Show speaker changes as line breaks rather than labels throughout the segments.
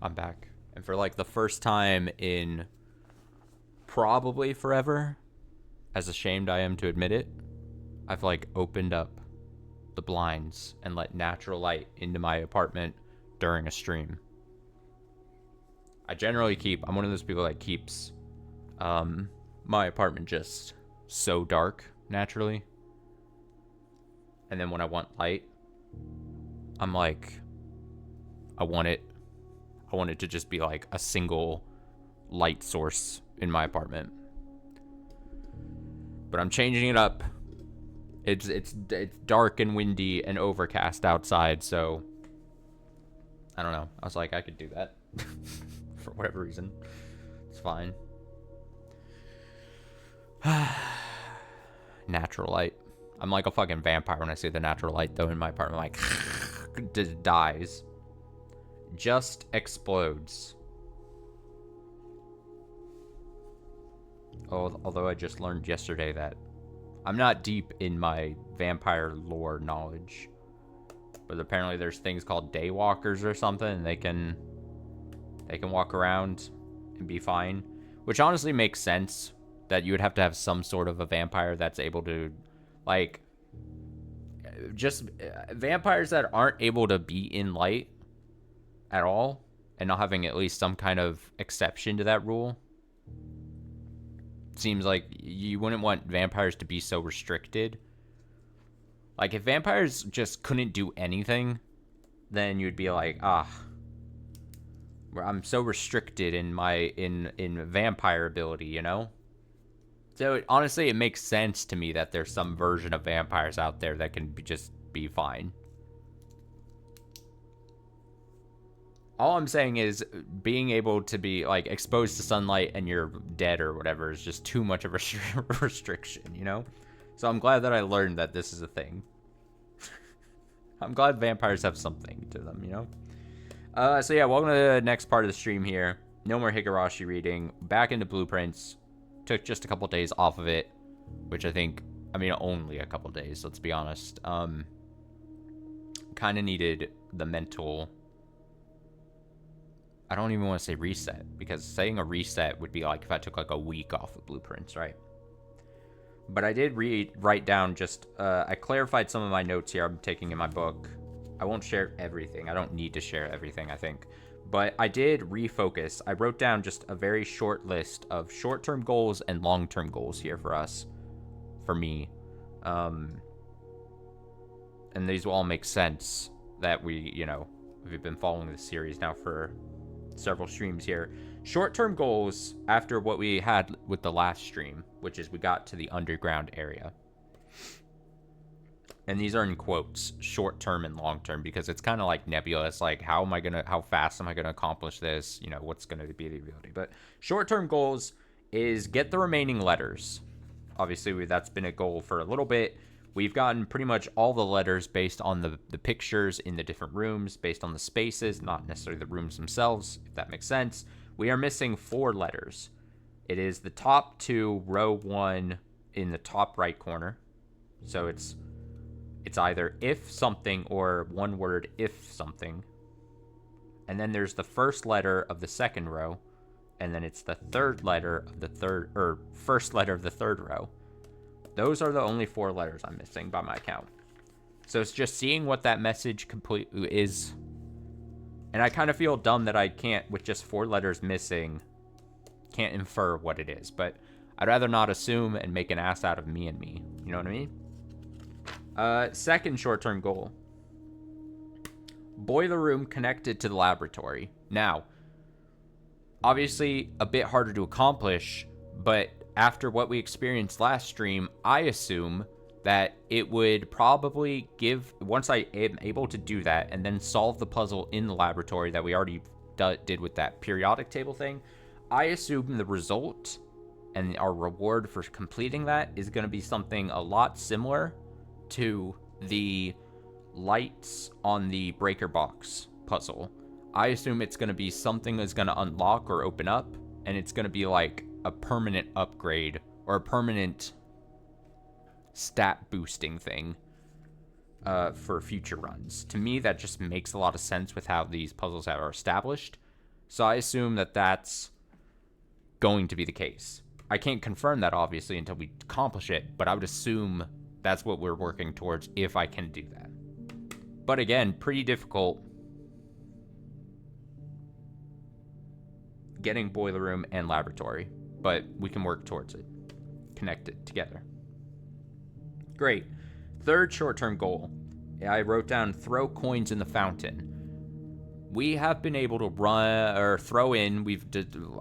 I'm back. And for like the first time in probably forever, as ashamed I am to admit it, I've like opened up the blinds and let natural light into my apartment during a stream. I'm one of those people that keeps my apartment just so dark naturally. And then when I want light, I'm like, I want it to just be like a single light source in my apartment. But I'm changing it up. It's dark and windy and overcast outside, so I don't know. I was like, I could do that for whatever reason. It's fine. Natural light. I'm like a fucking vampire when I see the natural light though in my apartment. Like just dies. Just explodes. Oh, although I just learned yesterday that I'm not deep in my vampire lore knowledge, but apparently there's things called daywalkers or something, and they can walk around and be fine, which honestly makes sense that you would have to have some sort of a vampire that's able to, like, just vampires that aren't able to be in light at all and not having at least some kind of exception to that rule. Seems like you wouldn't want vampires to be so restricted. Like, if vampires just couldn't do anything, then you'd be like, I'm so restricted in my in vampire ability, you know? So honestly, it makes sense to me that there's some version of vampires out there that can just be fine. All I'm saying is being able to be like exposed to sunlight and you're dead or whatever is just too much of a restriction, you know? So I'm glad that I learned that this is a thing. I'm glad vampires have something to them, you know? So yeah, welcome to the next part of the stream here. No more Higurashi reading. Back into Blueprints. Took just a couple days off of it, which I mean, only a couple days, let's be honest. Kind of needed the mental... I don't even want to say reset, because saying a reset would be like if I took like a week off of Blueprints, right? But I did write down just, I clarified some of my notes here I'm taking in my book. I won't share everything. I don't need to share everything, I think. But I did refocus. I wrote down just a very short list of short-term goals and long-term goals here for us, for me. And these will all make sense that we've been following this series now for several streams here. Short-term goals after what we had with the last stream, which is we got to the underground area. And these are in quotes, short-term and long-term, because it's kind of like nebulous, like how fast am I going to accomplish this? You know, what's going to be the ability? But short-term goals is get the remaining letters. Obviously, that's been a goal for a little bit. We've gotten pretty much all the letters based on the pictures in the different rooms, based on the spaces, not necessarily the rooms themselves, if that makes sense. We are missing 4 letters. It is the top 2, row 1 in the top right corner. So it's either if something or one word if something. And then there's the first letter of the second row. And then it's the third letter of the first letter of the third row. Those are the only 4 letters I'm missing by my count. So it's just seeing what that message completely is. And I kind of feel dumb that I can't, with just 4 letters missing, can't infer what it is. But I'd rather not assume and make an ass out of me and me. You know what I mean? Second short-term goal. Boiler room connected to the laboratory. Now, obviously a bit harder to accomplish, but after what we experienced last stream, I assume that it would probably once I am able to do that and then solve the puzzle in the laboratory that we already did with that periodic table thing, I assume the result and our reward for completing that is going to be something a lot similar to the lights on the breaker box puzzle. I assume it's going to be something that's going to unlock or open up, and it's going to be like a permanent upgrade or a permanent stat boosting thing for future runs. To me, that just makes a lot of sense with how these puzzles are established. So I assume that that's going to be the case. I can't confirm that, obviously, until we accomplish it, but I would assume that's what we're working towards if I can do that. But again, pretty difficult getting boiler room and laboratory, but we can work towards it. Connect it together. Great. Third short-term goal. I wrote down throw coins in the fountain. We have been able to run or throw in.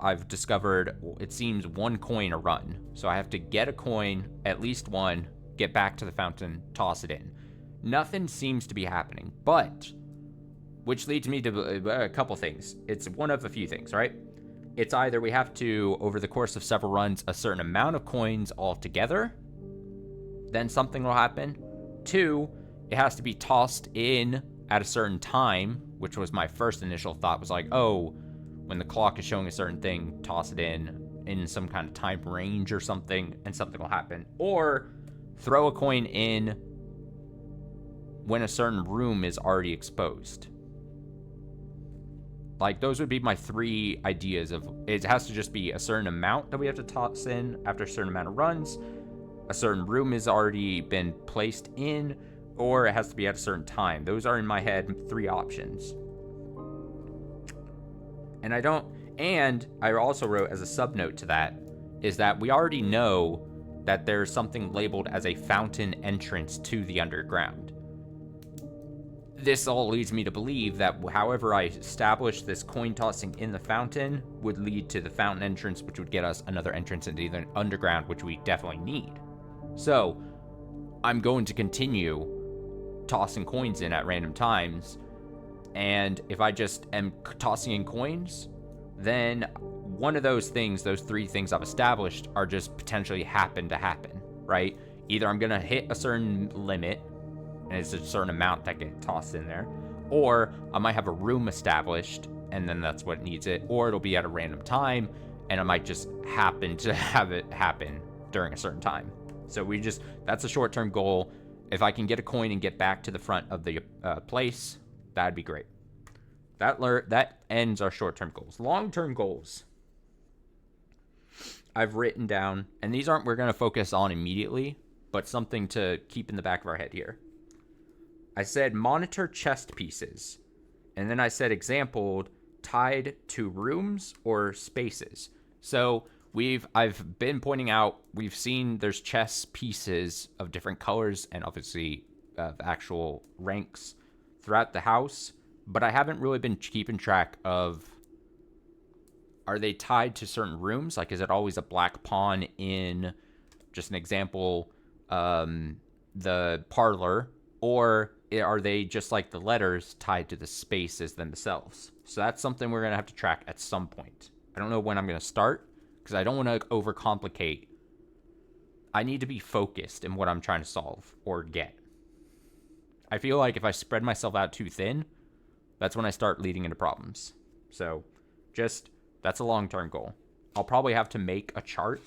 I've discovered it seems 1 coin a run. So I have to get a coin, at least one, get back to the fountain, toss it in. Nothing seems to be happening, but which leads me to a couple things. It's one of a few things, right? It's either we have to, over the course of several runs, a certain amount of coins altogether, then something will happen. 2, it has to be tossed in at a certain time, which was my first initial thought, was like, oh, when the clock is showing a certain thing, toss it in some kind of time range or something, and something will happen. Or throw a coin in when a certain room is already exposed. Like, those would be my 3 ideas of, it has to just be a certain amount that we have to toss in after a certain amount of runs, a certain room has already been placed in, or it has to be at a certain time. Those are in my head 3 options. And I also wrote as a subnote to that, is that we already know that there's something labeled as a fountain entrance to the underground. This all leads me to believe that however I establish this coin tossing in the fountain would lead to the fountain entrance, which would get us another entrance into the underground, which we definitely need. So I'm going to continue tossing coins in at random times, and if I just am tossing in coins, then one of those things, those 3 things I've established, are just potentially happen to happen, right? Either I'm gonna hit a certain limit, and it's a certain amount that get tossed in there, or I might have a room established, and then that's what needs it, or it'll be at a random time, and I might just happen to have it happen during a certain time. So that's a short-term goal. If I can get a coin and get back to the front of the place, that'd be great. That ends our short-term goals. Long-term goals, I've written down, and these aren't we're going to focus on immediately, but something to keep in the back of our head here. I said monitor chest pieces, and then I said exampled tied to rooms or spaces. So I've been pointing out, we've seen there's chess pieces of different colors and obviously of actual ranks throughout the house, but I haven't really been keeping track of, are they tied to certain rooms? Like, is it always a black pawn in, just an example, the parlor, or are they just like the letters tied to the spaces themselves? So that's something we're going to have to track at some point. I don't know when I'm going to start, because I don't want to overcomplicate. I need to be focused in what I'm trying to solve or get. I feel like if I spread myself out too thin, that's when I start leading into problems. So that's a long-term goal. I'll probably have to make a chart,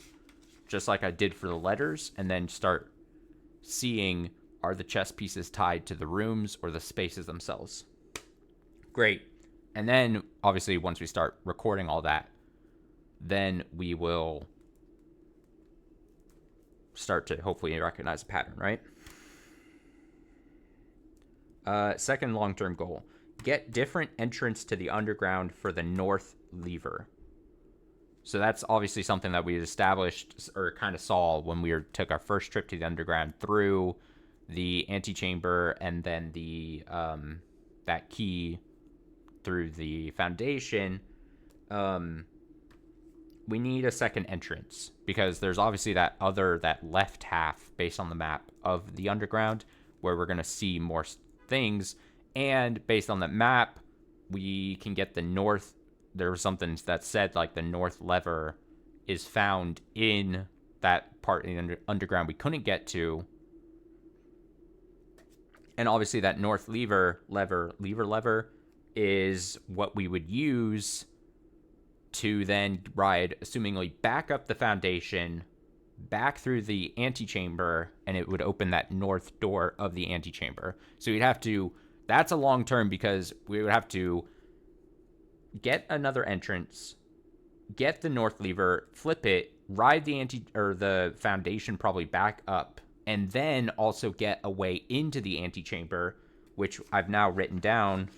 just like I did for the letters, and then start seeing, are the chess pieces tied to the rooms or the spaces themselves? Great. And then, obviously, once we start recording all that, then we will start to hopefully recognize a pattern, right? Second long-term goal, get different entrance to the underground for the north lever. So that's obviously something that we established or kind of saw when we took our first trip to the underground through the antechamber and then the that key through the foundation. We need a second entrance because there's obviously that left half based on the map of the underground where we're going to see more things. And based on that map, we can get the north. There was something that said like the north lever is found in that part in the underground we couldn't get to. And obviously that north lever is what we would use to then ride, assumingly, back up the foundation, back through the antechamber, and it would open that north door of the antechamber. So we'd have to, that's a long term because we would have to get another entrance, get the north lever, flip it, ride the foundation probably back up, and then also get a way into the antechamber, which I've now written down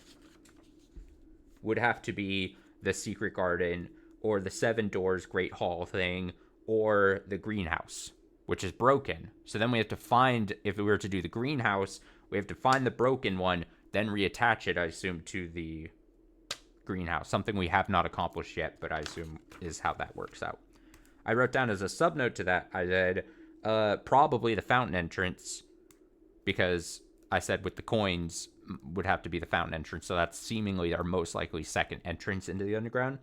would have to be the secret garden or the seven doors great hall thing or the greenhouse, which is broken. So then we have to find, if we were to do the greenhouse, we have to find the broken one, then reattach it, I assume, to the greenhouse. Something we have not accomplished yet, but I assume is how that works out. I wrote down as a subnote to that, I said, probably the fountain entrance, because I said with the coins would have to be the fountain entrance, so that's seemingly our most likely second entrance into the underground.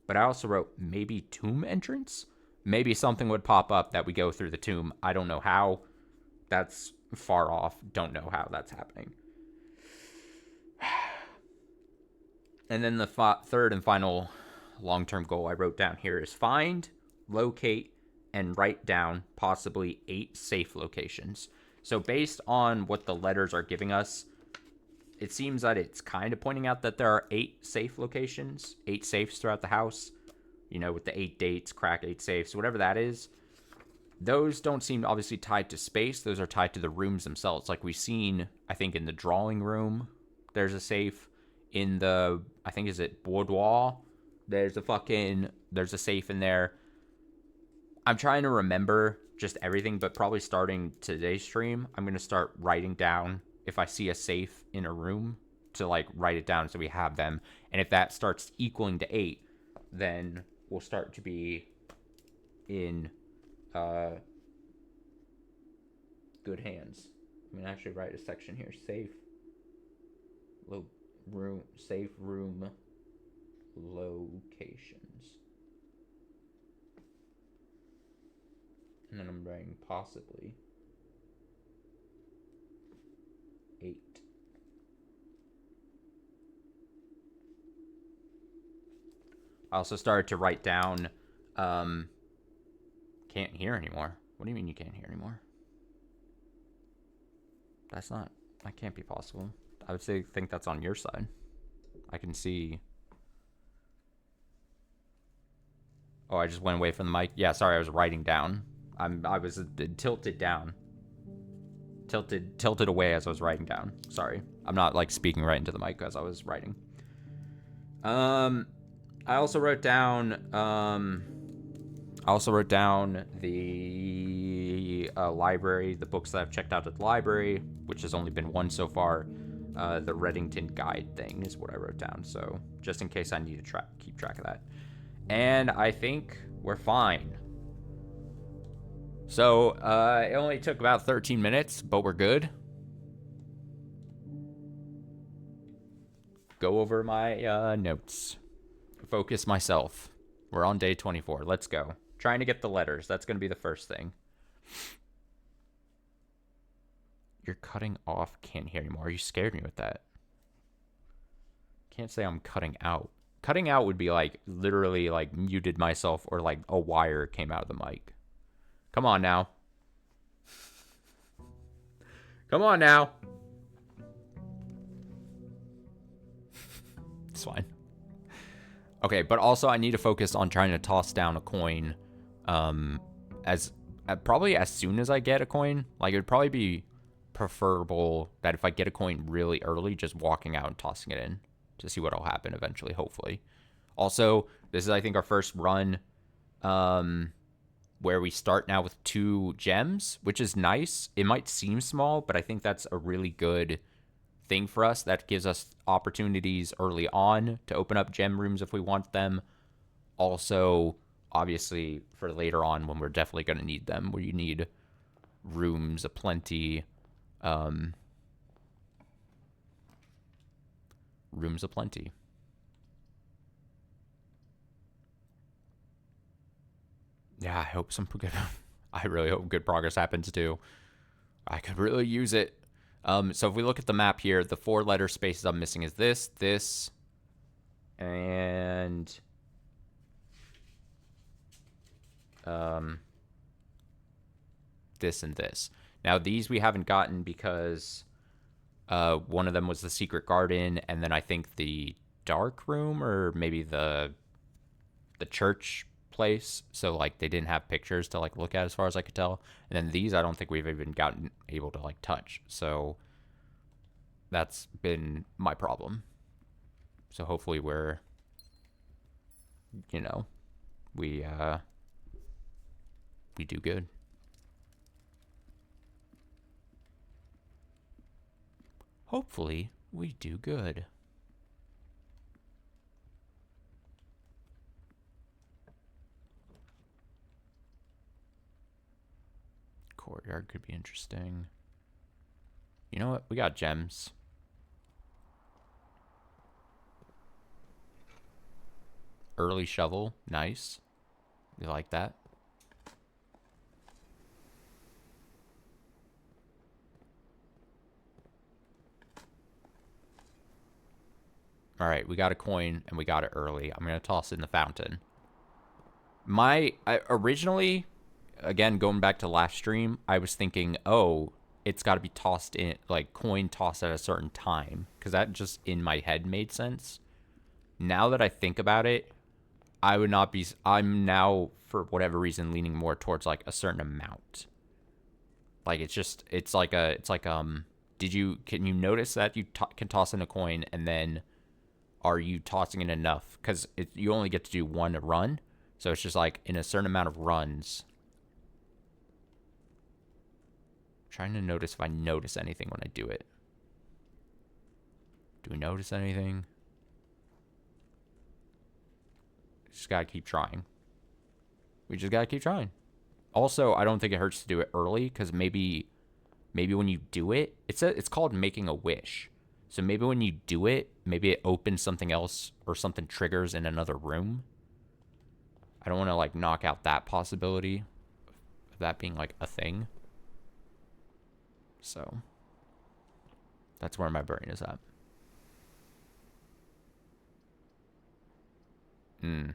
But I also wrote maybe tomb entrance? Maybe something would pop up that we go through the tomb. I don't know how. That's far off. Don't know how that's happening. And then the third and final long-term goal I wrote down here is find, locate, and write down possibly 8 safe locations. So based on what the letters are giving us, it seems that it's kind of pointing out that there are 8 safe locations, 8 safes throughout the house, you know, with the 8 dates, crack 8 safes, whatever that is. Those don't seem obviously tied to space. Those are tied to the rooms themselves. Like we've seen, I think, in the drawing room, there's a safe. In the, I think, is it boudoir? There's a safe in there. I'm trying to remember just everything, but probably starting today's stream, I'm going to start writing down if I see a safe in a room to like write it down so we have them. And if that starts equaling to 8, then we'll start to be in good hands. I'm going to actually write a section here. Safe room locations. And then I'm writing possibly 8. I also started to write down can't hear anymore. What do you mean you can't hear anymore? That can't be possible. I would think that's on your side. I can see. Oh, I just went away from the mic. Yeah, sorry, I was writing down. I was tilted down. Tilted away as I was writing down. Sorry. I'm not like speaking right into the mic as I was writing. I also wrote down the library, the books that I've checked out at the library, which has only been one so far. The Reddington guide thing is what I wrote down. So just in case I need to keep track of that. And I think we're fine. So it only took about 13 minutes, but we're good. Go over my notes. Focus myself. We're on day 24. Let's go. Trying to get the letters. That's going to be the first thing. You're cutting off. Can't hear anymore. You scared me with that. Can't say I'm cutting out. Cutting out would be like literally like muted myself or like a wire came out of the mic. Come on now. Come on now. It's fine. Okay, but also I need to focus on trying to toss down a coin probably as soon as I get a coin. Like it would probably be preferable that if I get a coin really early, just walking out and tossing it in to see what'll happen eventually, hopefully. Also, this is I think our first run where we start now with 2 gems, which is nice. It might seem small, but I think that's a really good thing for us. That gives us opportunities early on to open up gem rooms if we want them. Also, obviously, for later on when we're definitely going to need them, where you need rooms aplenty. Rooms aplenty. Yeah, I hope some good. I really hope good progress happens too. I could really use it. So if we look at the map here, the 4-letter spaces I'm missing is this, and this and this. Now these we haven't gotten because one of them was the secret garden, and then I think the dark room or maybe the church place, so like they didn't have pictures to like look at as far as I could tell. And then these I don't think we've even gotten able to like touch. So that's been my problem. So hopefully we're, you know, we do good. Hopefully we do good. Courtyard could be interesting. You know what? We got gems. Early shovel. Nice. You like that? All right, we got a coin and we got it early. I'm going to toss it in the fountain. Originally, again, going back to last stream, I was thinking, oh, it's got to be tossed in, like coin tossed at a certain time, because that just in my head made sense. Now that I think about it, I would not be. I'm now, for whatever reason, leaning more towards like a certain amount. Like it's like can you notice that you can toss in a coin and then are you tossing in enough? Because you only get to do one run, so it's just like in a certain amount of runs. I'm trying to notice if I notice anything when I do it. Do we notice anything? Just gotta keep trying. We just gotta keep trying. Also, I don't think it hurts to do it early, because maybe when you do it, it's called making a wish. So maybe when you do it, maybe it opens something else or something triggers in another room. I don't want to like knock out that possibility of that being like a thing. So that's where my brain is at. I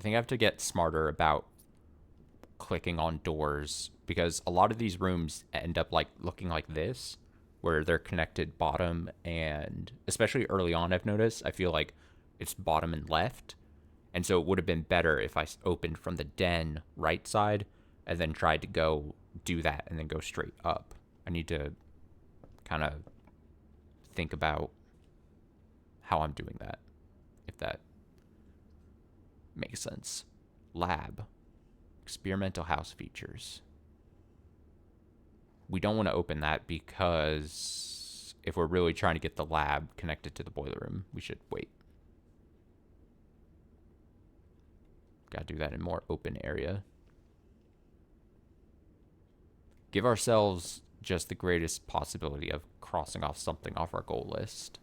think I have to get smarter about clicking on doors, because a lot of these rooms end up like looking like this, where they're connected bottom, and especially early on I've noticed, I feel like it's bottom and left. And so it would have been better if I opened from the den right side and then tried to go do that and then go straight up. I need to kind of think about how I'm doing that, if that makes sense. Lab. Experimental house features. We don't want to open that, because if we're really trying to get the lab connected to the boiler room, we should wait. Gotta do that in more open area. Give ourselves just the greatest possibility of crossing off something off our goal list.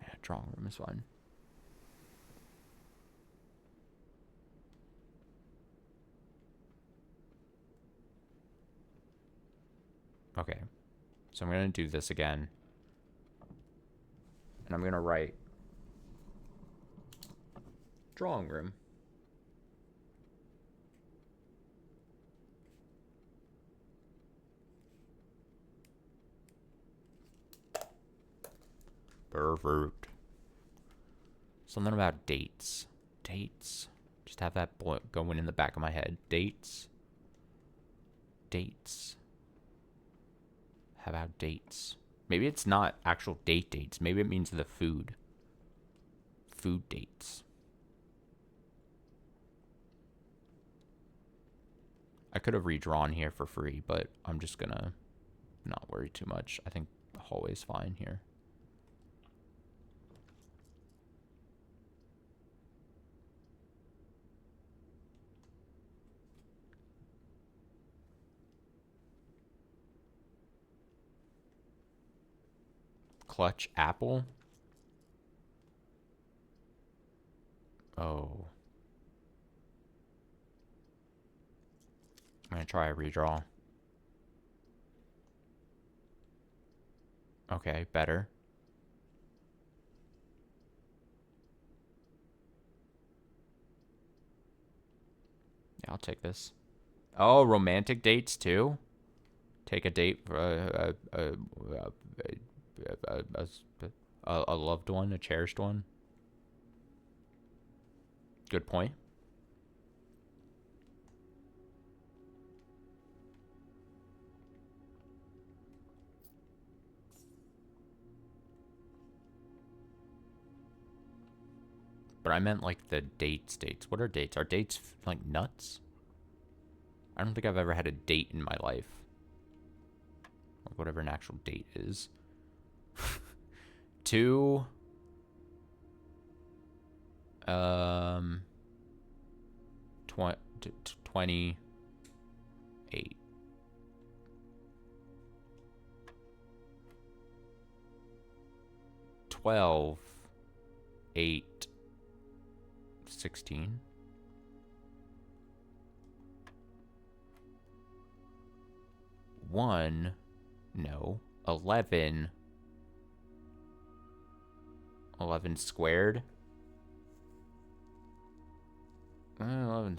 Yeah, drawing room is fine. Okay, so I'm going to do this again. And I'm going to write drawing room. Perfect. Something about dates. Dates. Just have that going in the back of my head. Dates. Dates. How about dates? Maybe it's not actual dates. Maybe it means the food. Food dates. I could have redrawn here for free, but I'm just gonna not worry too much. I think the hallway's fine here. Clutch apple? Oh. I'm gonna try a redraw. Okay, better. Yeah, I'll take this. Oh, romantic dates too? Take a date for a loved one, a cherished one. Good point. But I meant like the dates. What are dates? Are dates like nuts? I don't think I've ever had a date in my life. Like whatever an actual date is. 2 28. 12 8 16. 1 no 11 squared. 11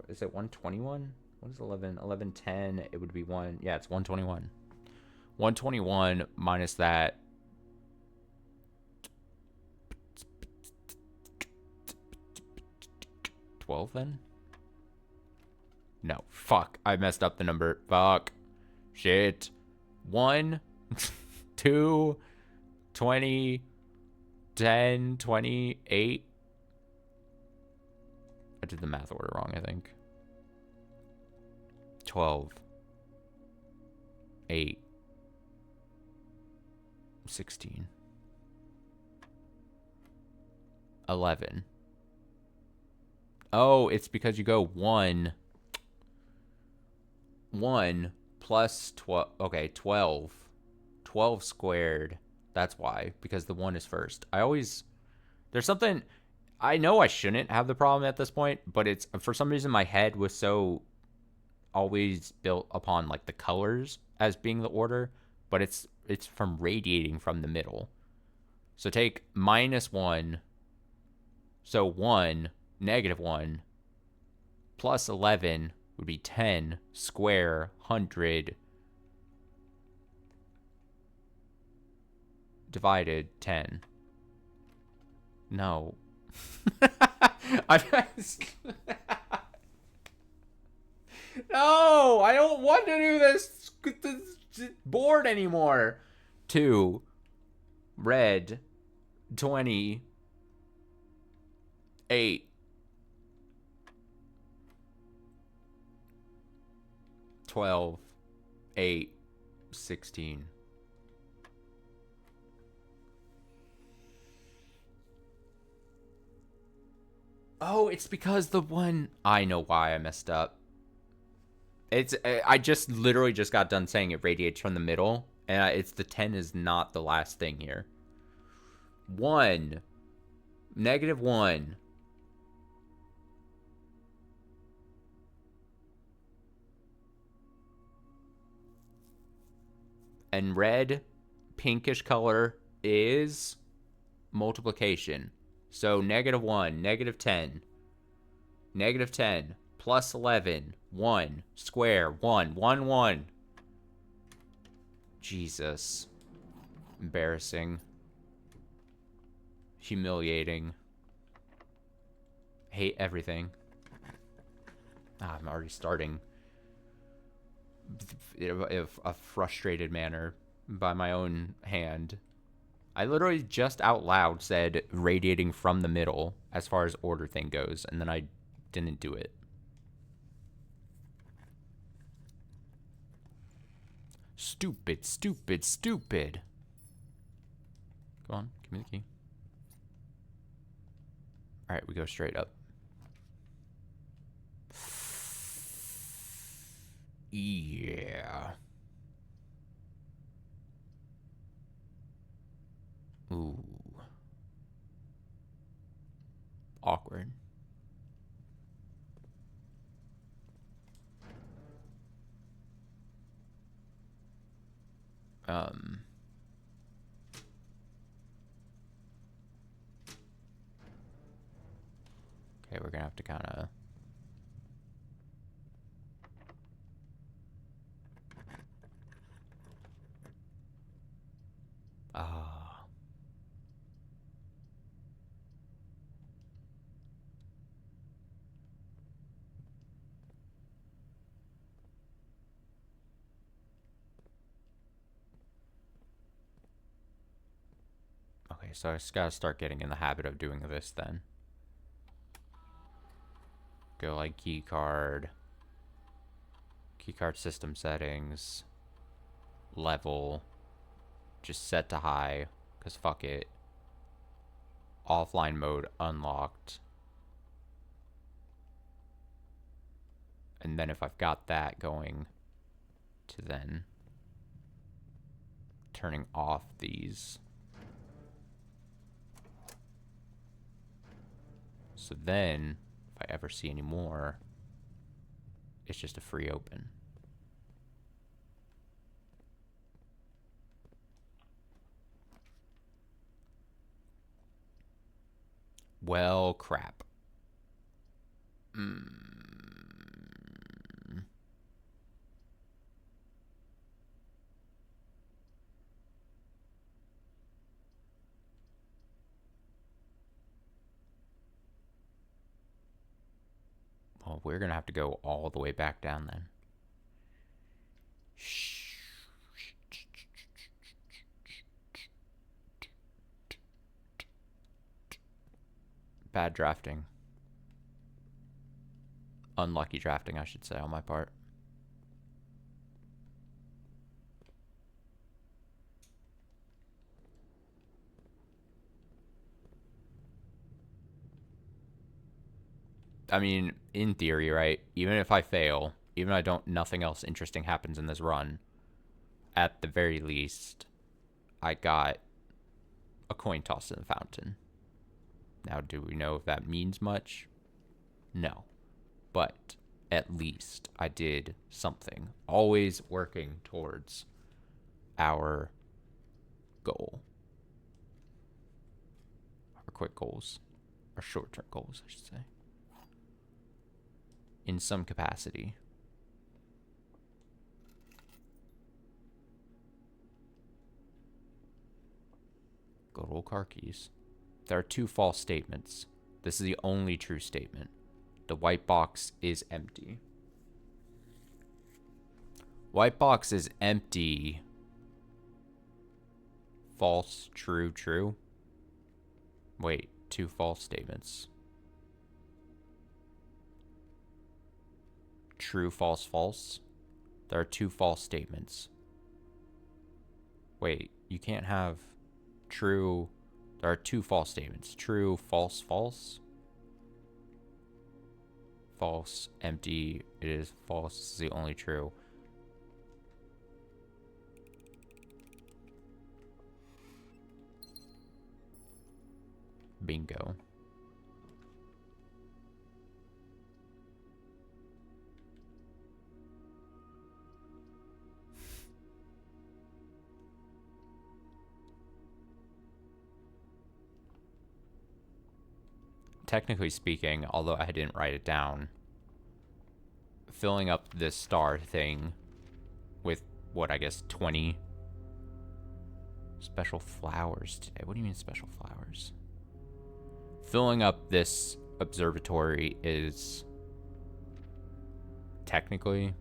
is it 121? What is 11? 1110. It would be 1. Yeah, it's 121. 121 minus that. 12 then? No. Fuck. I messed up the number. Fuck. Shit. 1, 2, 20, 10, 28. I did the math order wrong, I think. 12, 8, 16, 11. Oh, it's because you go 1 plus 12. Okay, 12. 12 squared. That's why, because the 1 is first. There's something, I know I shouldn't have the problem at this point, but it's, for some reason, my head was so always built upon like the colors as being the order, but it's from radiating from the middle. So take -1, so 1, -1, plus 11 would be 10, square, 100, divided 10. No. No, I don't want to do this board anymore. 2, red, 20, 8, 12, 8, 16. Oh, it's because the one, I know why I messed up. I just literally just got done saying it radiates from the middle, and it's the 10 is not the last thing here. 1, -1. And red, pinkish color is multiplication. So -1, -10, -10, plus 11, 1, square, 1, 1, 1. Jesus. Embarrassing. Humiliating. Hate everything. I'm already starting a frustrated manner by my own hand. I literally just out loud said radiating from the middle as far as order thing goes, and then I didn't do it. Stupid, stupid, stupid. Come on, give me the key. All right, we go straight up. Yeah. Ooh. Awkward. we're gonna have to kind of... Okay, so I just gotta start getting in the habit of doing this then. Go like keycard system settings, level, just set to high, because fuck it. Offline mode unlocked. And then if I've got that going, to then turning off these. So then, if I ever see any more, it's just a free open. Well, crap. Well, we're gonna have to go all the way back down then. Bad drafting. Unlucky drafting, I should say, on my part. I mean, in theory, right? Even if I fail, even if I don't, nothing else interesting happens in this run, at the very least, I got a coin toss in the fountain. Now, do we know if that means much? No. But at least I did something. Always working towards our goal. Our quick goals. Our short-term goals, I should say. In some capacity. Go roll car keys. There are two false statements. This is the only true statement. The white box is empty. White box is empty. False, true, true. Wait, two false statements. True, false, false. There are two false statements. Wait, you can't have true. There are two false statements. True, false, false. False, empty. It is false. This is the only true. Bingo. Technically speaking, although I didn't write it down, filling up this star thing with, what, I guess 20 special flowers today. What do you mean special flowers? Filling up this observatory is technically...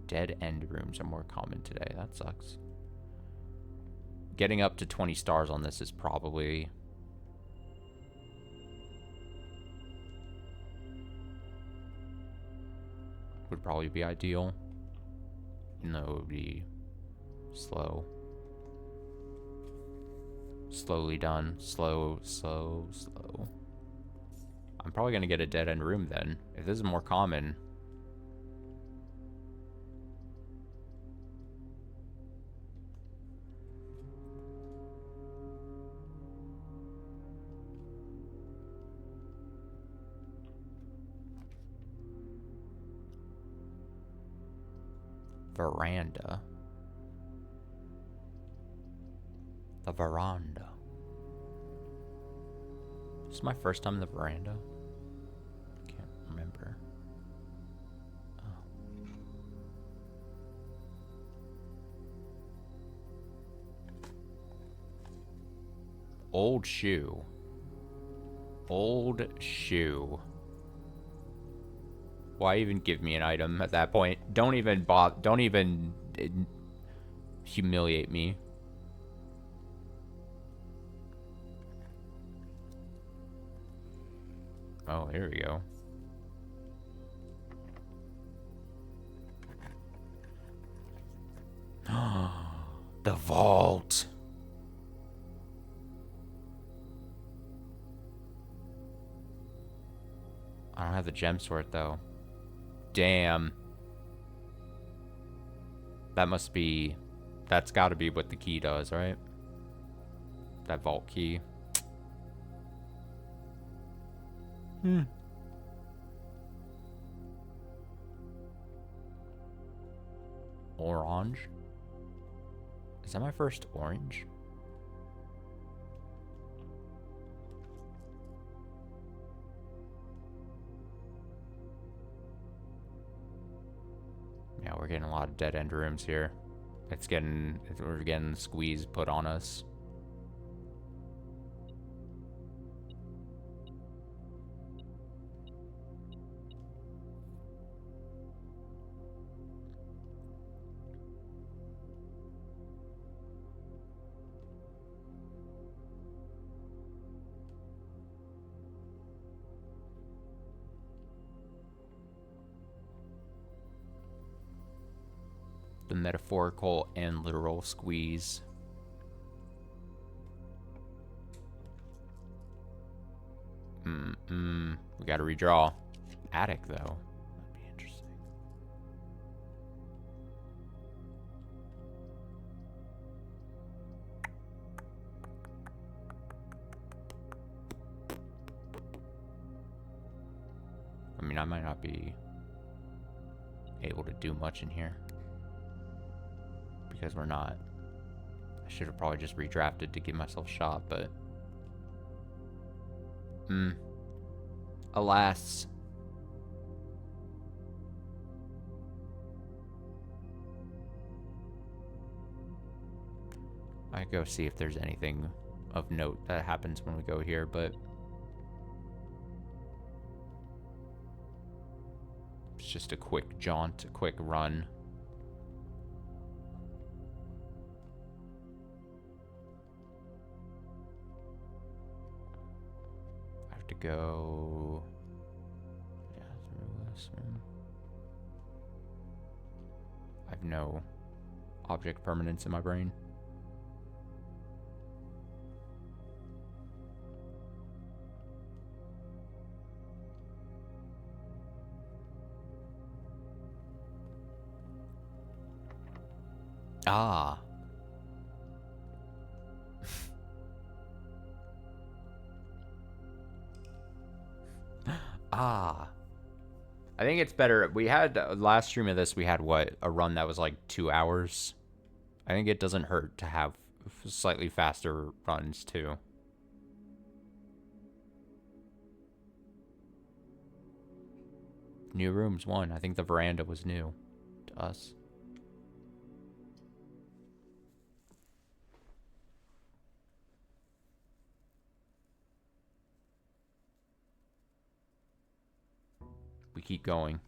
Dead end rooms are more common today. That sucks. Getting up to 20 stars on this is probably... would probably be ideal. Even though it would be slow. Slowly done. Slow, slow, slow. I'm probably going to get a dead end room then. If this is more common. Veranda. The veranda. This is my first time in the veranda. Can't remember. Oh. Old shoe. Old shoe. Why even give me an item at that point? Don't even humiliate me. Oh, here we go. The vault. I don't have the gem sword though. Damn. That must be... That's gotta be what the key does, right? That vault key. Orange? Is that my first orange? Yeah, we're getting a lot of dead end rooms here. We're getting squeeze put on us. The metaphorical and literal squeeze. We gotta redraw. Attic, though. That'd be interesting. I mean, I might not be able to do much in here. Because we're not. I should have probably just redrafted to give myself a shot, but... Alas. I go see if there's anything of note that happens when we go here, but... It's just a quick jaunt, a quick run. I have to go... Yeah, through this room. I have no object permanence in my brain. Ah. Ah. I think it's better. We had, last stream of this, we had what? A run that was like 2 hours. I think it doesn't hurt to have slightly faster runs too. New rooms, 1. I think the veranda was new to us. We keep going.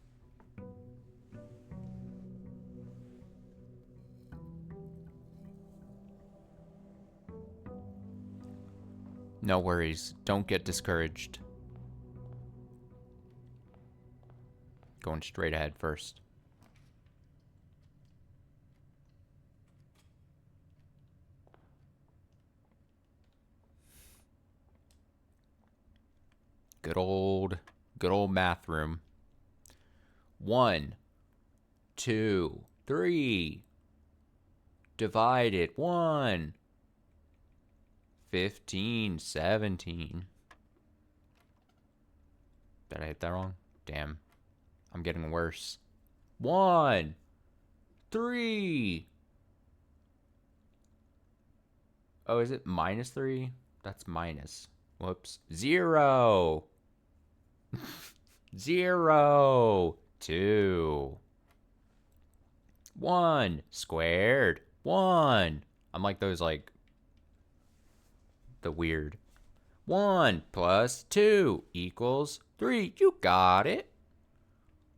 No worries. Don't get discouraged. Going straight ahead first. Good old math room. 1, 2, 3. Divided. 1. 15, 17. Did I hit that wrong? Damn. I'm getting worse. 1, 3. Oh, is it -3? That's minus. Whoops. 0. 0. 2. 1 squared. 1. I'm like those, like, the weird. 1 plus 2 equals 3. You got it.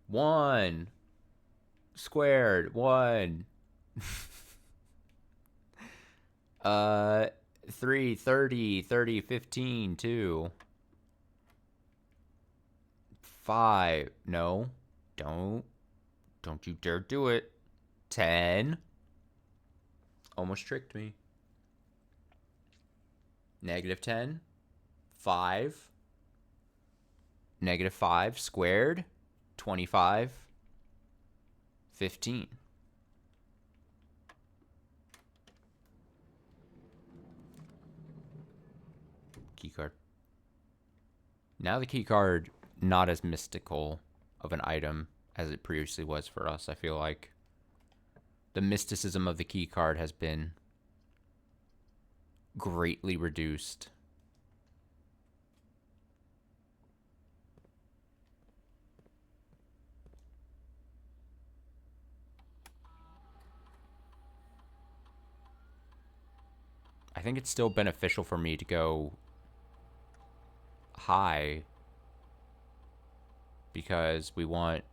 1 squared. 1. 3, 30, 30, 15, 2. 5. No. Don't you dare do it. 10. Almost tricked me. Negative 10. 5. Negative 5 squared. 25. 15. Keycard. Now the keycard, not as mystical of an item as it previously was for us. I feel like the mysticism of the keycard has been greatly reduced. I think it's still beneficial for me to go high because we want,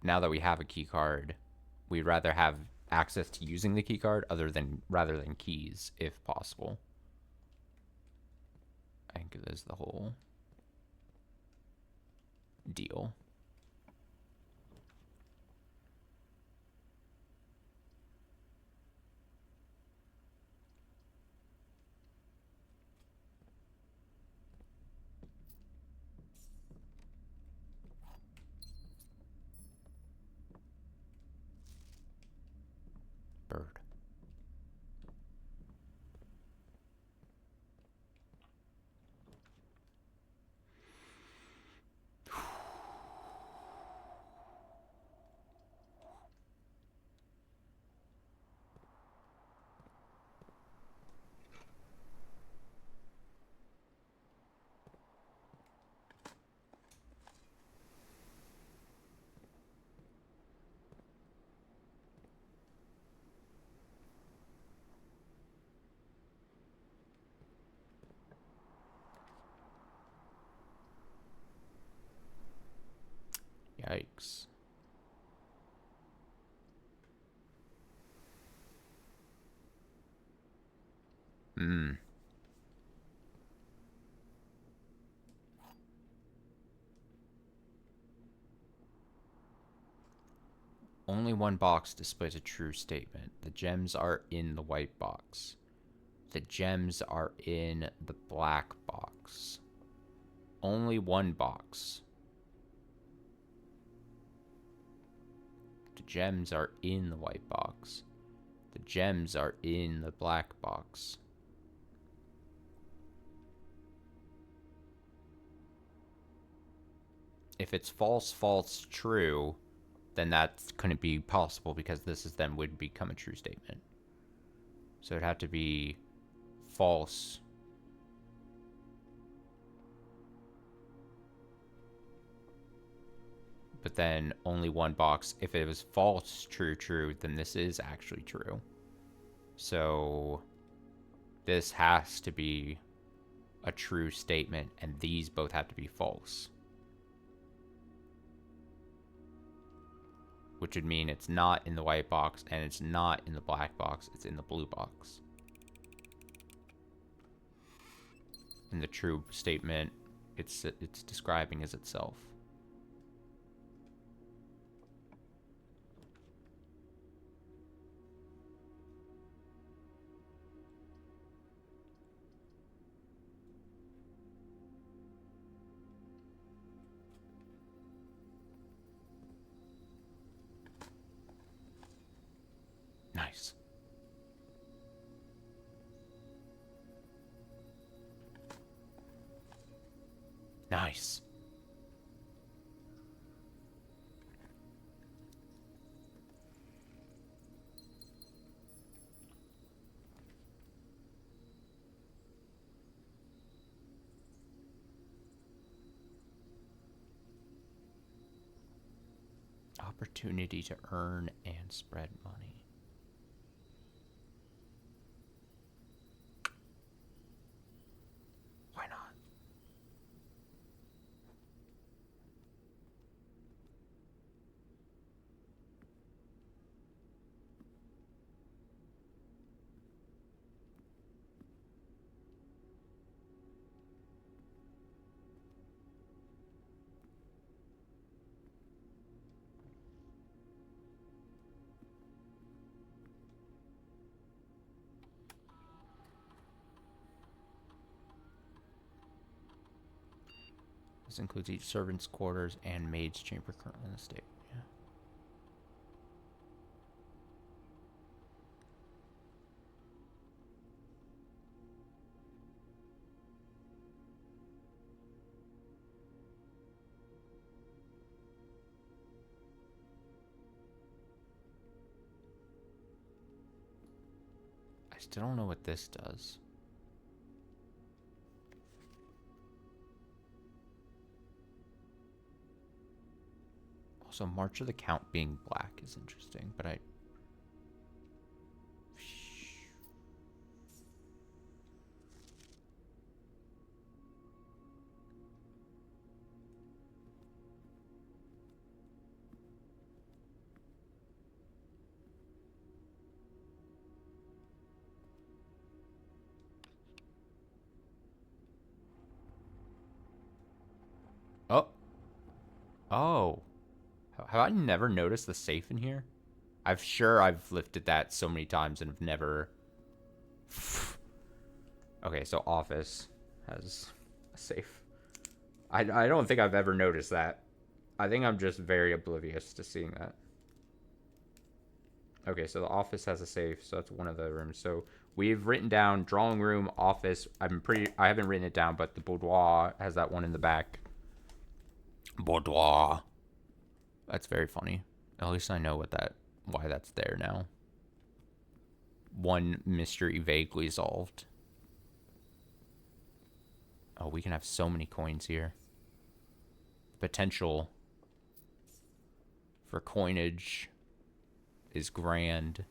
now that we have a key card, we'd rather have access to using the key card rather than keys if possible. I think it is the whole deal. Bird. Yikes. Only one box displays a true statement. The gems are in the white box. The gems are in the black box. Only one box. The gems are in the white box. The gems are in the black box. If it's false, false, true, then that couldn't be possible because this is then would become a true statement. So it'd have to be false. But then only one box. If it was false, true, true, then this is actually true. So this has to be a true statement, and these both have to be false. Which would mean it's not in the white box, and it's not in the black box, it's in the blue box. And the true statement, it's describing as itself. Nice. Nice. Opportunity to earn and spread money. Why not? This includes each servant's quarters and maid's chamber currently in the state. Yeah. I still don't know what this does. Also, March of the Count being black is interesting, but I... Oh. Oh. Have I never noticed the safe in here? I've lifted that so many times and have never... Okay, so office has a safe. I don't think I've ever noticed that. I think I'm just very oblivious to seeing that. Okay, so the office has a safe, so that's one of the rooms. So we've written down drawing room, office. I haven't written it down, but the boudoir has that one in the back. Boudoir. That's very funny. At least I know why that's there now. One mystery vaguely solved. Oh, we can have so many coins here. Potential for coinage is grand.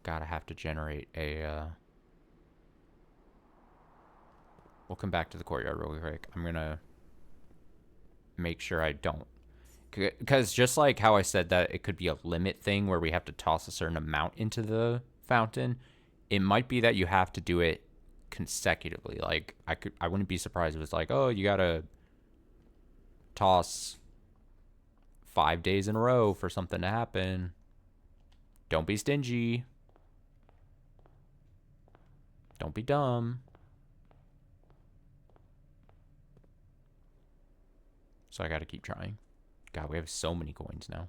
Gotta have to generate a... We'll come back to the courtyard real quick. I'm gonna make sure I don't. Because just like how I said that it could be a limit thing where we have to toss a certain amount into the fountain, it might be that you have to do it consecutively. Like, I wouldn't be surprised if it's like, oh, you gotta toss 5 days in a row for something to happen. Don't be stingy. Don't be dumb. So I gotta keep trying. God, we have so many coins now.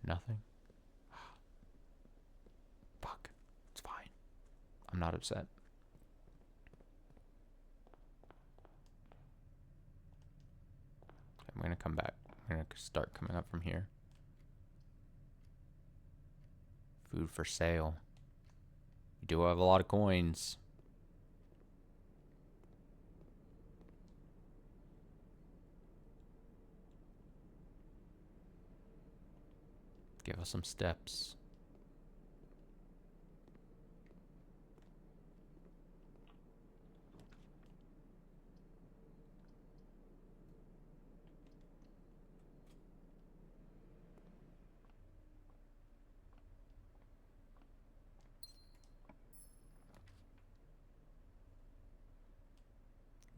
Nothing? Fuck. It's fine. I'm not upset. I'm gonna come back. I'm gonna start coming up from here. Food for sale. We do have a lot of coins. Give us some steps.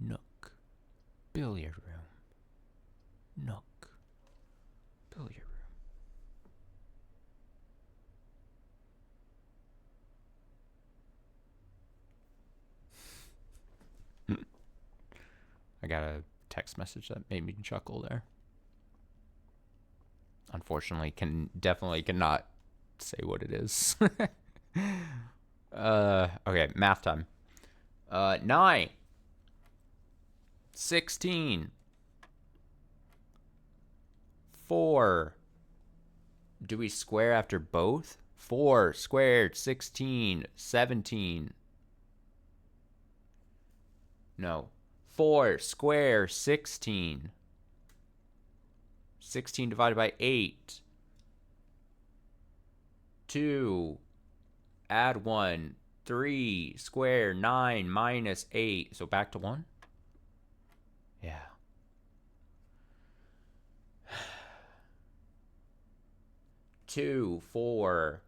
Nook. Billiard room. Nook. Billiard room. I got a text message that made me chuckle there. Unfortunately, definitely cannot say what it is. Okay, math time. 9. 16. 4. Do we square after both? 4 squared, 16, 17. No. 4 square, 16. 16 divided by 8. 2. Add 1. 3 square, 9 minus 8. So back to 1? Yeah. Two, 4.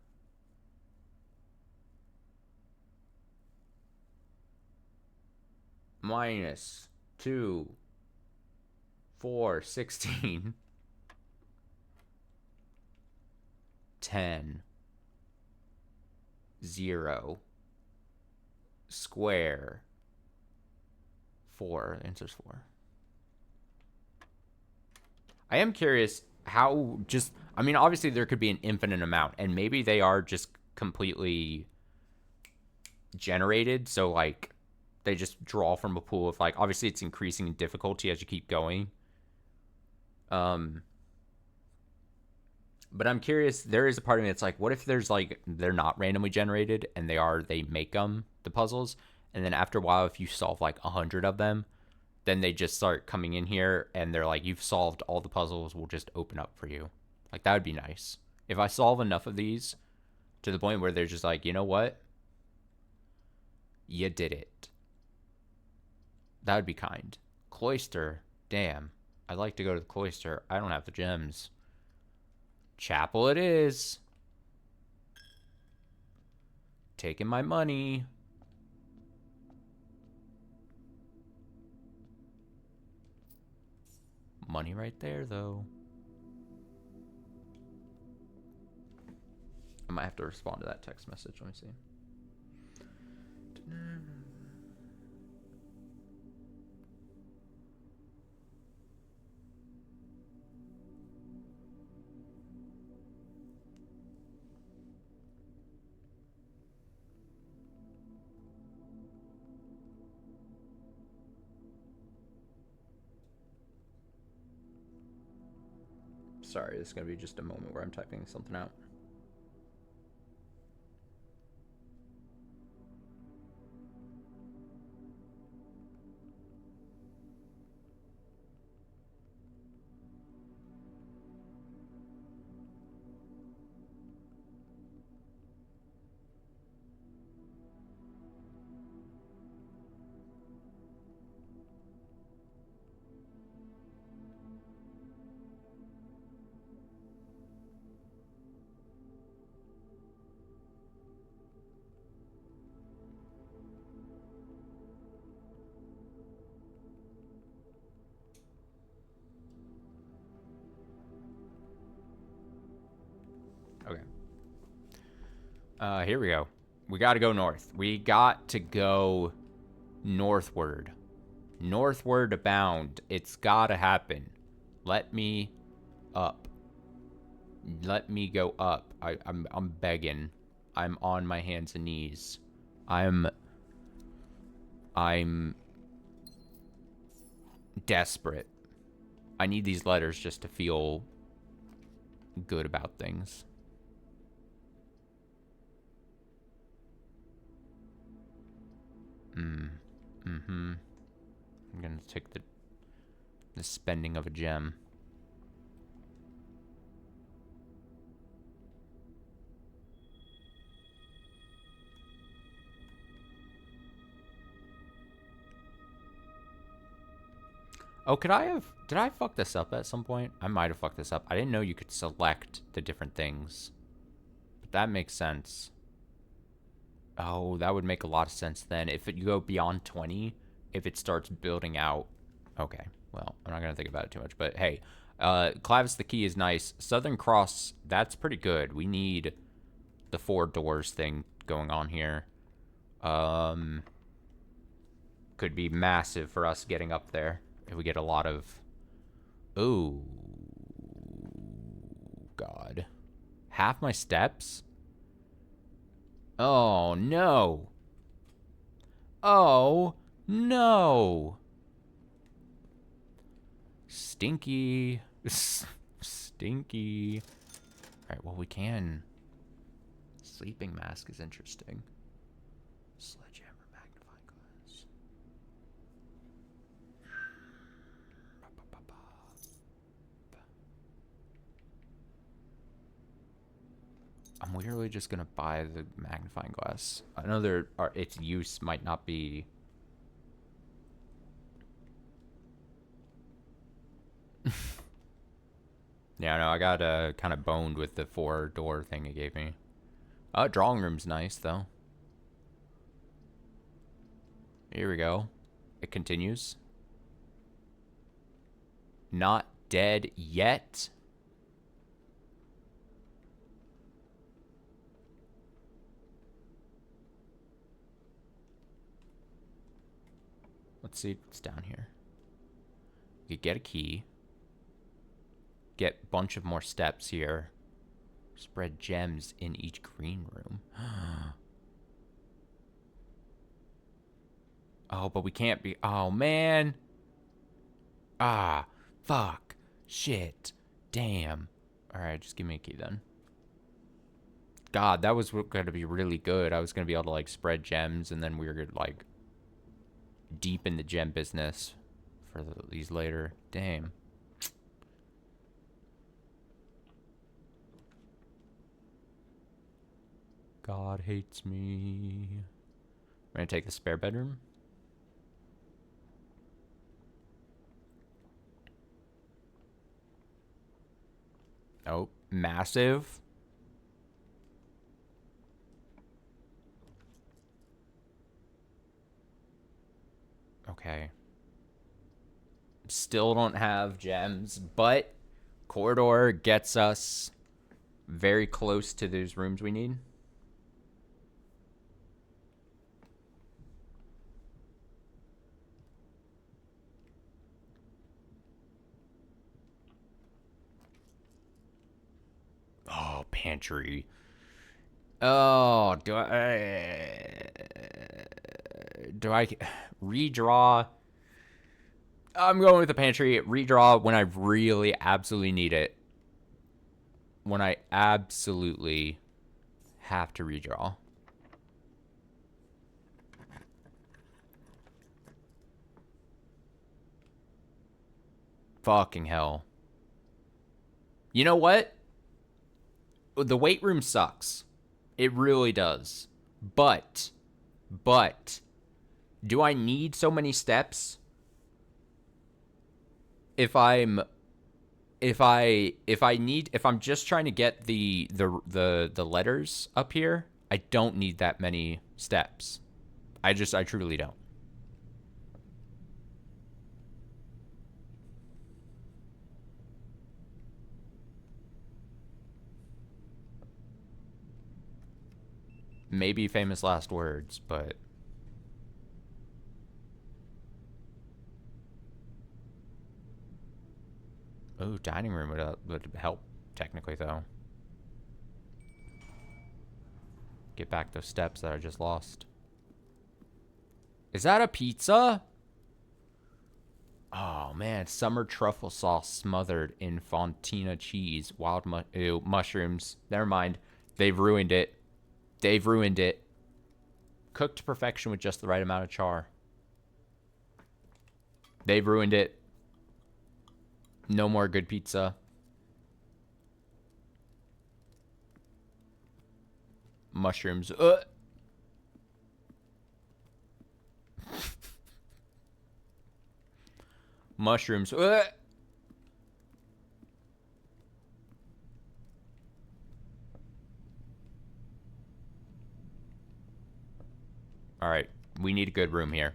Minus 2, 4, 16. 10. 0. Square. 4. The answer's 4. I am curious how just... I mean, obviously there could be an infinite amount, and maybe they are just completely generated, so, like, they just draw from a pool of, like... Obviously, it's increasing in difficulty as you keep going. But I'm curious, there is a part of me that's like, what if there's, like, they're not randomly generated, and they make them, the puzzles, and then after a while, if you solve, like, 100 of them, then they just start coming in here, and they're like, you've solved all the puzzles, we'll just open up for you. Like, that would be nice. If I solve enough of these, to the point where they're just like, you know what? You did it. That would be kind. Cloister. Damn. I'd like to go to the cloister. I don't have the gems. Chapel it is. Taking my money. Money right there, though. I might have to respond to that text message. Let me see. Sorry, this is going to be just a moment where I'm typing something out. Okay. Here we go. We got to go north. We got to go northward. Northward bound. It's got to happen. Let me up. Let me go up. I'm begging. I'm on my hands and knees. I'm desperate. I need these letters just to feel good about things. I'm gonna take the spending of a gem. Oh, did I fuck this up at some point? I might have fucked this up. I didn't know you could select the different things. But that makes sense. Oh, that would make a lot of sense then. If you go beyond 20, if it starts building out. Okay, well, I'm not going to think about it too much. But hey, Clavis the Key is nice. Southern Cross, that's pretty good. We need the 4 doors thing going on here. Could be massive for us getting up there. If we get a lot of... Ooh. God. Half my steps? Oh, no. Oh, no. Stinky. Stinky. Alright, well, we can Sleeping mask is interesting. Sledgehammer, magnifying glass. I'm literally just gonna buy the magnifying glass. I know its use might not be. Yeah, no, I got kind of boned with the 4-door thing it gave me. Drawing room's nice though. Here we go. It continues. Not dead yet. Let's see what's down here. You get a key. Get a bunch of more steps here. Spread gems in each green room. Oh, but we can't be. Oh, man. Ah, fuck. Shit. Damn. Alright, just give me a key then. God, that was going to be really good. I was going to be able to, like, spread gems, and then we were going to, like, deepen the gem business for these later. Damn. God hates me. We're going to take the spare bedroom. Oh, massive. Okay. Still don't have gems, but corridor gets us very close to those rooms we need. Oh, pantry. Oh, do I redraw? I'm going with the pantry. Redraw when I really absolutely need it. When I absolutely have to redraw. Fucking hell. You know what? The weight room sucks. It really does. But, do I need so many steps? If I'm just trying to get the letters up here, I don't need that many steps. I truly don't. Maybe famous last words, but oh, dining room would help technically though. Get back those steps that I just lost. Is that a pizza? Oh man, summer truffle sauce smothered in fontina cheese, wild mushrooms. Never mind. They've ruined it. They've ruined it. Cooked to perfection with just the right amount of char. They've ruined it. No more good pizza. Mushrooms. Mushrooms. All right, we need a good room here.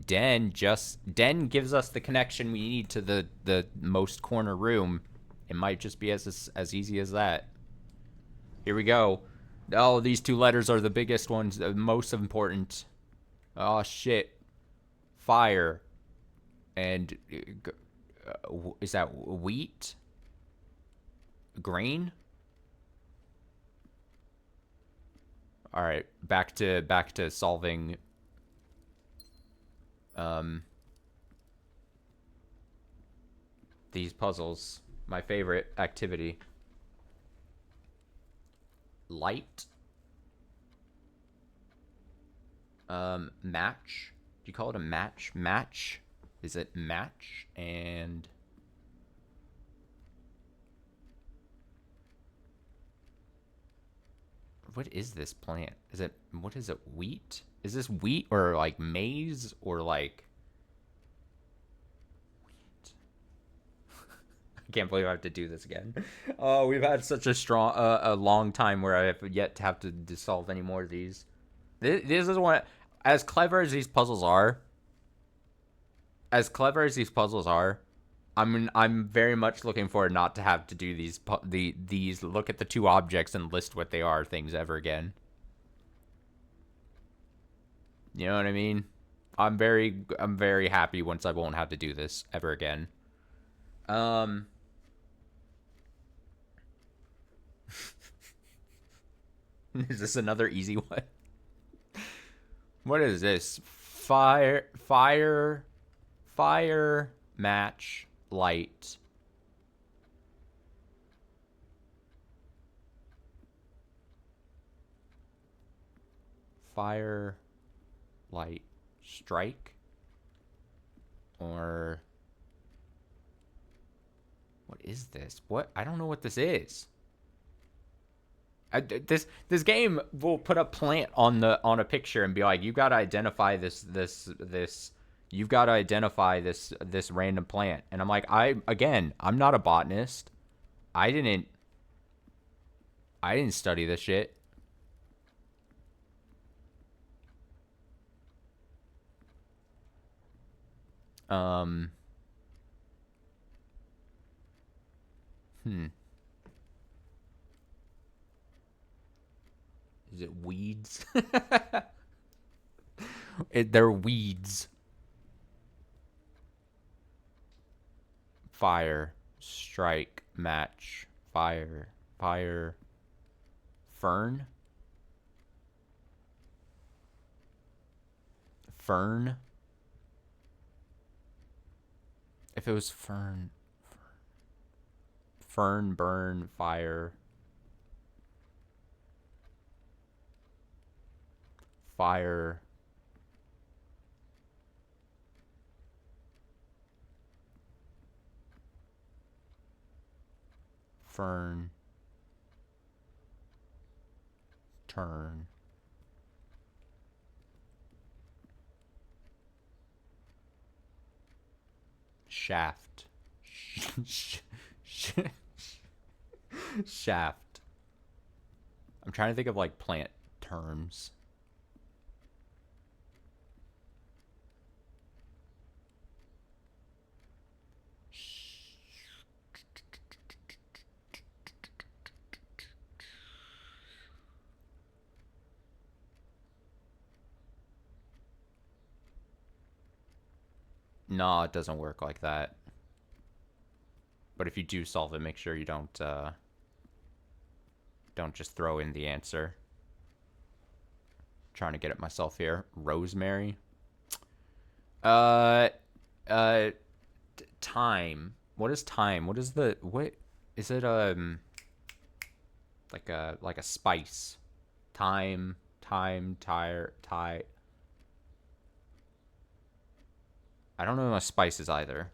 Den gives us the connection we need to the most corner room. It might just be as easy as that. Here we go. Oh, these 2 letters are the biggest ones, the most important. Oh shit. Fire. And is that wheat? Grain? All right, back to solving these puzzles. My favorite activity. light. Match. Do you call it a match? Match? Is it match? And what is this plant? Is it, what is it? Wheat? Is this wheat or like maize or like wheat? I can't believe I have to do this again. Oh, we've had such a long time where I have yet to have to solve any more of these. This is one, as clever as these puzzles are. As clever as these puzzles are, I'm very much looking forward not to have to do these look at the two objects and list what they are things ever again. You know what I mean? I'm very happy once I won't have to do this ever again. Um is this another easy one? What is this? Fire match light. Fire light strike, or what is this? What? I don't know what this is. This game will put a plant on a picture and be like, you gotta identify this. You've got to identify this random plant, and I'm like, I'm not a botanist. I didn't I didn't study this shit. Um. Hmm. Is it weeds? They're weeds. Fire, strike, match, fire, fern, fern. If it was fern, burn, fire, fire, fern, turn, shaft, shaft. I'm trying to think of like plant terms. No, it doesn't work like that. But if you do solve it, make sure you don't just throw in the answer. Trying to get it myself here. Rosemary. Uh, uh, time. What is time? What is the what? Is it like a spice? Time, tire, tie. I don't know my spices either.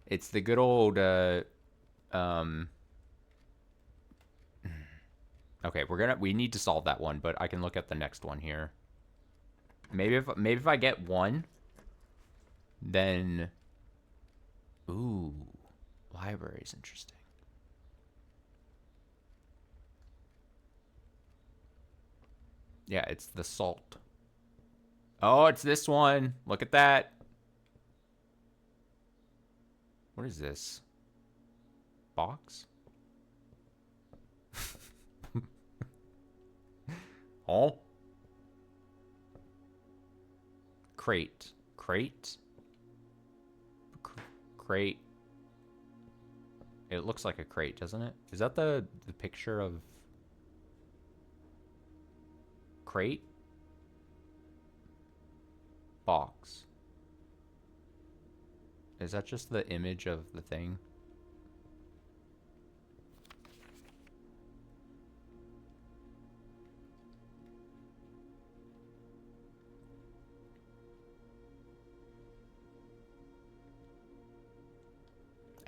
It's the good old um. Okay, we need to solve that one, but I can look at the next one here. Maybe if I get one, then ooh, library is interesting. Yeah, it's the salt. Oh, it's this one. Look at that. What is this? Box? Oh. Crate. Crate? Crate. It looks like a crate, doesn't it? Is that the picture of crate? Box. Is that just the image of the thing?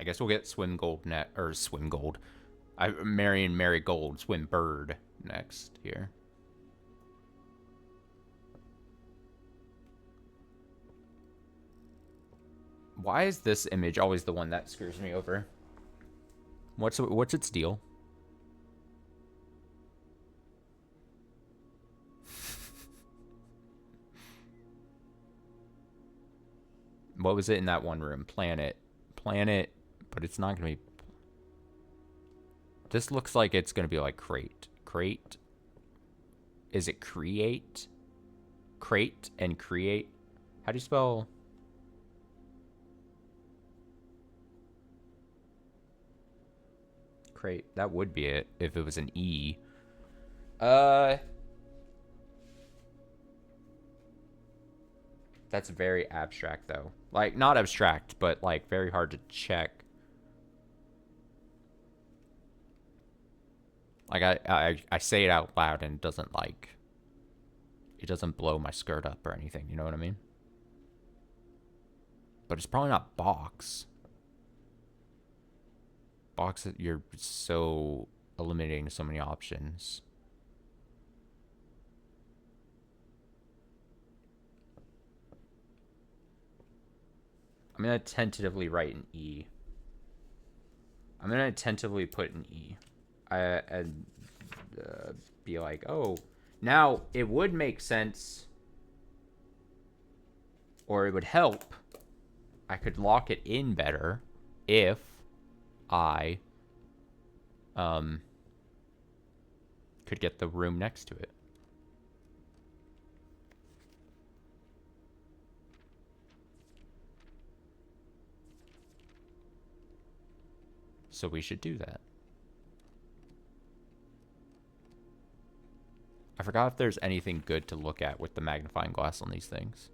I guess we'll get swim gold net or swim gold. Marion Marigold, swim bird next here. Why is this image always the one that screws me over? What's its deal? What was it in that one room? Planet, but it's not gonna be. This looks like it's gonna be like crate. Is it create? Crate and create. How do you spell? Crate. That would be it if it was an E. That's very abstract though. Like not abstract, but like very hard to check. Like I say it out loud and it doesn't blow my skirt up or anything, you know what I mean? But it's probably not box. Box, you're so eliminating so many options. I'm gonna tentatively write an E. I'm gonna tentatively put an E. And be like, oh, now it would make sense, or it would help. I could lock it in better if I could get the room next to it. So we should do that. I forgot if there's anything good to look at with the magnifying glass on these things.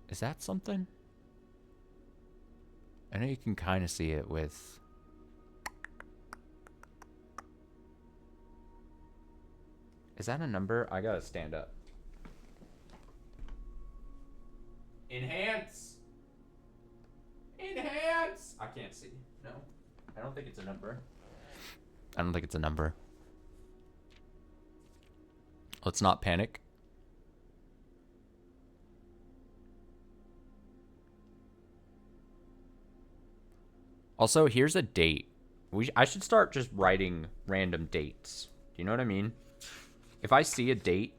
Is that something? I know you can kind of see it with... Is that a number? I gotta stand up. Enhance! Enhance! I can't see. No. I don't think it's a number. I don't think it's a number. Let's not panic. Also, here's a date. I should start just writing random dates. Do you know what I mean? If I see a date,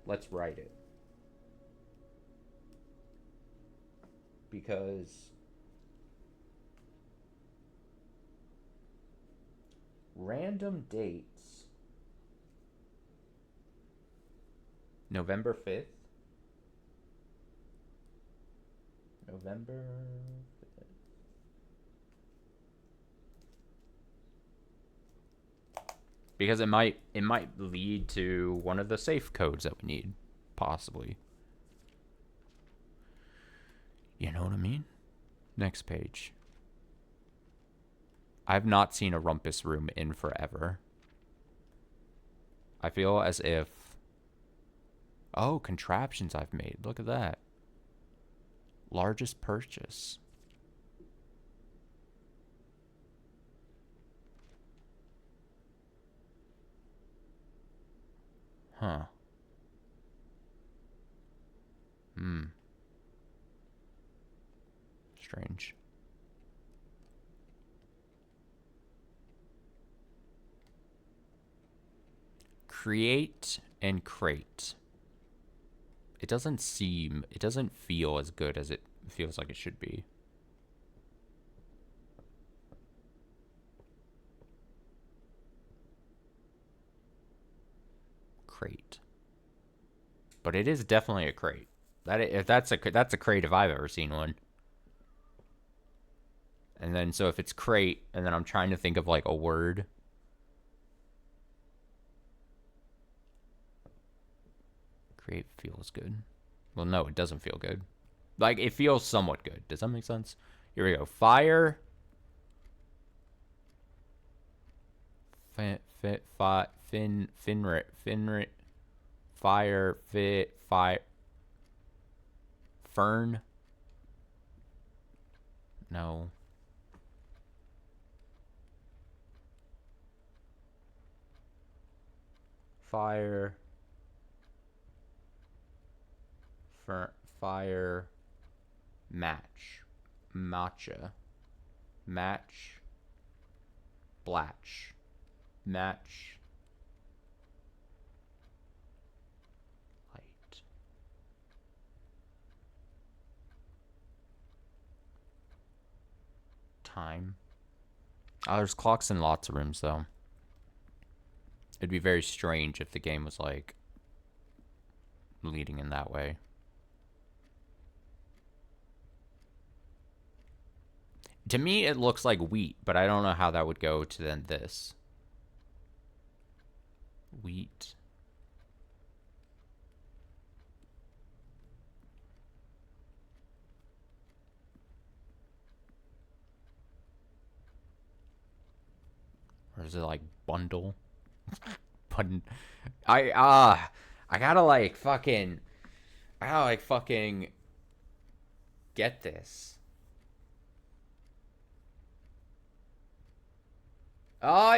let's write it. Because random dates. November 5th. November 5th. Because it might lead to one of the safe codes that we need, possibly. You know what I mean? Next page. I've not seen a rumpus room in forever. I feel as if... Oh, contraptions I've made. Look at that. Largest purchase. Huh. Strange. Create and crate. It doesn't feel as good as it feels like it should be. Crate. But it is definitely a crate. That's a crate if I've ever seen one. And then, so if it's crate, and then I'm trying to think of like a word. Crate feels good. Well, no, it doesn't feel good. Like, it feels somewhat good. Does that make sense? Here we go. Fire. Finrit. Fire. Fire. Fern. No. Fire. Fire. Match. Matcha. Match. Blatch. Match. Light. Time. Oh, there's clocks in lots of rooms, though. It'd be very strange if the game was, like, leading in that way. To me, it looks like wheat, but I don't know how that would go to then this. Wheat. Or is it like bundle? I gotta like fucking get this.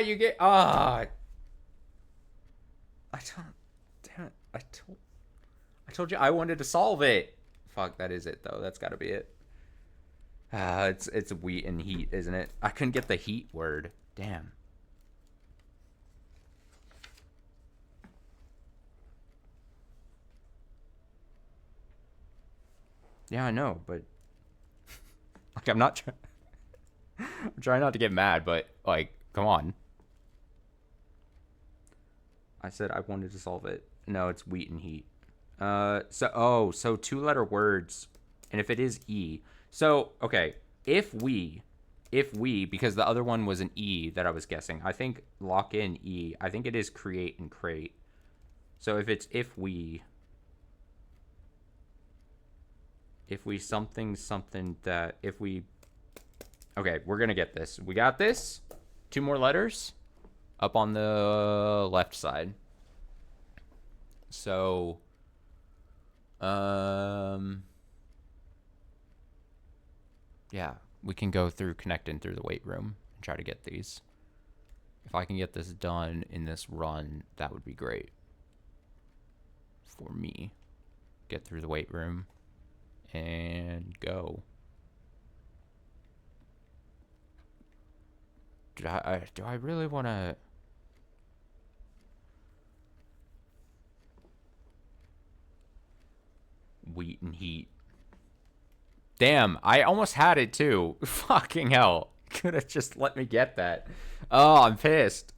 You get I don't damn it. I told you I wanted to solve it. Fuck, that is it though. That's gotta be it. It's wheat and heat, isn't it? I couldn't get the heat word. Damn. Yeah, I know, but like I'm not trying. I'm trying not to get mad, but like, come on. I said I wanted to solve it. No, it's wheat and heat. So 2-letter words, and if it is E, so okay, if we, because the other one was an E that I was guessing. I think lock in E. I think it is create and crate. So if it's if we something that if we, okay, we're gonna get this. We got this. 2 more letters up on the left side. So, yeah, we can go through connecting through the weight room and try to get these. If I can get this done in this run, that would be great for me. Get through the weight room and go. Do I really want to? Wheat and heat. Damn, I almost had it too. Fucking hell. Could have just let me get that. Oh, I'm pissed.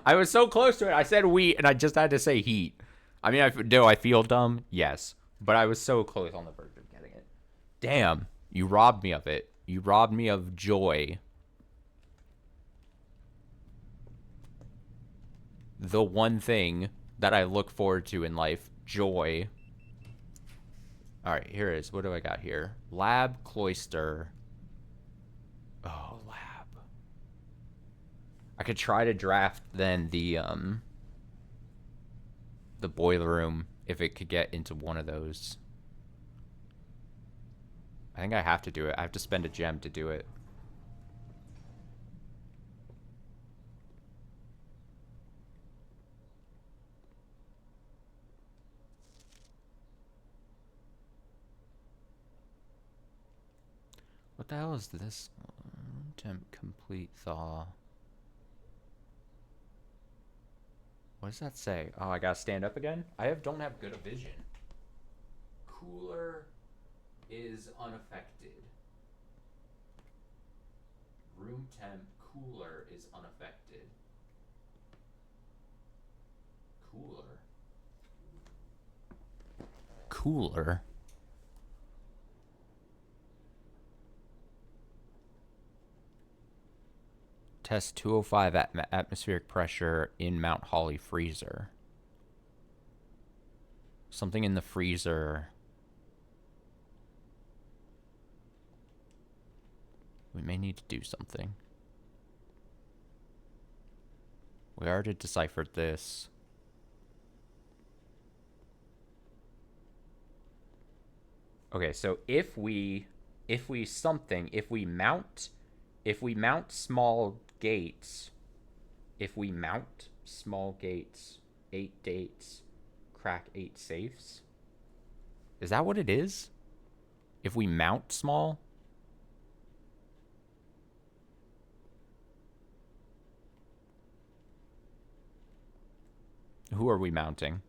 I was so close to it. I said wheat and I just had to say heat. I mean, do I feel dumb? Yes. But I was so close on the verge of getting it. Damn, you robbed me of it. You robbed me of joy. The one thing that I look forward to in life, joy. All right, here it is. What do I got here? Lab, cloister. Oh, lab. I could try to draft then the boiler room if it could get into one of those. I think I have to do it. I have to spend a gem to do it. What the hell is this? Temp complete thaw. What does that say? Oh, I gotta stand up again? Don't have good vision. Cooler is unaffected. Room temp cooler is unaffected. Cooler? Test 205 atmospheric pressure in Mount Holly freezer. Something in the freezer. We may need to do something. We already deciphered this. Okay, so if we mount small gates, 8 dates, crack 8 safes. Is that what it is? If we mount small? Who are we mounting?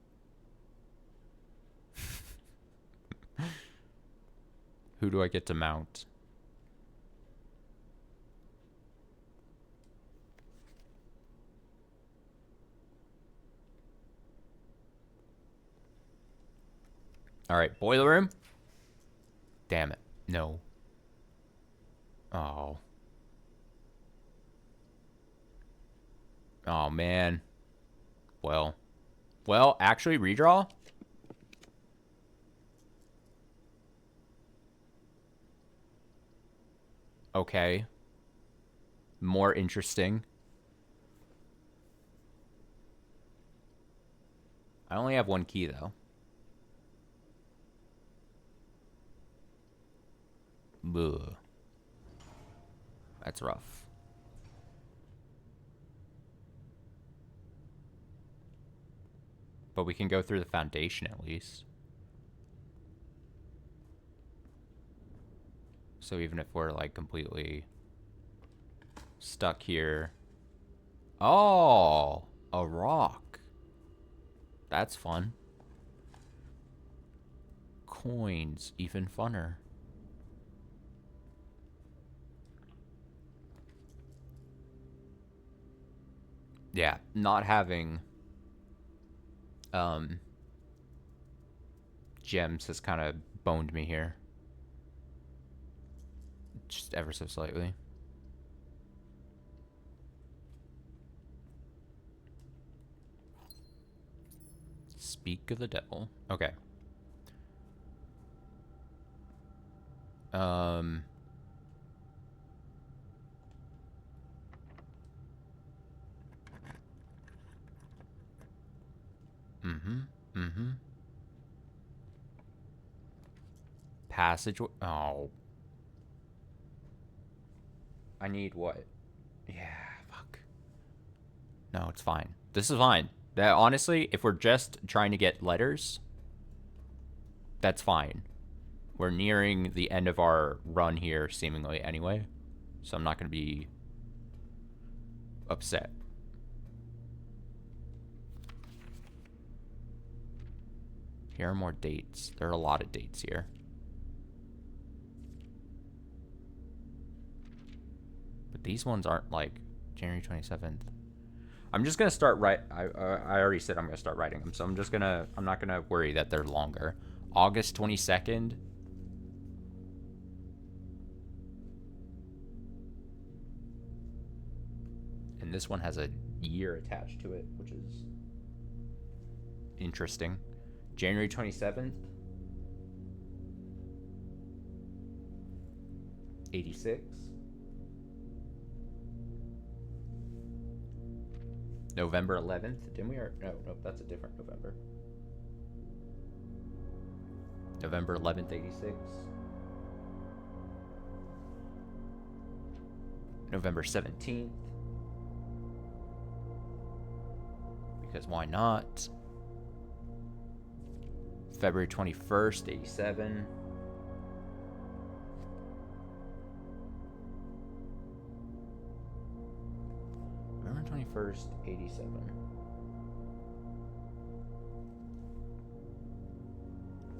Who do I get to mount? All right, boiler room. Damn it. No. Oh. Oh, man. Well, actually, redraw? Okay. More interesting. I only have 1 key, though. Ugh. That's rough. But we can go through the foundation at least. So even if we're like completely stuck here. Oh, a rock. That's fun. Coins, even funner. Yeah, not having gems has kind of boned me here. Just ever so slightly. Speak of the devil. Okay. Passage. Oh. I need what? Yeah, fuck. No, it's fine. This is fine. That honestly, if we're just trying to get letters, that's fine. We're nearing the end of our run here, seemingly, anyway. So I'm not going to be upset. Here are more dates. There are a lot of dates here. But these ones aren't like January 27th. I'm just going to start I already said I'm going to start writing them. So I'm not going to worry that they're longer. August 22nd. And this one has a year attached to it, which is interesting. January 27th. 86. November 11th. Didn't we? No, that's a different November. November 11th, 86. November 17th. Because why not? February 21st, 87. November 21st, 87.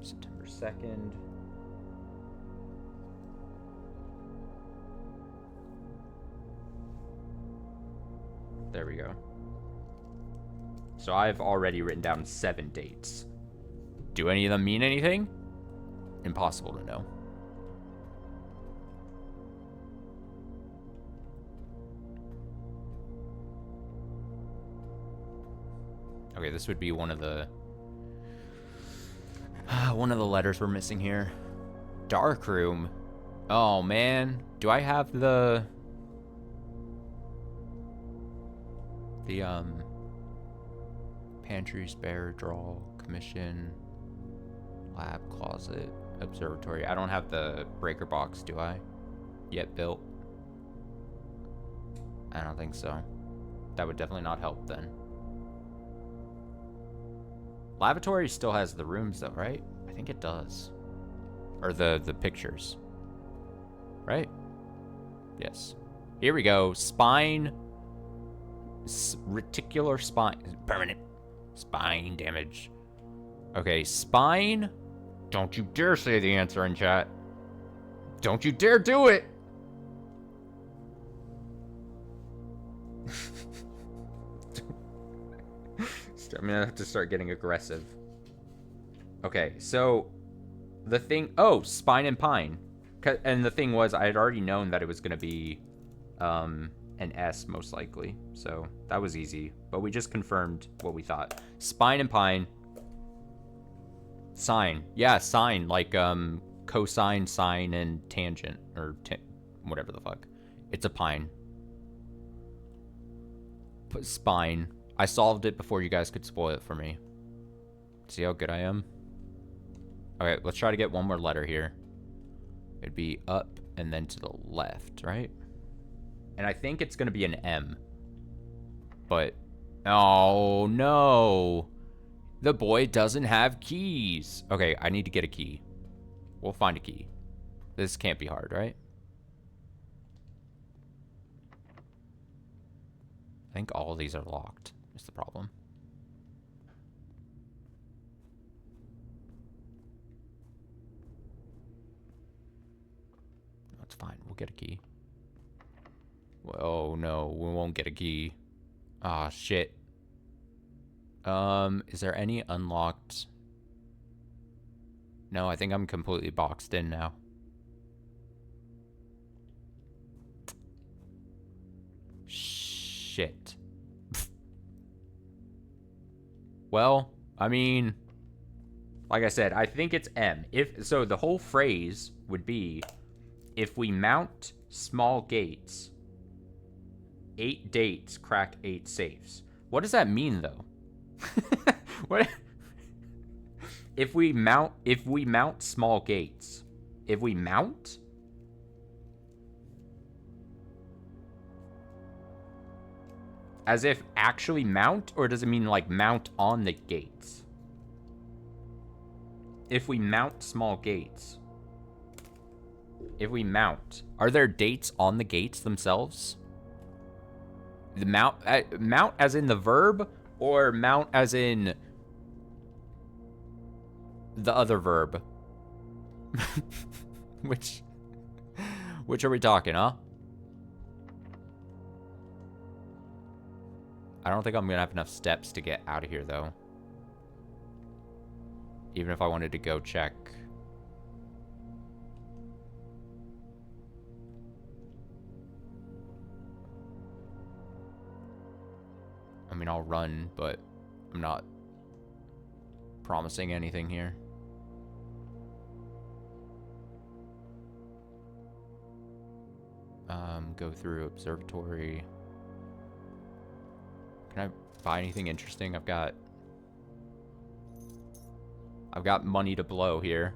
September 2nd. There we go. So I've already written down 7 dates. Do any of them mean anything? Impossible to know. Okay, this would be one of the letters we're missing here. Dark room. Oh man, do I have the pantry, spare, drawer, commission, lab, closet, observatory? I don't have the breaker box, do I? Yet built. I don't think so. That would definitely not help then. Lavatory still has the rooms though, right? I think it does. Or the pictures. Right? Yes. Here we go. Spine. Reticular spine. Permanent spine damage. Okay, spine. Don't you dare say the answer in chat. Don't you dare do it. I'm gonna have to start getting aggressive. Okay, so the thing. Oh, spine and pine. And the thing was, I had already known that it was gonna be an S most likely. So that was easy. But we just confirmed what we thought. Spine and pine. Sine. Yeah, sine. Like cosine, sine, and tangent. Or whatever the fuck. It's a pine. Spine. I solved it before you guys could spoil it for me. See how good I am? Okay, let's try to get one more letter here. It'd be up and then to the left, right? And I think it's going to be an M. But, oh no. The boy doesn't have keys. Okay, I need to get a key. We'll find a key. This can't be hard, right? I think all of these are locked. Is the problem. That's fine. We'll get a key. Oh no, we won't get a key. Ah, shit. Is there any unlocked? No, I think I'm completely boxed in now. Shit. Well, I mean, like I said, I think it's M. So the whole phrase would be, if we mount small gates, 8 dates crack 8 safes. What does that mean though? What? If we mount small gates, if we mount? As if actually mount, or does it mean like mount on the gates? If we mount small gates. If we mount. Are there dates on the gates themselves? The mount as in the verb, or mount as in the other verb? Which are we talking, huh? I don't think I'm gonna have enough steps to get out of here, though. Even if I wanted to go check. I mean, I'll run, but I'm not promising anything here. Go through observatory. Can I buy anything interesting? I've got money to blow here.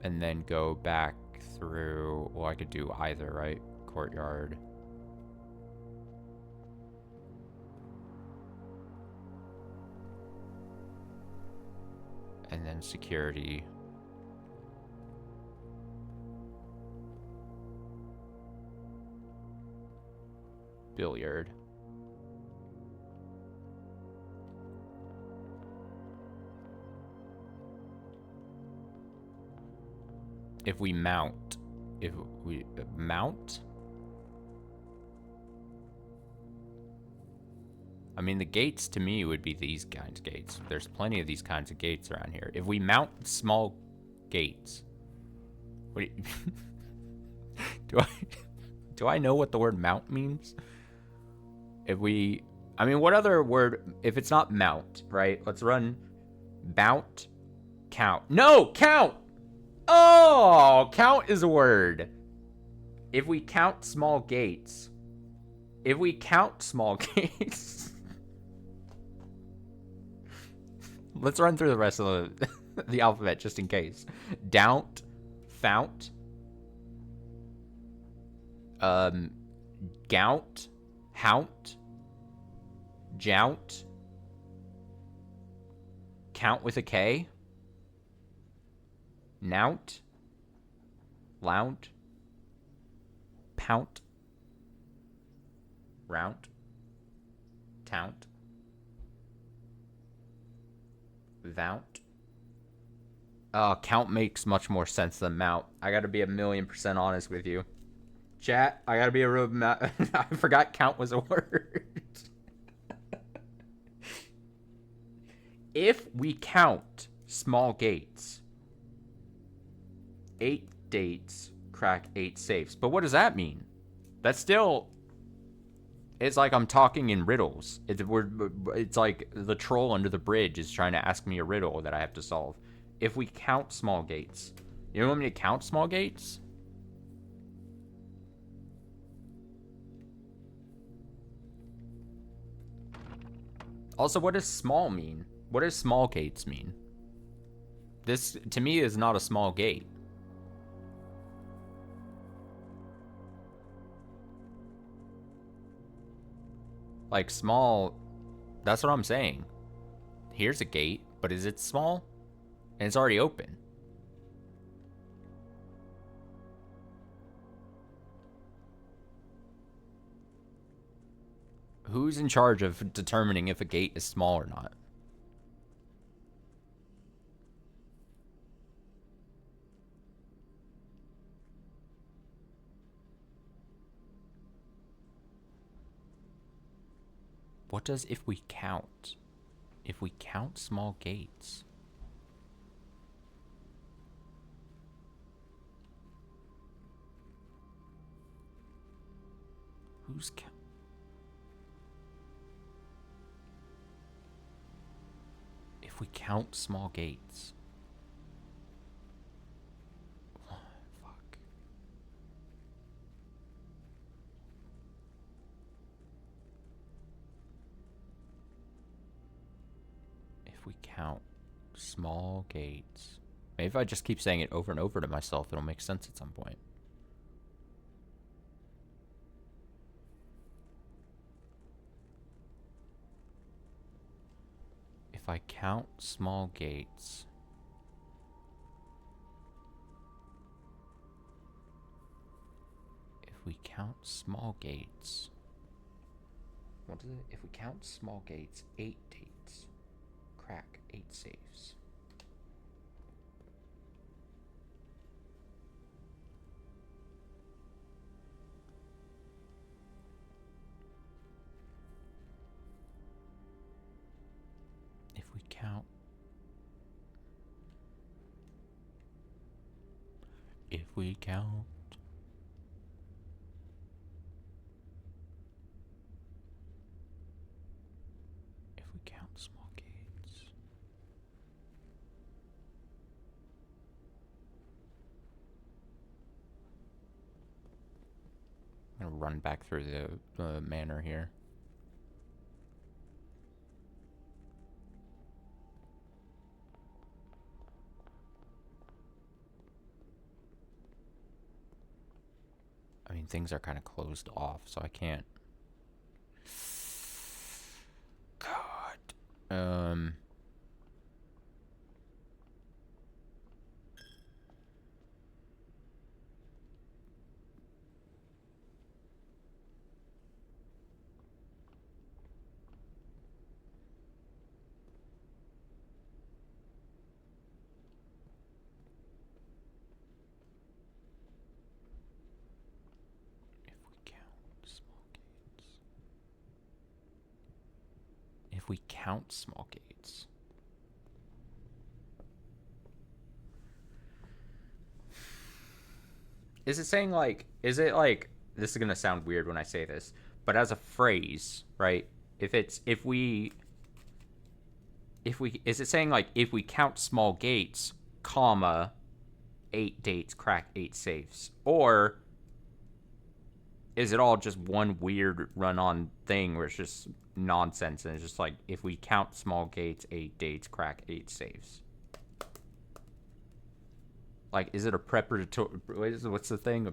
And then go back through, well, I could do either, right? Courtyard. And then security. Billiard. If we mount. If we mount? I mean, the gates to me would be these kinds of gates. There's plenty of these kinds of gates around here. If we mount small gates. What do I do I know what the word mount means? If we, I mean, what other word, if it's not mount, right? Let's run mount, count. No, count! Oh, count is a word. If we count small gates. If we count small gates. Let's run through the rest of the alphabet just in case. Doubt, fount, gout, hount, jount, count with a K, nount, lount, pount, rount, tount, vount. Count makes much more sense than mount. I gotta be 1,000,000% honest with you. Chat, I gotta be a real I forgot count was a word. If we count small gates, 8 dates crack 8 safes. But what does that mean? That's still... It's like I'm talking in riddles. It's like the troll under the bridge is trying to ask me a riddle that I have to solve. If we count small gates. You want me to count small gates? Also, what does small mean? What does small gates mean? This, to me, is not a small gate. Like, small... That's what I'm saying. Here's a gate, but is it small? And it's already open. Who's in charge of determining if a gate is small or not? What does if we count? If we count small gates. Who's count? If we count small gates. Oh, fuck. If we count small gates. Maybe if I just keep saying it over and over to myself, it'll make sense at some point. If I count small gates. If we count small gates. What is it? If we count small gates, 8 dates. Crack 8 safes. If we count. If we count. If we count small gates. I'm gonna run back through the manor here. I mean, things are kind of closed off, so I can't. God. If we count small gates. Is it saying like, is it like, this is gonna sound weird when I say this, but as a phrase, right? If it's, if we, is it saying like, if we count small gates, comma, 8 dates, crack 8 safes? Or is it all just one weird run on thing where it's just nonsense and it's just like, if we count small gates, 8 dates, crack 8 safes? Like, is it a preparatory, what's the thing? A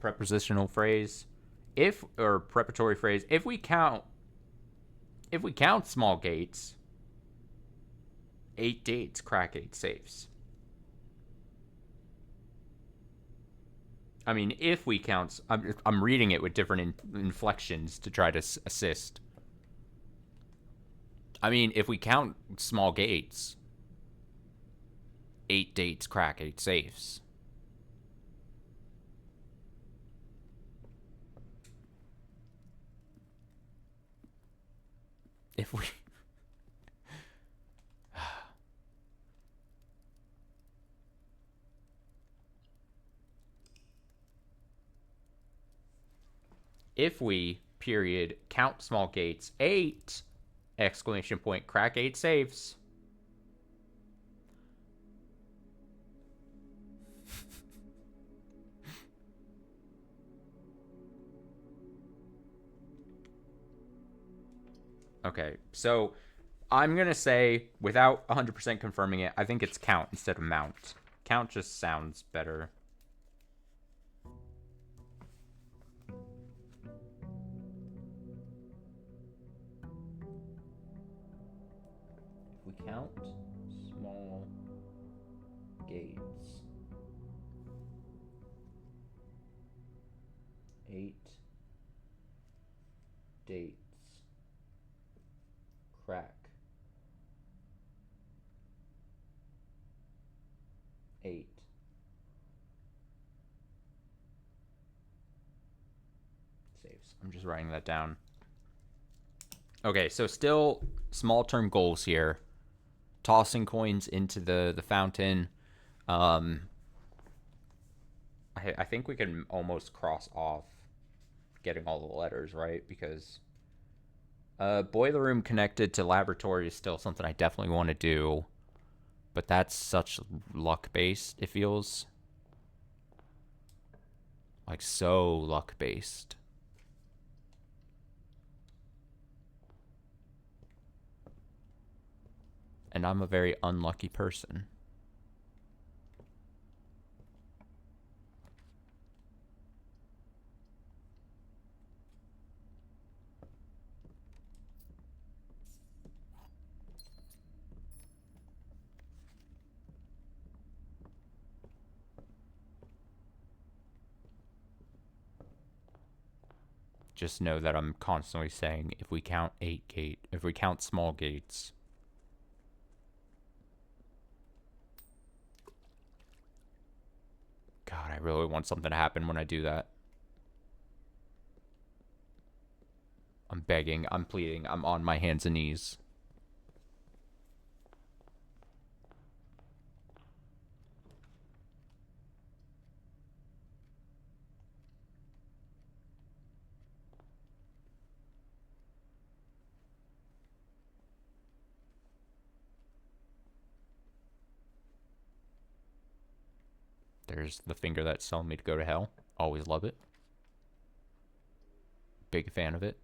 prepositional phrase? If, or preparatory phrase, if we count small gates, 8 dates, crack 8 safes. I mean, if we count, I'm reading it with different inflections to try to assist. I mean, if we count small gates, 8 dates, crack 8 safes. If we. If we, period, count small gates, 8, exclamation point, crack 8 safes. Okay, so I'm going to say, without 100% confirming it, I think it's count instead of mount. Count just sounds better. If we count small gates, 8 dates, crack 8 saves. I'm just writing that down. Okay, so still small term goals here. Tossing coins into the fountain. I think we can almost cross off getting all the letters, right? Because boiler room connected to laboratory is still something I definitely want to do. But that's such luck based, it feels. Like, so luck based. And I'm a very unlucky person. Just know that I'm constantly saying, if we count if we count small gates. God, I really want something to happen when I do that. I'm begging, I'm pleading, I'm on my hands and knees. There's the finger that's telling me to go to hell. Always love it. Big fan of it.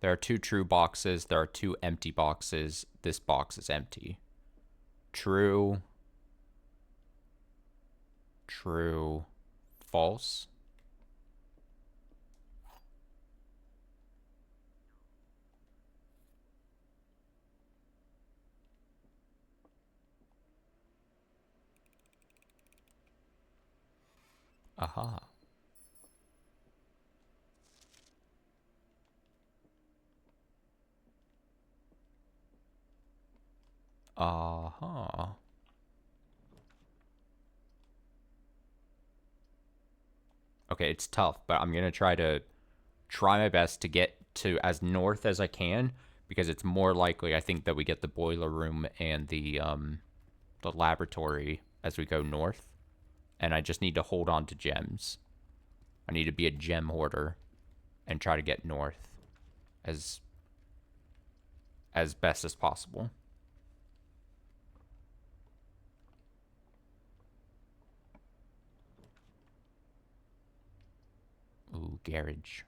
There are 2 true boxes. There are 2 empty boxes. This box is empty. True. True. False. Aha. Aha. Okay, it's tough, but I'm gonna try my best to get to as north as I can, because it's more likely, I think, that we get the boiler room and the laboratory as we go north. And I just need to hold on to gems. I need to be a gem hoarder and try to get north as best as possible. Ooh, garage.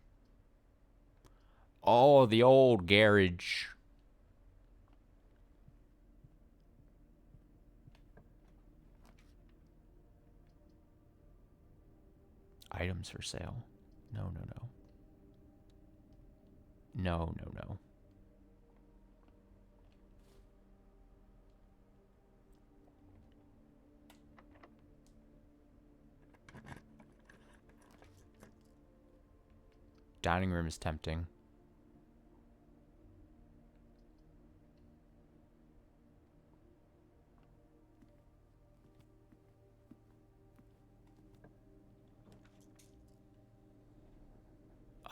Oh, the old garage. Items for sale. No, no, no. No, no, no. Dining room is tempting.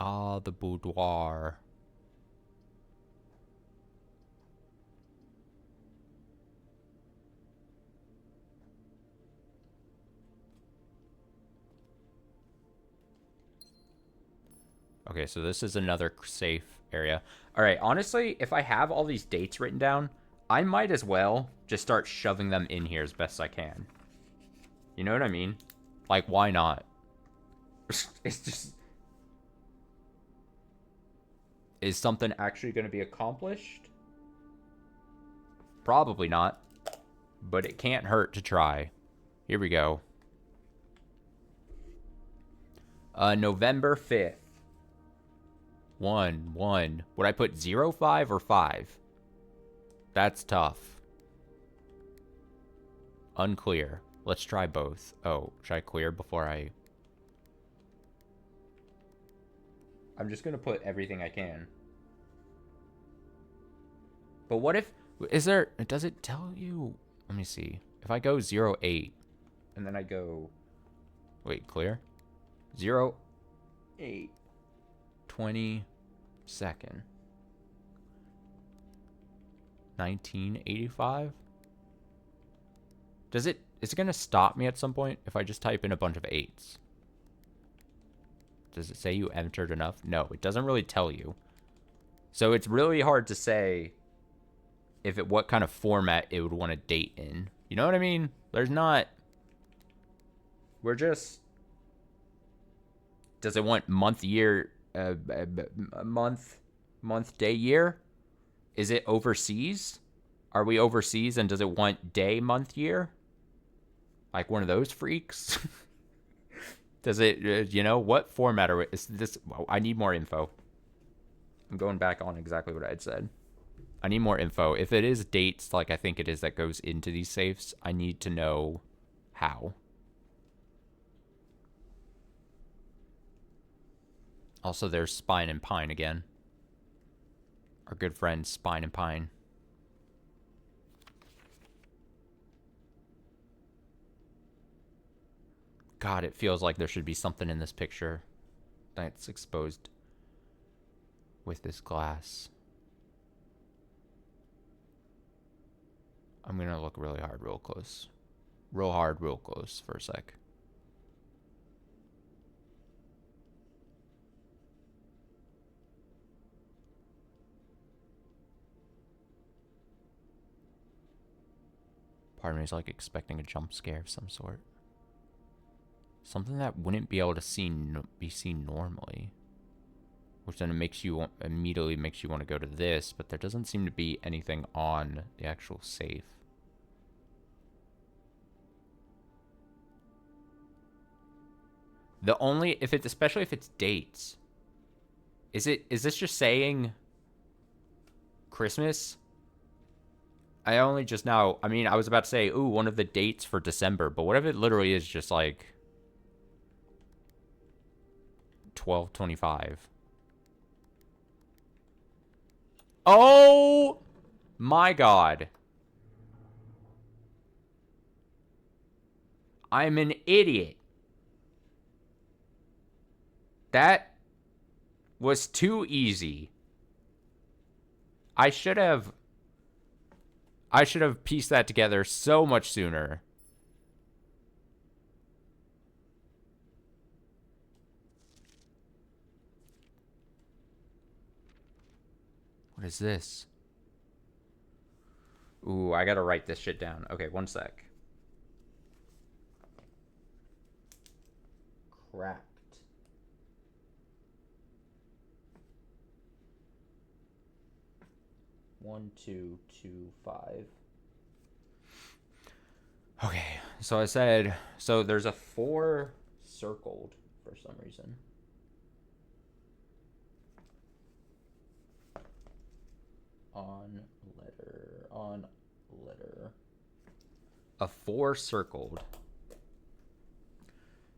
Ah, the boudoir. Okay, so this is another safe area. All right, honestly, if I have all these dates written down, I might as well just start shoving them in here as best I can. You know what I mean? Like, why not? It's just... Is something actually going to be accomplished? Probably not. But it can't hurt to try. Here we go. November 5th. 1, 1. Would I put 0, 5, or 5? That's tough. Unclear. Let's try both. Oh, should I clear before I... I'm just going to put everything I can. But what if... Is there... Does it tell you... Let me see. If I go 0, 8, and then I go... Wait, clear? 0, 8, 22nd. 1985? Does it... Is it going to stop me at some point if I just type in a bunch of 8s? Does it say you entered enough? No, it doesn't really tell you. So it's really hard to say if it what kind of format it would want to date in. You know what I mean? There's not... We're just... Does it want month, year, month, day, year? Is it overseas? Are we overseas and does it want day, month, year? Like one of those freaks? Does it, you know, what format are we, is this? I need more info. I'm going back on exactly what I had said. I need more info. If it is dates, like I think it is, that goes into these safes, I need to know how. Also, there's Spine and Pine again. Our good friends, Spine and Pine. God, it feels like there should be something in this picture that's exposed with this glass. I'm gonna look really hard, real close. Real hard, real close for a sec. Part of me is like expecting a jump scare of some sort. Something that wouldn't be able to be seen normally. Which then immediately makes you want to go to this, but there doesn't seem to be anything on the actual safe. The only, especially if it's dates. Is this just saying Christmas? I only just now, I mean, I was about to say, ooh, one of the dates for December, but what if it literally is just like 12/25? Oh my God. I'm an idiot. That was too easy. I should have pieced that together so much sooner. What is this? Ooh, I gotta write this shit down. Okay, one sec. Cracked. 1225. Okay, so I said, so there's a 4 circled for some reason. On letter. A 4 circled.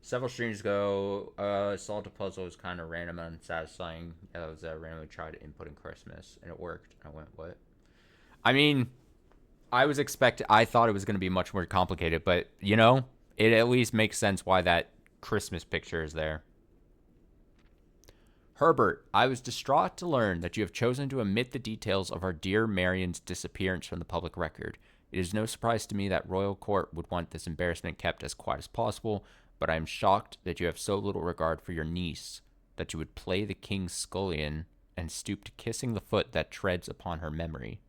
Several streams ago, solved a puzzle. Was kind of random and unsatisfying. I was randomly tried to input in Christmas, and it worked. I went, what? I mean, I thought it was going to be much more complicated, but, you know, it at least makes sense why that Christmas picture is there. Herbert, I was distraught to learn that you have chosen to omit the details of our dear Marion's disappearance from the public record. It is no surprise to me that Royal Court would want this embarrassment kept as quiet as possible, but I am shocked that you have so little regard for your niece that you would play the king's scullion and stoop to kissing the foot that treads upon her memory.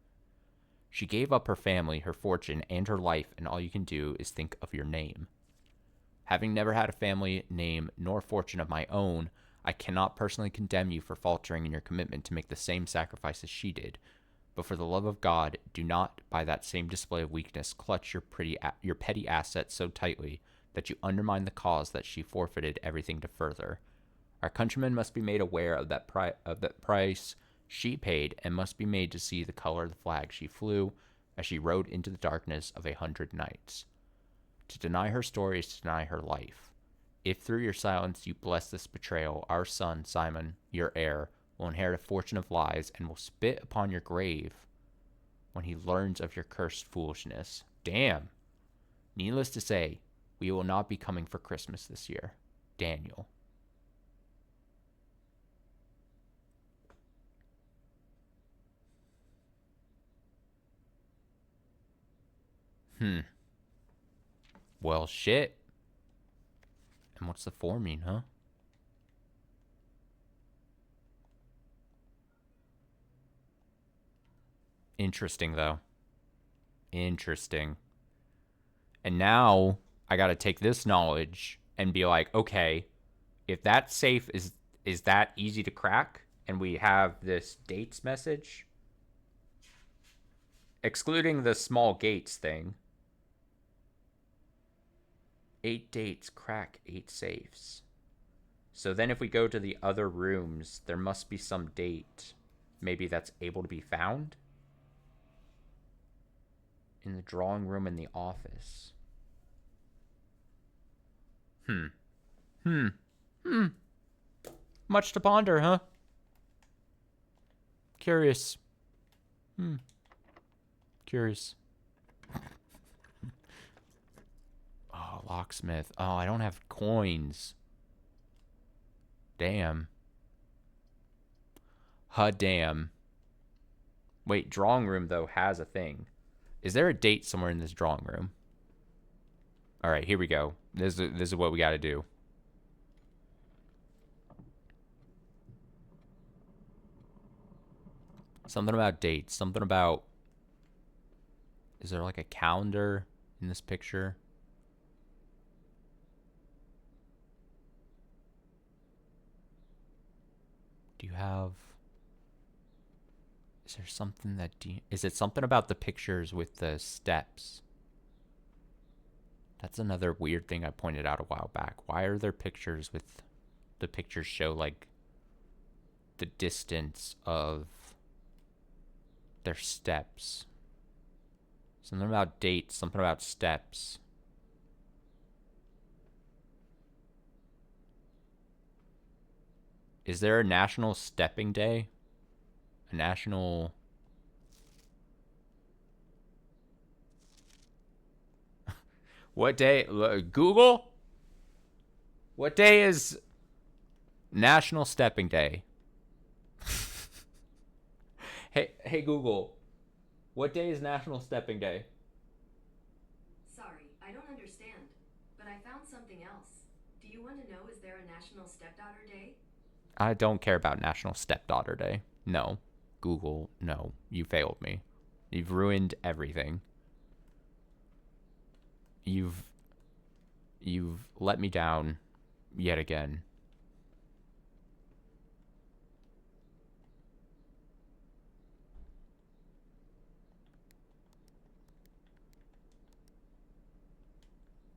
She gave up her family, her fortune, and her life, and all you can do is think of your name. Having never had a family, name, nor fortune of my own, I cannot personally condemn you for faltering in your commitment to make the same sacrifice as she did. But for the love of God, do not, by that same display of weakness, clutch your petty assets so tightly that you undermine the cause that she forfeited everything to further. Our countrymen must be made aware of that price she paid, and must be made to see the color of the flag she flew as she rode into the darkness of 100 nights. To deny her story is to deny her life. If through your silence you bless this betrayal, our son, Simon, your heir, will inherit a fortune of lies and will spit upon your grave when he learns of your cursed foolishness. Damn. Needless to say, we will not be coming for Christmas this year. Daniel. Well, shit. And what's the 4 mean, huh? Interesting, though. Interesting. And now I gotta take this knowledge and be like, okay, if that safe is that easy to crack, and we have this dates message, excluding the small gates thing, 8 dates, crack 8 safes. So then if we go to the other rooms, there must be some date maybe that's able to be found in the drawing room in the office. Much to ponder, huh? Curious. Curious. Oh, locksmith. Oh, I don't have coins. Damn. Damn. Wait, drawing room, though, has a thing. Is there a date somewhere in this drawing room? All right, here we go. This is what we got to do. Something about dates. Something about... Is there like a calendar in this picture? Do you have... Is there something that... Is it something about the pictures with the steps? That's another weird thing I pointed out a while back. Why are there pictures with... The pictures show, like, the distance of their steps? Something about dates, something about steps. Is there a national stepping day? A national... What day? Google? What day is National Stepping Day? Hey, Hey Google, what day is National Stepping Day?
Sorry, I don't understand. But I found something else. Do you want to know, is there a National Stepdaughter Day?
I don't care about National Stepdaughter Day. No. Google, no. You failed me. You've ruined everything. You've let me down yet again.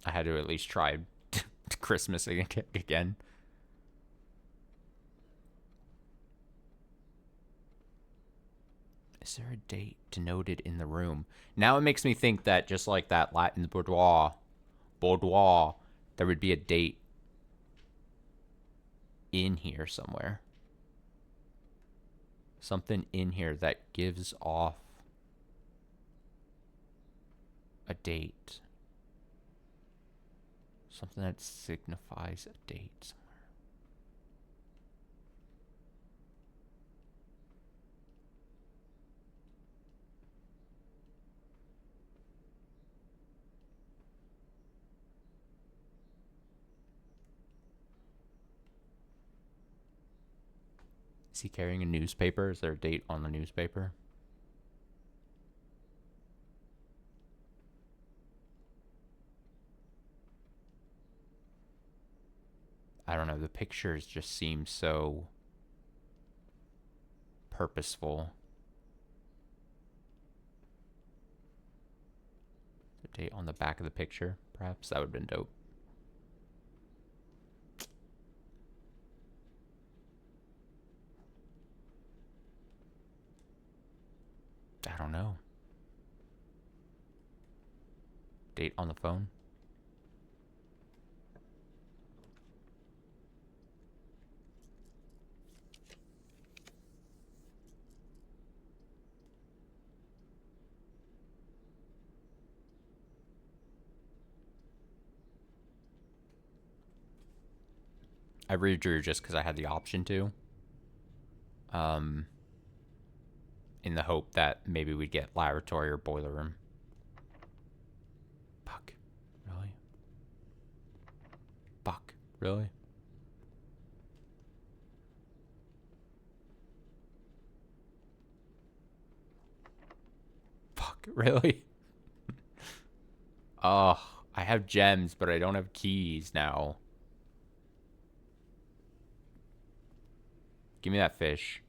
I had to at least try Christmas again. Is there a date denoted in the room? Now it makes me think that just like that Latin boudoir, there would be a date in here somewhere. Something in here that gives off a date. Something that signifies a date somewhere. Is he carrying a newspaper? Is there a date on the newspaper? I don't know. The pictures just seem so purposeful. The date on the back of the picture, perhaps? That would have been dope. I don't know. Date on the phone? I redrew just because I had the option to. Um, in the hope that maybe we'd get laboratory or boiler room. Fuck. Really? Fuck. Really? Fuck. Really? Oh, I have gems, but I don't have keys now. Give me that fish.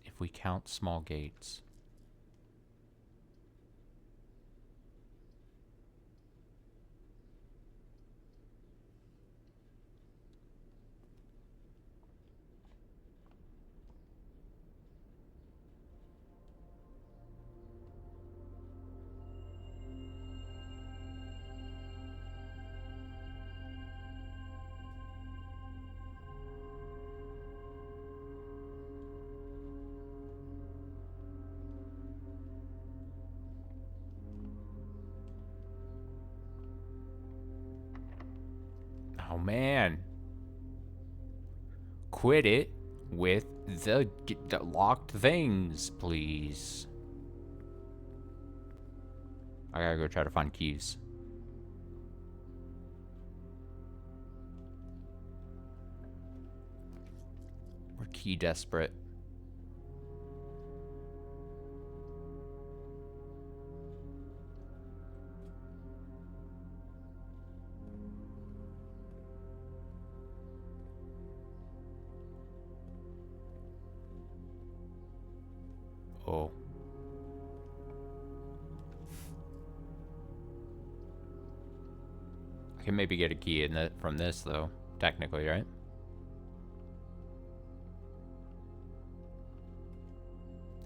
If we count small gates. Oh, man. Quit it with the locked things, please. I gotta go try to find keys. We're key desperate. Oh. I can maybe get a key in from this, though. Technically, right?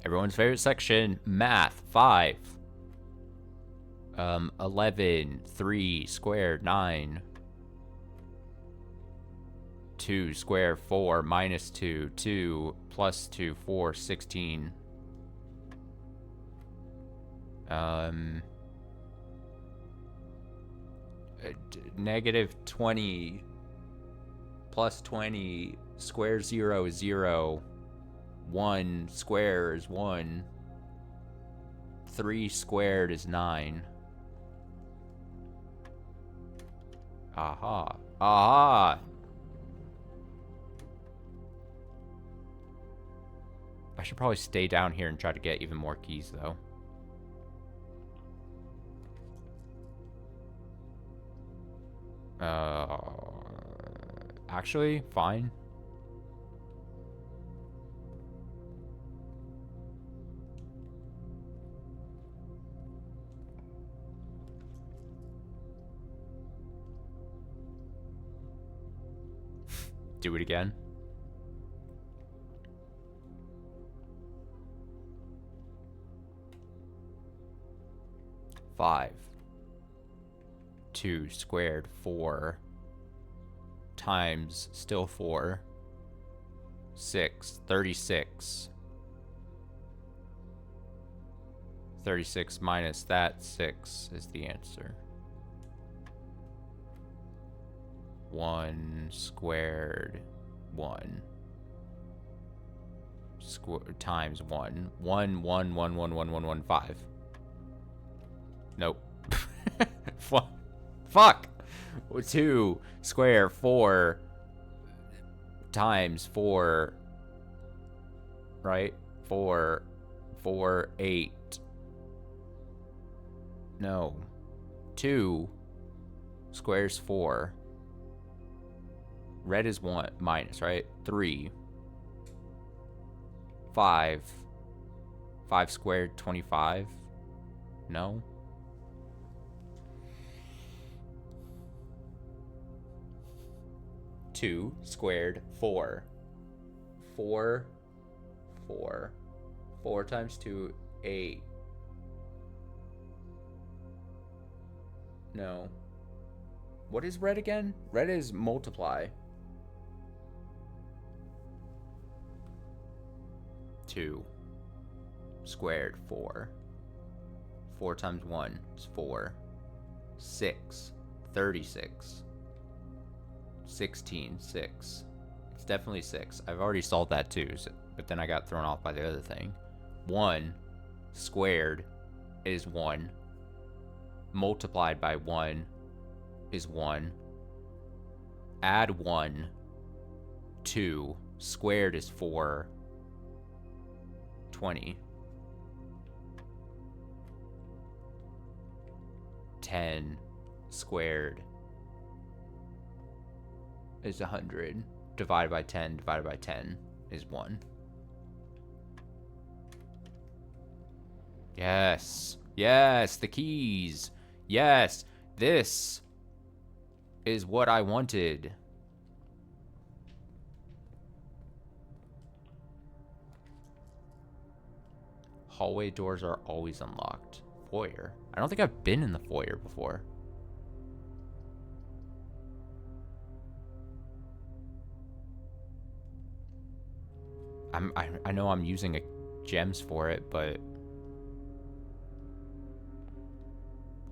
Everyone's favorite section, math, 5. 11, 3 squared, 9. 2 squared, 4, minus 2, 2, plus 2, 4, 16. Negative 20 plus 20 square 0 is 0. 1 square is 1. 3 squared is 9. Aha. Aha! I should probably stay down here and try to get even more keys, though. Actually, fine. Do it again. Five. 2 squared 4 times still 4. 6. 36. 36 minus that 6 is the answer. 1 squared 1 times 1. 1 1 1 1 1 1 1 5. Nope. Fuck. 2 square 4 times 4. Right? 4 4 8. No. 2 squares 4. Red is 1 minus, right? 3. 5. 5 squared 25. No. 2 squared 4. 4 4. 4 times 2 8. No. What is red again? Red is multiply. 2 squared 4. 4 times 1 is 4. 6. 36. 16. 6. It's definitely 6. I've already solved that too, but then I got thrown off by the other thing. 1 squared is 1. Multiplied by 1 is 1. Add 1. 2 squared is 4. 20. 10 squared is 100. Divided by 10 is 1. Yes. Yes, the keys. Yes, this is what I wanted. Hallway doors are always unlocked. Foyer. I don't think I've been in the foyer before. I know I'm using gems for it, but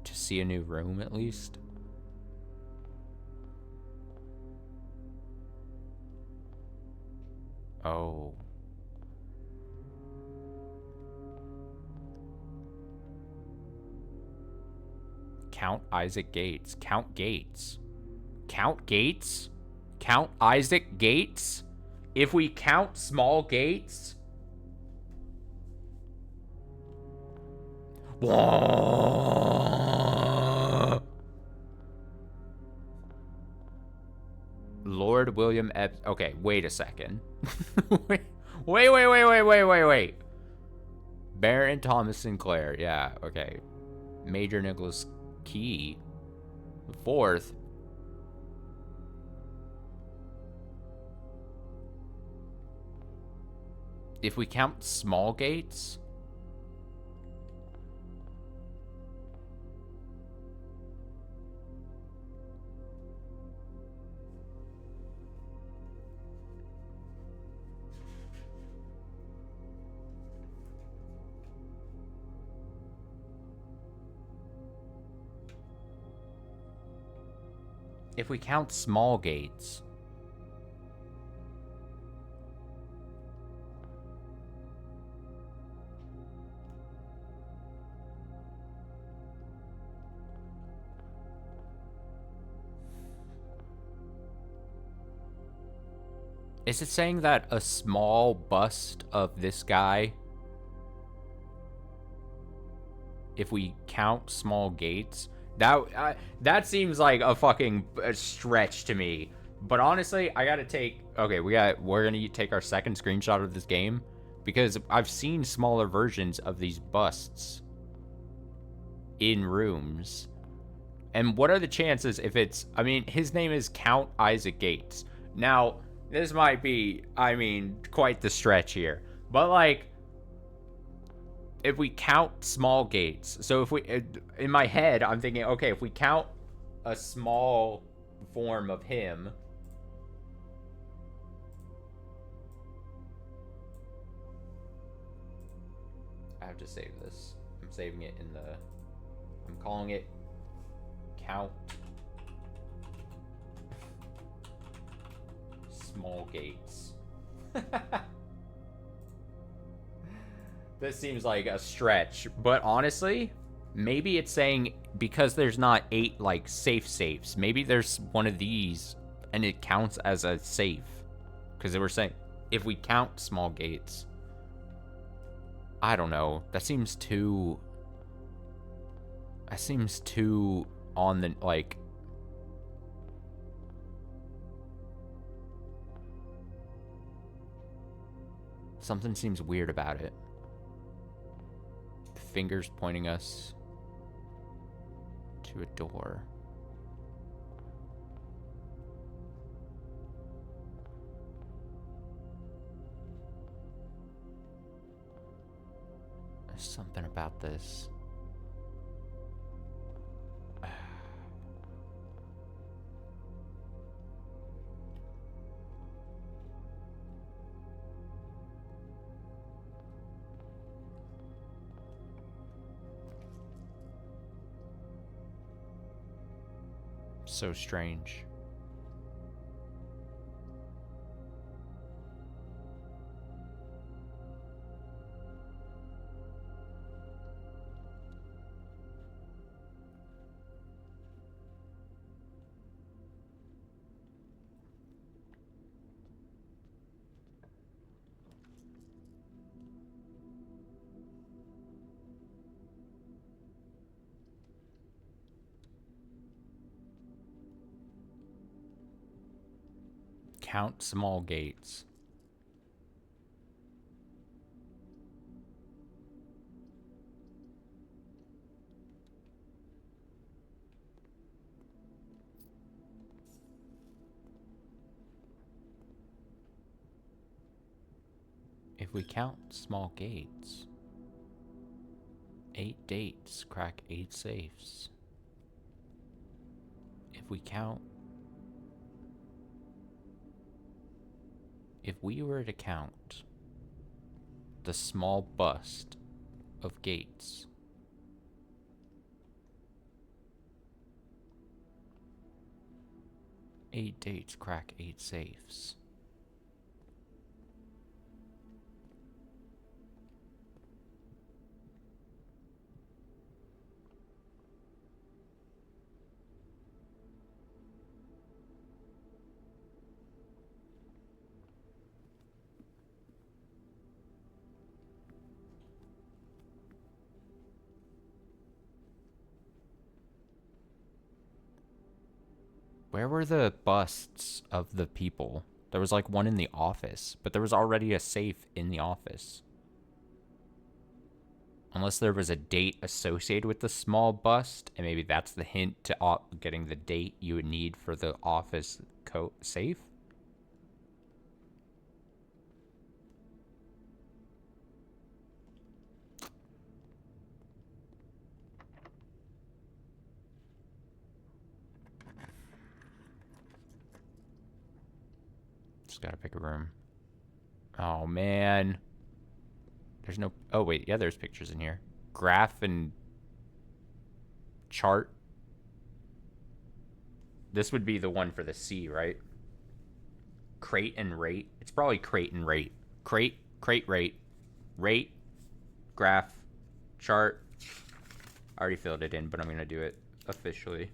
to see a new room at least. Oh. Count Isaac Gates. Count Gates. Count Gates? Count Isaac Gates? If we count small gates? Lord William Epps. Okay, wait a second. wait. Baron Thomas Sinclair. Yeah, okay. Major Nicholas Key. The 4th. If we count small gates, If we count small gates. Is it saying that a small bust of this guy, if we count small gates, that seems like a fucking stretch to me. But honestly, I gotta take. Okay, we're gonna take our second screenshot of this game because I've seen smaller versions of these busts in rooms. And what are the chances if it's? I mean, his name is Count Isaac Gates. Now, this might be, I mean, quite the stretch here, but like, if we count small gates, so if we, in my head, I'm thinking, okay, if we count a small form of him, I have to save this. I'm saving it in the, I'm calling it Count Small Gates. This seems like a stretch, but honestly, maybe it's saying because there's not 8 like safe safes, maybe there's one of these and it counts as a safe. Because they were saying if we count small gates, I don't know. That seems too on the like. Something seems weird about it. Fingers pointing us to a door. There's something about this. So strange. Count small gates. If we count small gates, 8 dates crack 8 safes. If we count, if we were to count the small bust of gates, 8 dates crack 8 safes. Where were the busts of the people? There was like one in the office, but there was already a safe in the office. Unless there was a date associated with the small bust, and maybe that's the hint to getting the date you would need for the office safe. Just gotta pick a room. Oh, man. There's no... Oh, wait. Yeah, there's pictures in here. Graph and chart. This would be the one for the C, right? Crate and rate. It's probably crate and rate. Crate, rate. Rate, graph, chart. I already filled it in, but I'm going to do it officially.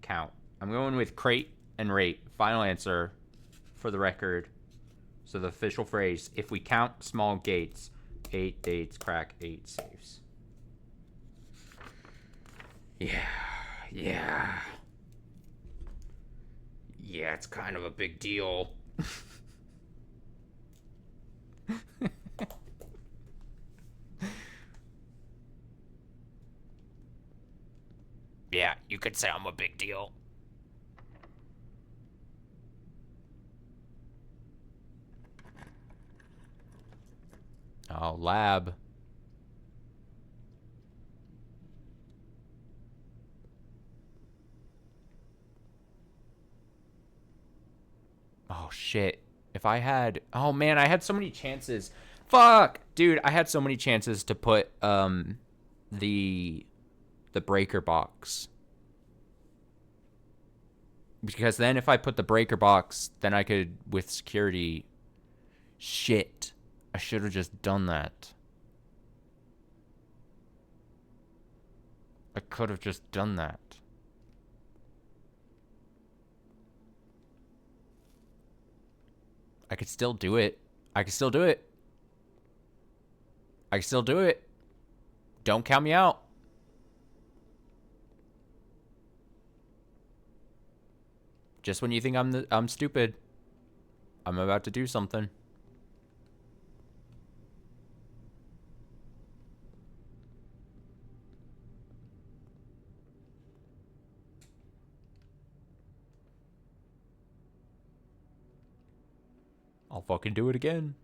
Count. I'm going with crate and rate. Final answer for the record. So the official phrase, if we count small gates, 8 dates crack 8 safes. Yeah. Yeah. Yeah, it's kind of a big deal. Yeah, you could say I'm a big deal. Oh, lab. Oh, shit. If I had... Oh, man, I had so many chances. Fuck! Dude, I had so many chances to put, the breaker box. Because then if I put the breaker box, then I could, with security... Shit. I should have just done that. I could have just done that. I could still do it. I could still do it. I can still do it. Don't count me out. Just when you think I'm stupid, I'm about to do something. I'll fucking do it again.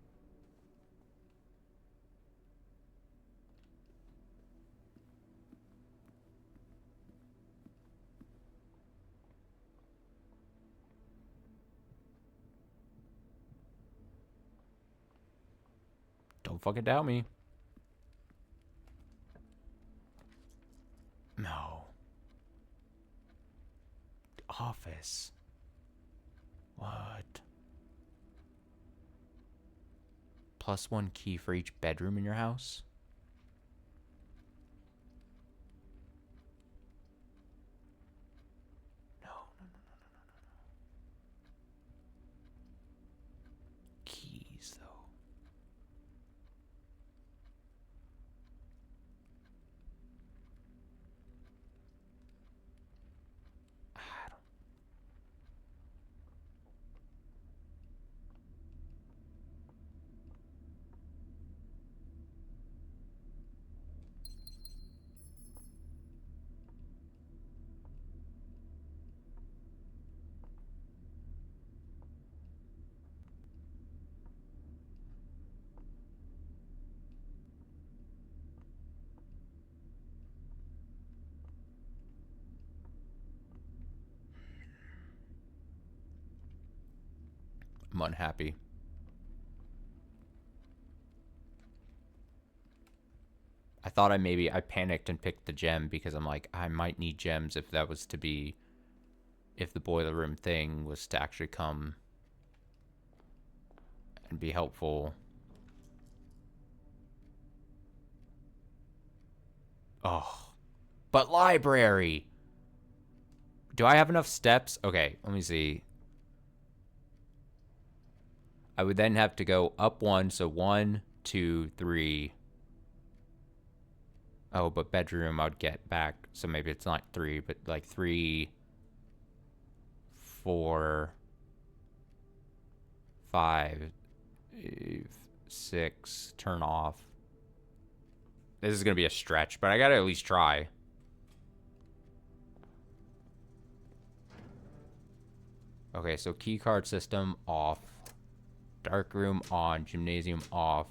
Don't fucking doubt me. No. Office. What? +1 key for each bedroom in your house? No. Keys, though. I don't... I'm unhappy. I thought I panicked and picked the gem because I'm like, I might need gems if that was to be, if the boiler room thing was to actually come and be helpful. Oh, but library. Do I have enough steps? Okay, let me see. I would then have to go up 1, so 1, 2, 3. Oh, but bedroom I would get back, so maybe it's not 3, but like 3, 4, 5, 6, turn off. This is gonna be a stretch, but I gotta at least try. Okay, so key card system off. Dark room on. Gymnasium off.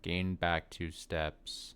Gain back 2 steps.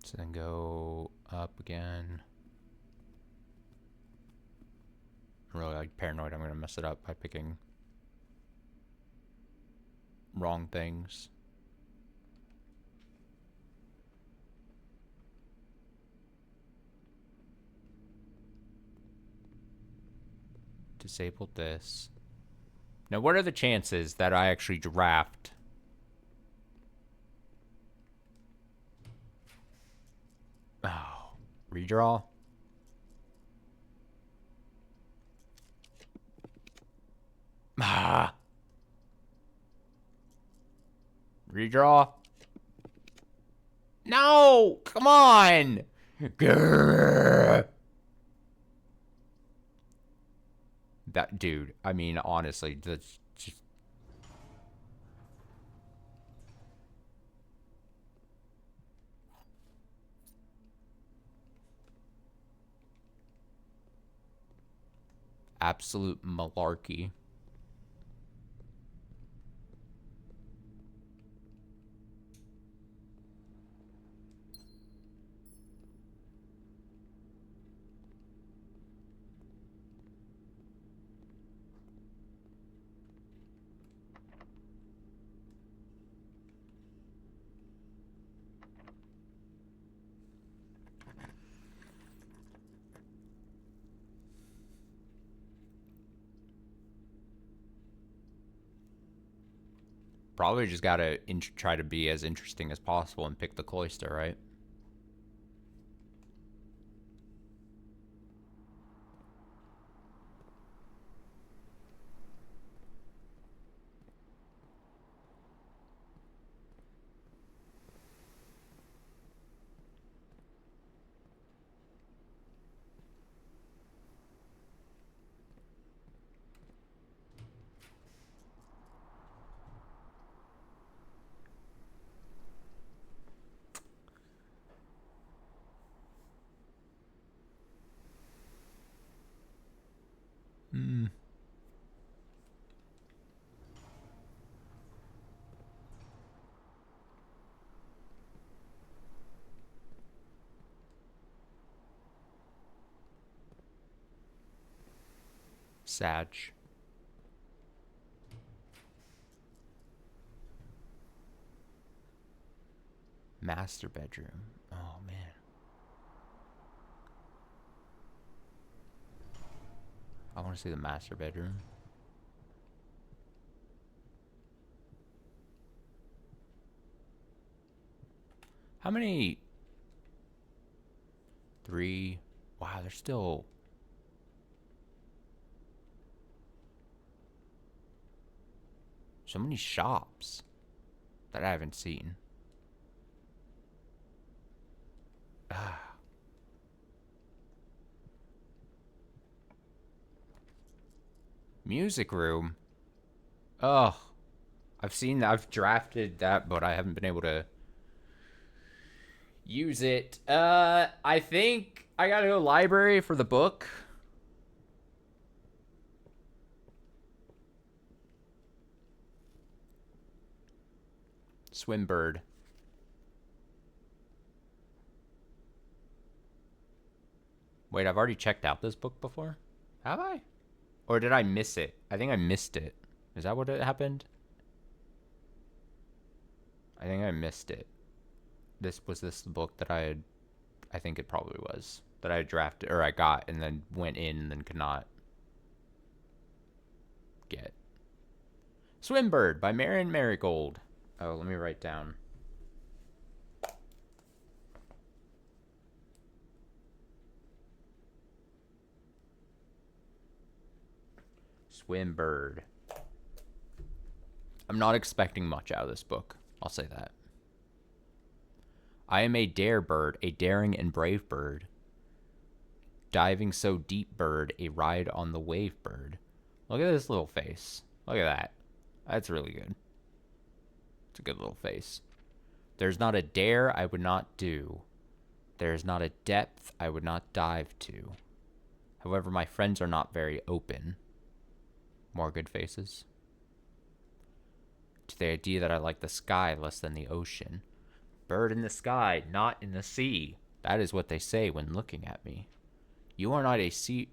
So then go up again. I'm really like paranoid I'm gonna mess it up by picking wrong things. Disabled this. Now, what are the chances that I actually draft? Oh, redraw? Ah. Redraw? No! Come on! Grrr. That dude, I mean, honestly, that's just absolute malarkey. Probably just gotta try to be as interesting as possible and pick the cloister, right? Hmm. Sag. Master bedroom. Oh, man. I want to see the master bedroom. How many? 3. Wow, there's still so many shops that I haven't seen. Ah. Music room. Oh, I've drafted that, but I haven't been able to use it. I think I gotta go library for the book. Swimbird. Wait, I've already checked out this book before? Have I? Or did I miss it? I think I missed it. Is that what it happened? I think I missed it. This the book that I had. I think it probably was that I drafted or I got and then went in and then could not get. Swimbird by Marion Marigold. Oh, let me write down. Swimbird. I'm not expecting much out of this book. I'll say that. I am a dare bird, a daring and brave bird. Diving so deep bird, a ride on the wave bird. Look at this little face. Look at that. That's really good. It's a good little face. There's not a dare I would not do. There is not a depth I would not dive to. However, my friends are not very open. More good faces. To the idea that I like the sky less than the ocean. Bird in the sky, not in the sea. That is what they say when looking at me. You are not sea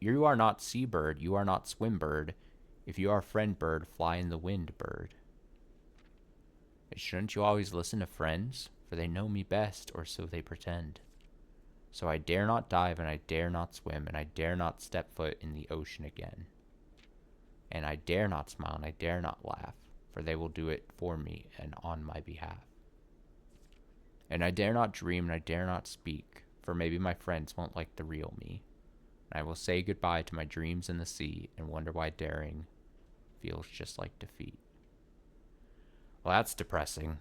bird, you are not swim bird. If you are friend bird, fly in the wind bird. Shouldn't you always listen to friends? For they know me best, or so they pretend. So I dare not dive, and I dare not swim, and I dare not step foot in the ocean again. And I dare not smile, and I dare not laugh, for they will do it for me and on my behalf. And I dare not dream, and I dare not speak, for maybe my friends won't like the real me. And I will say goodbye to my dreams in the sea, and wonder why daring feels just like defeat. Well, that's depressing.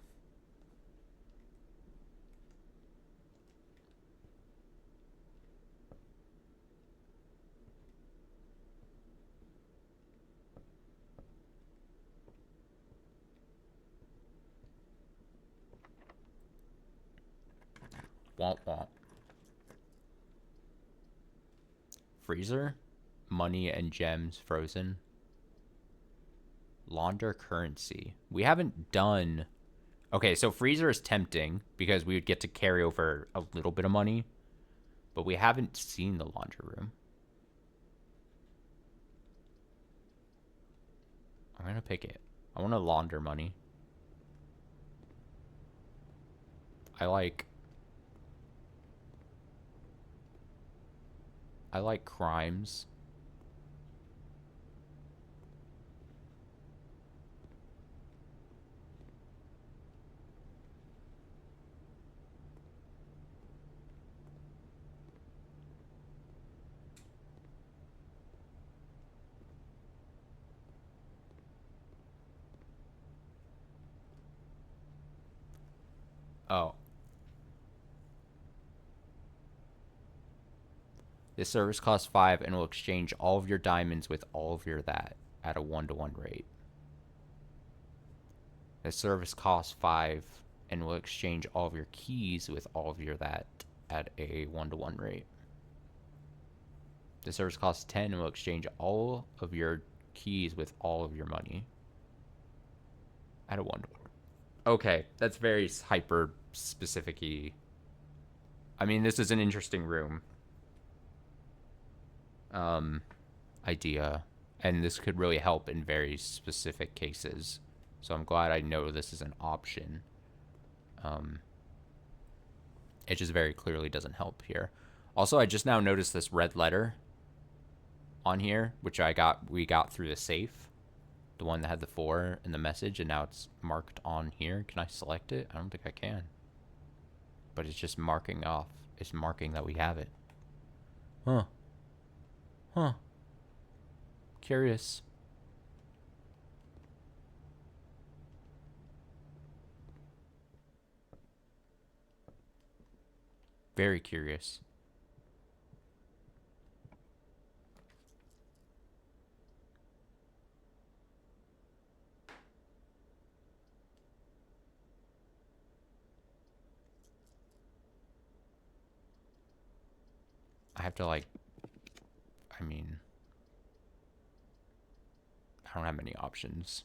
Womp womp. Freezer? Money and gems frozen. Launder currency. We haven't done... Okay, so freezer is tempting because we would get to carry over a little bit of money. But we haven't seen the launder room. I'm going to pick it. I want to launder money. I like crimes. Oh. This service costs 5 and will exchange all of your diamonds with all of your that at a 1-to-1 rate. This service costs 5 and will exchange all of your keys with all of your that at a 1-to-1 rate. The service costs 10 and will exchange all of your keys with all of your money at a 1-to-1. Okay, that's very hyper specific-y. I mean, this is an interesting room. Idea, and this could really help in very specific cases. So I'm glad I know this is an option. It just very clearly doesn't help here. Also, I just now noticed this red letter on here, which we got through the safe. The one that had the 4 in the message, and now it's marked on here. Can I select it? I don't think I can. But it's just marking off. It's marking that we have it. Huh. Huh. Curious. Very curious. I have to I don't have many options.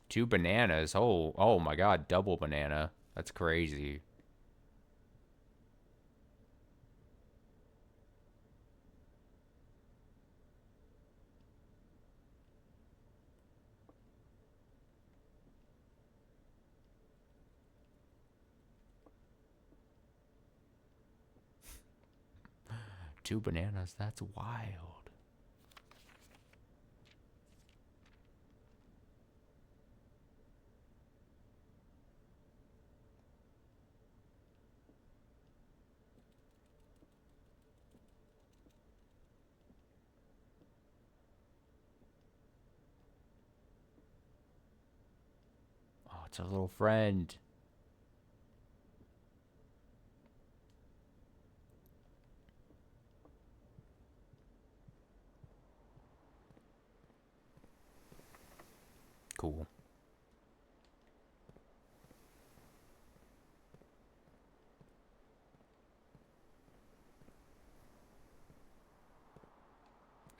2 bananas. Oh my god, double banana. That's crazy. Two bananas. That's wild. Oh, it's a little friend. Cool.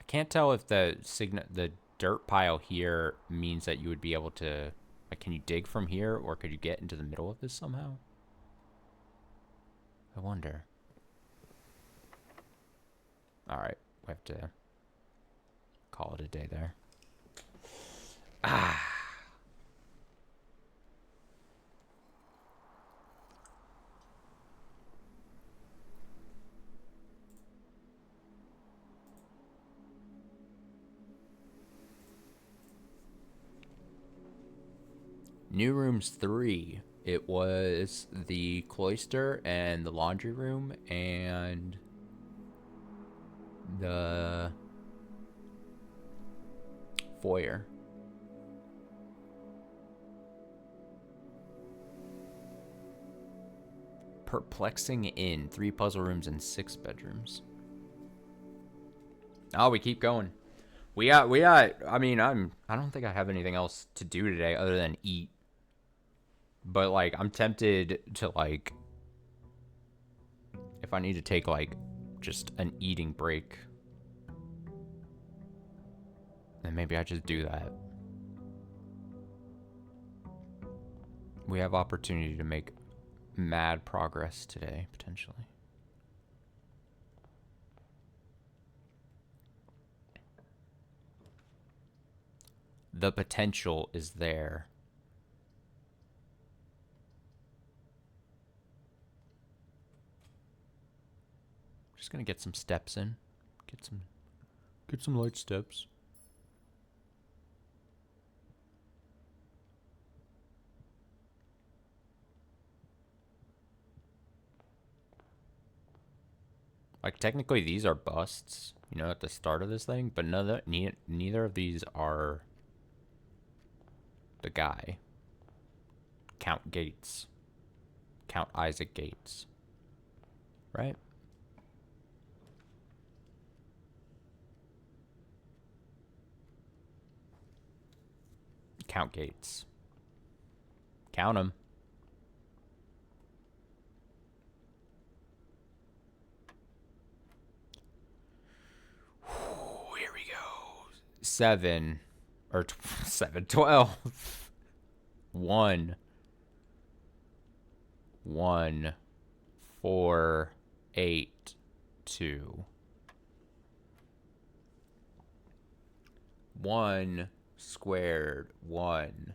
I can't tell if the dirt pile here means that you would be able to Like, can you dig from here, or could you get into the middle of this somehow? I wonder. Alright, we have to call it a day there. Ah. New rooms 3. It was the cloister and the laundry room and the foyer. Perplexing Inn. 3 puzzle rooms and 6 bedrooms. Oh, we keep going. I mean, I don't think I have anything else to do today other than eat. But, like, I'm tempted to, like, if I need to take, like, just an eating break, then maybe I just do that. We have opportunity to make mad progress today, potentially. The potential is there. Just gonna get some steps in. Get some light steps. Like, technically these are busts, you know, at the start of this thing, but neither of these are the guy. Count Gates. Count Isaac Gates. Right? Count Gates. Count them. Here we go. 7. Or 7, 12. 1. 1. 4. 8. 2. 1 squared. 1.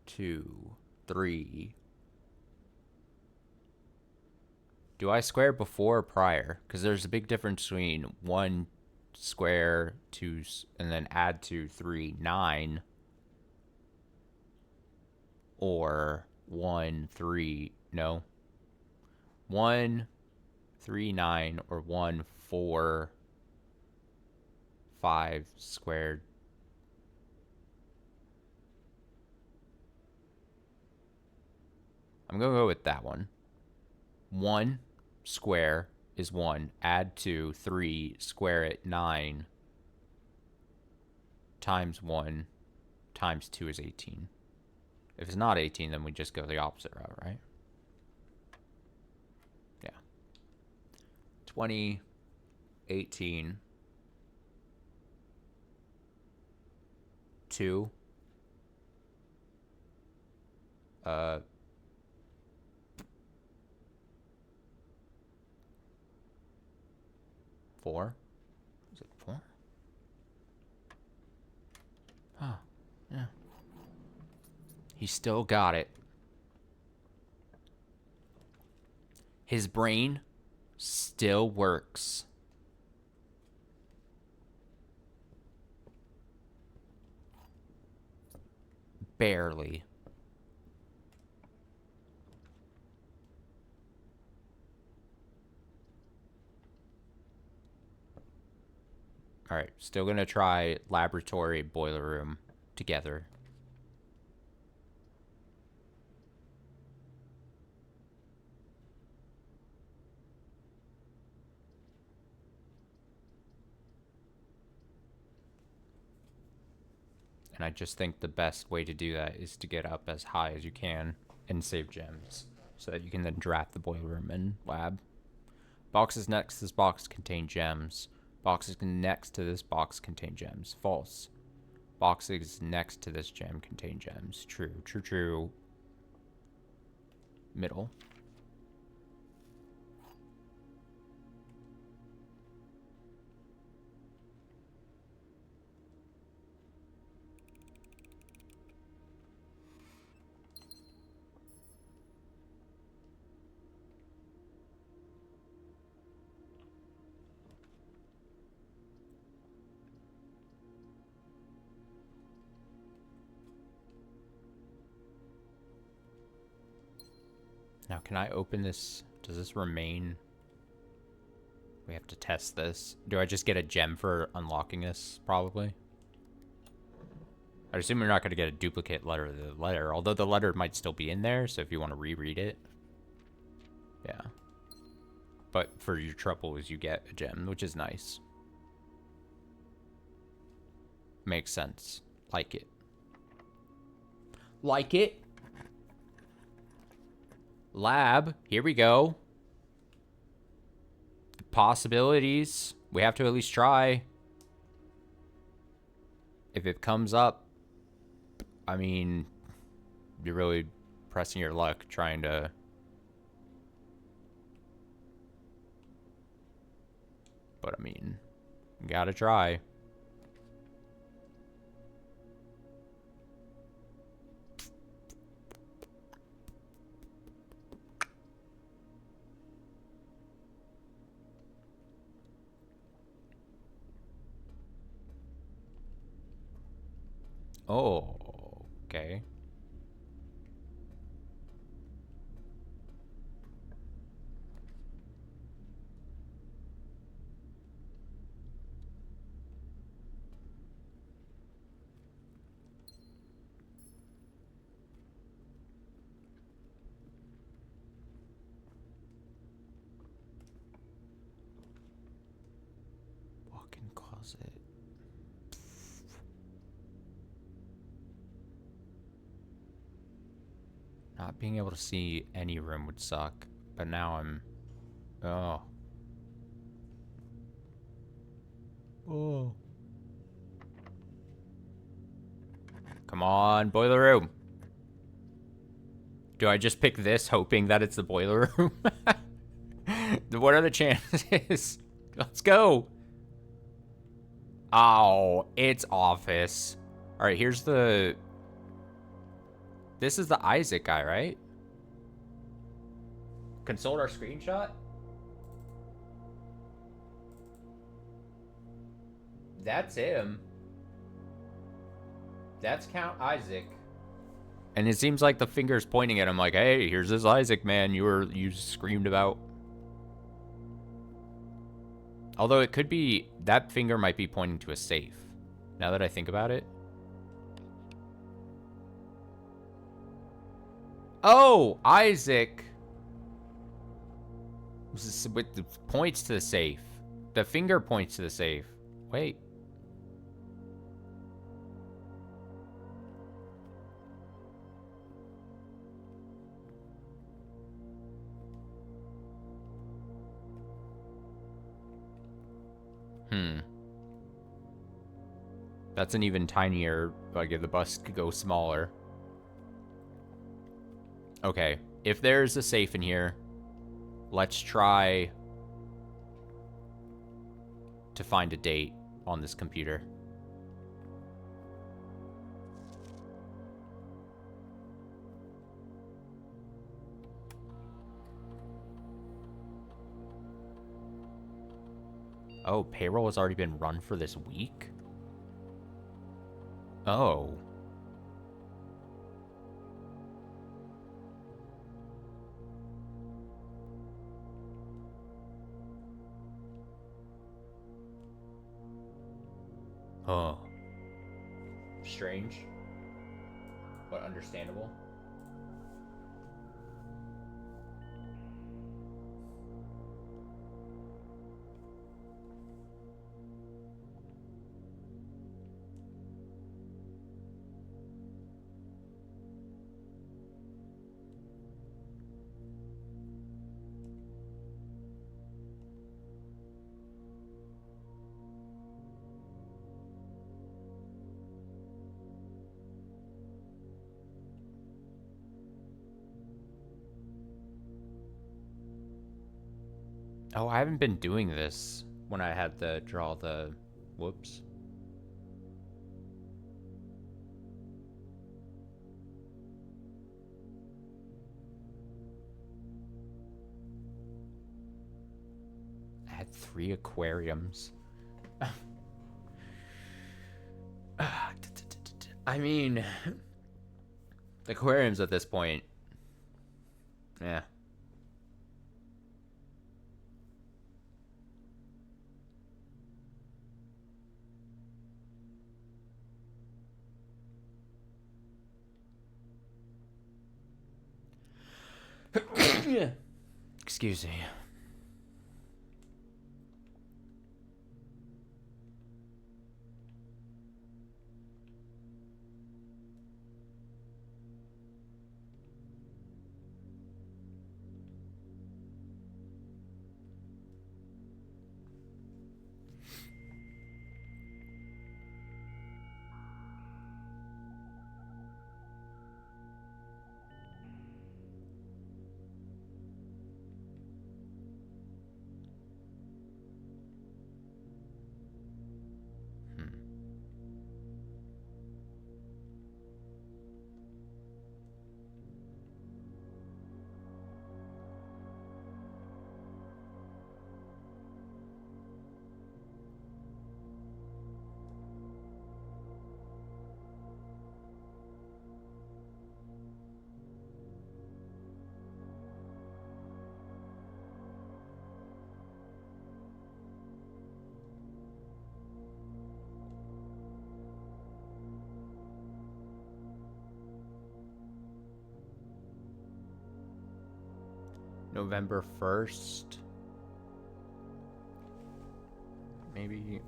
2. 3. Do I square before or prior? Because there's a big difference between 1 square, 2, and then add 2, 3, 9. Or 1, 3, no. 1, 3, 9, or 1, 4, 5 squared. I'm going to go with that one. 1 square is 1. Add 2, 3, square it, 9. Times 1 times 2 is 18. If it's not 18, then we just go the opposite route, right? Yeah. 20, 18, 2, 4. Is it 4? Oh, yeah. He still got it. His brain still works. Barely. All right, still gonna try laboratory boiler room together. And I just think the best way to do that is to get up as high as you can and save gems so that you can then draft the boiler room and lab. Boxes next to this box contain gems. Boxes next to this box contain gems. False. Boxes next to this gem contain gems. True, true, true. Middle. Now, can I open this? Does this remain? We have to test this. Do I just get a gem for unlocking this? Probably. I assume you're not going to get a duplicate letter of the letter, although the letter might still be in there, so if you want to reread it. Yeah. But for your troubles, you get a gem, which is nice. Makes sense. Like it. Like it. Lab. Here we go. Possibilities. We have to at least try. If it comes up, I mean, you're really pressing your luck trying to... But I mean, you gotta try. Oh, okay. Walk-in closet. Not being able to see any room would suck, but now I'm... Oh. Oh. Come on, boiler room. Do I just pick this hoping that it's the boiler room? What are the chances? Let's go. Oh, it's office. All right, here's the... This is the Isaac guy, right? Consult our screenshot? That's him. That's Count Isaac. And it seems like the finger's pointing at him like, hey, here's this Isaac man you screamed about. Although it could be, that finger might be pointing to a safe. Now that I think about it. Oh, Isaac. With the points to the safe. The finger points to the safe. Wait. That's an even tinier, like if the bus could go smaller. Okay, if there's a safe in here, let's try to find a date on this computer. Oh, payroll has already been run for this week? Oh. Oh. Strange, but understandable. Oh, I haven't been doing this when I had to draw the... Whoops. I had 3 aquariums. I mean, the aquariums at this point, yeah. Excuse me. November 1st. Maybe.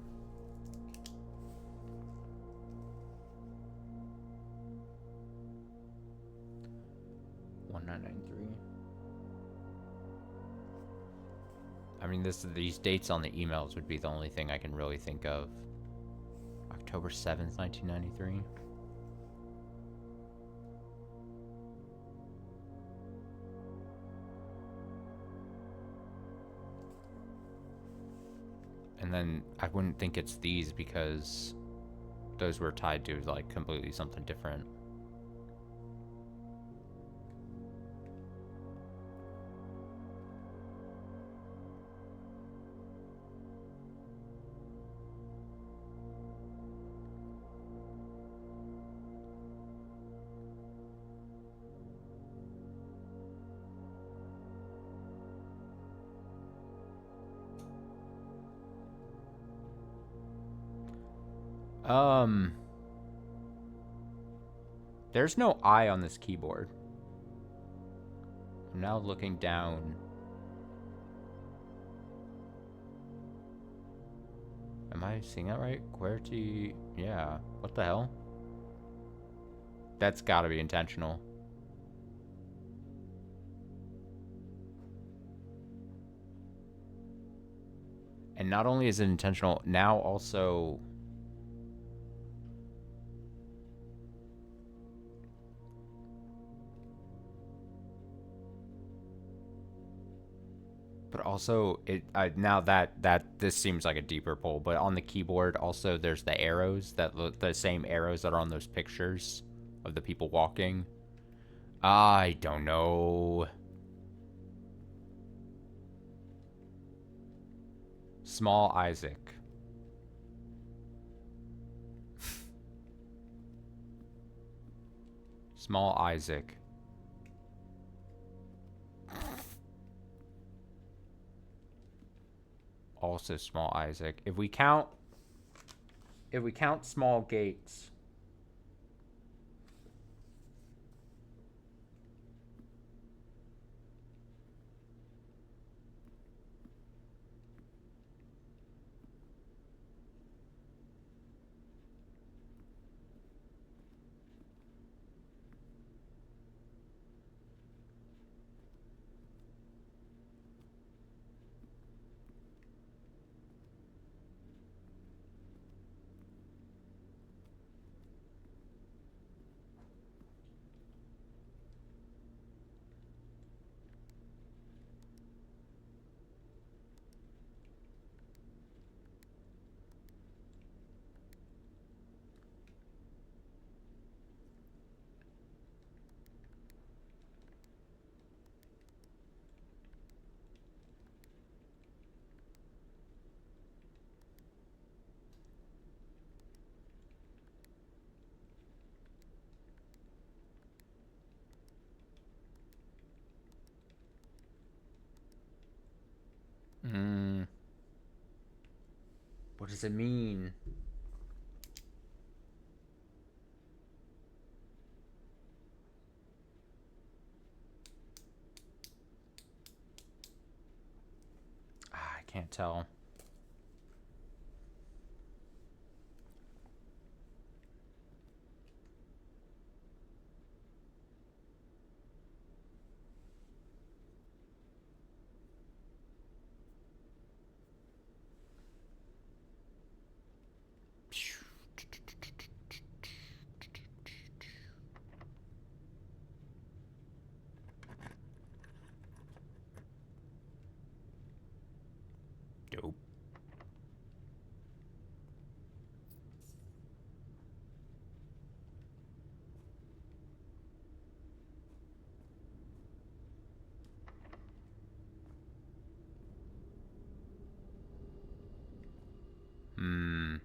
$1993. I mean, these dates on the emails would be the only thing I can really think of. October 7th, 1993. And then I wouldn't think it's these because those were tied to like completely something different. There's no I on this keyboard. I'm now looking down. Am I seeing that right? QWERTY, yeah. What the hell? That's gotta be intentional. And not only is it intentional, now also... But also, now that this seems like a deeper pull, but on the keyboard also there's the arrows that look the same arrows that are on those pictures of the people walking. I don't know. Small Isaac. Small Isaac. Also small Isaac. If we count small Gates. What does it mean? I can't tell. Dope. Hmm.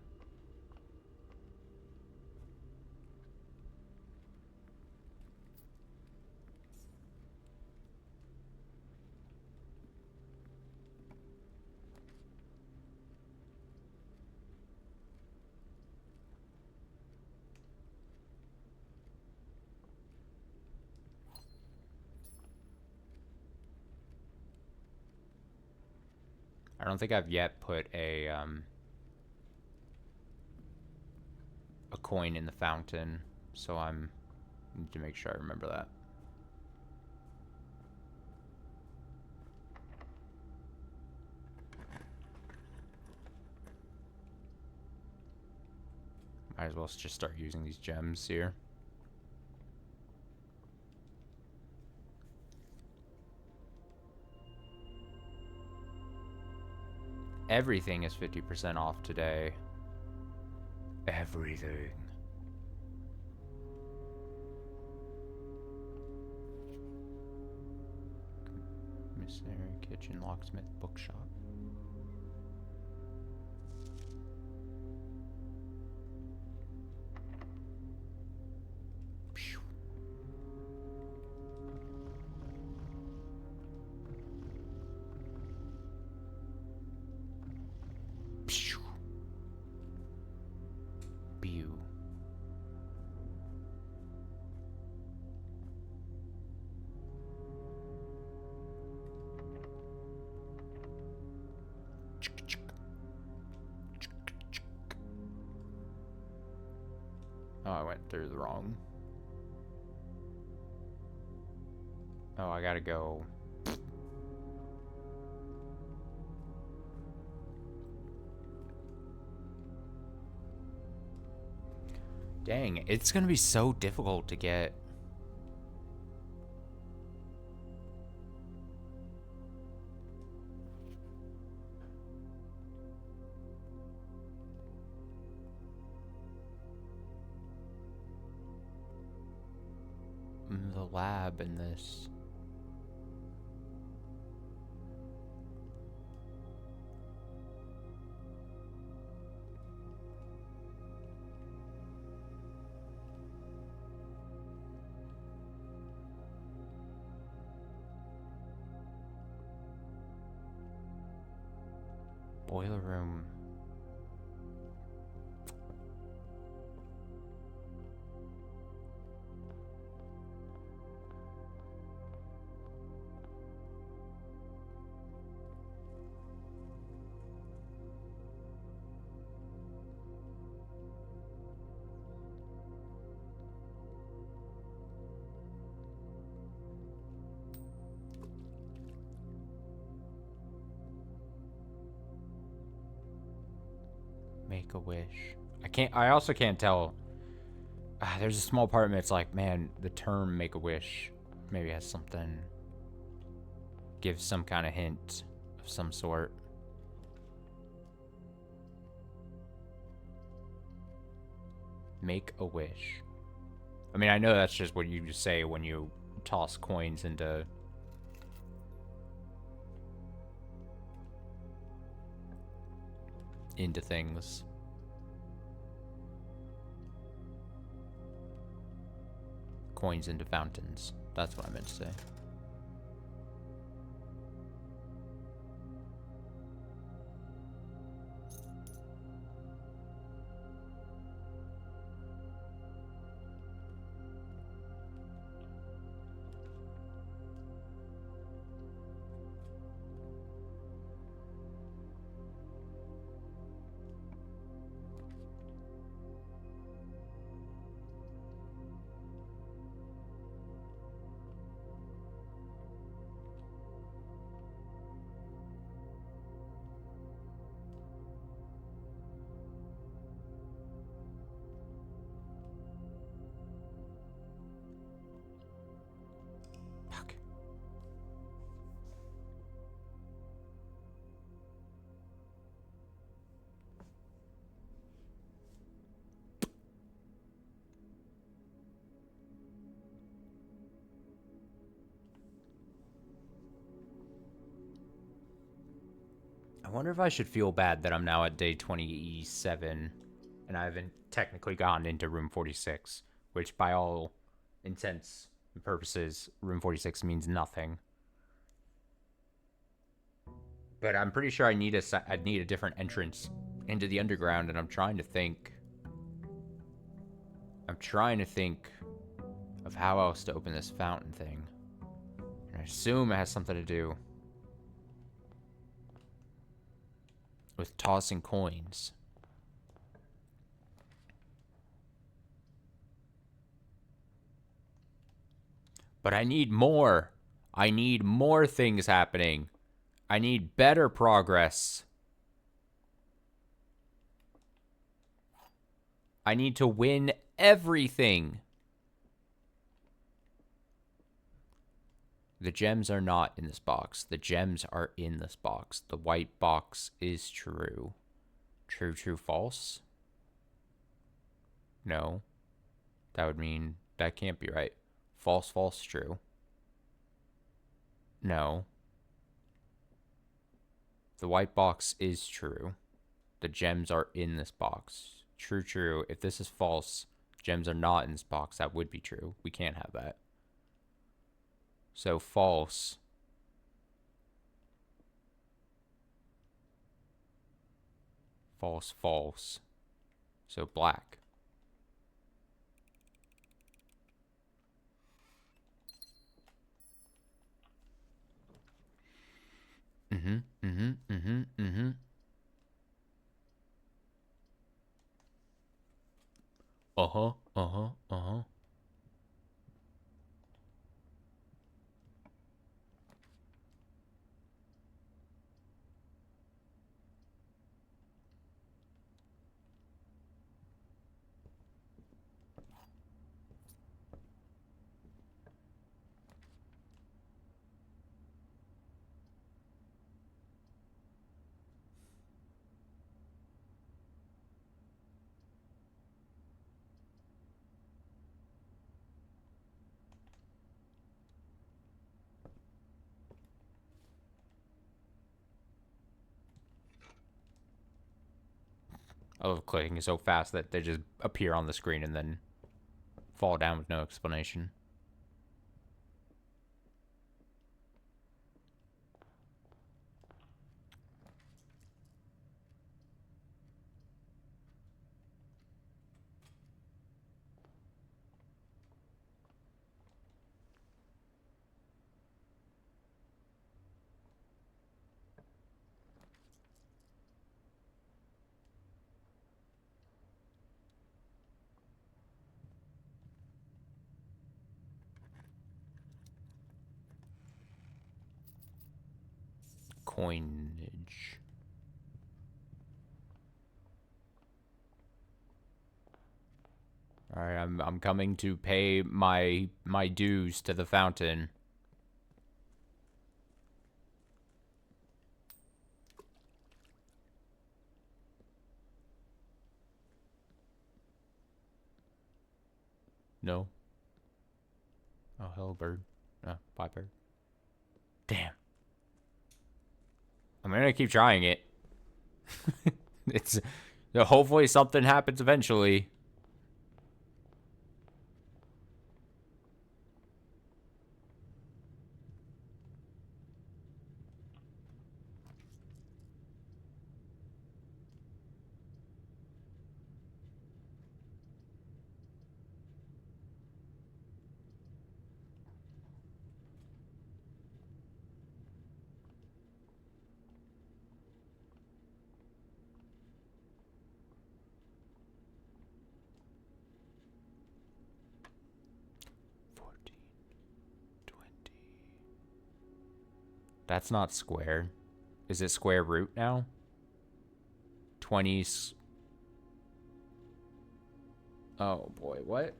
I don't think I've yet put a coin in the fountain, so I'm need to make sure I remember that. Might as well just start using these gems here. Everything is 50% off today. Everything. Commissary, kitchen, locksmith, bookshop. Phew. Phew. Pew. Oh, I went through the wrong. Oh, I gotta go. Dang, it's gonna be so difficult to get. The lab in this. Boiler room. Make a wish. I also can't tell. There's a small part of me. It's like, man, the term make a wish maybe has something. Gives some kind of hint of some sort. Make a wish. I mean, I know that's just what you say when you toss coins into. Into things. Coins into fountains. That's what I meant to say. I wonder if I should feel bad that I'm now at day 27 and I haven't technically gotten into room 46, which by all intents and purposes, room 46 means nothing. But I'm pretty sure I need a different entrance into the underground, and I'm trying to think. I'm trying to think of how else to open this fountain thing. And I assume it has something to do with tossing coins. But I need more. I need more things happening. I need better progress. I need to win everything. The gems are not in this box. The gems are in this box. The white box is true. True, true, false? No. That would mean that can't be right. False, false, true. No. The white box is true. The gems are in this box. True, true. If this is false, gems are not in this box. That would be true. We can't have that. So false. False, false. So black. Mm-hmm, mm-hmm, mm-hmm, mm-hmm. Uh-huh, uh-huh, uh-huh. I love clicking so fast that they just appear on the screen and then fall down with no explanation. Coinage. All right, I'm coming to pay my dues to the fountain. No. Oh, hello, bird. Bye, bird. Damn. I'm gonna keep trying it. It's hopefully something happens eventually. That's not square. Is it square root now? 20s. Oh boy, what?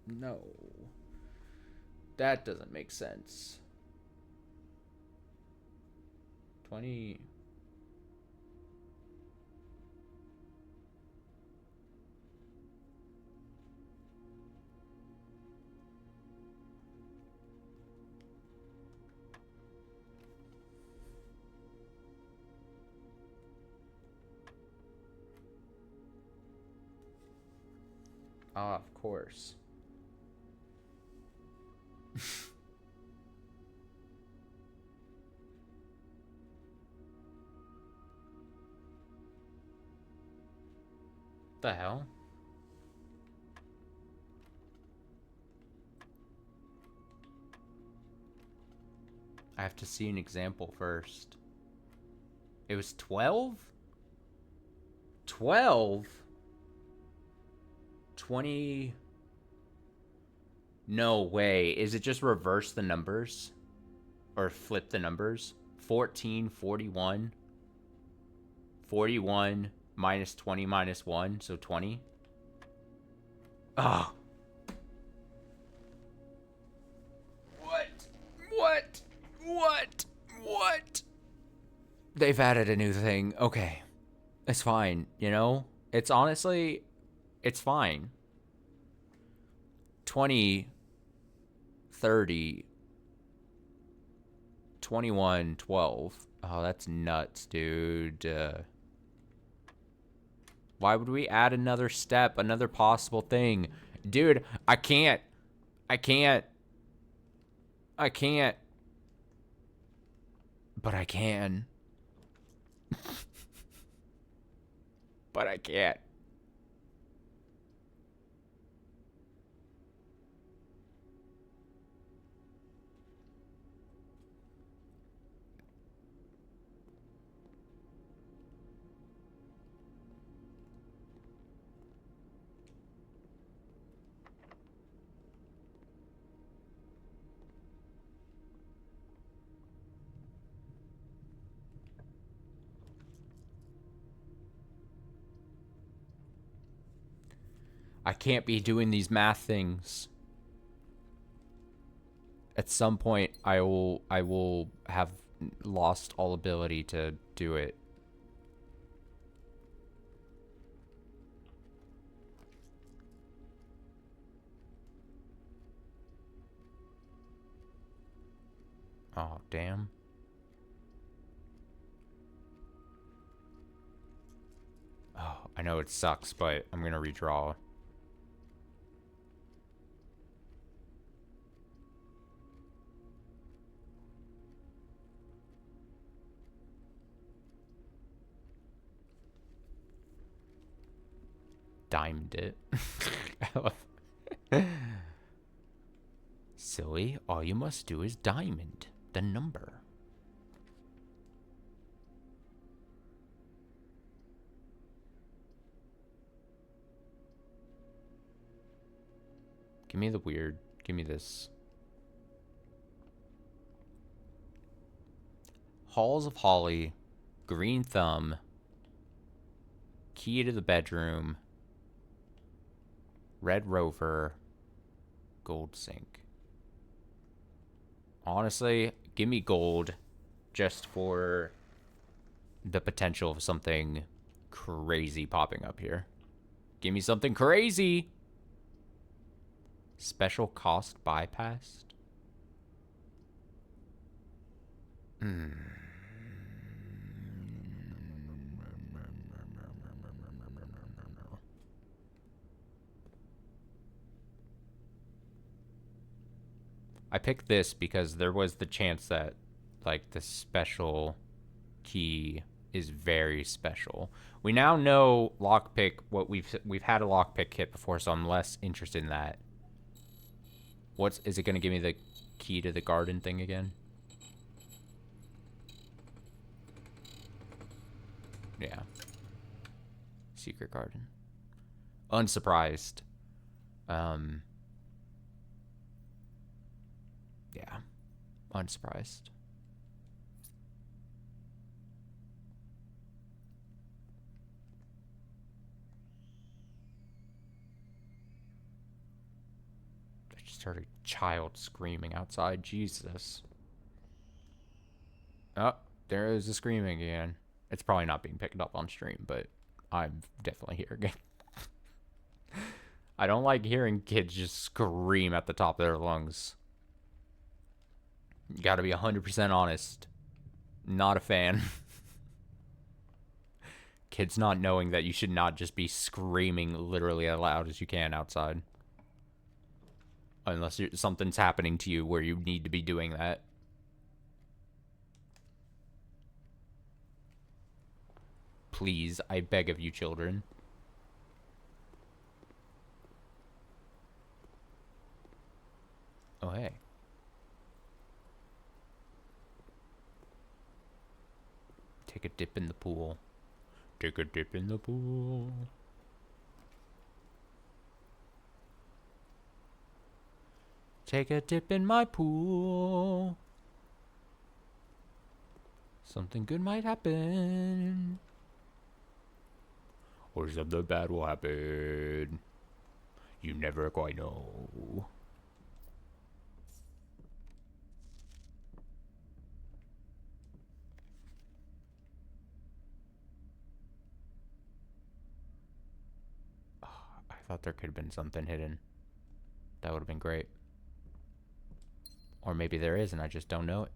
No. That doesn't make sense. 20. Ah, of course. The hell? I have to see an example first. It was 12? 12? 20? No way. Is it just reverse the numbers? Or flip the numbers? 14, 41. 41 minus 20 minus 1, so 20. Oh. What? What? What? What? They've added a new thing. Okay. It's fine, you know? It's honestly, it's fine. 20, 30, 21, 12. Oh, that's nuts, dude. Why would we add another step, another possible thing? Dude, I can't. I can't. I can't. But I can. But I can't. I can't be doing these math things. At some point, I will have lost all ability to do it. Oh, damn. Oh, I know it sucks, but I'm gonna redraw. Dimed it. Silly, all you must do is diamond the number. Give me the weird. Give me this. Halls of Holly, Green Thumb, Key to the Bedroom, Red Rover, Gold Sink. Honestly, give me gold just for the potential of something crazy popping up here. Give me something crazy. Special cost bypassed. I picked this because there was the chance that, like, the special key is very special. We now know lockpick. What we've had a lockpick kit before, so I'm less interested in that. Is it going to give me the key to the garden thing again? Yeah. Secret garden. Unsurprised. Yeah. Unsurprised. I just heard a child screaming outside. Jesus. Oh, there is the screaming again. It's probably not being picked up on stream, but I'm definitely hearing it. I don't like hearing kids just scream at the top of their lungs. You gotta be 100% honest. Not a fan. kids not knowing that you should not just be screaming literally as loud as you can outside. Unless something's happening to you where you need to be doing that. Please, I beg of you, children. Oh, hey. Take a dip in the pool. Take a dip in the pool. Take a dip in my pool. Something good might happen. Or something bad will happen. You never quite know. I thought there could have been something hidden. That would have been great. Or maybe there is and I just don't know it.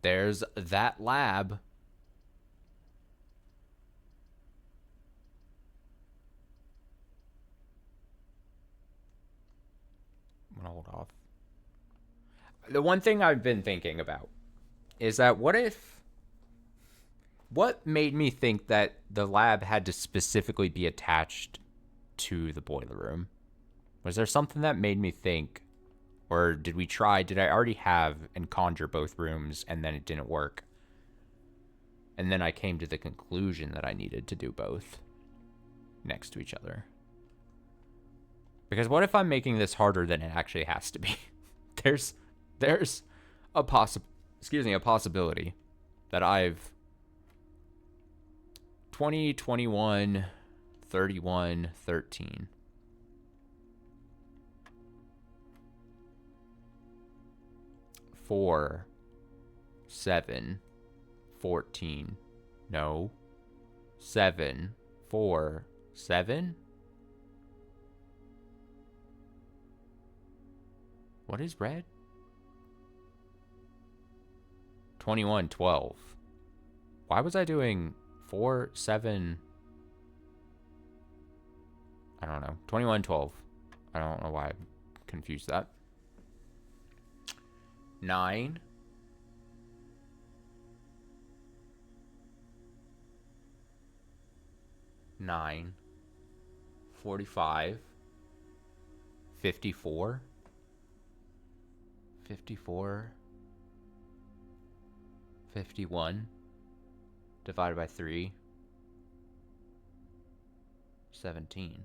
There's that lab. I'm gonna hold off. The one thing I've been thinking about is that what made me think that the lab had to specifically be attached to the boiler room? Was there something that made me think, or did I already have and conjure both rooms and then it didn't work? And then I came to the conclusion that I needed to do both next to each other. Because what if I'm making this harder than it actually has to be? there's a possibility that I've 20, 21, 31, 13. 4, 7, 14. No. 7, 4, 7? What is red? 21, 12. Why was I doing 4, 7? I don't know. 21, 12. I don't know why I confused that. 9. 9. 45. 54. 54. 51. Divided by 3. 17.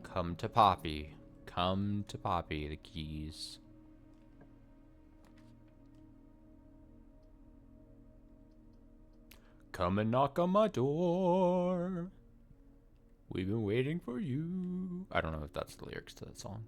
Come to Poppy. Come to Poppy, the keys. Come and knock on my door. We've been waiting for you. I don't know if that's the lyrics to that song.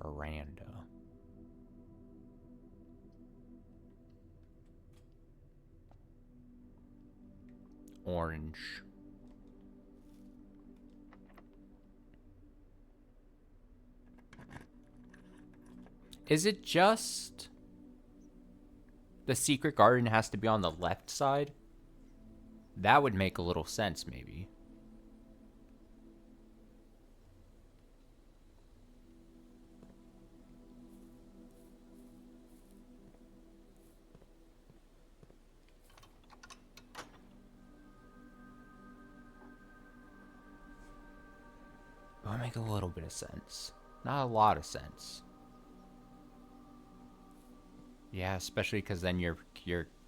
Veranda. Orange. Is it just the secret garden has to be on the left side? That would make a little sense, maybe. That would make a little bit of sense. Not a lot of sense. Yeah, especially because then your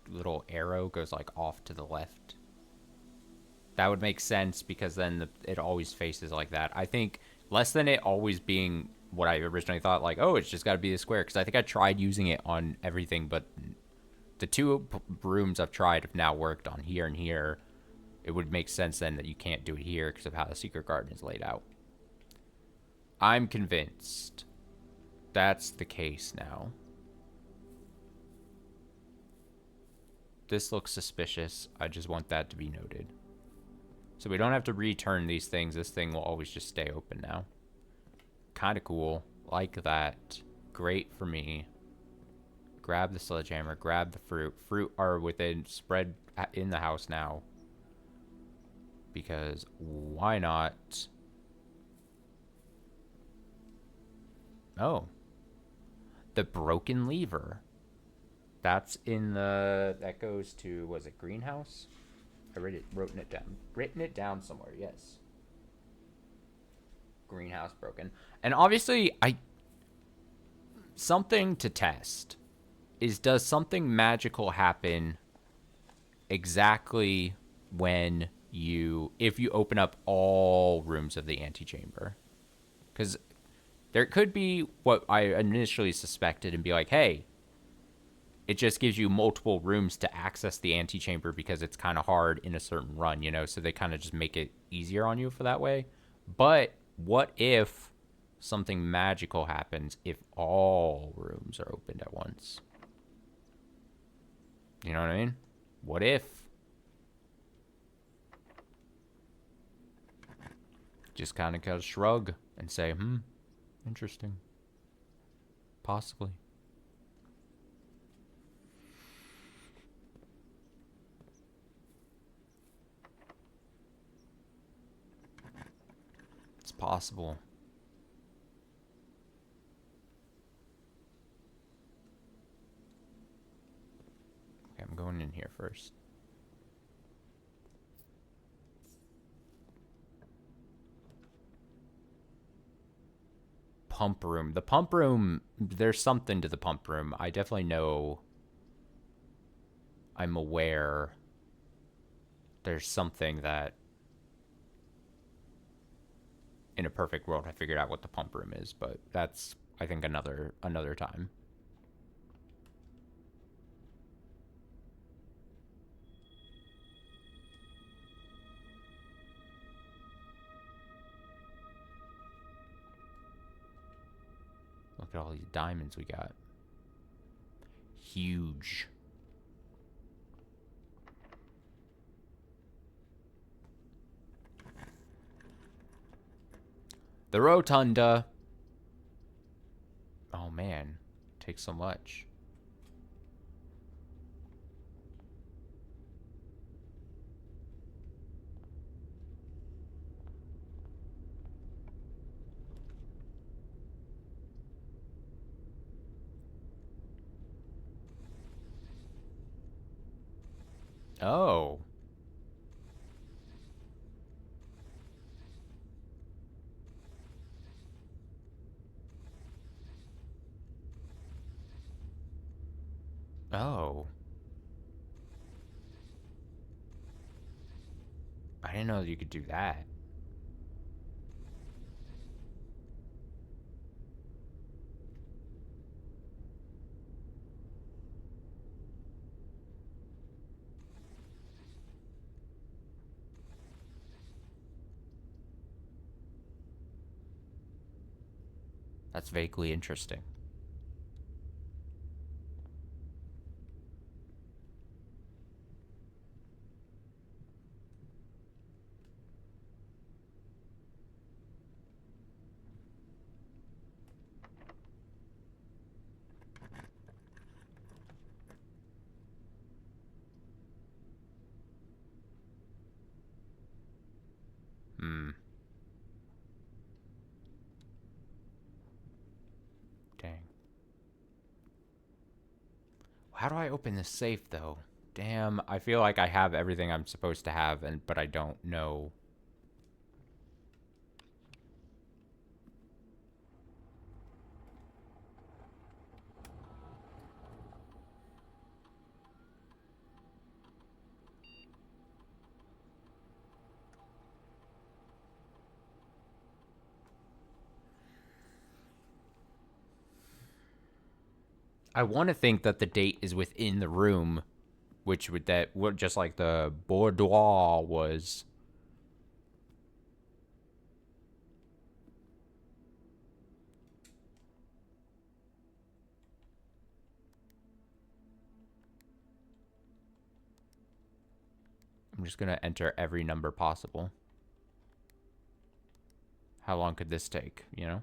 little arrow goes like off to the left. That would make sense because then it always faces like that. I think less than it always being what I originally thought, like, oh, it's just got to be a square. Because I think I tried using it on everything, but the two rooms I've tried have now worked on here and here. It would make sense then that you can't do it here because of how the secret garden is laid out. I'm convinced that's the case now. This looks suspicious. I just want that to be noted. So we don't have to return these things. This thing will always just stay open now. Kind of cool. Like that. Great for me. Grab the sledgehammer. Grab the fruit. Fruit are within, spread in the house now. Because why not? Oh. The broken lever. That's in the, that goes to, was it greenhouse? I written it down. Written it down somewhere, yes. Greenhouse broken. And obviously, something to test is, does something magical happen exactly when if you open up all rooms of the antechamber? Because there could be what I initially suspected and be like, hey, it just gives you multiple rooms to access the antechamber because it's kind of hard in a certain run, so they kind of just make it easier on you for that way. But what if something magical happens if all rooms are opened at once? You know what I mean? What if? Just kind of gotta shrug and say, interesting. Possibly. It's possible. Okay, I'm going in here first. Pump room. The pump room, there's something to the pump room. I definitely know. I'm aware there's something that in a perfect world I figured out what the pump room is, but that's, I think, another time. Look at all these diamonds we got. Huge. The rotunda. Oh man, takes so much. Oh. Oh. I didn't know that you could do that. That's vaguely interesting. Hmm. Dang. How do I open this safe, though? Damn, I feel like I have everything I'm supposed to have, but I don't know. I want to think that the date is within the room, which would that would just like the boudoir was. I'm just gonna enter every number possible. How long could this take, you know?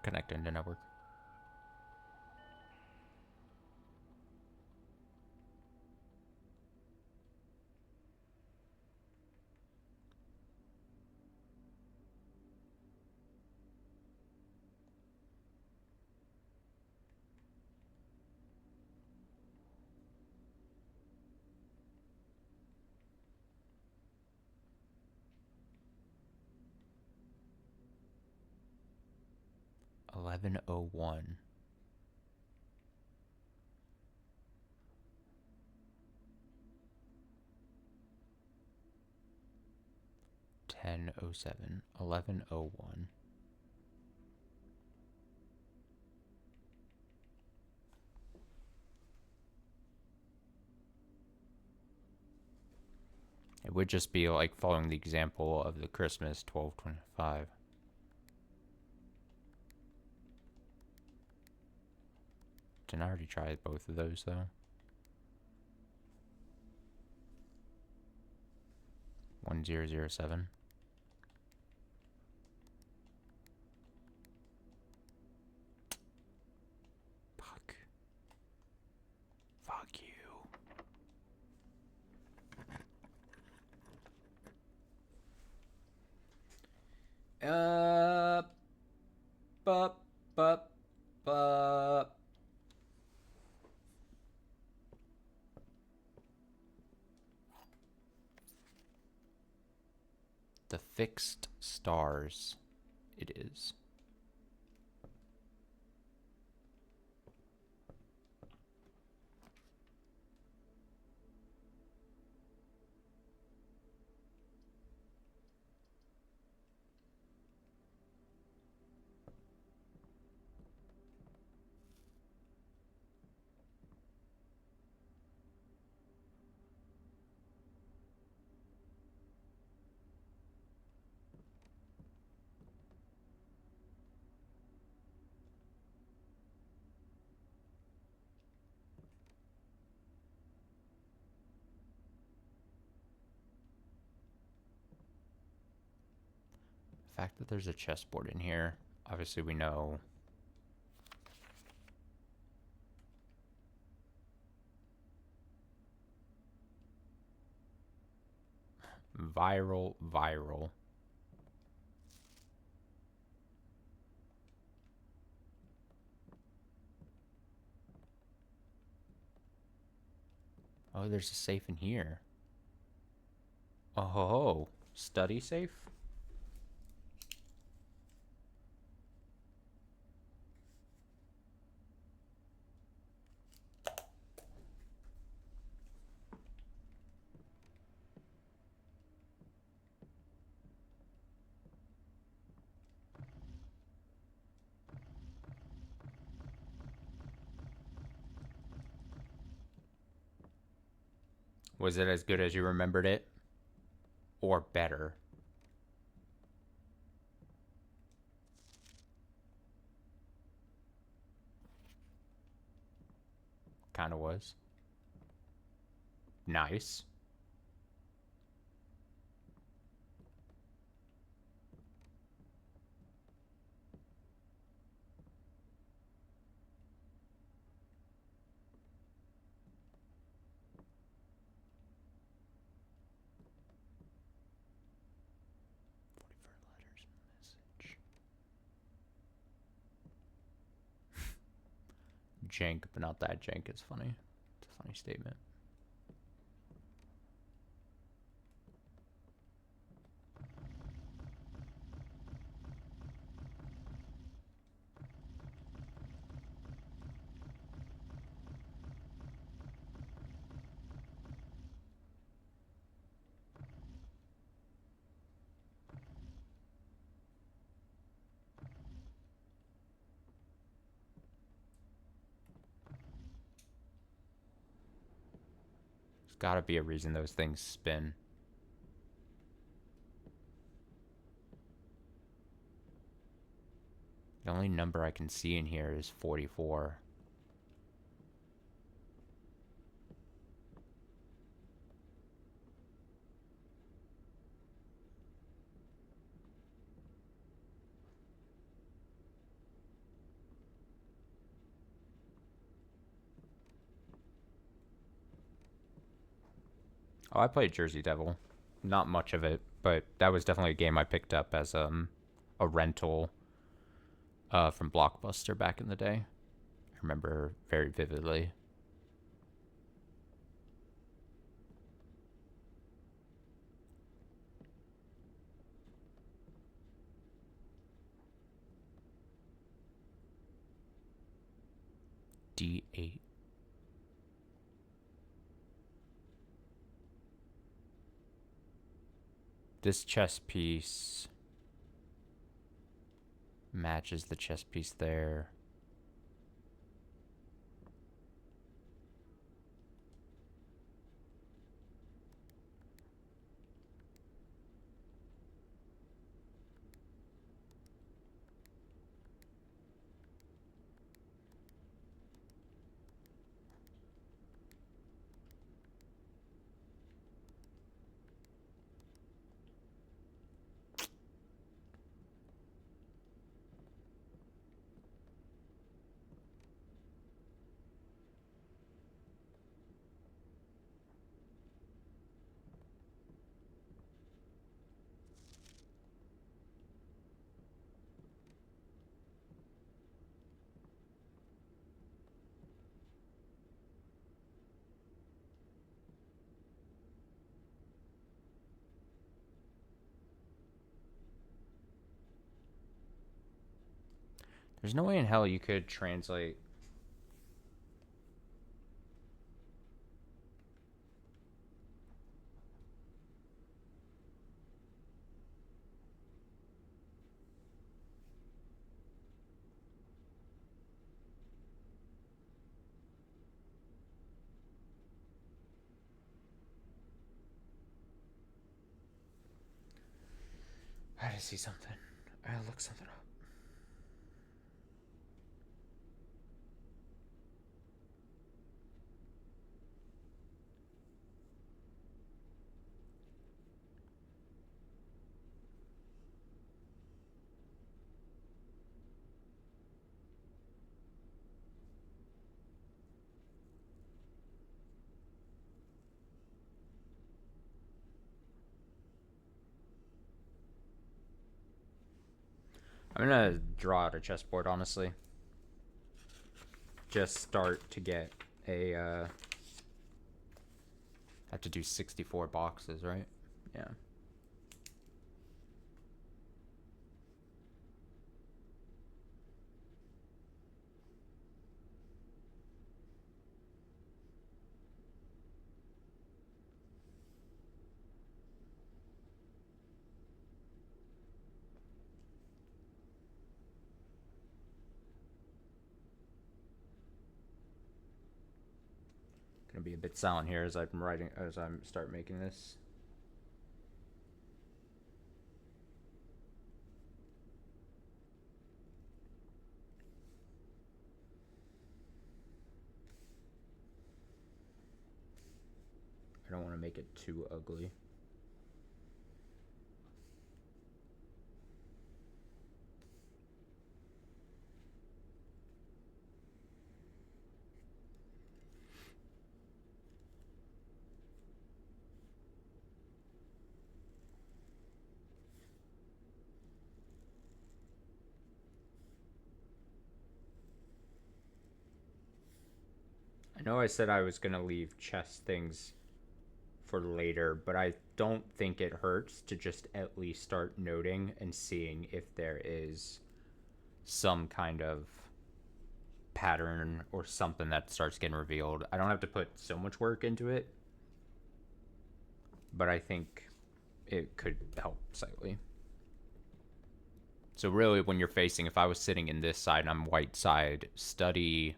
Connecting to network. $11:01. 10:07. 11:01. It would just be like following the example of the Christmas 12:25. Didn't I already try both of those though? 1007. Fuck. Fuck you. Bup, bup, bup. The fixed stars. It is. The fact that there's a chessboard in here, obviously we know. Viral. Oh, there's a safe in here. Oh, ho, ho. Study safe? Was it as good as you remembered it? Or better? Kind of was. Nice. jank, but not that jank is funny. It's a funny statement. There's got to be a reason those things spin. The only number I can see in here is 44. Oh, I played Jersey Devil. Not much of it, but that was definitely a game I picked up as a rental from Blockbuster back in the day. I remember very vividly. D8. This chess piece matches the chess piece there. There's no way in hell you could translate. I had to see something. I gotta look something up. I'm gonna draw out a chessboard, honestly. Just start to get a. Have to do 64 boxes, right? Yeah. Gonna be a bit silent here as I'm start making this. I don't want to make it too ugly. know I said I was going to leave chest things for later, but I don't think it hurts to just at least start noting and seeing if there is some kind of pattern or something that starts getting revealed. I don't have to put so much work into it, but I think it could help slightly. So really, when you're facing, if I was sitting in this side and I'm white side, study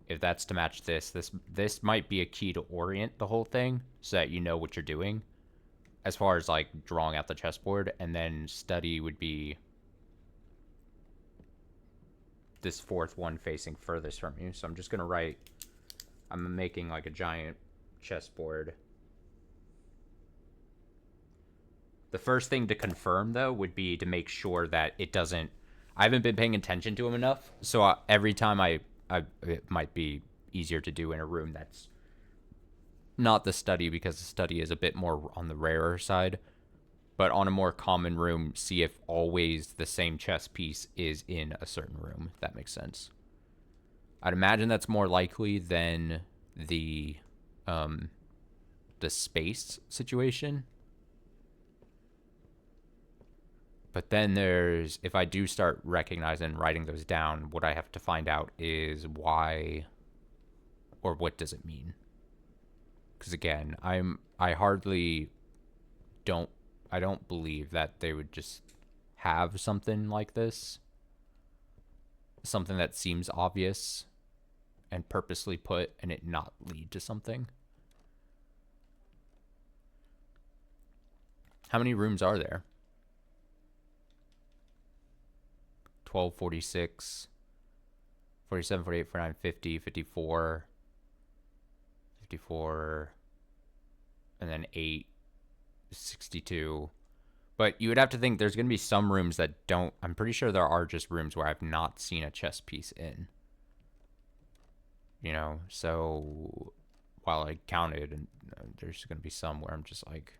if that's to match this might be a key to orient the whole thing so that you know what you're doing as far as like drawing out the chessboard. And then study would be this fourth one facing furthest from you. So I'm just gonna write, I'm making like a giant chessboard. The first thing to confirm though would be to make sure that it doesn't, I haven't been paying attention to him enough, so every time it might be easier to do in a room that's not the study, because the study is a bit more on the rarer side, but on a more common room, see if always the same chess piece is in a certain room, if that makes sense. I'd imagine that's more likely than the space situation. But then there's, if I do start recognizing and writing those down, what I have to find out is why or what does it mean? Because again, I hardly don't, I don't believe that they would just have something like this, something that seems obvious and purposely put and it not lead to something. How many rooms are there? 12, 46, 47, 48, 49, 50, 54, 54, and then 8, 62. But you would have to think there's going to be some rooms that don't. I'm pretty sure there are just rooms where I've not seen a chess piece in. You know, so while I counted, and there's going to be some where I'm just like,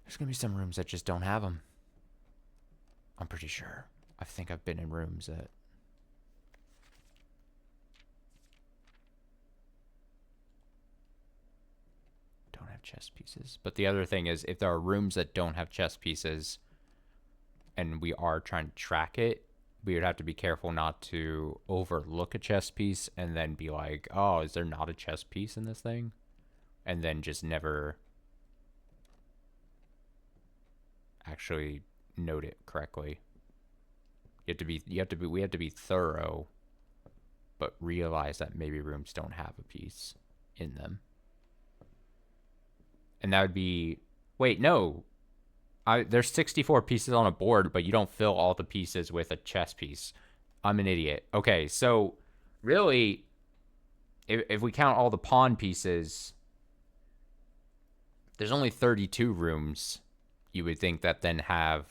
there's going to be some rooms that just don't have them. I'm pretty sure. I think I've been in rooms that don't have chess pieces. But the other thing is, if there are rooms that don't have chess pieces and we are trying to track it, we would have to be careful not to overlook a chess piece and then be like, oh, is there not a chess piece in this thing? And then just never actually note it correctly. We have to be thorough, but realize that maybe rooms don't have a piece in them. And that would be, wait, no. There's 64 pieces on a board, but you don't fill all the pieces with a chess piece. I'm an idiot. Okay, so really, if we count all the pawn pieces, there's only 32 rooms you would think that then have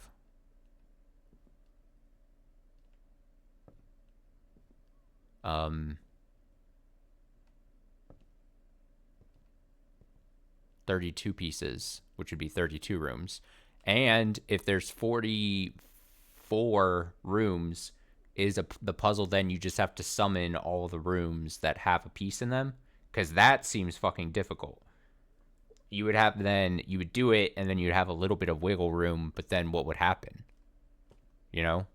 32 pieces, which would be 32 rooms. And if there's 44 rooms, the puzzle then you just have to summon all the rooms that have a piece in them? Because that seems fucking difficult. You would do it, and then you'd have a little bit of wiggle room, but then what would happen? You know?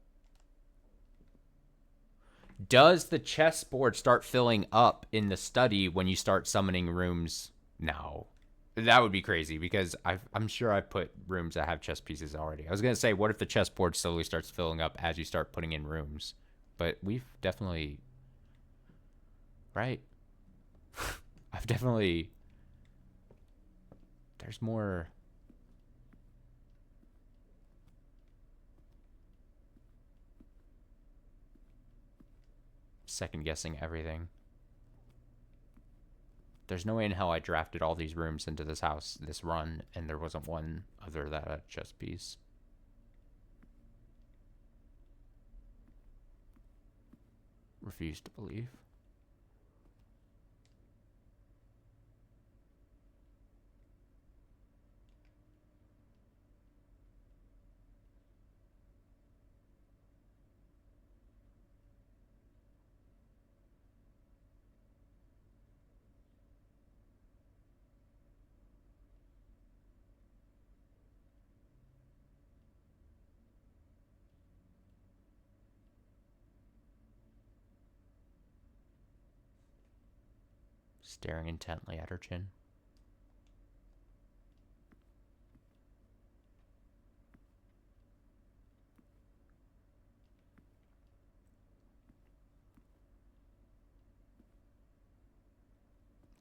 Does the chessboard start filling up in the study when you start summoning rooms? No. That would be crazy, because I'm sure I've put rooms that have chess pieces already. I was going to say, what if the chessboard slowly starts filling up as you start putting in rooms? But we've definitely... Right? I've definitely... There's more... second guessing everything. There's no way in hell I drafted all these rooms into this house, this run, and there wasn't one other than a chess piece. Refuse to believe. Staring intently at her chin.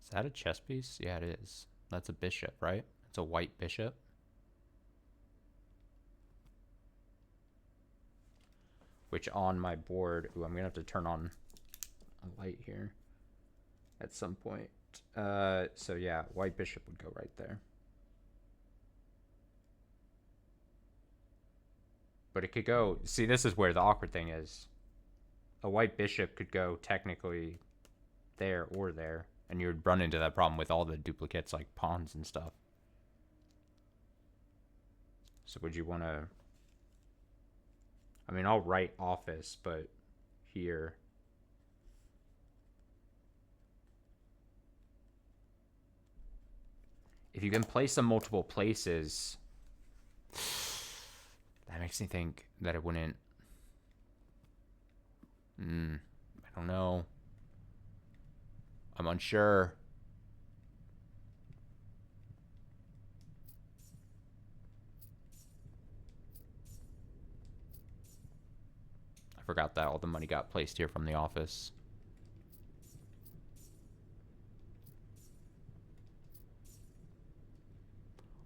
Is that a chess piece? Yeah, it is. That's a bishop, right? It's a white bishop. Which on my board... Ooh, I'm going to have to turn on a light here at some point. So yeah, white bishop would go right there. But it could go... See, this is where the awkward thing is. A white bishop could go technically there or there. And you would run into that problem with all the duplicates like pawns and stuff. So would you want to... I mean, I'll write office, but here... If you can place them multiple places, that makes me think that it wouldn't... I don't know. I'm unsure. I forgot that all the money got placed here from the office.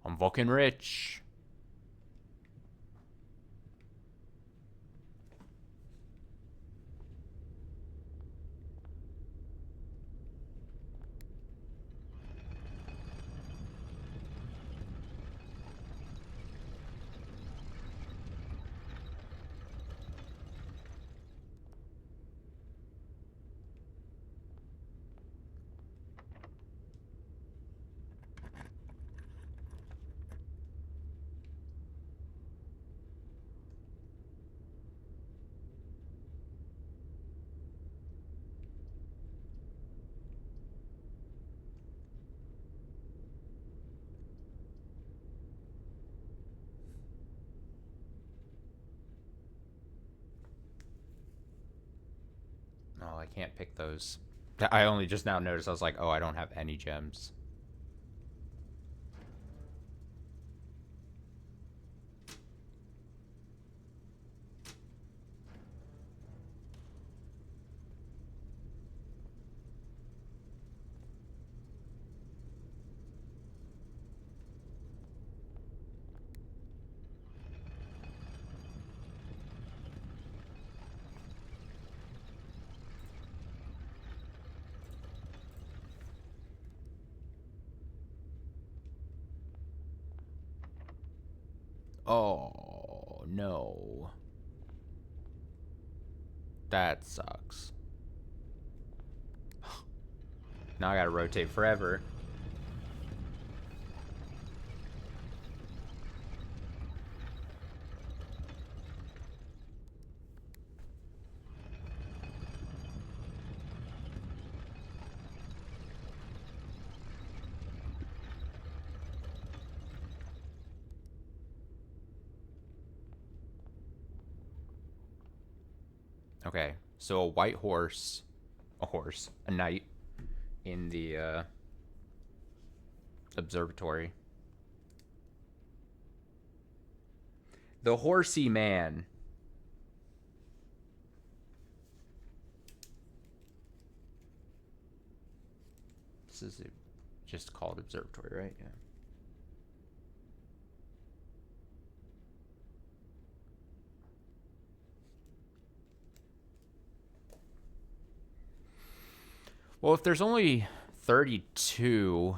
I'm fucking rich. Oh, I can't pick those. I only just now noticed. I was like, oh, I don't have any gems. Oh, no. That sucks. Now I gotta rotate forever. Okay, so a white horse, a knight in the observatory. The horsey man. This is just called observatory, right? Yeah. Well, if there's only 32,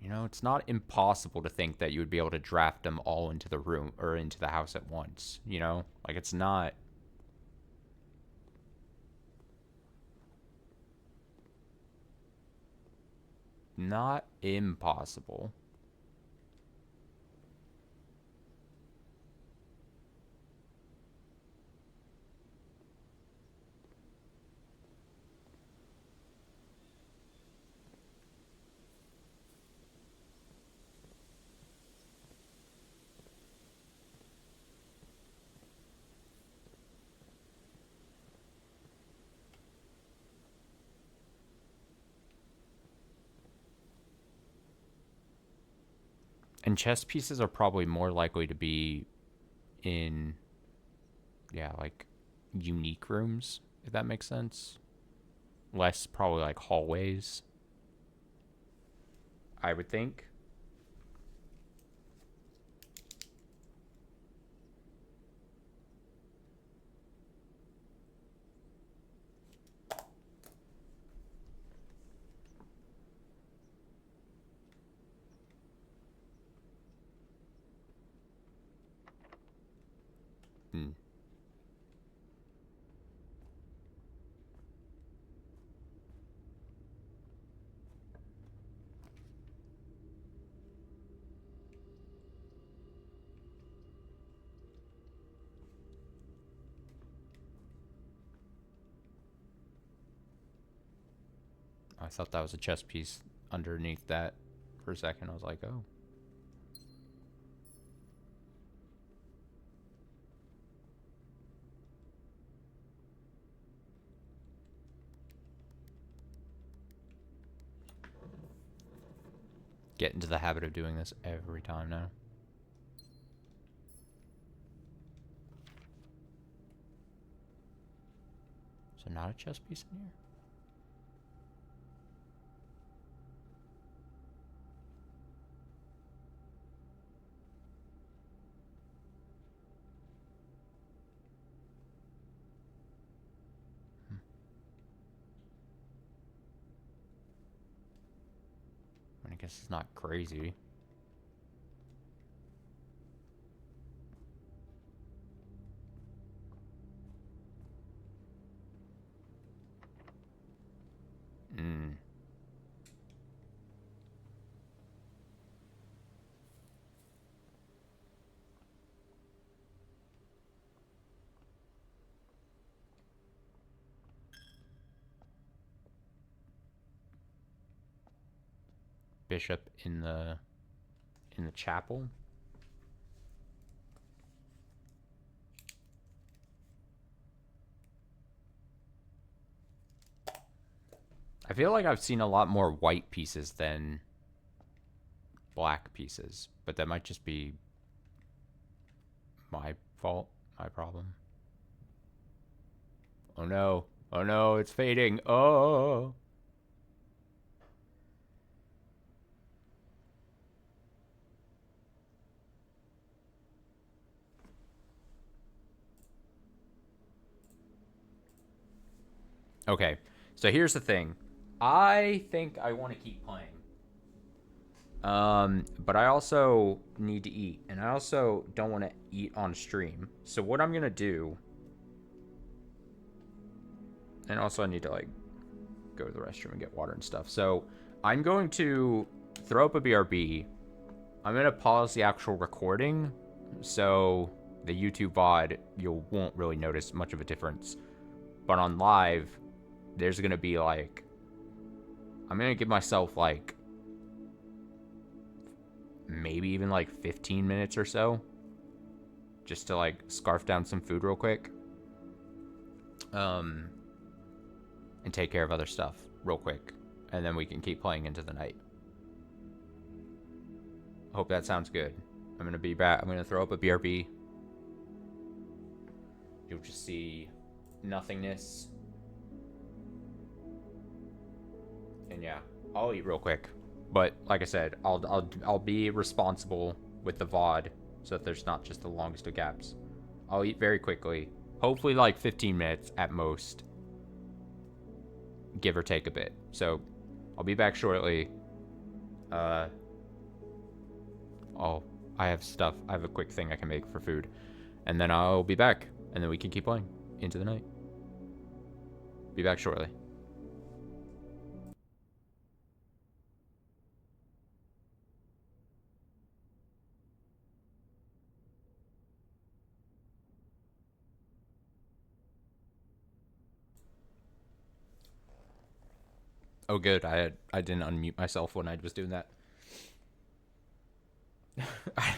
you know, it's not impossible to think that you would be able to draft them all into the room or into the house at once, you know? Like, it's not impossible. And chess pieces are probably more likely to be in, yeah, like unique rooms, if that makes sense. Less probably like hallways, I would think. Hmm. I thought that was a chess piece underneath that for a second. I was like, oh. Get into the habit of doing this every time now. So not a chess piece in here? I guess it's not crazy. Hmm. Bishop in the chapel. I feel like I've seen a lot more white pieces than black pieces, but that might just be my fault, my problem. Oh no. Oh no, it's fading. Oh. Okay. So here's the thing. I think I want to keep playing. But I also need to eat, and I also don't want to eat on stream. So what I'm gonna do, and also I need to like go to the restroom and get water and stuff. So I'm going to throw up a BRB. I'm gonna pause the actual recording, so the YouTube VOD you won't really notice much of a difference. But on live, there's gonna be like, I'm gonna give myself like maybe even like 15 minutes or so just to like scarf down some food real quick. Um, and take care of other stuff real quick. And then we can keep playing into the night. Hope that sounds good. I'm gonna be back. I'm gonna throw up a BRB. You'll just see nothingness. And yeah, I'll eat real quick. But like I said, I'll be responsible with the VOD so that there's not just the longest of gaps. I'll eat very quickly. Hopefully like 15 minutes at most. Give or take a bit. So I'll be back shortly. Oh, I have stuff. I have a quick thing I can make for food. And then I'll be back. And then we can keep playing into the night. Be back shortly. Oh, good. I didn't unmute myself when I was doing that. I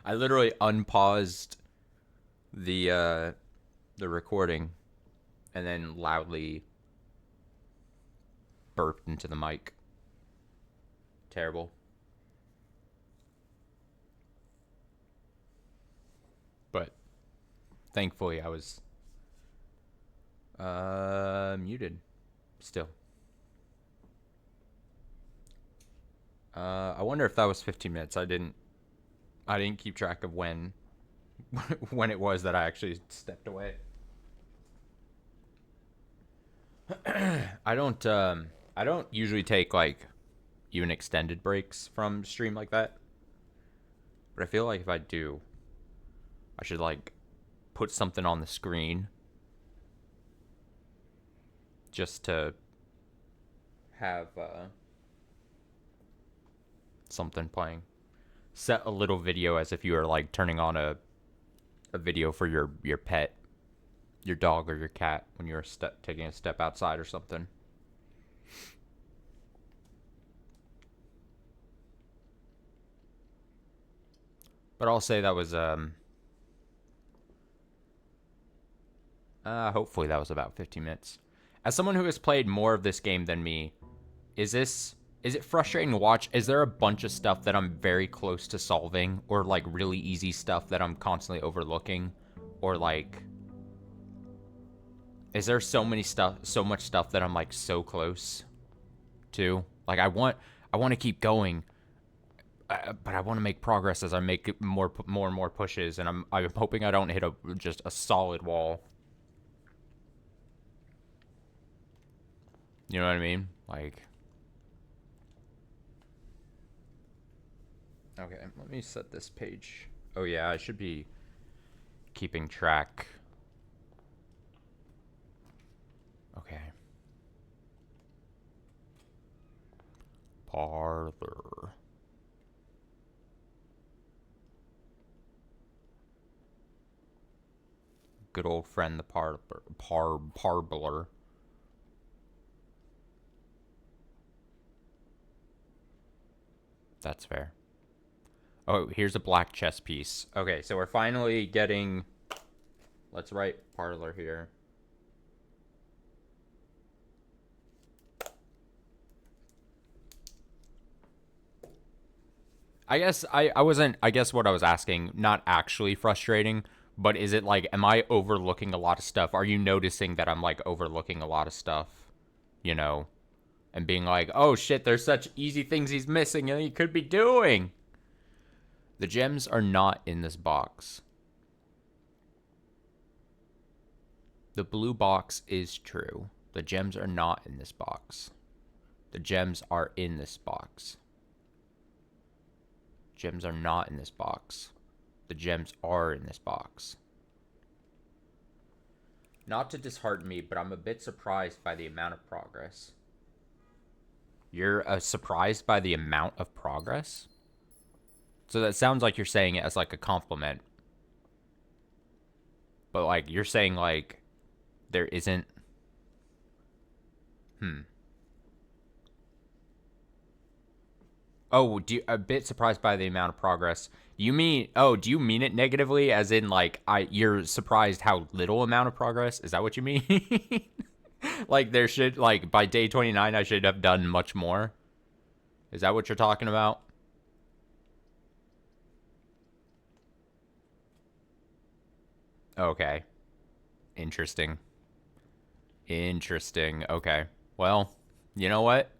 I literally unpaused the recording and then loudly burped into the mic. Terrible. Thankfully, I was muted still. I wonder if that was 15 minutes. I didn't keep track of when when it was that I actually stepped away. I don't usually take like even extended breaks from stream like that. But I feel like if I do, I should like put something on the screen just to have something playing. Set a little video as if you were like turning on a video for your pet, your dog or your cat when you're taking a step outside or something. But I'll say that was hopefully that was about 15 minutes. As someone who has played more of this game than me, is it frustrating to watch? Is there a bunch of stuff that I'm very close to solving, or like really easy stuff that I'm constantly overlooking, or like is there so much stuff that I'm like so close to? Like I want to keep going, but I want to make progress as I make more and more pushes, and I'm hoping I don't hit just a solid wall. You know what I mean? Like, okay, let me set this page. Oh yeah, I should be keeping track. Okay. Parlor. Good old friend, the Parbler. That's fair. Oh, here's a black chess piece. Okay, so we're finally getting... Let's write Parlor here. I guess I wasn't... I guess what I was asking, not actually frustrating, but is it like, am I overlooking a lot of stuff? Are you noticing that I'm like overlooking a lot of stuff? You know? And being like, oh shit, there's such easy things he's missing and he could be doing. The gems are not in this box. The blue box is true. The gems are not in this box. The gems are in this box. Gems are not in this box. The gems are in this box. Not to dishearten me, but I'm a bit surprised by the amount of progress. You're surprised by the amount of progress? So that sounds like you're saying it as like a compliment. But like you're saying like there isn't... Oh, a bit surprised by the amount of progress. You mean... Oh, do you mean it negatively as in like you're surprised how little amount of progress? Is that what you mean? Like there should, like by day 29 I should have done much more? Is that what you're talking about? Okay. Interesting. Interesting. Okay. Well, you know what?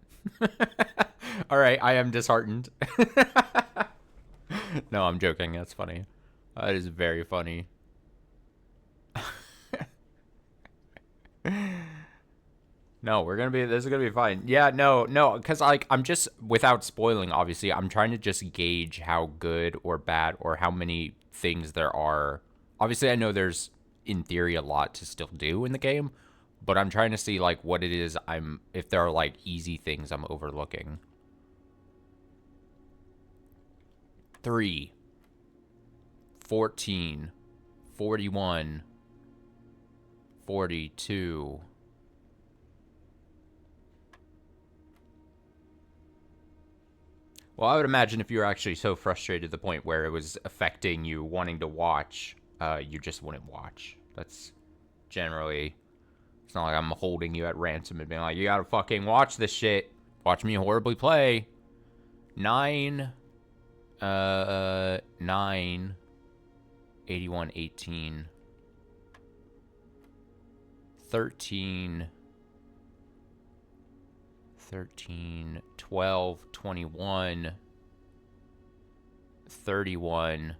All right, I am disheartened. No, I'm joking. That's funny. That is very funny. No, this is gonna be fine. Yeah, no, because like I'm just, without spoiling, obviously, I'm trying to just gauge how good or bad or how many things there are. Obviously, I know there's in theory a lot to still do in the game, but I'm trying to see like what it is if there are like easy things I'm overlooking. 3, 14, 41, 42. Well, I would imagine if you were actually so frustrated to the point where it was affecting you wanting to watch, you just wouldn't watch. That's generally... It's not like I'm holding you at ransom and being like, you gotta fucking watch this shit. Watch me horribly play. 9, 81, 18. 13, 13, 12, 21, 31,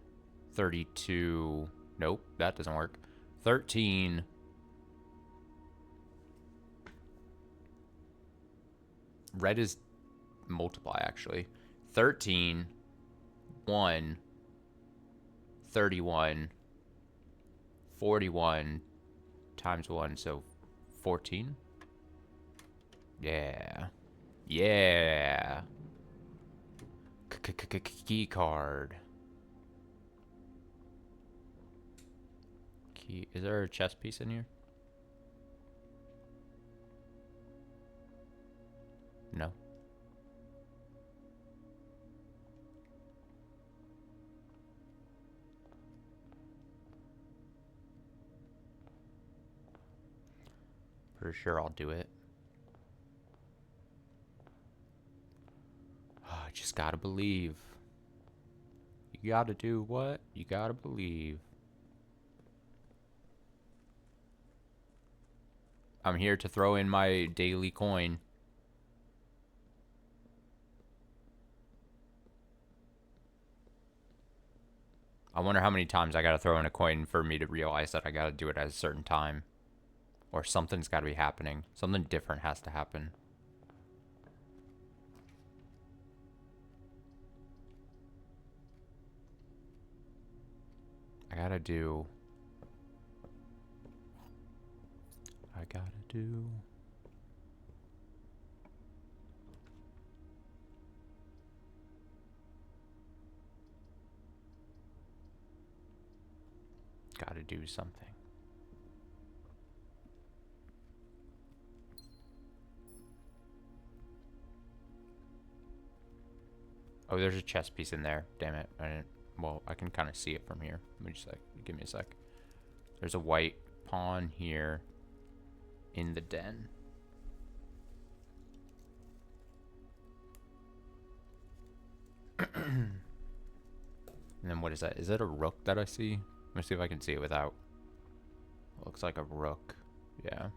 32. Nope, that doesn't work. 13. Red is multiply, actually. 13, 1, 31, 41 times 1, so 14. Yeah. Yeah. Key card. Key. Is there a chess piece in here? No. Pretty sure I'll do it. I just gotta believe. You gotta do what? You gotta believe. I'm here to throw in my daily coin. I wonder how many times I gotta throw in a coin for me to realize that I gotta do it at a certain time. Or something's gotta be happening. Something different has to happen. I gotta do... Gotta do something. Oh, there's a chess piece in there. Damn it. I didn't... Well, I can kind of see it from here. Let me just like... Give me a sec. There's a white pawn here in the den. And then what is that? Is that a rook that I see? Let me see if I can see it without. It looks like a rook. Yeah.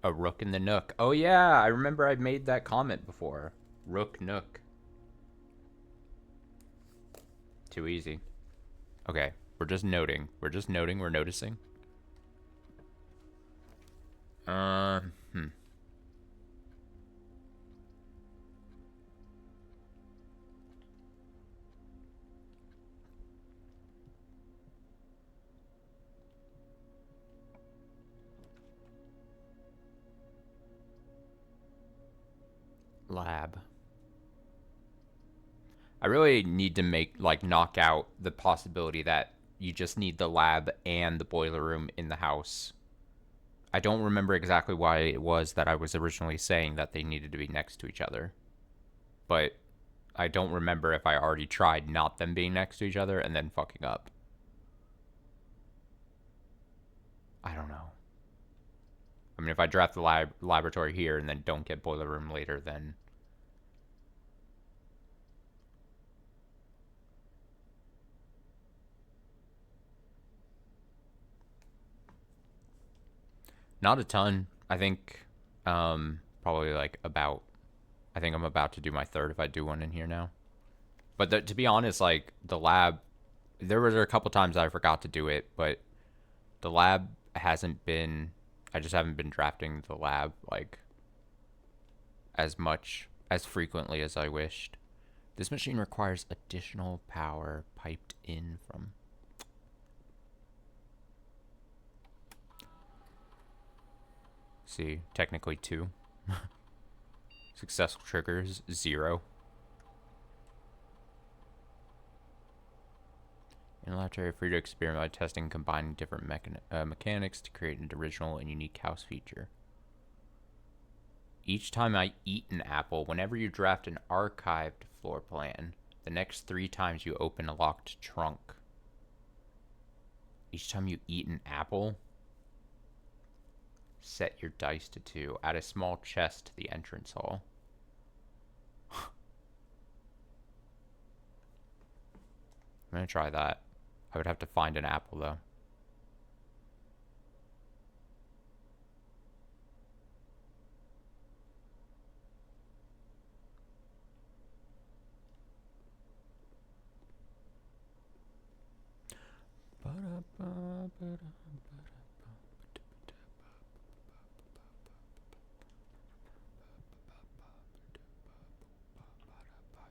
A rook in the nook. Oh yeah, I remember I made that comment before. Rook nook. Too easy. Okay, we're just noting. We're just noting. We're noticing. Lab. I really need to knock out the possibility that you just need the lab and the boiler room in the house. I don't remember exactly why it was that I was originally saying that they needed to be next to each other. But I don't remember if I already tried not them being next to each other and then fucking up. I don't know. I mean, if I draft the laboratory here and then don't get boiler room later, then... Not a ton. I think probably like about... I think I'm about to do my third if I do one in here now. But to be honest, like, the lab... There were a couple times I forgot to do it, but the lab hasn't been... I just haven't been drafting the lab, like, as much, as frequently as I wished. This machine requires additional power piped in from... See, technically 2. Successful triggers, 0. In the laboratory, free to experiment by testing and combining different mechanics to create an original and unique house feature. Each time I eat an apple, whenever you draft an archived floor plan, the next 3 times you open a locked trunk. Each time you eat an apple, set your dice to 2. Add a small chest to the entrance hall. I'm gonna try that. I would have to find an apple, though.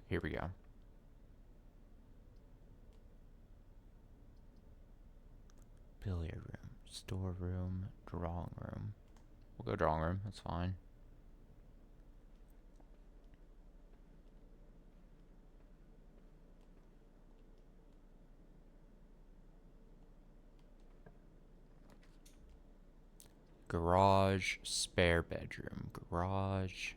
Here we go. Billiard room, storeroom, drawing room. We'll go drawing room. That's fine. Garage, spare bedroom. Garage.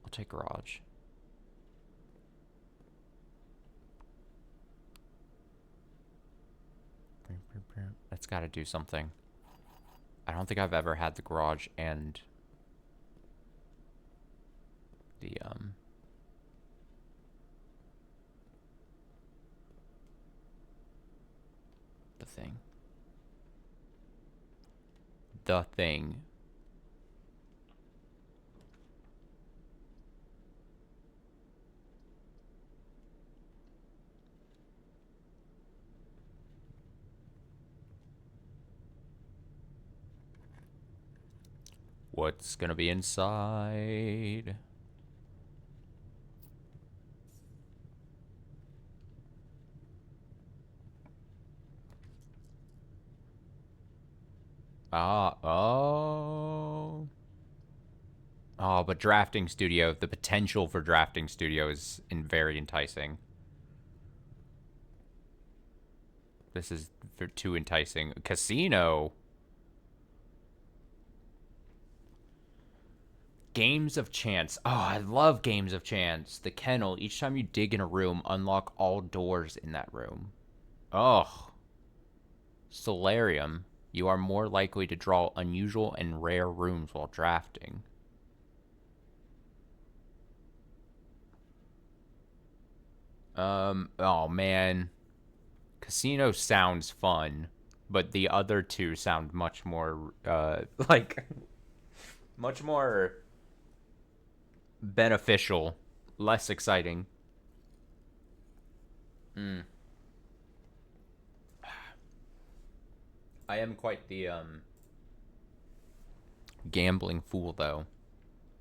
I'll take garage. That's got to do something. I don't think I've ever had the garage and the thing. The thing. What's gonna be inside? Oh. Oh, but drafting studio, the potential for drafting studio is very enticing. This is too enticing. Casino. Games of Chance. Oh, I love Games of Chance. The kennel. Each time you dig in a room, unlock all doors in that room. Oh. Solarium. You are more likely to draw unusual and rare rooms while drafting. Oh man. Casino sounds fun, but the other two sound much more, like, much more beneficial, less exciting. I am quite the, gambling fool, though.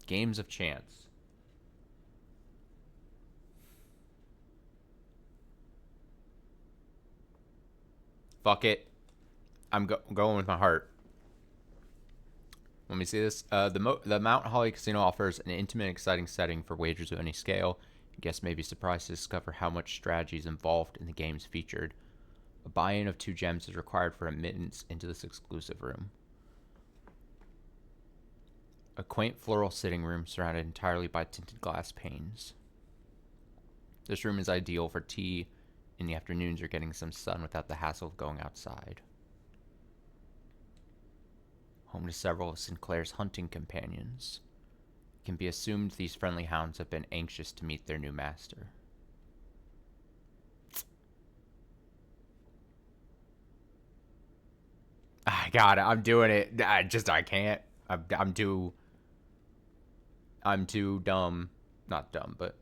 Games of Chance. Fuck it. I'm going with my heart. Let me see this. The Mount Holly Casino offers an intimate, exciting setting for wagers of any scale. Guests may be surprised to discover how much strategy is involved in the games featured. A buy-in of 2 gems is required for admittance into this exclusive room. A quaint floral sitting room surrounded entirely by tinted glass panes. This room is ideal for tea in the afternoons or getting some sun without the hassle of going outside. Home to several of Sinclair's hunting companions. It can be assumed these friendly hounds have been anxious to meet their new master. I got it. I'm doing it. I can't. I'm too. I'm too dumb. Not dumb, but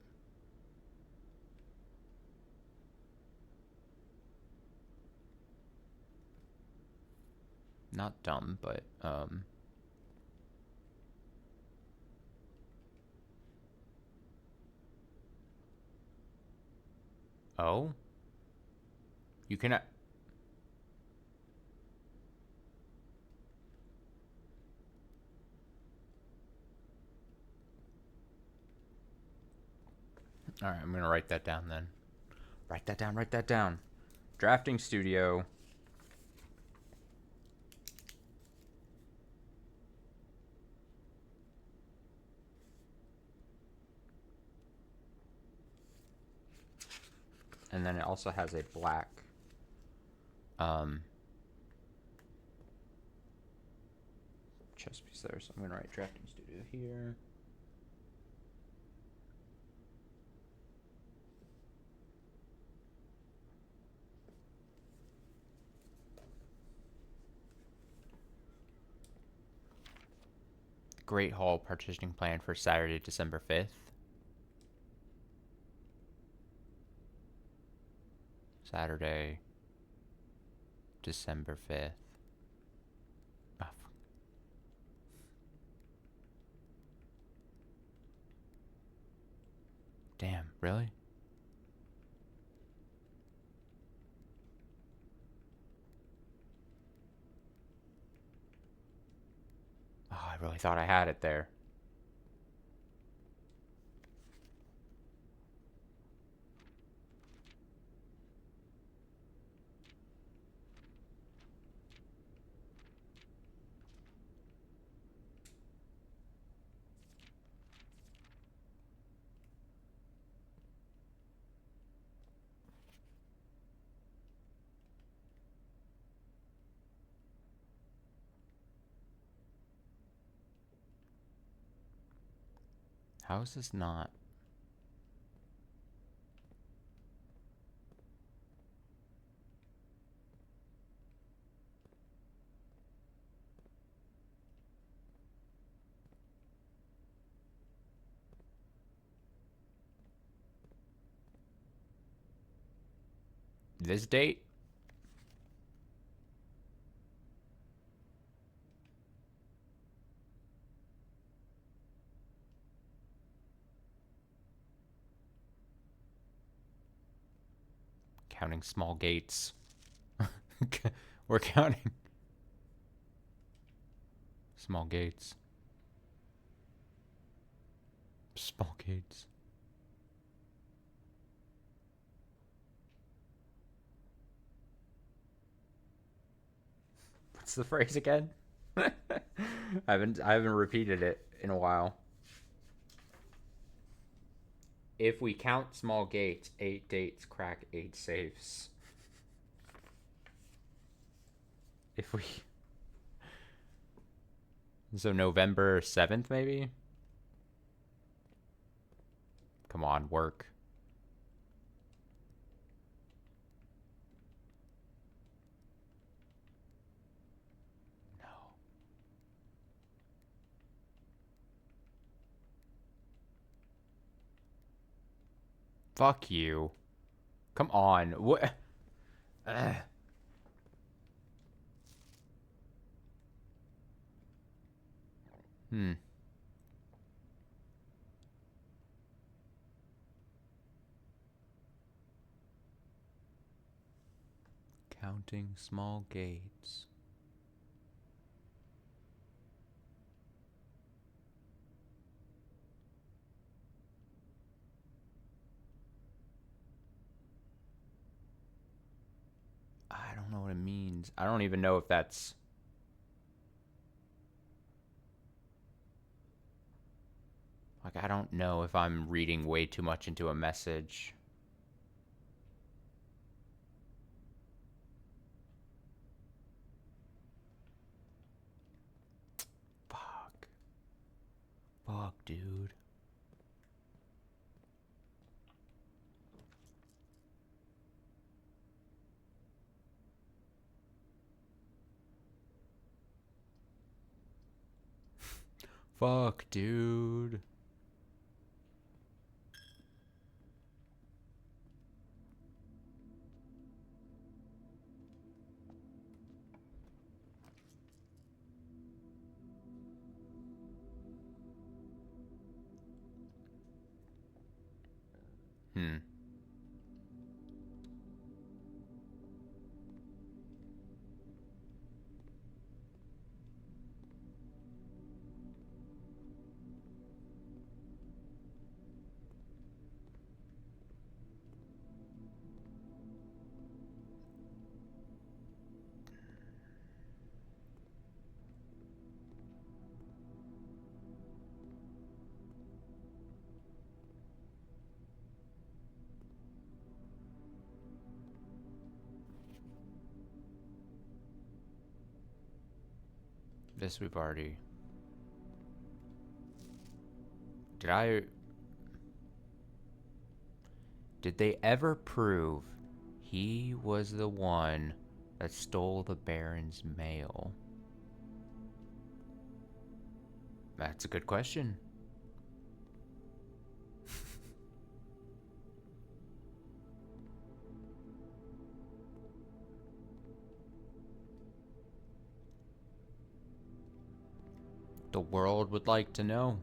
not dumb, but oh, you can. All right, I'm gonna write that down then. Write that down. Write that down. Drafting studio. And then it also has a black chess piece there. So I'm gonna write drafting studio here. Great Hall partitioning plan for Saturday, December 5th. Saturday, December 5th. Oh, damn, really? Oh, I really thought I had it there. How is this not? This date? Counting small gates. We're counting small gates. Small gates. What's the phrase again? I haven't repeated it in a while. If we count small gates, 8 dates crack 8 safes. If we So November 7th maybe? Come on, work. No. Fuck you. Come on. What? Ugh. Hmm. Counting small gates. I don't know what it means. I don't even know if that's... Like, I don't know if I'm reading way too much into a message. Fuck. Fuck, dude. Fuck, dude. Hmm. This we've already... Did I... Did they ever prove he was the one that stole the Baron's mail? That's a good question. The world would like to know.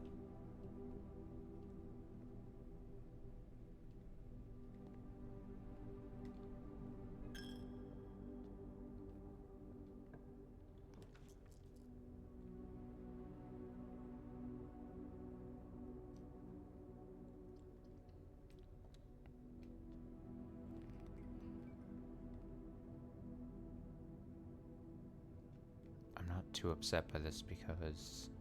I'm not too upset by this because,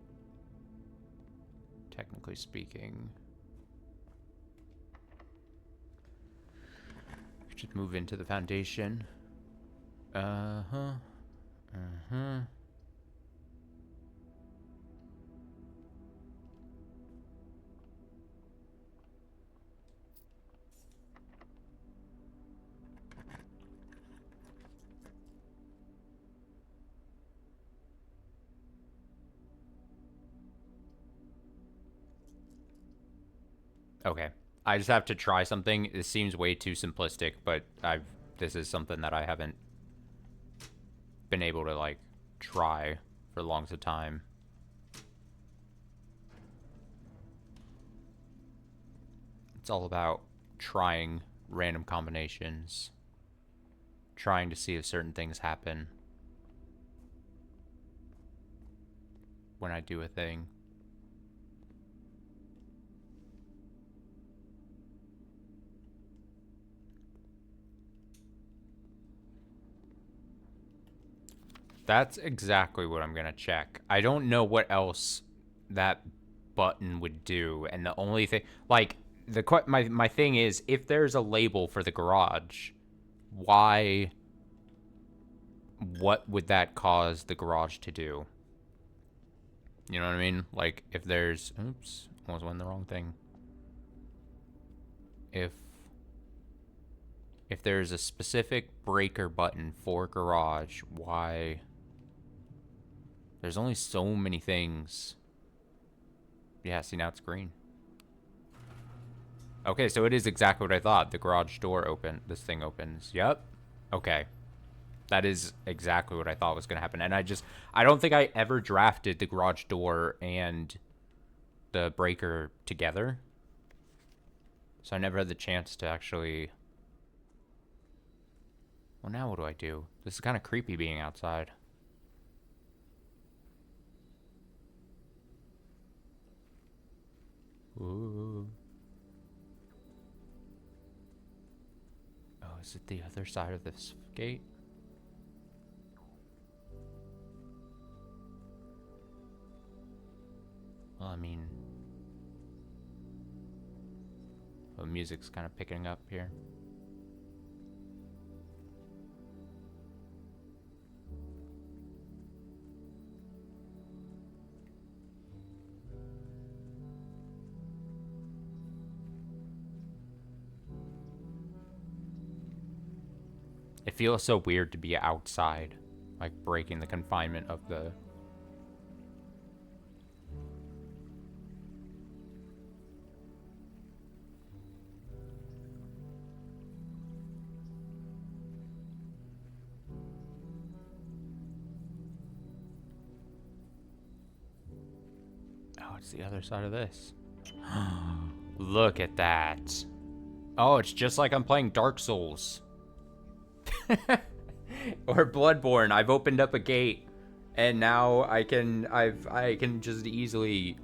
technically speaking, we should move into the foundation. Uh-huh. Uh-huh. Okay. I just have to try something. This seems way too simplistic, but this is something that I haven't been able to like try for longs of time. It's all about trying random combinations, trying to see if certain things happen when I do a thing. That's exactly what I'm gonna check. I don't know what else that button would do, and the only thing, like, my thing is, if there's a label for the garage, why? What would that cause the garage to do? You know what I mean? Like, if there's, oops, almost went the wrong thing. If there's a specific breaker button for garage, why? There's only so many things. Yeah, see, now it's green. Okay, so it is exactly what I thought. The garage door this thing opens. Yep. Okay. That is exactly what I thought was going to happen. And I don't think I ever drafted the garage door and the breaker together. So I never had the chance to actually... Well, now what do I do? This is kind of creepy being outside. Ooh. Oh, is it the other side of this gate? Well, I mean... The music's kind of picking up here. It feels so weird to be outside, like breaking the confinement of the... Oh, it's the other side of this. Look at that. Oh, it's just like I'm playing Dark Souls. Or Bloodborne. I've opened up a gate and now I can just easily...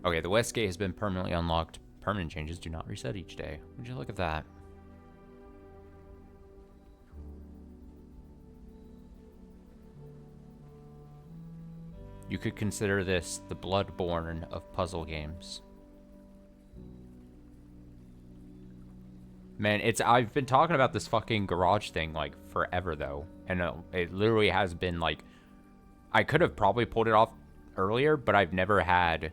Okay, the west gate has been permanently unlocked. Permanent changes do not reset each day. Would you look at that? You could consider this the Bloodborne of puzzle games. Man, I've been talking about this fucking garage thing, like, forever, though. And it literally has been, like... I could have probably pulled it off earlier, but I've never had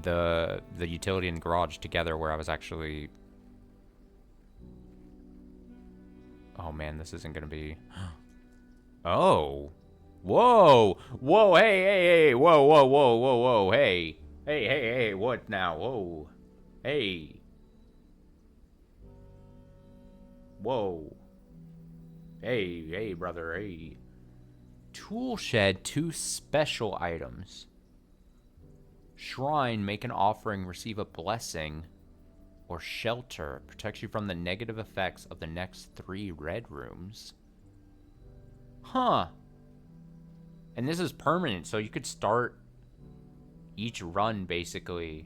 the utility and garage together where I was actually... Oh, man, this isn't gonna be... Oh! Whoa! Whoa, hey, whoa, whoa, whoa, whoa, whoa, hey. Hey, what now? Whoa. Hey. Whoa. Hey, brother, hey. Tool shed, 2 special items. Shrine, make an offering, receive a blessing. Or shelter, protects you from the negative effects of the next 3 red rooms. Huh. And this is permanent, so you could start each run, basically.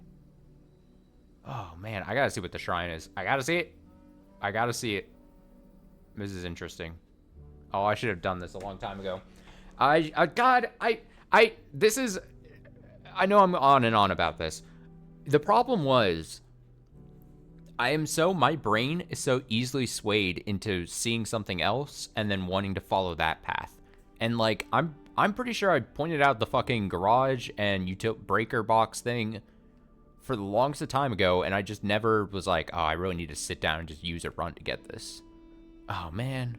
Oh, man, I gotta see what the shrine is. I gotta see it. I gotta see it. This is interesting. Oh, I should have done this a long time ago. God, this is, I know I'm on and on about this. The problem was, my brain is so easily swayed into seeing something else and then wanting to follow that path. And like, I'm pretty sure I pointed out the fucking garage and breaker box thing for the longest time ago, and I just never was like, oh, I really need to sit down and just use a run to get this. Oh, man.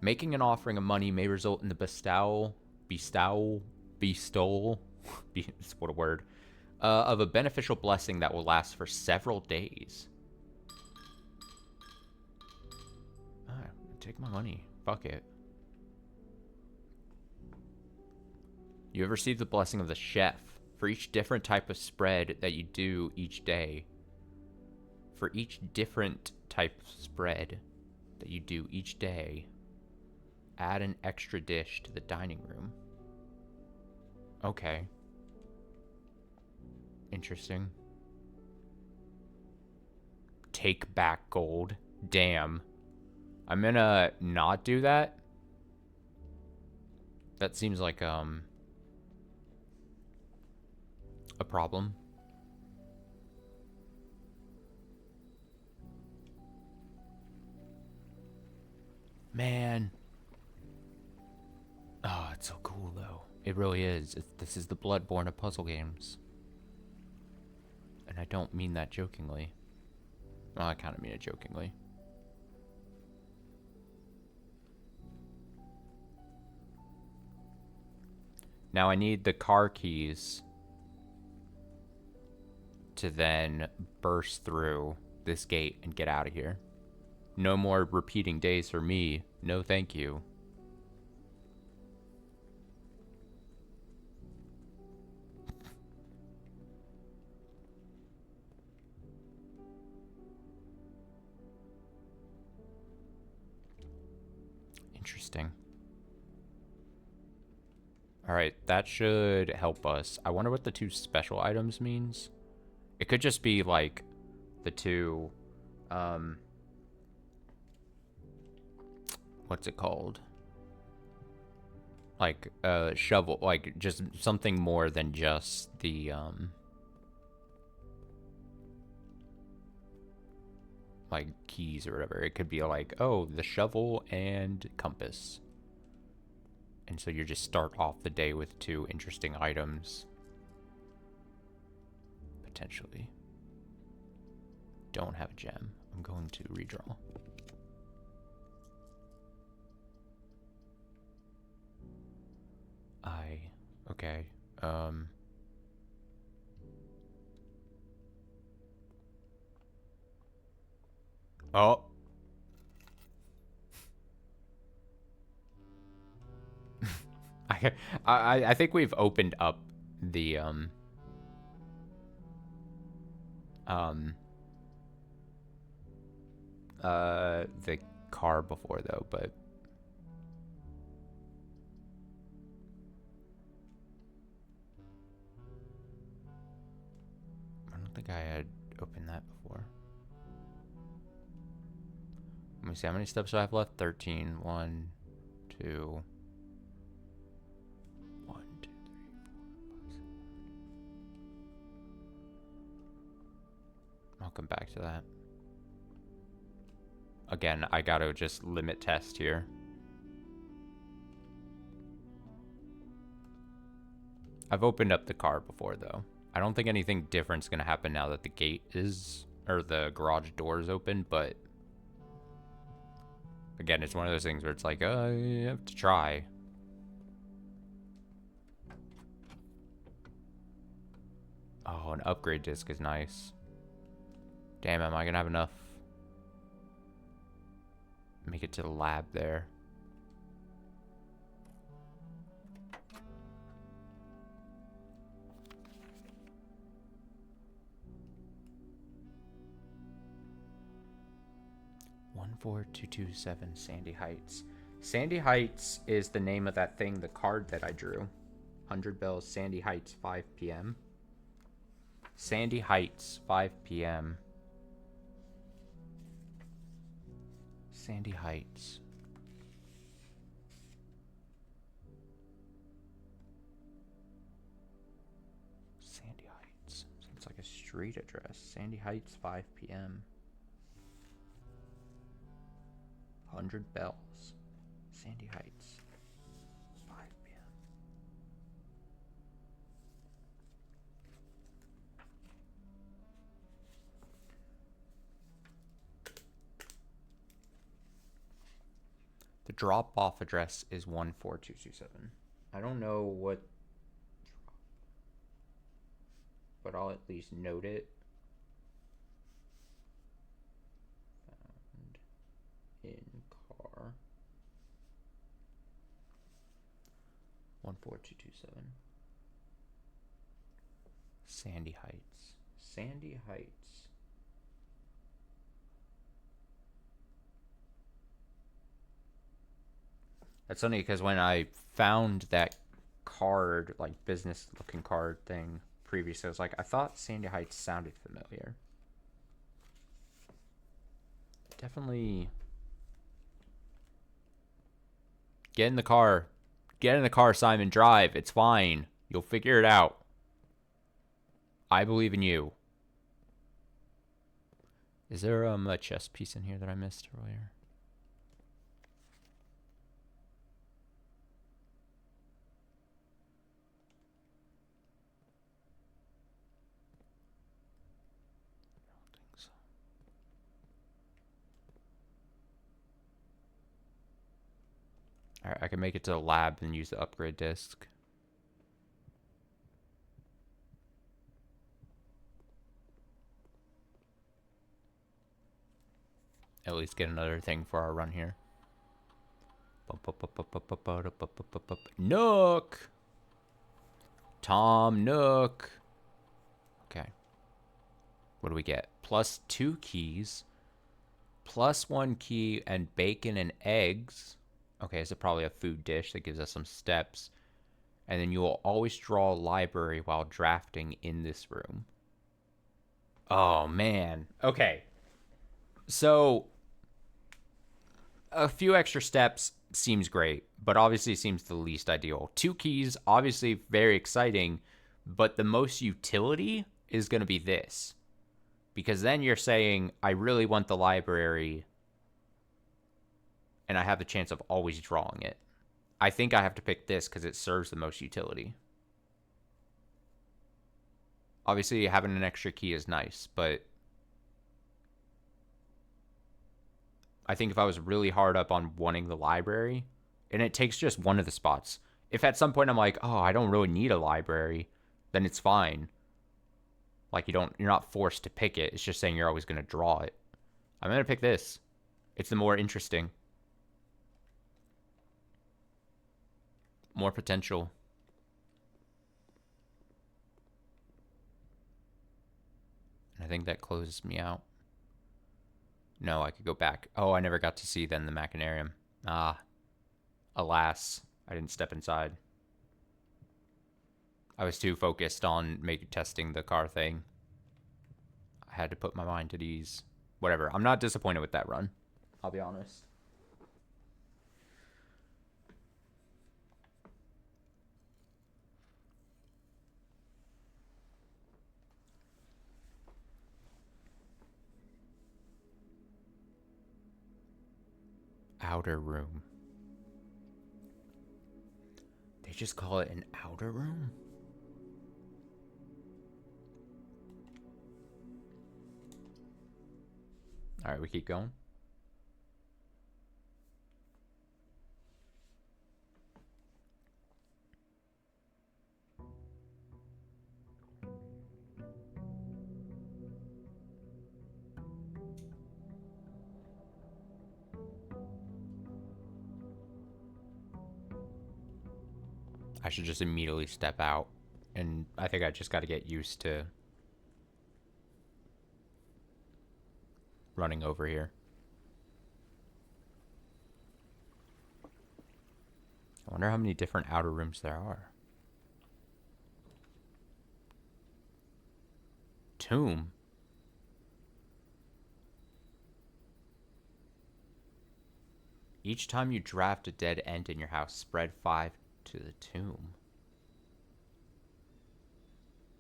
Making an offering of money may result in the bestowal, what a word, of a beneficial blessing that will last for several days. Take my money. Fuck it. You have received the blessing of the chef for each different type of spread that you do each day. For each different type of spread that you do each day, add an extra dish to the dining room. Okay. Interesting. Take back gold. Damn. I'm gonna not do that. That seems like, a problem. Man. Oh, it's so cool, though. It really is. This is the Bloodborne of puzzle games. And I don't mean that jokingly. Well, I kind of mean it jokingly. Now I need the car keys to then burst through this gate and get out of here. No more repeating days for me. No thank you. Interesting. Alright, that should help us. I wonder what the 2 special items means. It could just be, like, the 2, what's it called? Like, shovel, like, just something more than just the, like, keys or whatever. It could be like, oh, the shovel and compass. And so you just start off the day with 2 interesting items. Potentially. Don't have a gem. I'm going to redraw. Okay. Oh. I think we've opened up the the car before though, but I don't think I had opened that before. Let me see, how many steps do I have left? 13. 1, 2. 1, 2, 3, 4, 5, 6. I'll come back to that. Again, I gotta just limit test here. I've opened up the car before, though. I don't think anything different's gonna happen now that the gate is, or the garage door is open, but again, it's one of those things where it's like, you have to try. Oh, an upgrade disc is nice. Damn, am I gonna have enough? Make it to the lab there. 14227 Sandy Heights. Sandy Heights is the name of that thing, the card that I drew. 100 bells, Sandy Heights, 5 p.m. Sandy Heights, 5 p.m. Sandy Heights. Sandy Heights. Seems like a street address. Sandy Heights, 5 p.m. 100 bells. Sandy Heights, 5 p.m. The drop-off address is 14227. I don't know what, but I'll at least note it. Found in car. 14227. Sandy Heights. Sandy Heights. That's funny because when I found that card, like business looking card thing previously, I was like, I thought Sandy Heights sounded familiar. Definitely. Get in the car. Get in the car, Simon. Drive. It's fine. You'll figure it out. I believe in you. Is there a chess piece in here that I missed earlier? Alright, I can make it to the lab and use the upgrade disc. At least get another thing for our run here. Nook! Tom Nook. Okay. What do we get? Plus 2 keys. Plus 1 key and bacon and eggs. Okay, so probably a food dish that gives us some steps. And then you will always draw a library while drafting in this room. Oh, man. Okay. So, a few extra steps seems great, but obviously seems the least ideal. 2 keys, obviously very exciting, but the most utility is going to be this. Because then you're saying, I really want the library, and I have the chance of always drawing it. I think I have to pick this because it serves the most utility. Obviously, having an extra key is nice, but I think if I was really hard up on wanting the library, and it takes just one of the spots. If at some point I'm like, oh, I don't really need a library, then it's fine. Like you're not forced to pick it. It's just saying you're always going to draw it. I'm going to pick this. It's the more interesting. More potential. And I think that closes me out. No, I could go back. Oh, I never got to see then the machinarium. Ah. Alas, I didn't step inside. I was too focused on testing the car thing. I had to put my mind at ease. Whatever. I'm not disappointed with that run. I'll be honest. Outer room. They just call it an outer room? Alright, we keep going. I should just immediately step out. And I think I just got to get used to running over here. I wonder how many different outer rooms there are. Tomb. Each time you draft a dead end in your house, spread 5 to the tomb.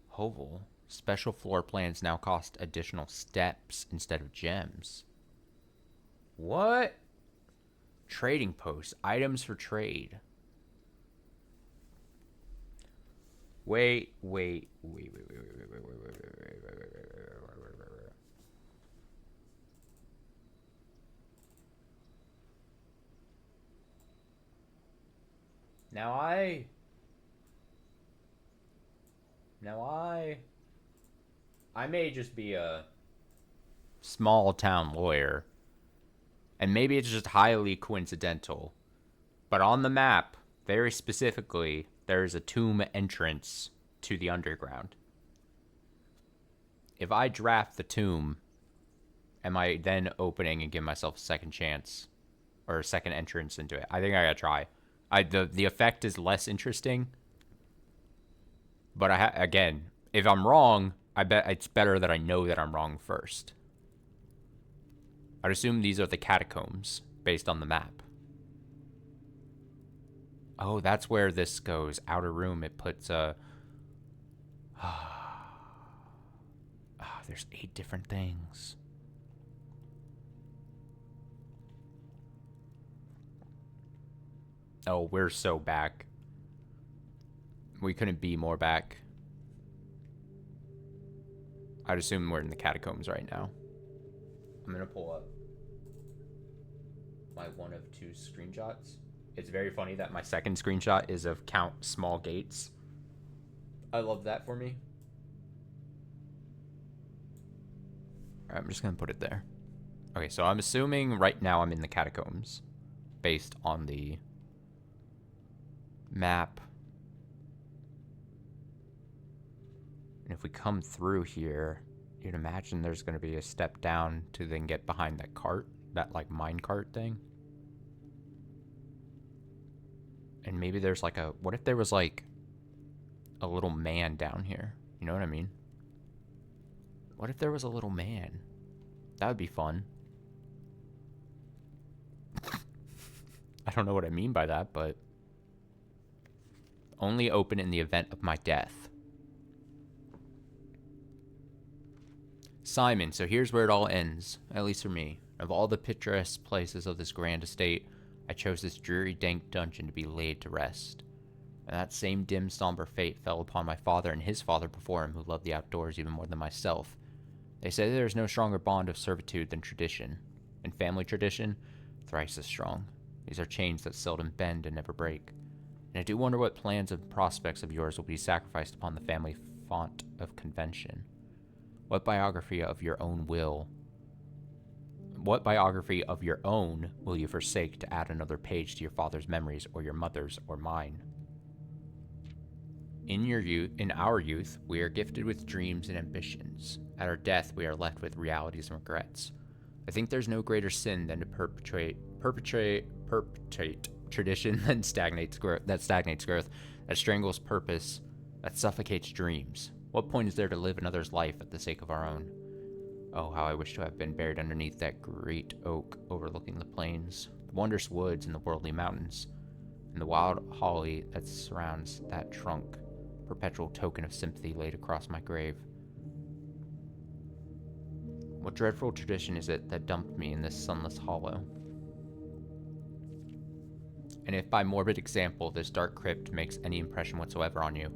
Hovel. Special floor plans now cost additional steps instead of gems. What? Trading posts. Items for trade. Wait. Now I may just be a small town lawyer, and maybe it's just highly coincidental, but on the map, very specifically, there is a tomb entrance to the underground. If I draft the tomb, am I then opening and give myself a second chance or a second entrance into it? I think I gotta try. The effect is less interesting, but again, if I'm wrong, I bet it's better that I know that I'm wrong first. I'd assume these are the catacombs based on the map. Oh, that's where this goes. Outer room, it puts a... there's 8 different things. Oh, we're so back. We couldn't be more back. I'd assume we're in the catacombs right now. I'm gonna pull up my one of 2 screenshots. It's very funny that my second screenshot is of count small gates. I love that for me. All right, I'm just gonna put it there. Okay, so I'm assuming right now I'm in the catacombs based on the map. And if we come through here, you'd imagine there's going to be a step down to then get behind that cart, that like mine cart thing. And maybe there's like a, what if there was like a little man down here? You know what I mean? What if there was a little man? That would be fun. I don't know what I mean by that, but only open in the event of my death. Simon, so here's where it all ends, at least for me. Of all the picturesque places of this grand estate, I chose this dreary, dank dungeon to be laid to rest. And that same dim, somber fate fell upon my father and his father before him, who loved the outdoors even more than myself. They say there is no stronger bond of servitude than tradition, and family tradition, thrice as strong. These are chains that seldom bend and never break. And I do wonder what plans and prospects of yours will be sacrificed upon the family font of convention. What biography of your own will you forsake to add another page to your father's memories, or your mother's, or mine? In our youth, we are gifted with dreams and ambitions. At our death, we are left with realities and regrets. I think there's no greater sin than to perpetrate tradition that stagnates growth, that strangles purpose, that suffocates dreams. What point is there to live another's life at the sake of our own? Oh, how I wish to have been buried underneath that great oak overlooking the plains, the wondrous woods and the worldly mountains, and the wild holly that surrounds that trunk, perpetual token of sympathy laid across my grave. What dreadful tradition is it that dumped me in this sunless hollow? And if by morbid example this dark crypt makes any impression whatsoever on you,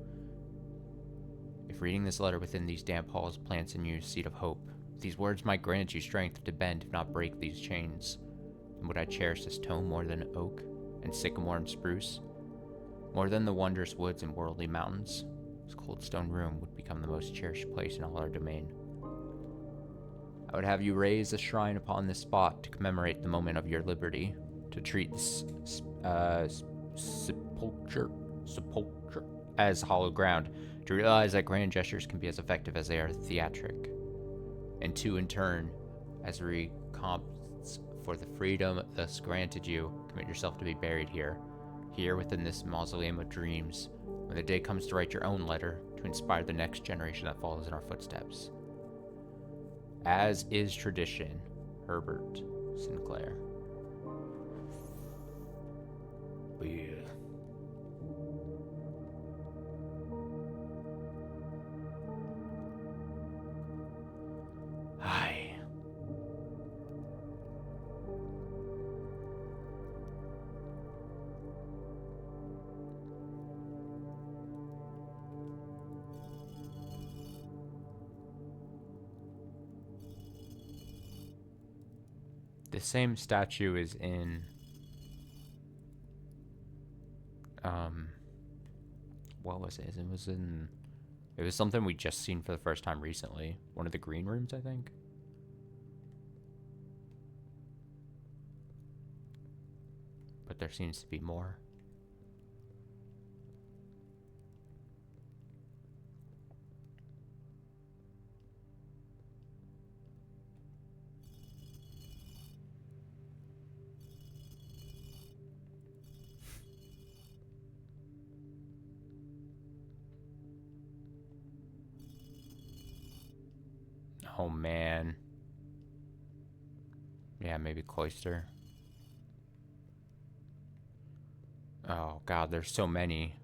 if reading this letter within these damp halls plants in you a seed of hope, if these words might grant you strength to bend if not break these chains, then would I cherish this tome more than oak and sycamore and spruce? More than the wondrous woods and worldly mountains? This cold stone room would become the most cherished place in all our domain. I would have you raise a shrine upon this spot to commemorate the moment of your liberty, to treat this sepulchre as hollow ground, to realize that grand gestures can be as effective as they are theatric, and to, in turn, as a recompense for the freedom thus granted you, commit yourself to be buried here, Here within this mausoleum of dreams, when the day comes to write your own letter to inspire the next generation that follows in our footsteps. As is tradition, Herbert Sinclair. Yeah. Hi. The same statue is in what was it? It was something we just seen for the first time recently. One of the green rooms, I think. But there seems to be more. Oh man. Yeah, maybe cloister. Oh god, there's so many.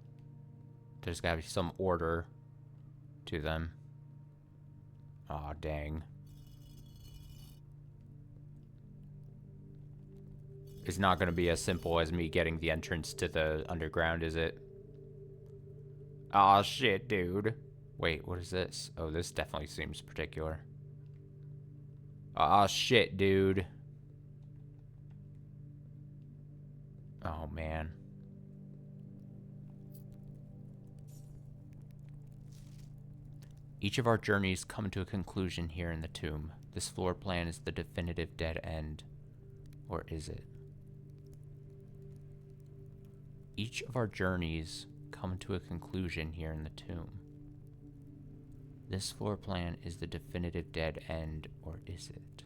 There's gotta be some order to them. Aw, dang. It's not gonna be as simple as me getting the entrance to the underground, is it? Aw, shit, dude. Wait, what is this? Oh, this definitely seems particular. Aw, shit, dude. Oh, man. Each of our journeys come to a conclusion here in the tomb. This floor plan is the definitive dead end. Or is it? Each of our journeys come to a conclusion here in the tomb. This floor plan is the definitive dead end, or is it?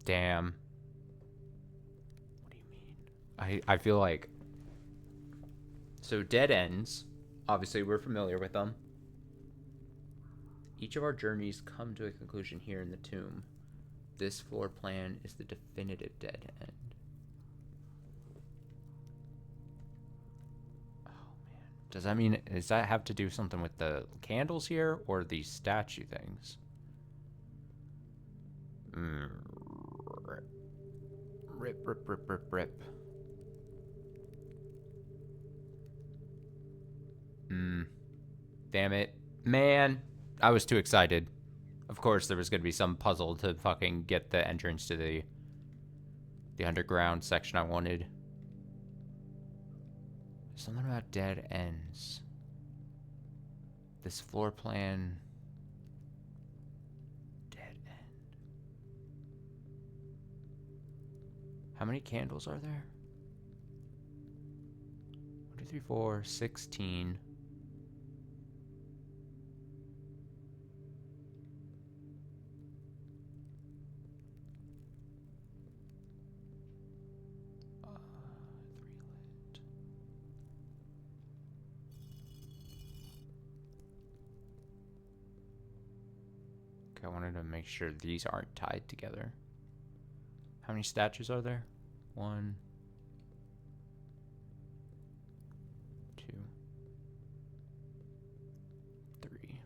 Damn. What do you mean? I feel like... So dead ends, obviously we're familiar with them. Each of our journeys come to a conclusion here in the tomb. This floor plan is the definitive dead end. Oh man. Does that mean, does that have to do something with the candles here or these statue things? Rip. Damn it. Man, I was too excited. Of course, there was going to be some puzzle to fucking get the entrance to the underground section I wanted. Something about dead ends. This floor plan... Dead end. How many candles are there? 1, 2, 3, 4, 16. I wanted to make sure these aren't tied together. How many statues are there? 1, 2, 3.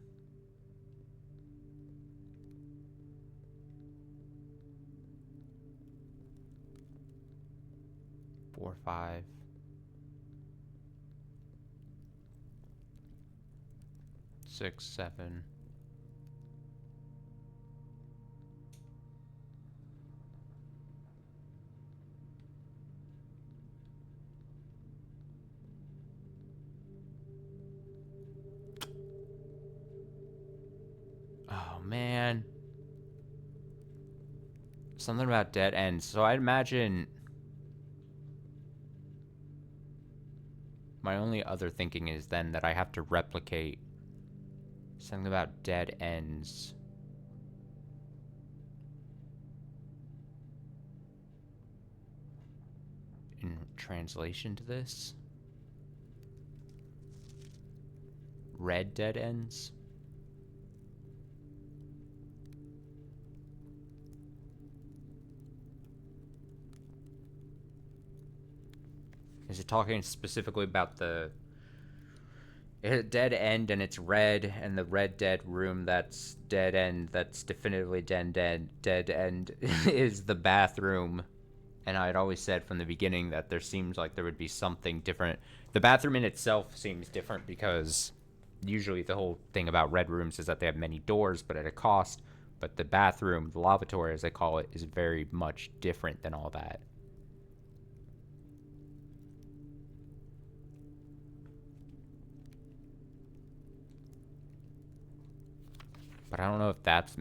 4, 5. 6, 7. man. Something about dead ends. So I'd imagine... My only other thinking is then that I have to replicate something about dead ends. In translation to this? Red dead ends? Is it talking specifically about the dead end and it's red, and the red dead room that's dead end, that's definitively dead end is the bathroom? And I had always said from the beginning that there seems like there would be something different. The bathroom in itself seems different because usually the whole thing about red rooms is that they have many doors, but at a cost. But the bathroom, the lavatory as they call it, is very much different than all that. But I don't know if that's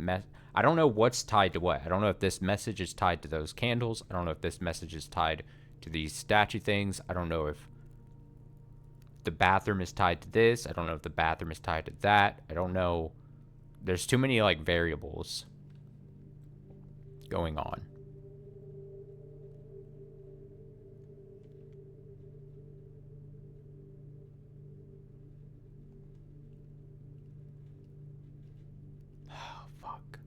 I don't know what's tied to what. I don't know if this message is tied to those candles. I don't know if this message is tied to these statue things. I don't know if the bathroom is tied to this. I don't know if the bathroom is tied to that. I don't know. There's too many, like, variables going on. Oh, fuck.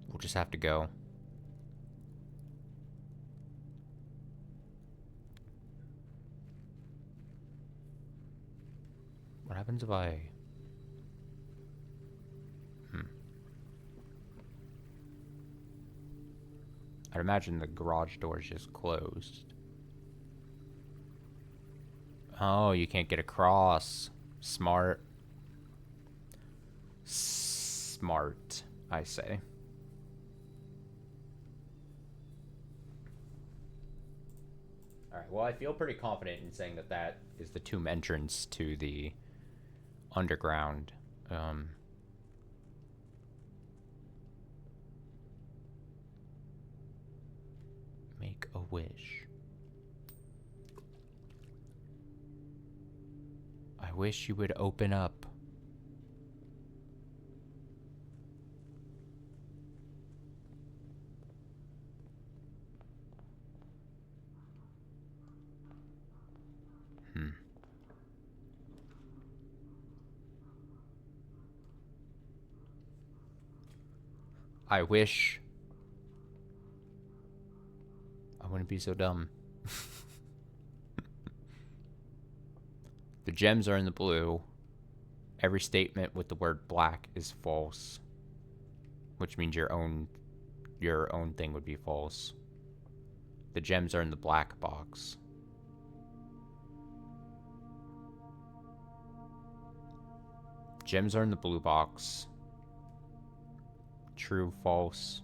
We'll just have to go. What happens if I... I'd imagine the garage door is just closed. Oh, you can't get across. Smart. Smart, I say. Alright, well, I feel pretty confident in saying that that is the tomb entrance to the underground. Make a wish. I wish you would open up. I wish I wouldn't be so dumb. The gems are in the blue. Every statement with the word black is false, which means your own thing would be false. The gems are in the black box. Gems are in the blue box. True, false.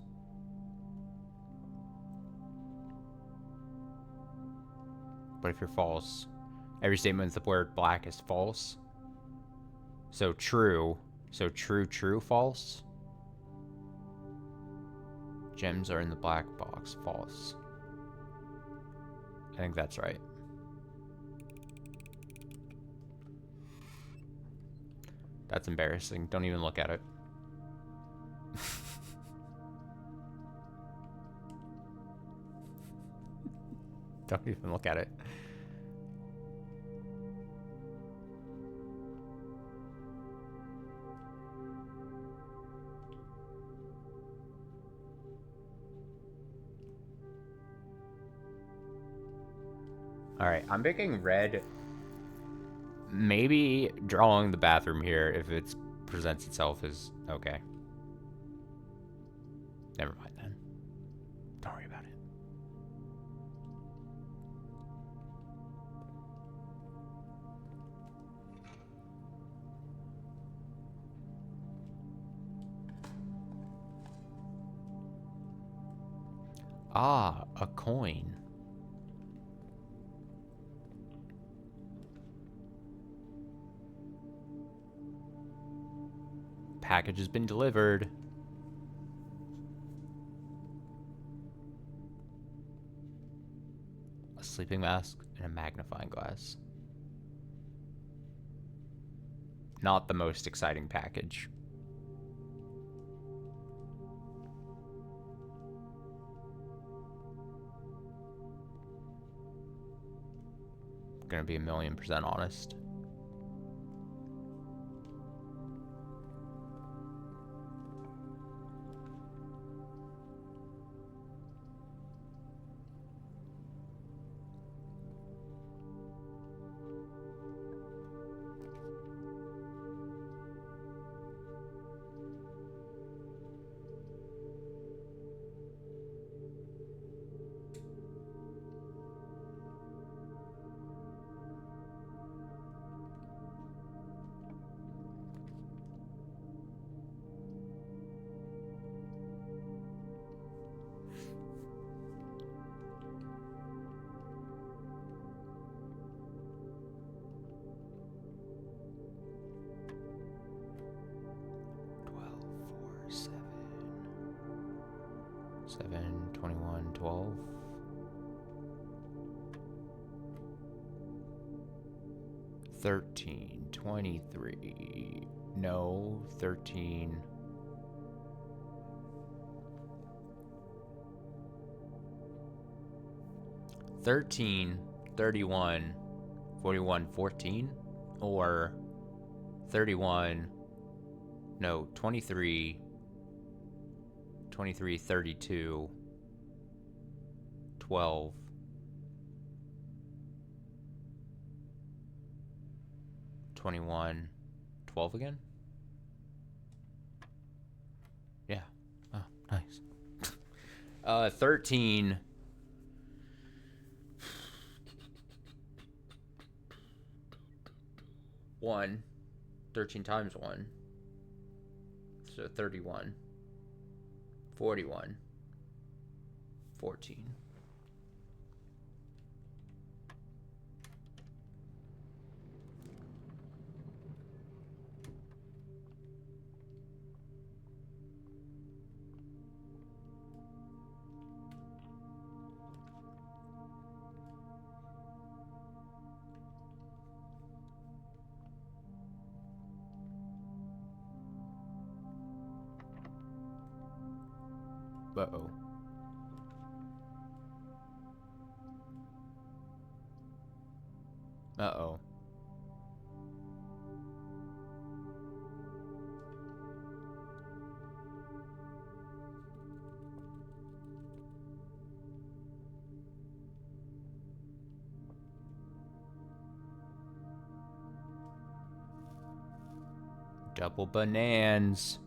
But if you're false, every statement with the word black is false. So true, true, false. Gems are in the black box, false. I think that's right. That's embarrassing. Don't even look at it. Don't even look at it. Alright, I'm picking red. Maybe drawing the bathroom here if it presents itself as okay. Never mind then. Don't worry about it. Ah, a coin. package has been delivered. A sleeping mask and a magnifying glass. Not the most exciting package. Gonna be 1,000,000% honest. Seven, 21, 12. 13, 23. No, 13. 13, 31, 41, 14, or 31, no, 23, 23, 32, 12, 21, 12 again? Yeah. Oh, nice. 13, 1, 13 times 1, so 31, 41, 14. Uh-oh. Uh-oh. Double bananas.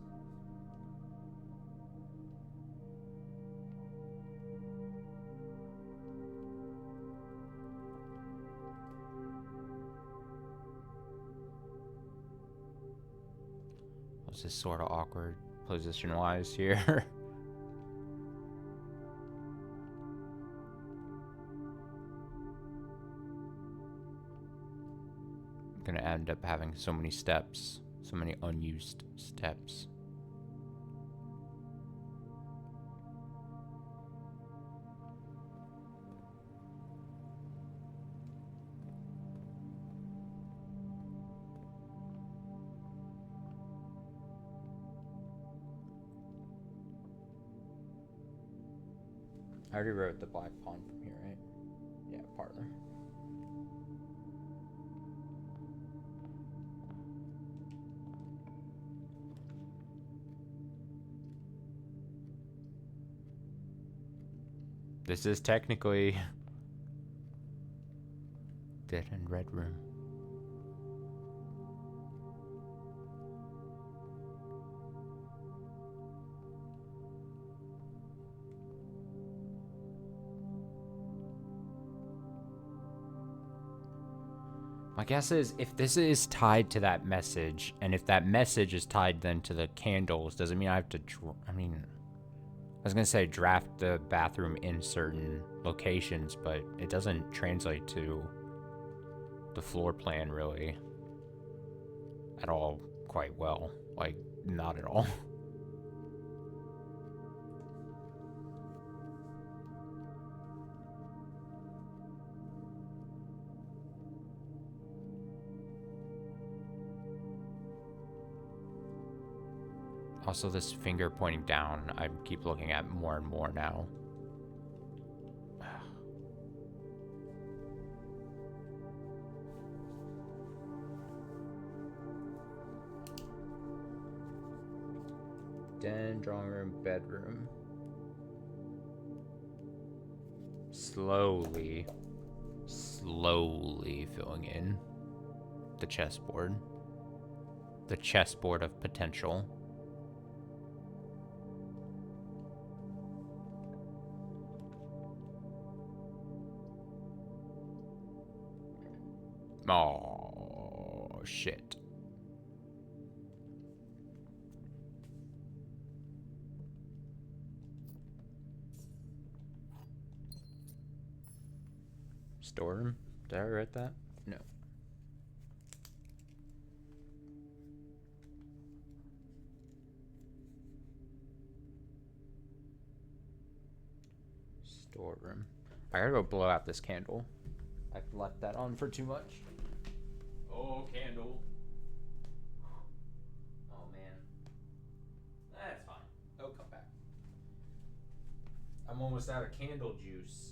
Was this sort of awkward position-wise here? Gonna end up having so many steps, so many unused steps. I already wrote the black pawn from here, right? Yeah, parlor. This is technically dead end red room. My guess is if this is tied to that message, and if that message is tied then to the candles, does it mean I have to, I was gonna say draft the bathroom in certain locations, but it doesn't translate to the floor plan really at all, quite well. Like, not at all. Also, this finger pointing down, I keep looking at more and more now. Den, drawing room, bedroom. Slowly filling in the chessboard. The chessboard of potential. Oh, shit. Storeroom? Did I write that? No. Storeroom. I gotta go blow out this candle. I've left that on for too much. Oh, candle. Oh, man. That's fine. It'll come back. I'm almost out of candle juice.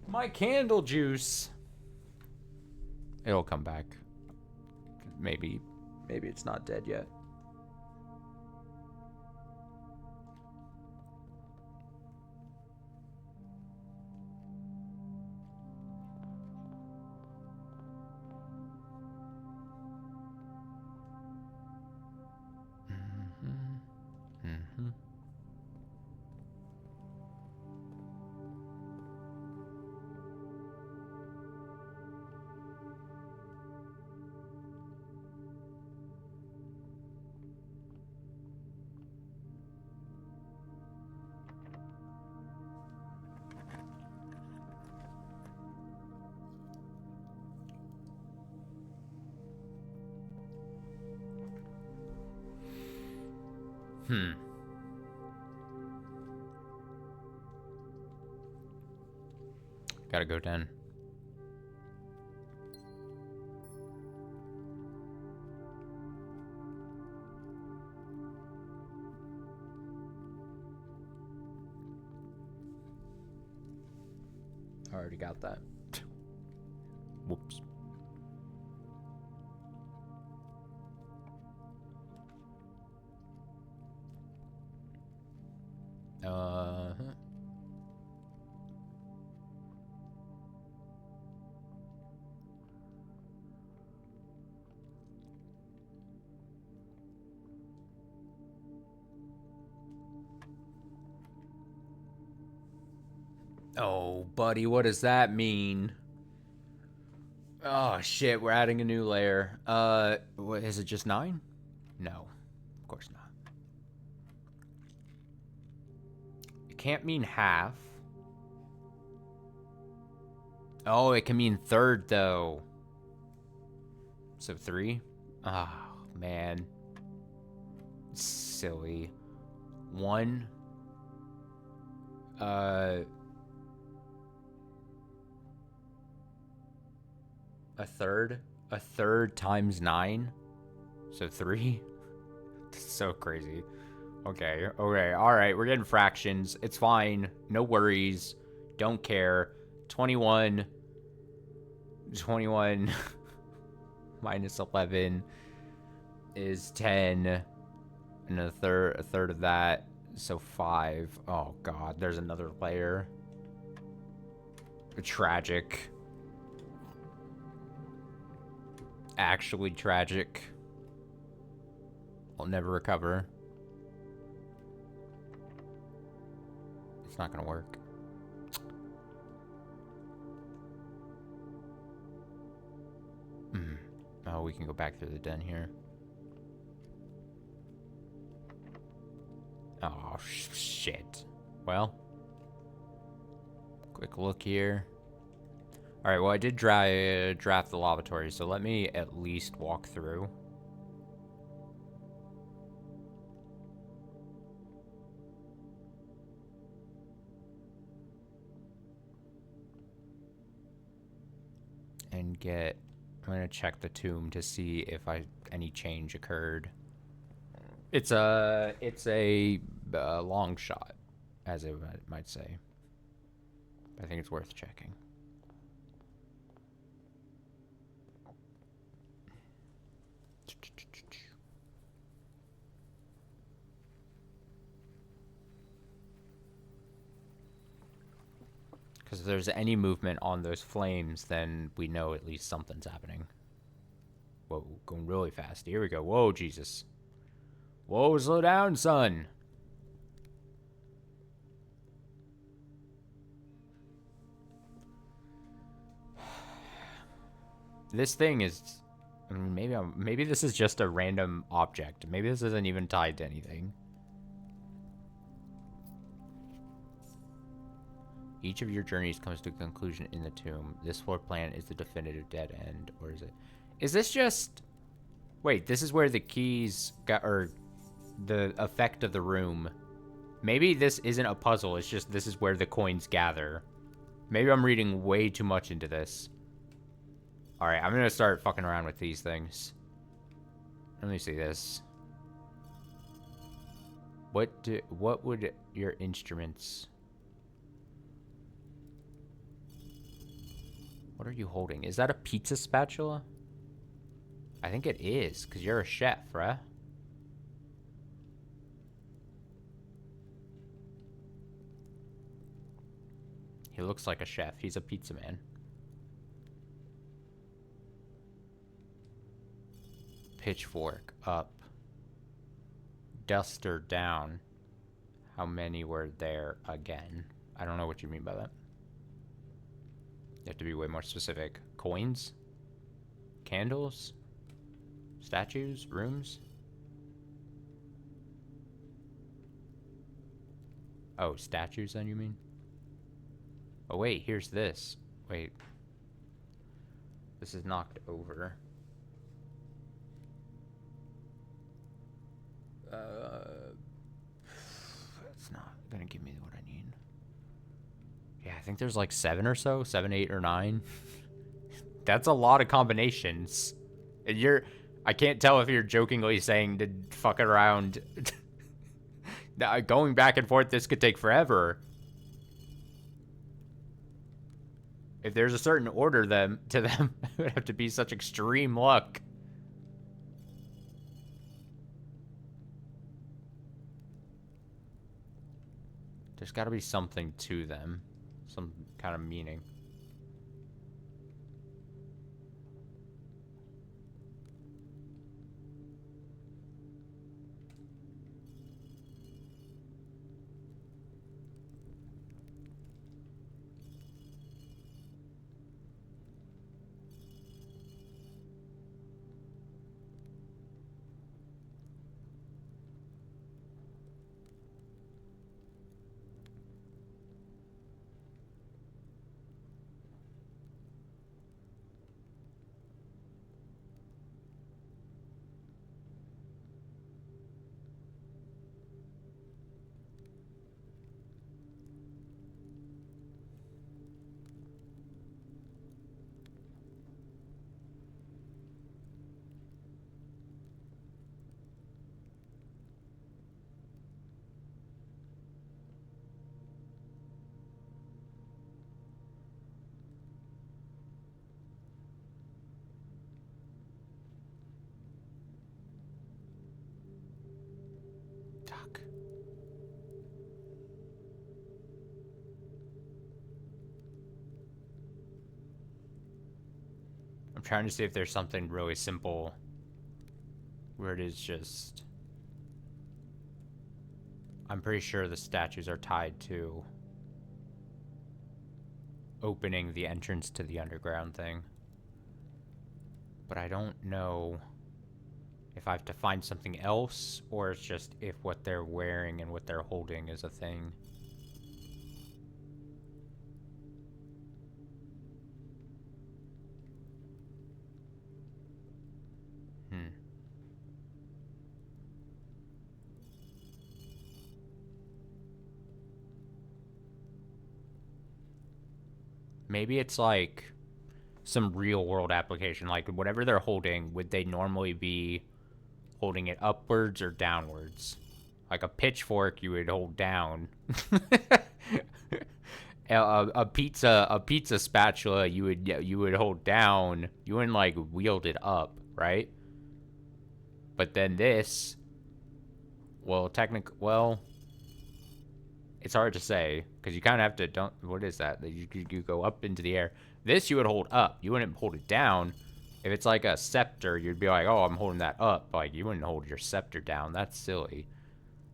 My candle juice. It'll come back. Maybe it's not dead yet. Gotta go down. I already got that. Whoops. Oh, buddy, what does that mean? Oh, shit, we're adding a new layer. What, is it just 9? No, of course not. It can't mean half. Oh, it can mean third, though. So 3? Oh, man. Silly. 1. A third? A third times 9? So 3? So crazy. Okay, alright, we're getting fractions. It's fine. No worries. Don't care. 21 minus 11 is 10. And a third of that, so 5. Oh god, there's another layer. Tragic. Actually tragic. I'll never recover. It's not gonna work. Oh, we can go back through the den here. Oh, shit. Well. Quick look here. All right, well, I did draft the lavatory, so let me at least walk through. And get... I'm going to check the tomb to see if any change occurred. It's a long shot, as it might say. I think it's worth checking. Because if there's any movement on those flames, then we know at least something's happening. Whoa, going really fast. Here we go. Whoa, Jesus. Whoa, slow down, son. This thing is... I mean, maybe this is just a random object. Maybe this isn't even tied to anything. Each of your journeys comes to a conclusion in the tomb. This floor plan is the definitive dead end, or is it? Is this just... Wait, this is where the keys got, or the effect of the room. Maybe this isn't a puzzle, it's just this is where the coins gather. Maybe I'm reading way too much into this. Alright, I'm gonna start fucking around with these things. Let me see this. What would your instruments... What are you holding? Is that a pizza spatula? I think it is, because you're a chef, right? He looks like a chef. He's a pizza man. Pitchfork up. Duster down. How many were there again? I don't know what you mean by that. You have to be way more specific. Coins? Candles? Statues? Rooms? Oh, statues then you mean? Oh wait, here's this. Wait. This is knocked over. It's not gonna give me what I need. Yeah, I think there's like 7 or so. 7, 8, or 9. That's a lot of combinations. And I can't tell if you're jokingly saying to fuck around. Going back and forth, this could take forever. If there's a certain order to them, it would have to be such extreme luck. There's got to be something to them. Some kind of meaning. Fuck. I'm trying to see if there's something really simple where it is just... I'm pretty sure the statues are tied to opening the entrance to the underground thing. But I don't know if I have to find something else, or it's just if what they're wearing and what they're holding is a thing. Maybe it's like some real world application. Like whatever they're holding, would they normally be holding it upwards or downwards? Like a pitchfork, you would hold down. A pizza spatula, you would hold down. You wouldn't like wield it up, right? But then this, well, it's hard to say because you kind of have to don't. What is that? You go up into the air. This you would hold up. You wouldn't hold it down. If it's like a scepter, you'd be like, oh, I'm holding that up. Like you wouldn't hold your scepter down. That's silly.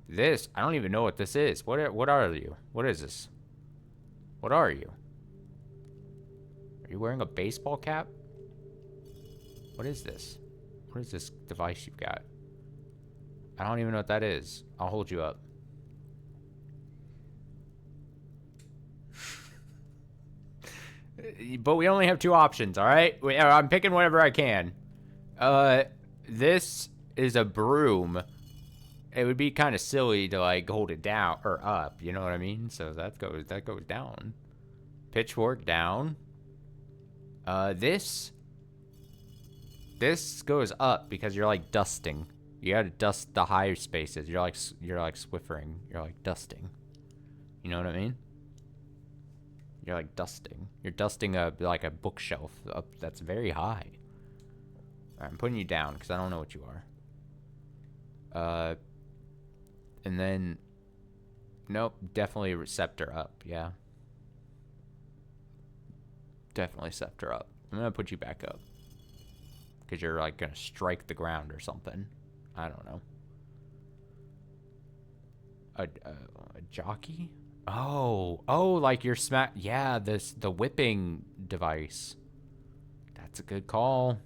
This, I don't even know what this is. What are you? What is this? What are you? Are you wearing a baseball cap? What is this? What is this device you've got? I don't even know what that is. I'll hold you up. But we only have two options, all right? I'm picking whatever I can. This is a broom. It would be kind of silly to like hold it down or up, you know what I mean? So that goes down. Pitchfork down. This goes up because you're like dusting. You gotta dust the higher spaces. You're like Swiffering. You're like dusting. You know what I mean? You're like dusting. You're dusting a bookshelf up that's very high. Alright, I'm putting you down because I don't know what you are. And then, nope, definitely scepter up. Yeah, definitely scepter up. I'm gonna put you back up because you're like gonna strike the ground or something. I don't know. A jockey? Oh, like you're smack. Yeah, the whipping device. That's a good call.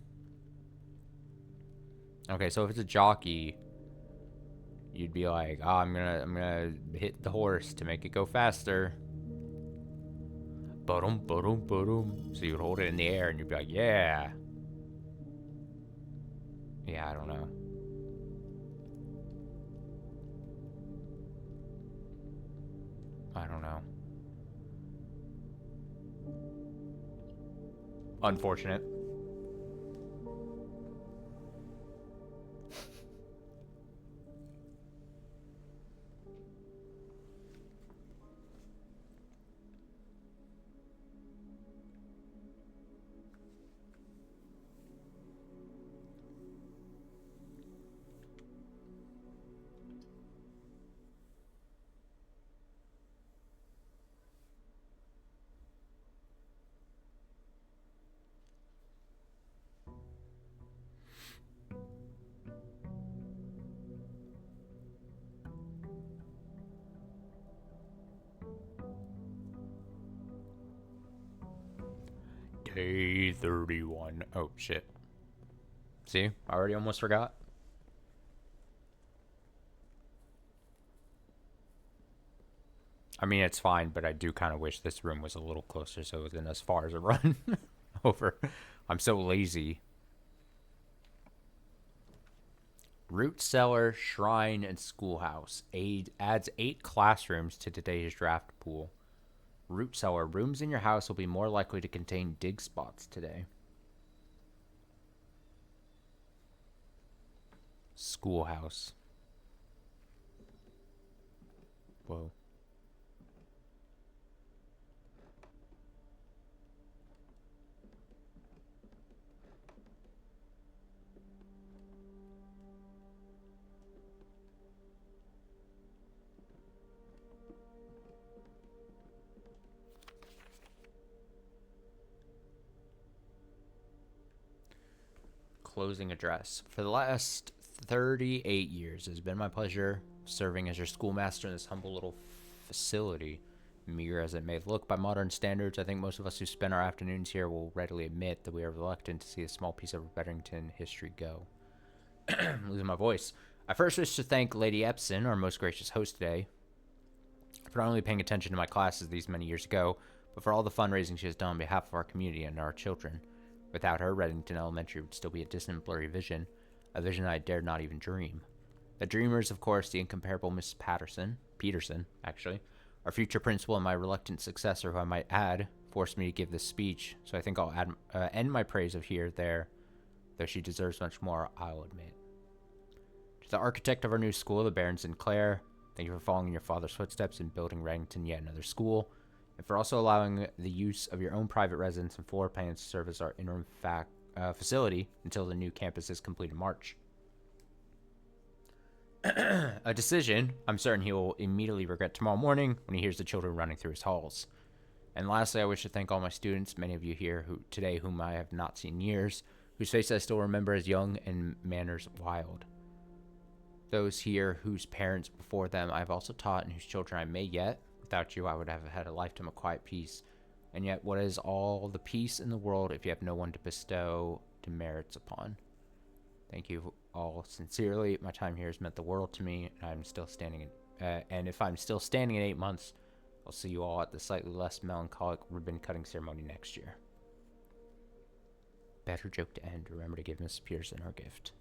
Okay, so if it's a jockey, you'd be like, oh, I'm gonna hit the horse to make it go faster. Boom, boom, boom. So you'd hold it in the air and you'd be like, yeah. Yeah, I don't know. I don't know. Unfortunate. Day 31. Oh, shit. See? I already almost forgot. I mean, it's fine, but I do kind of wish this room was a little closer so it wasn't as far as a run over. I'm so lazy. Root cellar, shrine, and schoolhouse. Adds 8 classrooms to today's draft pool. Root cellar. Rooms in your house will be more likely to contain dig spots today. Schoolhouse. Whoa. Closing address. For the last 38 years, it has been my pleasure serving as your schoolmaster in this humble little facility. Meager as it may look by modern standards, I think most of us who spend our afternoons here will readily admit that we are reluctant to see a small piece of Bedrington history go. I'm losing my voice. I first wish to thank Lady Epson, our most gracious host today, for not only paying attention to my classes these many years ago, but for all the fundraising she has done on behalf of our community and our children. Without her, Reddington Elementary would still be a distant, blurry vision, a vision I dared not even dream. The dreamer is, of course, the incomparable Miss Peterson, actually, our future principal and my reluctant successor, who I might add, forced me to give this speech, so I think I'll end my praise of here, there, though she deserves much more, I'll admit. To the architect of our new school, the Baron Sinclair, thank you for following in your father's footsteps and building Reddington yet another school, and for also allowing the use of your own private residence and floor plans to serve as our interim facility until the new campus is complete in March. A decision I'm certain he will immediately regret tomorrow morning when he hears the children running through his halls. And lastly, I wish to thank all my students, many of you here today whom I have not seen in years, whose faces I still remember as young and manners wild. Those here whose parents before them I have also taught and whose children I may yet. Without you, I would have had a lifetime of quiet peace. And yet, what is all the peace in the world if you have no one to bestow demerits upon? Thank you all sincerely. My time here has meant the world to me, and I'm still standing. And if I'm still standing in 8 months, I'll see you all at the slightly less melancholic ribbon cutting ceremony next year. Better joke to end. Remember to give Miss Pearson our gift.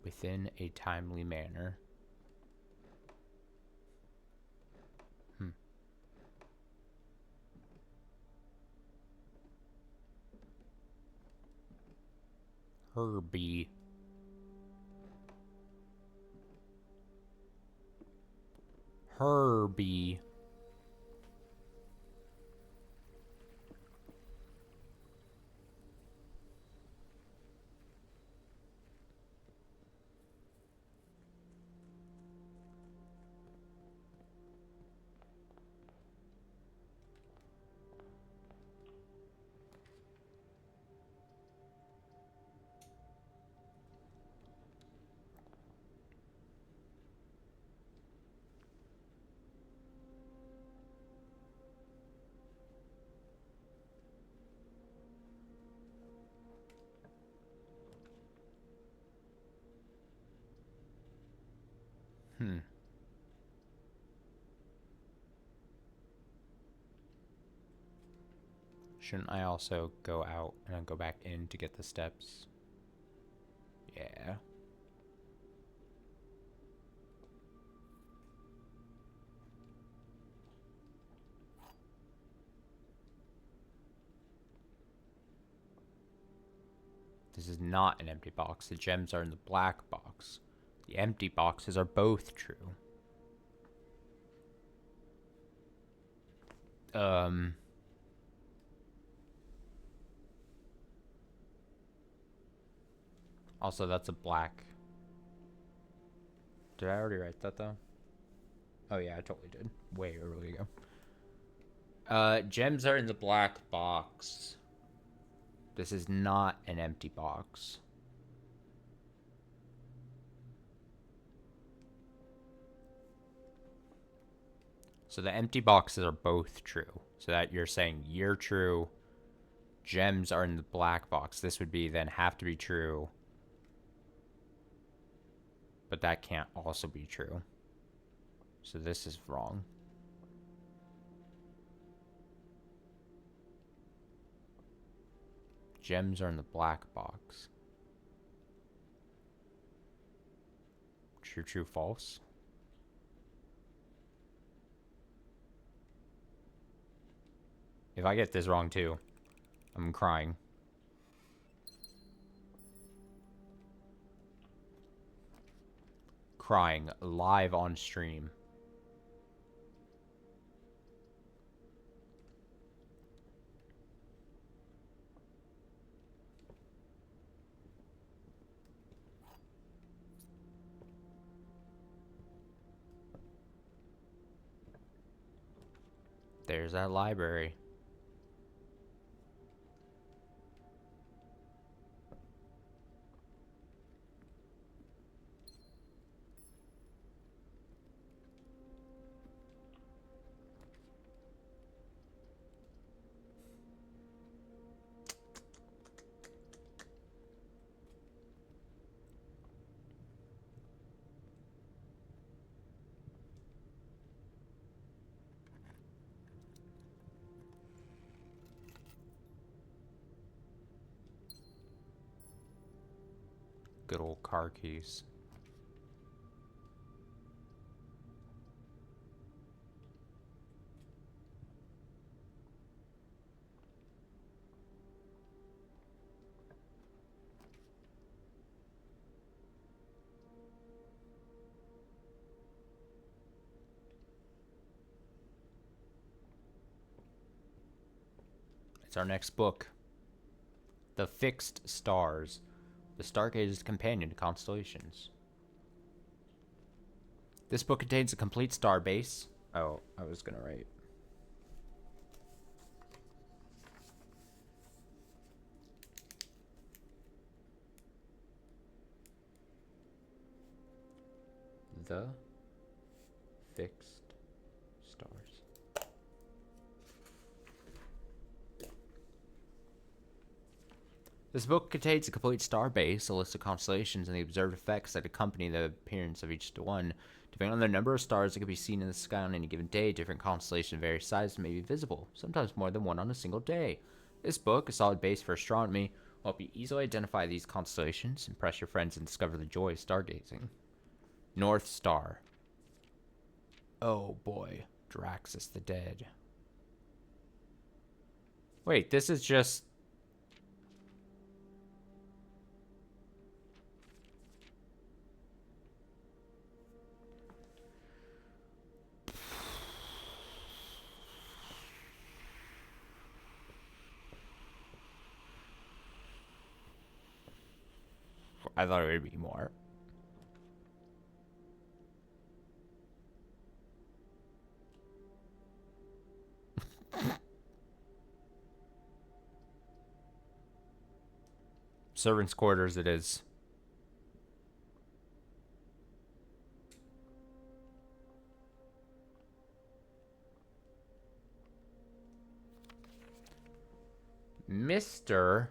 Within a timely manner. Herbie. Herbie. Shouldn't I also go out and then go back in to get the steps? Yeah. This is not an empty box. The gems are in the black box. The empty boxes are both true. Also, that's a black. Did I already write that, though? Oh, yeah, I totally did. Way early ago. Gems are in the black box. This is not an empty box. So the empty boxes are both true. So that you're saying you're true. Gems are in the black box. This would be then have to be true. But that can't also be true. So this is wrong. Gems are in the black box. True, true, false. If I get this wrong too, I'm crying. Crying live on stream. There's that library. Good old car keys. It's our next book. The Fixed Stars. The Stargaze's companion to constellations. This book contains a complete star base. Oh, I was gonna write. The Fixed Stars. This book contains a complete star base, a list of constellations, and the observed effects that accompany the appearance of each one. Depending on the number of stars that can be seen in the sky on any given day, different constellations of various sizes may be visible, sometimes more than one on a single day. This book, a solid base for astronomy, will help you easily identify these constellations, impress your friends, and discover the joy of stargazing. North Star. Oh boy, Draxus the Dead. Wait, this is just... I thought it would be more. Servants' quarters it is. Mr.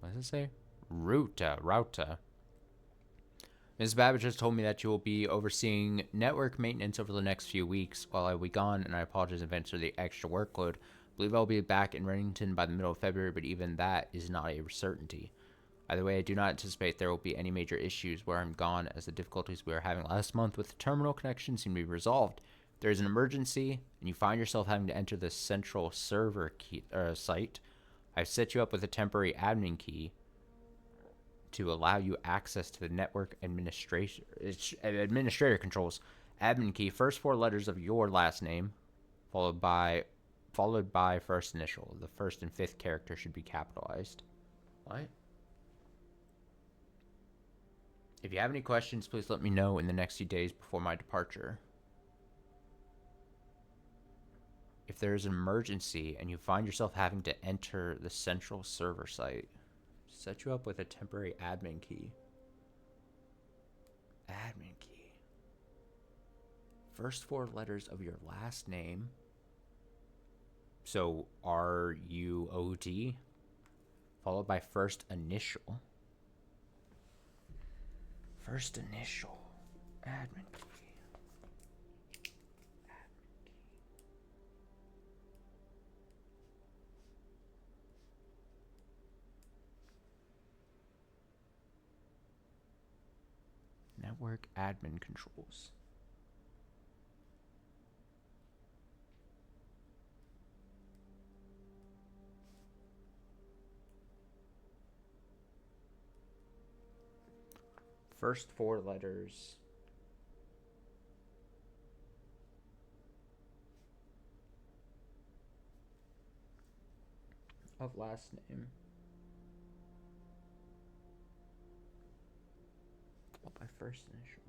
What does it say? Ruta. Ms. Babbage has told me that you will be overseeing network maintenance over the next few weeks while I will be gone, and I apologize in advance for the extra workload. I believe I'll be back in Reddington by the middle of February, but even that is not a certainty. Either way, I do not anticipate there will be any major issues where I'm gone, as the difficulties we were having last month with the terminal connection seem to be resolved. If there is an emergency, and you find yourself having to enter the central server site, I've set you up with a temporary admin key to allow you access to the network administrator controls. Admin key, first four letters of your last name, followed by first initial. The first and fifth character should be capitalized. What? If you have any questions, please let me know in the next few days before my departure. If there is an emergency and you find yourself having to enter the central server site, set you up with a temporary admin key. Admin key. First four letters of your last name. So R-U-O-D, followed by first initial. First initial. Admin key. Network admin controls. First four letters of last name. Followed by first initial.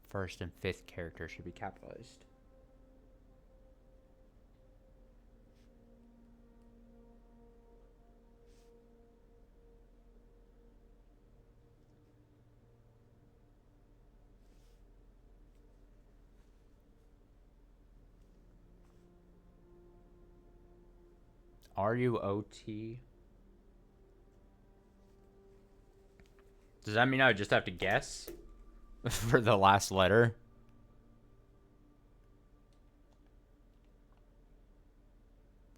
First and fifth character should be capitalized. R-U-O-T. Does that mean I would just have to guess? for the last letter.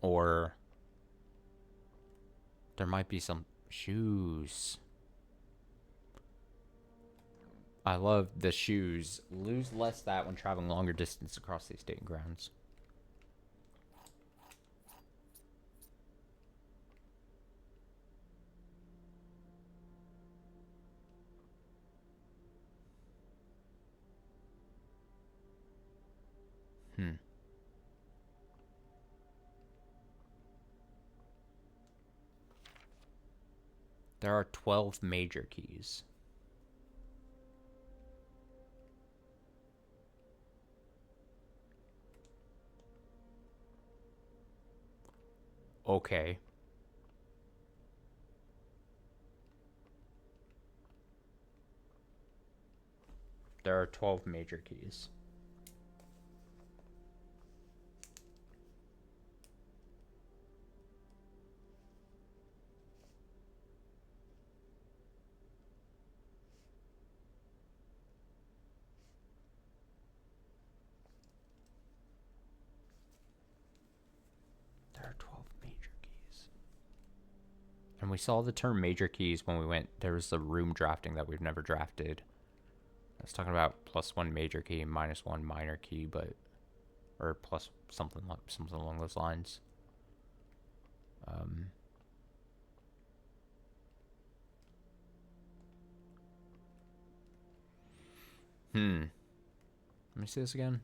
Or there might be some shoes. I love the shoes. Lose less that when traveling longer distance across the estate and grounds. Hmm. There are 12 major keys. Okay. There are 12 major keys. There are 12 major keys. And we saw the term major keys when we went. There was the room drafting that we've never drafted. I was talking about +1 major key, -1 minor key, but or plus something along those lines. Um, Let me see this again.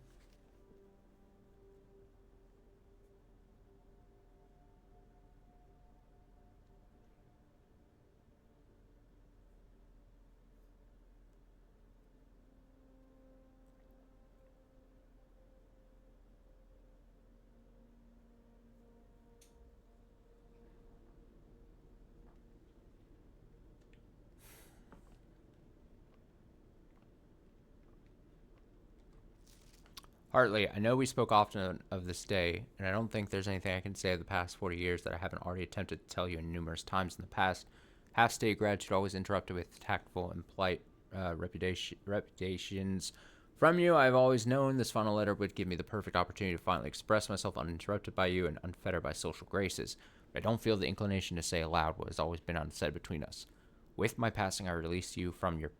Hartley, I know we spoke often of this day, and I don't think there's anything I can say of the past 40 years that I haven't already attempted to tell you numerous times in the past. Half-state gratitude always interrupted with tactful and polite reputations from you. I've always known this final letter would give me the perfect opportunity to finally express myself uninterrupted by you and unfettered by social graces. But I don't feel the inclination to say aloud what has always been unsaid between us. With my passing, I release you from your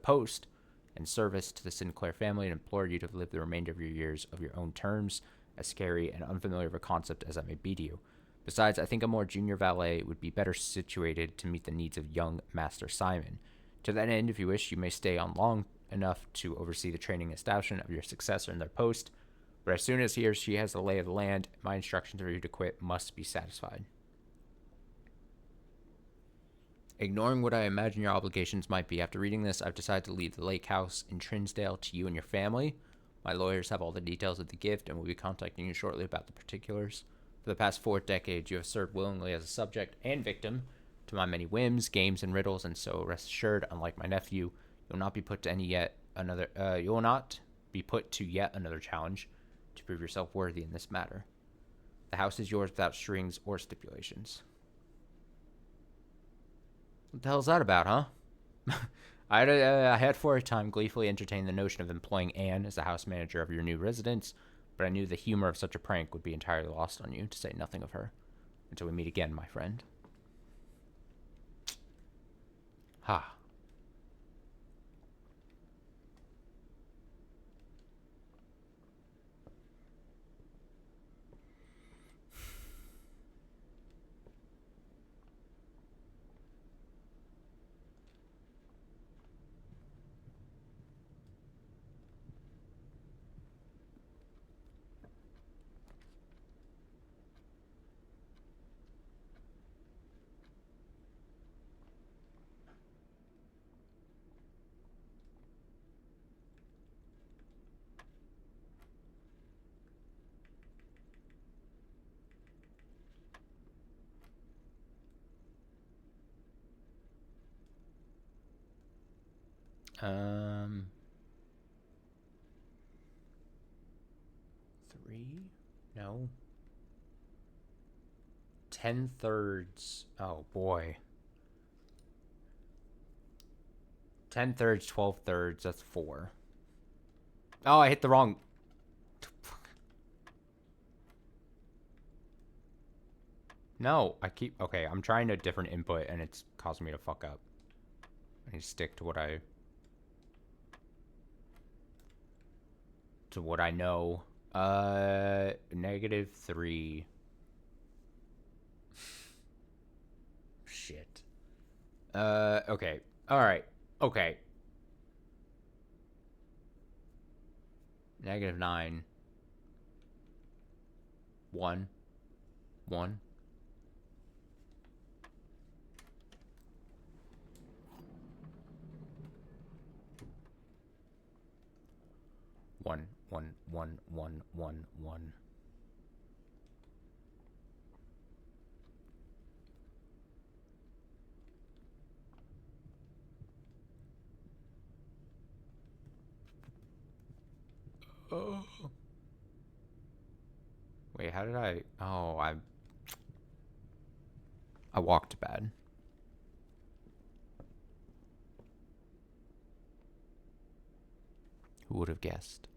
post and service to the Sinclair family and implore you to live the remainder of your years of your own terms, as scary and unfamiliar of a concept as that may be to you. Besides, I think a more junior valet would be better situated to meet the needs of young Master Simon. To that end, if you wish, you may stay on long enough to oversee the training and establishment of your successor in their post, but as soon as he or she has the lay of the land, my instructions for you to quit must be satisfied. Ignoring what I imagine your obligations might be, after reading this, I've decided to leave the lake house in Trinsdale to you and your family. My lawyers have all the details of the gift and will be contacting you shortly about the particulars. For the past 4 decades, you have served willingly as a subject and victim to my many whims, games, and riddles, and so rest assured, unlike my nephew, you will not be put to you will not be put to yet another challenge to prove yourself worthy in this matter. The house is yours without strings or stipulations. What the hell's that about, huh? I had for a time gleefully entertained the notion of employing Anne as the house manager of your new residence, but I knew the humor of such a prank would be entirely lost on you, to say nothing of her. Until we meet again, my friend. Ha. Um, 3? No. 10 thirds. Oh boy. 10 thirds, 12 thirds, that's 4. Oh, I hit the wrong. No, I keep. Okay, I'm trying a different input and it's causing me to fuck up. I need to stick to what I. To what I know. -3. Shit. Okay. Alright. Okay. -9. 1. 1. 1. 1. 1. 1. 1. 1. Oh. Wait, how did I... Oh, I walked bad. Who would have guessed?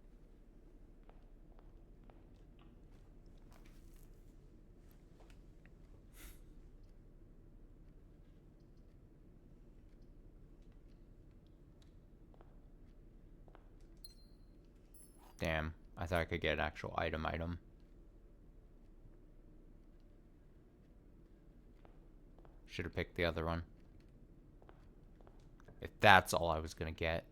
Damn, I thought I could get an actual item. Should have picked the other one. If that's all I was gonna get.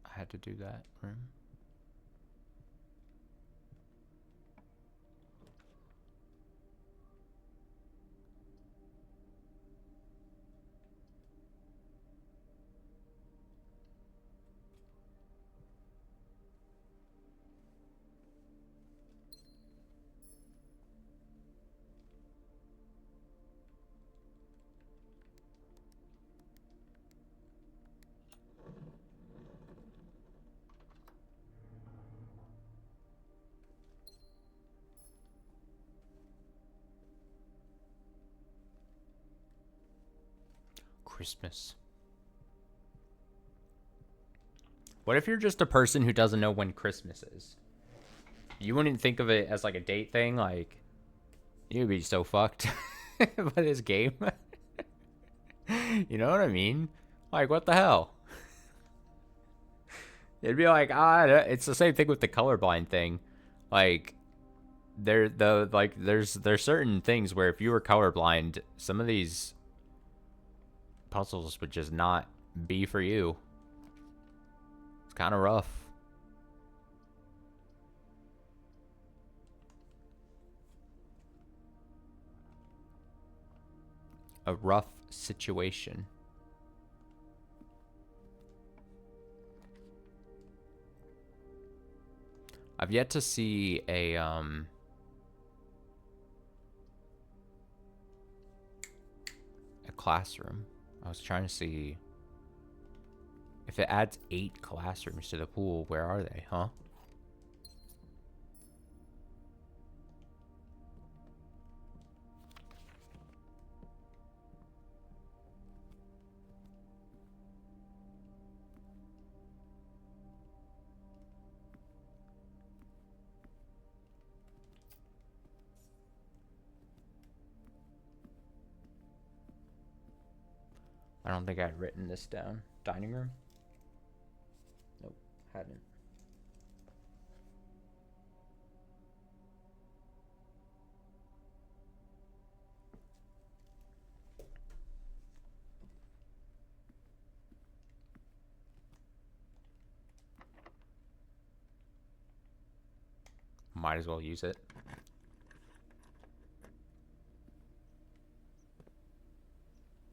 I had to do that room. Christmas. What if you're just a person who doesn't know when Christmas is? You wouldn't think of it as like a date thing? Like, you'd be so fucked by this game. You know what I mean? Like, what the hell? It'd be like, it's the same thing with the colorblind thing. Like, there's certain things where if you were colorblind, some of these puzzles would just not be for you. It's kind of rough. A rough situation. I've yet to see a classroom. I was trying to see if it adds 8 classrooms to the pool. Where are they, huh? I don't think I'd written this down. Dining room? Nope, hadn't. might as well use it.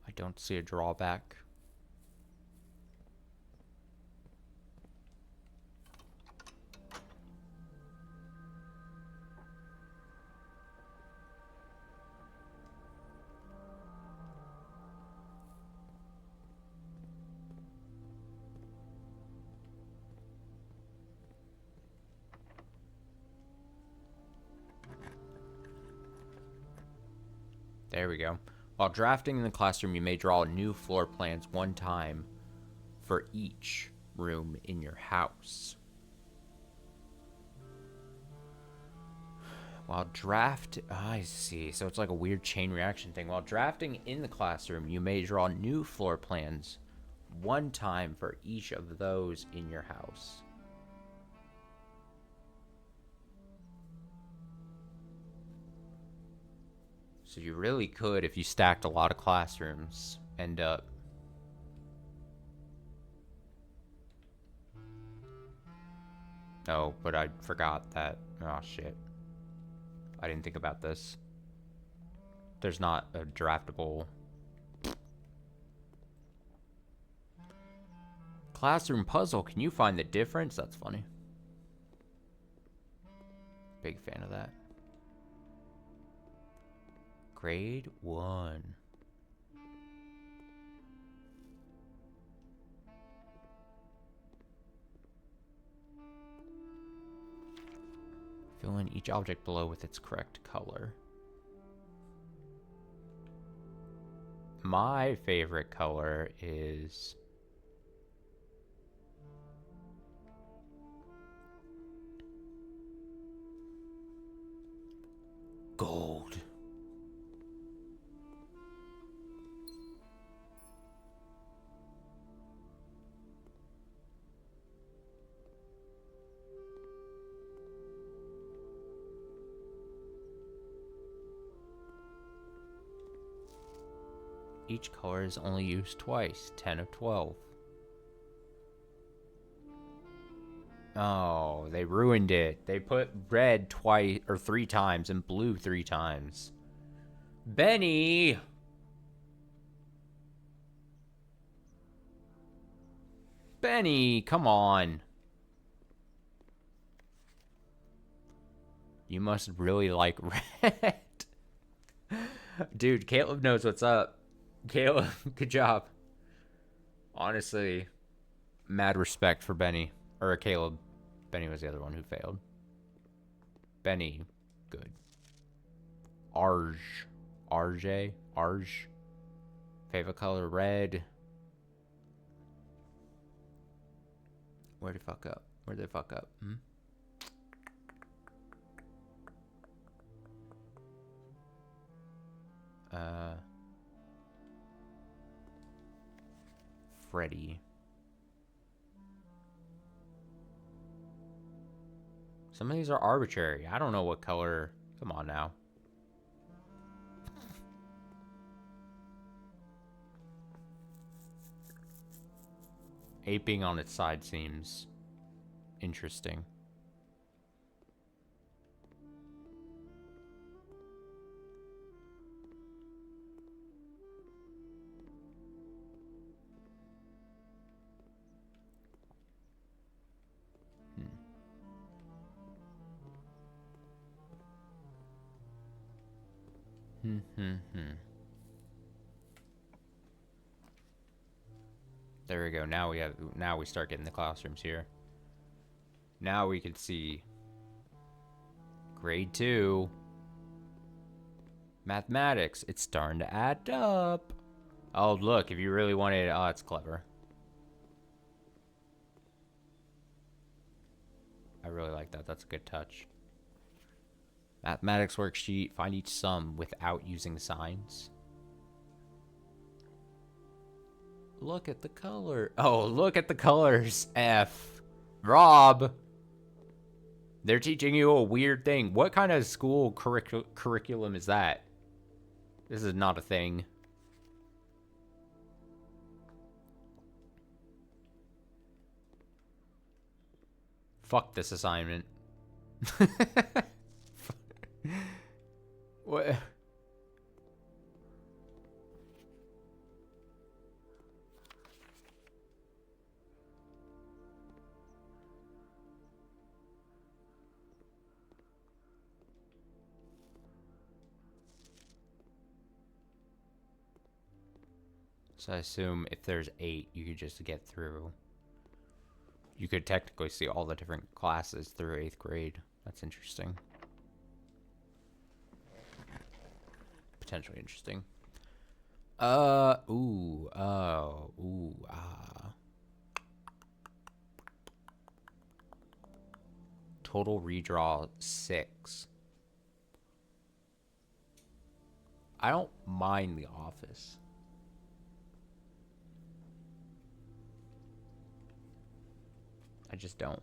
I don't see a drawback. There we go. While drafting in the classroom, you may draw new floor plans one time for each room in your house. While I see. So it's like a weird chain reaction thing. While drafting in the classroom, you may draw new floor plans one time for each of those in your house. So you really could, if you stacked a lot of classrooms, end up... Oh, but I forgot that. Oh, shit. I didn't think about this. There's not a draftable... Classroom puzzle. Can you find the difference? That's funny. Big fan of that. Grade 1. Fill in each object below with its correct color. My favorite color is... gold. Each color is only used twice, 10 of 12. Oh, they ruined it. They put red twice or 3 times and blue 3 times. Benny! Benny, come on. You must really like red. Dude, Caleb knows what's up. Caleb, good job. Honestly, mad respect for Benny. Or Caleb. Benny was the other one who failed. Benny, good. Arj. RJ? Arj. Favorite color, red. Where'd it fuck up? Where'd they fuck up? Freddy. Some of these are arbitrary. I don't know what color. Come on now. Aping on its side seems interesting. There we go. Now we start getting the classrooms here. Now we can see grade 2 mathematics. It's starting to add up. Oh, look, if you really wanted, oh, that's clever. I really like that. That's a good touch. Mathematics worksheet. Find each sum without using signs. Look at the color. Oh, look at the colors. F. Rob. They're teaching you a weird thing. What kind of school curriculum is that? This is not a thing. Fuck this assignment. What? So I assume if there's 8, you could just get through. You could technically see all the different classes through 8th grade. That's interesting. Potentially interesting. Total redraw 6. I don't mind The Office. I just don't.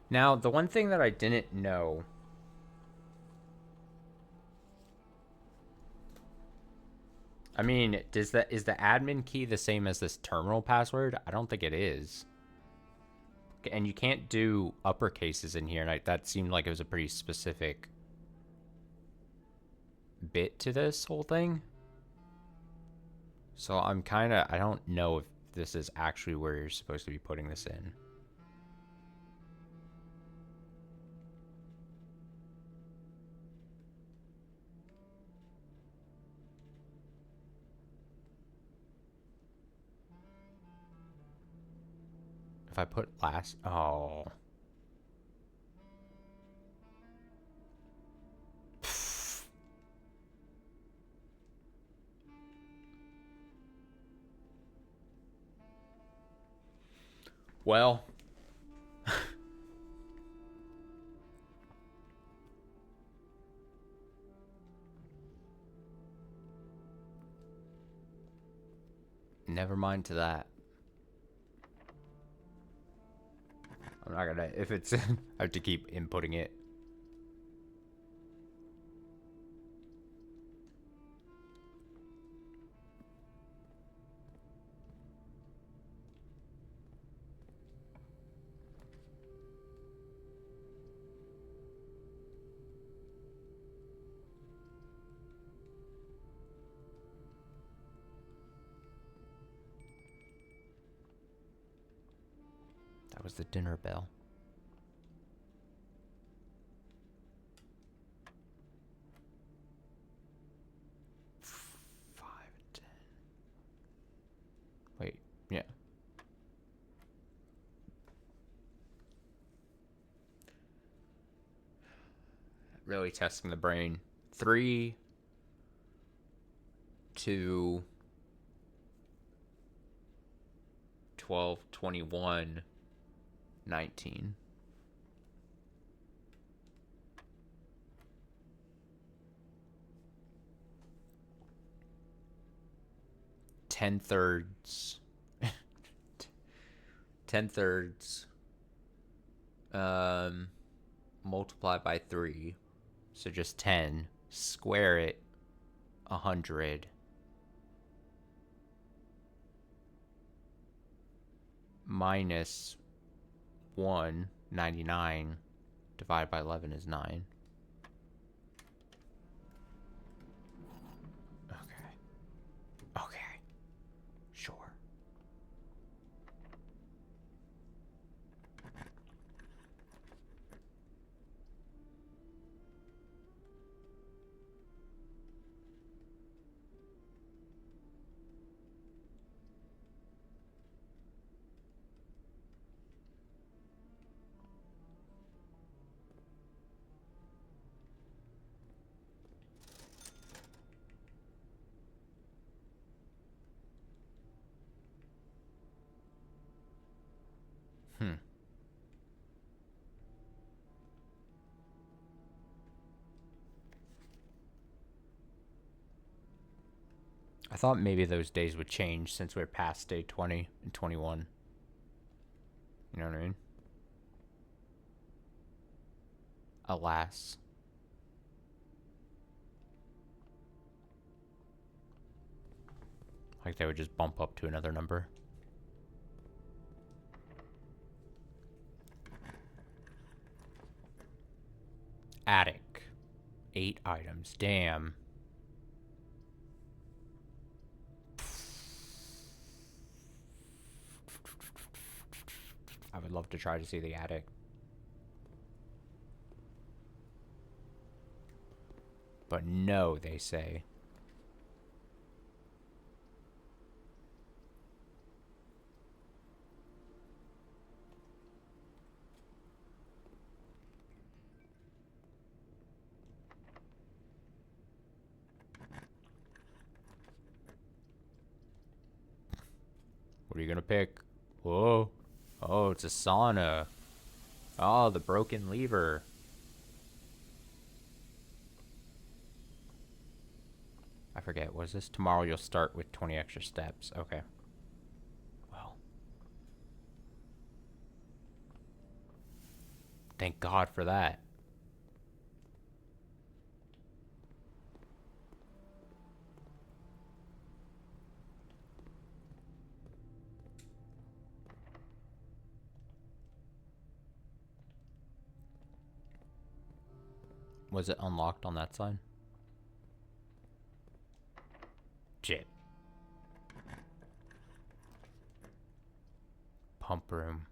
Now, the one thing that I didn't know. I mean, is the admin key the same as this terminal password? I don't think it is. And you can't do uppercases in here, and that seemed like it was a pretty specific bit to this whole thing. So I don't know if this is actually where you're supposed to be putting this in. If I put last, oh. Well. Never mind to that. I'm not gonna, if it's, I have to keep inputting it. That was the dinner bell. Wait, yeah. Really testing the brain. 3, 2, 12, 21, 19. Ten thirds. 10 thirds. Multiply by 3. So just 10. Square it. 100. Minus 199. Divided by 11 is 9. Okay. Sure. I thought maybe those days would change since we're past day 20 and 21. You know what I mean? Alas. Like they would just bump up to another number. Attic. 8 items. Damn. I would love to try to see the attic. But no, they say. What are you gonna pick? Whoa. Oh, it's a sauna. Oh, the broken lever. I forget, was this? Tomorrow you'll start with 20 extra steps. Okay. Well. Thank God for that. Was it unlocked on that side? Shit. Pump room.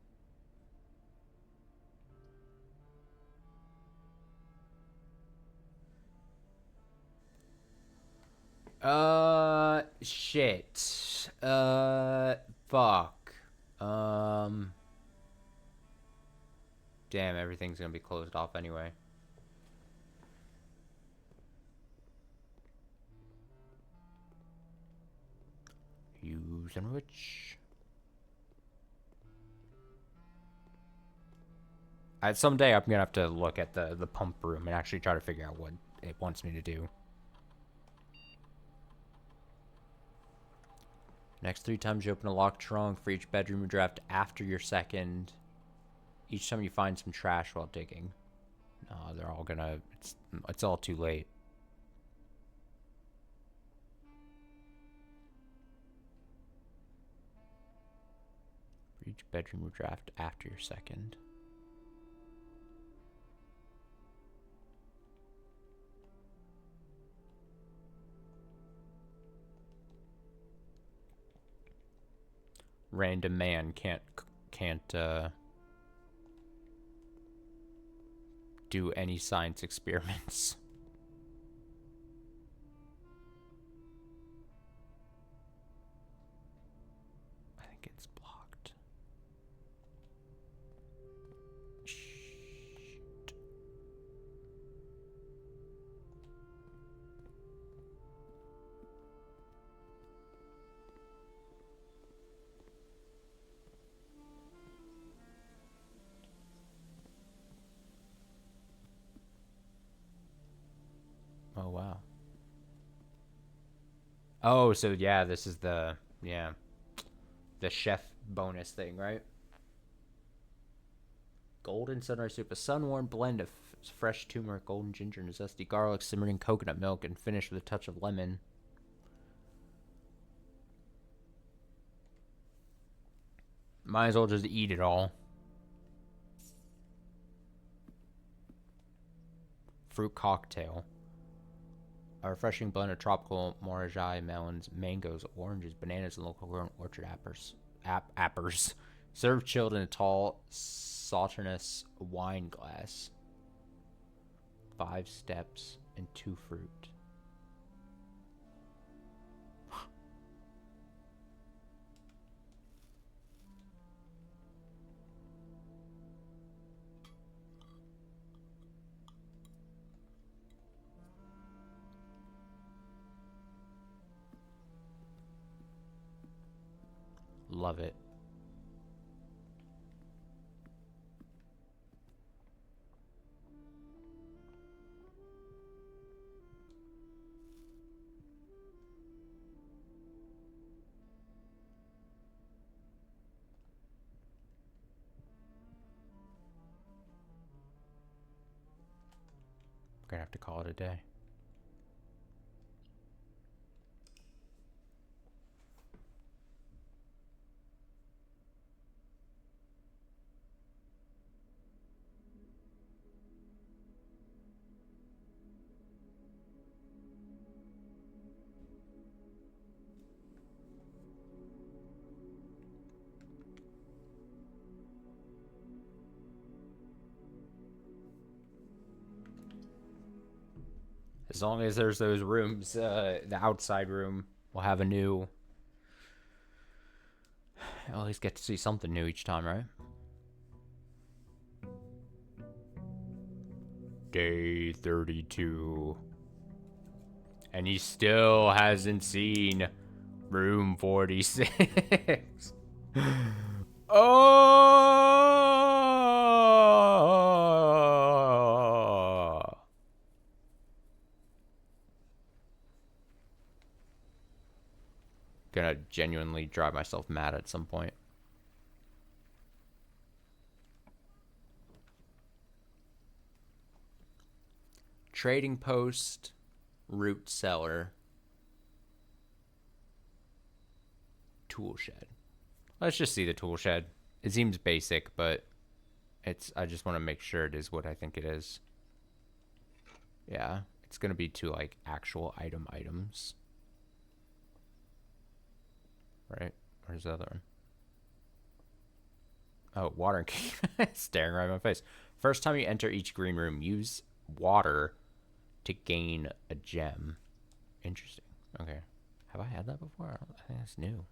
Shit. Fuck. Damn, everything's gonna be closed off anyway. Use and which. Someday I'm gonna have to look at the pump room and actually try to figure out what it wants me to do. Next 3 times you open a locked trunk for each bedroom you draft after your second. Each time you find some trash while digging. No, they're all gonna... It's all too late. For each bedroom you draft after your second. Random man can't do any science experiments. I think it's blocked. Shit. Oh, wow. Oh, so yeah, this is the chef bonus thing, right? Golden sunrise soup, a sun-warmed blend of fresh turmeric, golden ginger, and zesty garlic, simmered in coconut milk, and finished with a touch of lemon. Might as well just eat it all. Fruit cocktail. A refreshing blend of tropical moragai, melons, mangoes, oranges, bananas, and local grown orchard apples. Served chilled in a tall, Sauternes wine glass. 5 steps and 2 fruit. Love it. gonna have to call it a day. As long as there's those rooms, the outside room will have a new. I'll at least get to see something new each time, right? Day 32. And he still hasn't seen room 46. Oh! Gonna genuinely drive myself mad at some point. Trading post, root cellar, tool shed. Let's just see the tool shed. It seems basic, but I just want to make sure it is what I think it is. Yeah, it's gonna be two like actual items. Right? Where's the other one? Oh, water staring right in my face. First time you enter each green room, use water to gain a gem. Interesting. Okay. Have I had that before? I think that's new.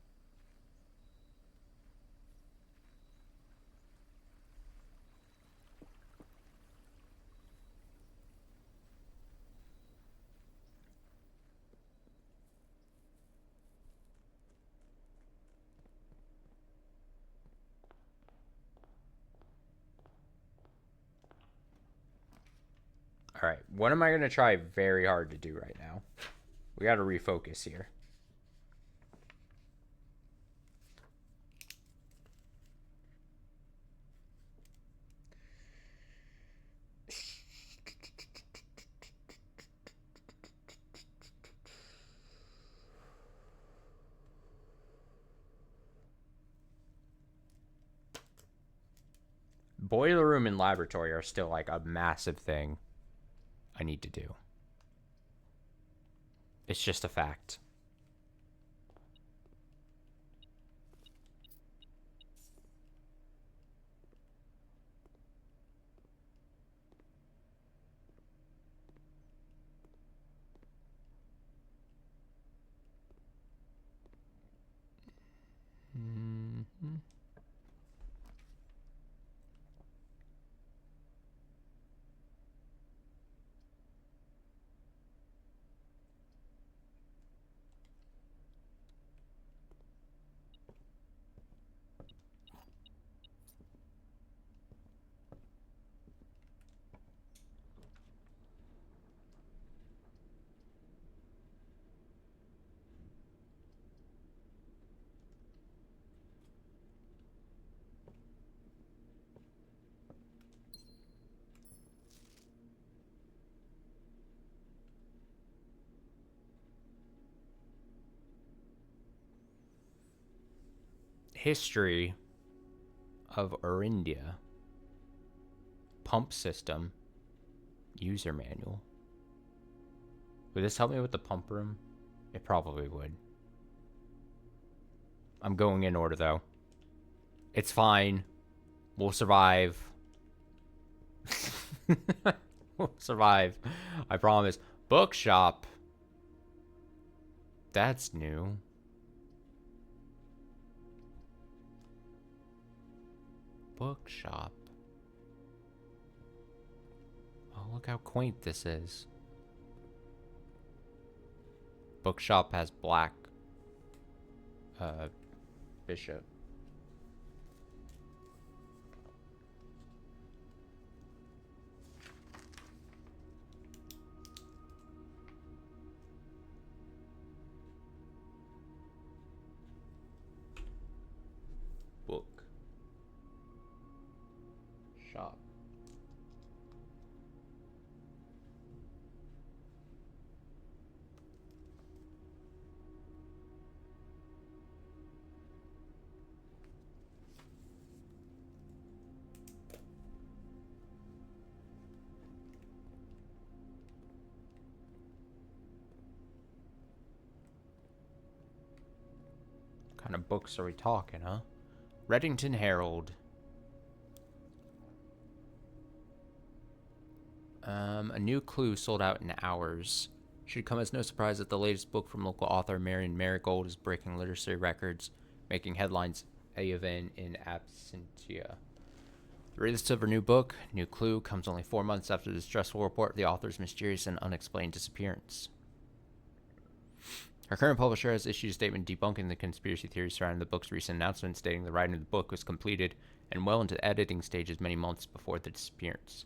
All right. What am I going to try very hard to do right now? We got to refocus here. Boiler room and laboratory are still like a massive thing I need to do. It's just a fact. Mm-hmm. History of Orindia. Pump system. User manual. Would this help me with the pump room? It probably would. I'm going in order, though. It's fine. We'll survive. We'll survive. I promise. Bookshop. That's new. Bookshop. Oh, look how quaint this is. Bookshop has black bishop. Book. Shop. kind of books are we talking, huh? Reddington Herald. A new clue sold out in hours. Should come as no surprise that the latest book from local author Marion Marigold is breaking literacy records, making headlines even in absentia. The release of her new book, New Clue, comes only 4 months after the stressful report of the author's mysterious and unexplained disappearance. Her current publisher has issued a statement debunking the conspiracy theories surrounding the book's recent announcement, stating the writing of the book was completed and well into the editing stages many months before the disappearance.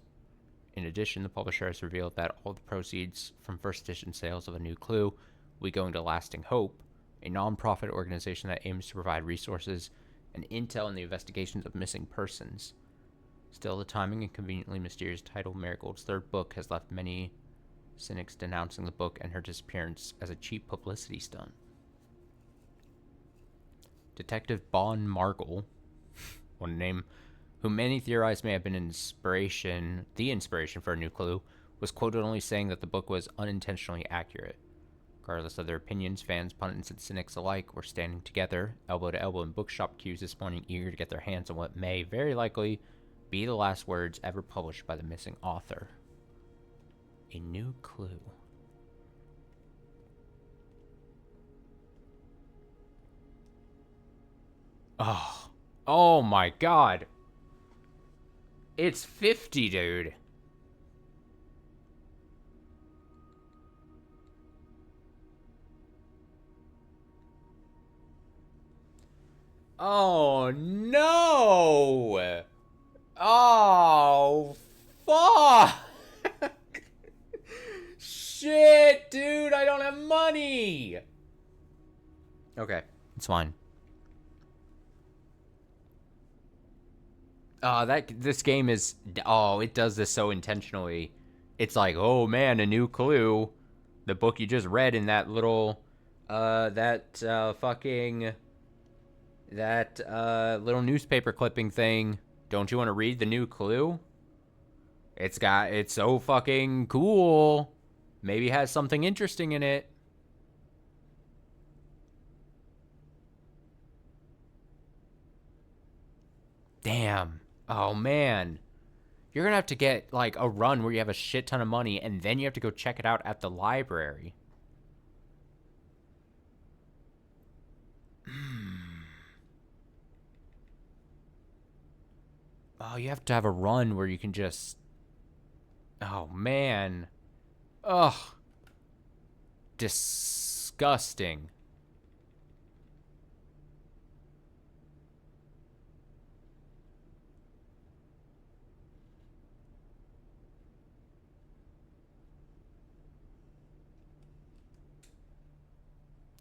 In addition, the publisher has revealed that all the proceeds from first edition sales of A New Clue will be going to Lasting Hope, a non-profit organization that aims to provide resources and intel in the investigations of missing persons. Still, the timing and conveniently mysterious title of Marigold's third book has left many cynics denouncing the book and her disappearance as a cheap publicity stunt. Detective Bon Margle, one name, whom many theorize may have been the inspiration for A New Clue, was quoted only saying that the book was unintentionally accurate. Regardless of their opinions, fans, pundits, and cynics alike were standing together, elbow to elbow in bookshop queues this morning, eager to get their hands on what may very likely be the last words ever published by the missing author. A New Clue. Oh my god. It's 50, dude. Oh no. Oh fuck. Shit, dude, I don't have money. Okay, it's fine. This game is it does this so intentionally. It's like, oh man, a new clue. The book you just read in that little fucking that little newspaper clipping thing. Don't you want to read the new clue? It's so fucking cool. Maybe it has something interesting in it. Damn. Oh man. You're gonna have to get like a run where you have a shit ton of money and then you have to go check it out at the library. Oh, you have to have a run where you can just. Oh man. Ugh. Disgusting.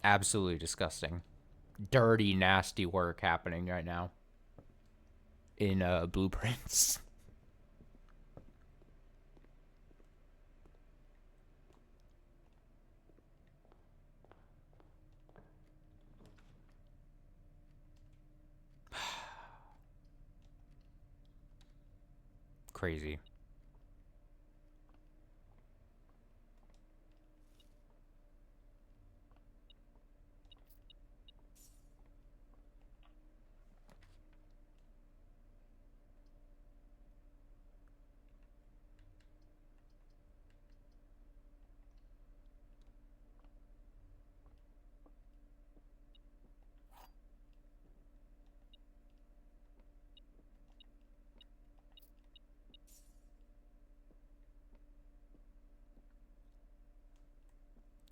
Absolutely disgusting. Dirty, nasty work happening right now in blueprints. Crazy.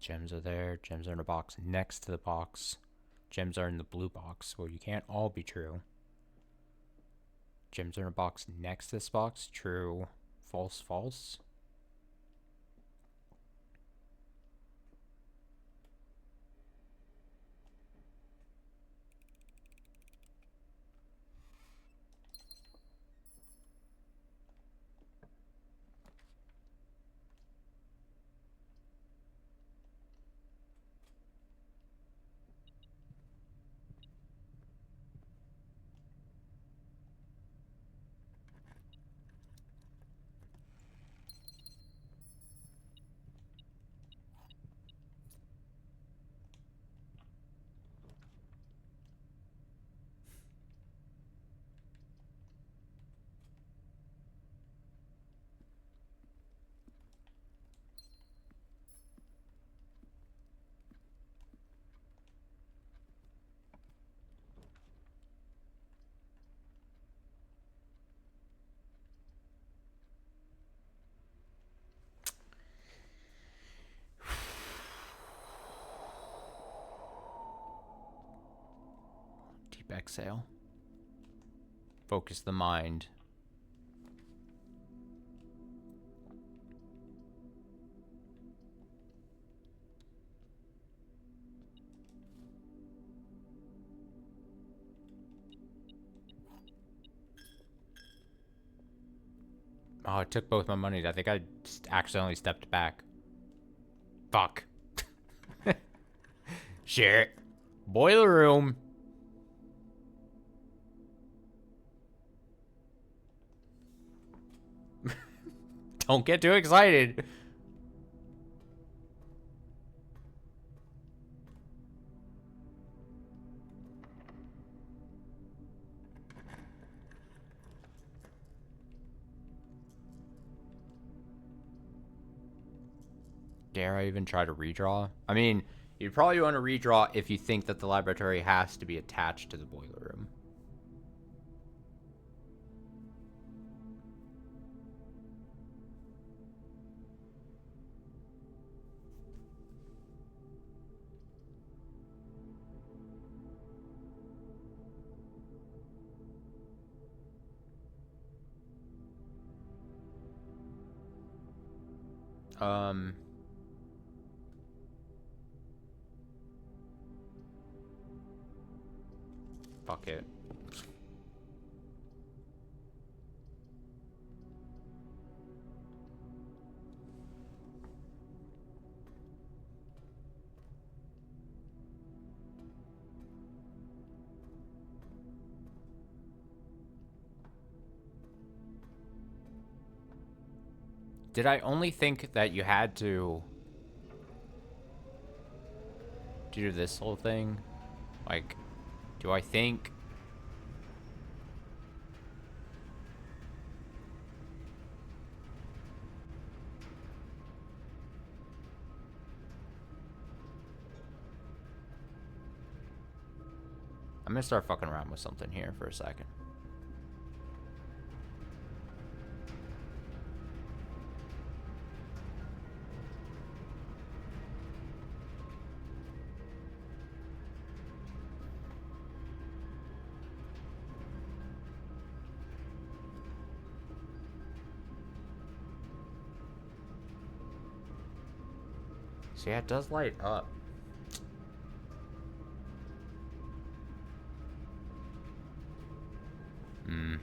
Gems are there. Gems are in a box next to the box. Gems are in the blue box. Well, you can't all be true. Gems are in a box next to this box. True. False, false. exhale. Focus the mind. Oh, it took both my monies. I think I just accidentally stepped back. Fuck. Shit. Boiler room. Don't get too excited. Dare I even try to redraw? I mean, you'd probably want to redraw if you think that the laboratory has to be attached to the boiler room. Um... Fuck it. Did I only think that you had to do this whole thing? Like, do I think... I'm gonna start fucking around with something here for a second. So yeah, it does light up. Hmm.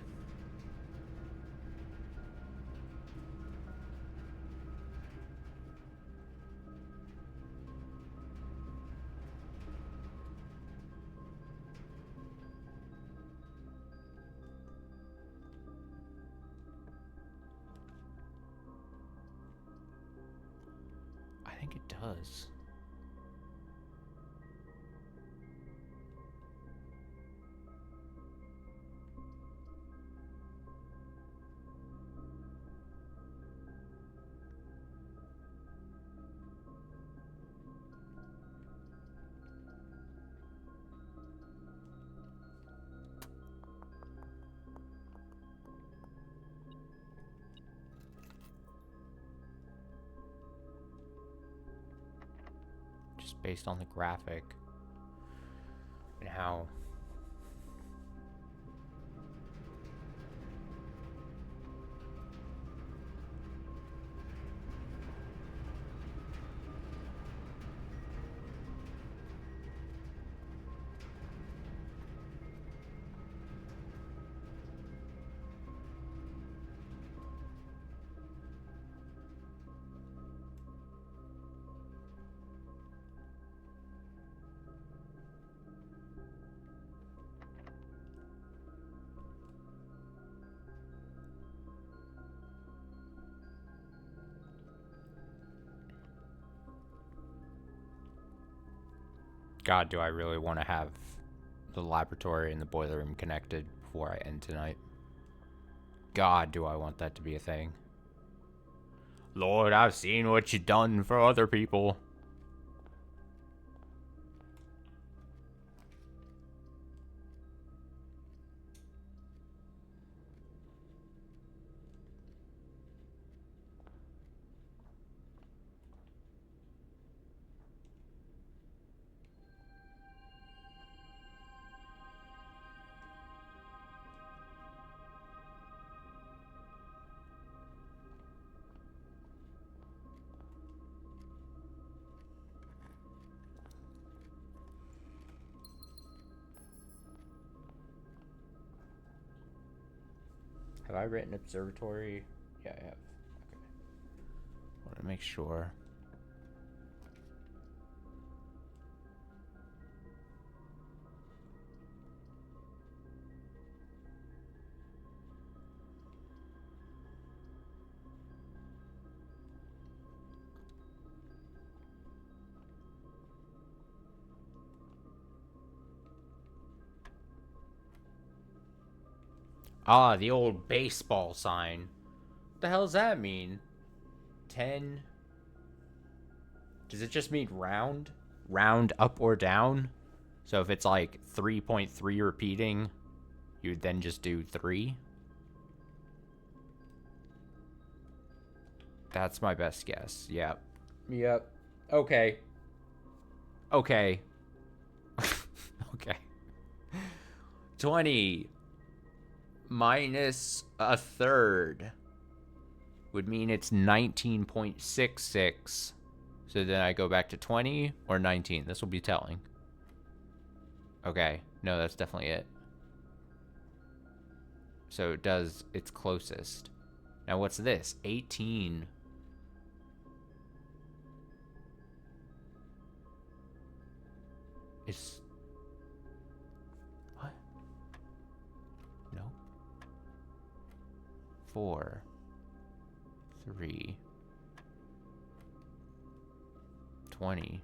I think it does. Just based on the graphic and how... God, do I really want to have the laboratory and the boiler room connected before I end tonight? God, do I want that to be a thing. Lord, I've seen what you've done for other people. Have I written observatory? Yeah, I have. Okay. Want to make sure. Ah, the old baseball sign. What the hell does that mean? 10. Does it just mean round? Round up or down? So if it's like 3.3 repeating, you would then just do 3? That's my best guess. Yep. Yep. Okay. Okay. Okay. 20 minus a third would mean it's 19.66. So then I go back to 20 or 19. This will be telling. Okay. No, that's definitely it. So it does its closest. Now what's this? 18. Is... What? No. 4. 3. 20.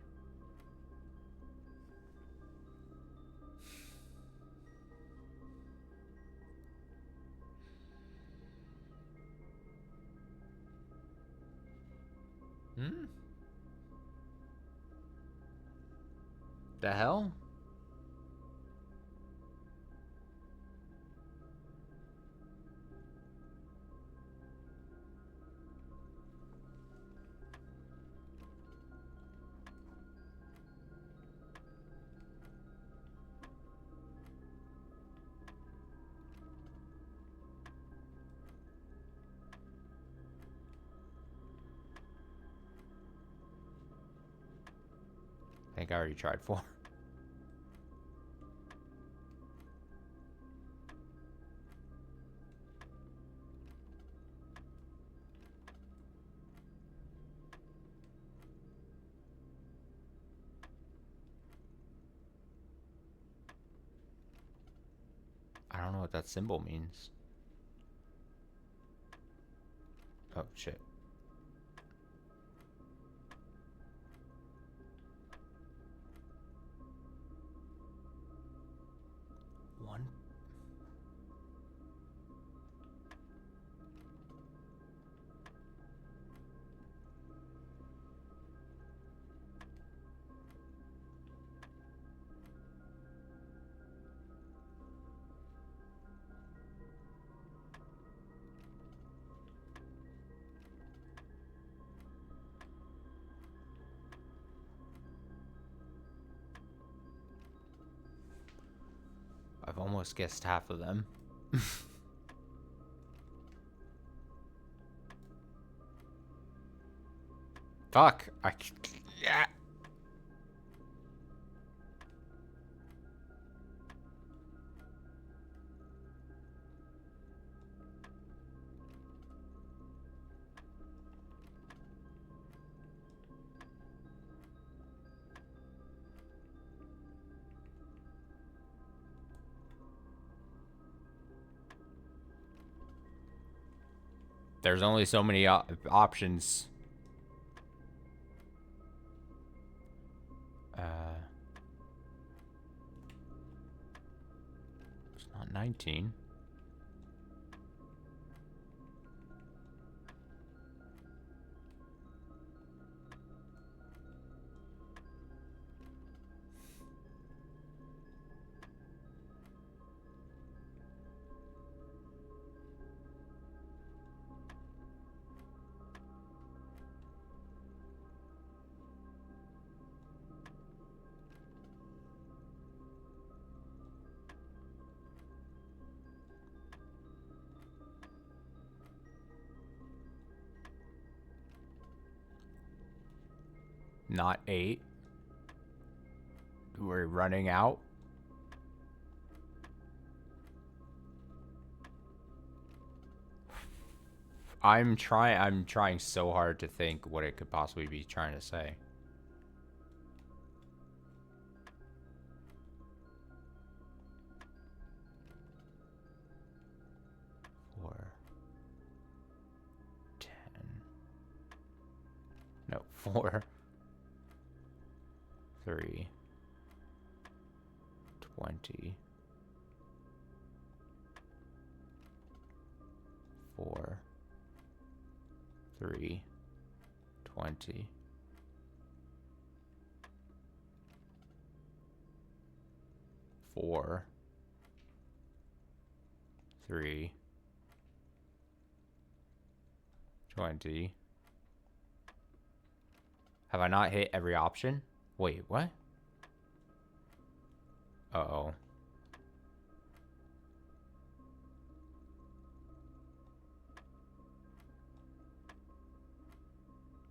Hmm? The hell? I think I already tried 4. I don't know what that symbol means. Oh, shit. One. I've almost guessed half of them. Fuck. Yeah. There's only so many options. It's not 19. Not 8. We're running out. I'm trying so hard to think what it could possibly be trying to say. Four, 10. No, 4, 3, 20. 4, 3, 20. 4, 3, 20. Have I not hit every option? Wait, what? Uh-oh.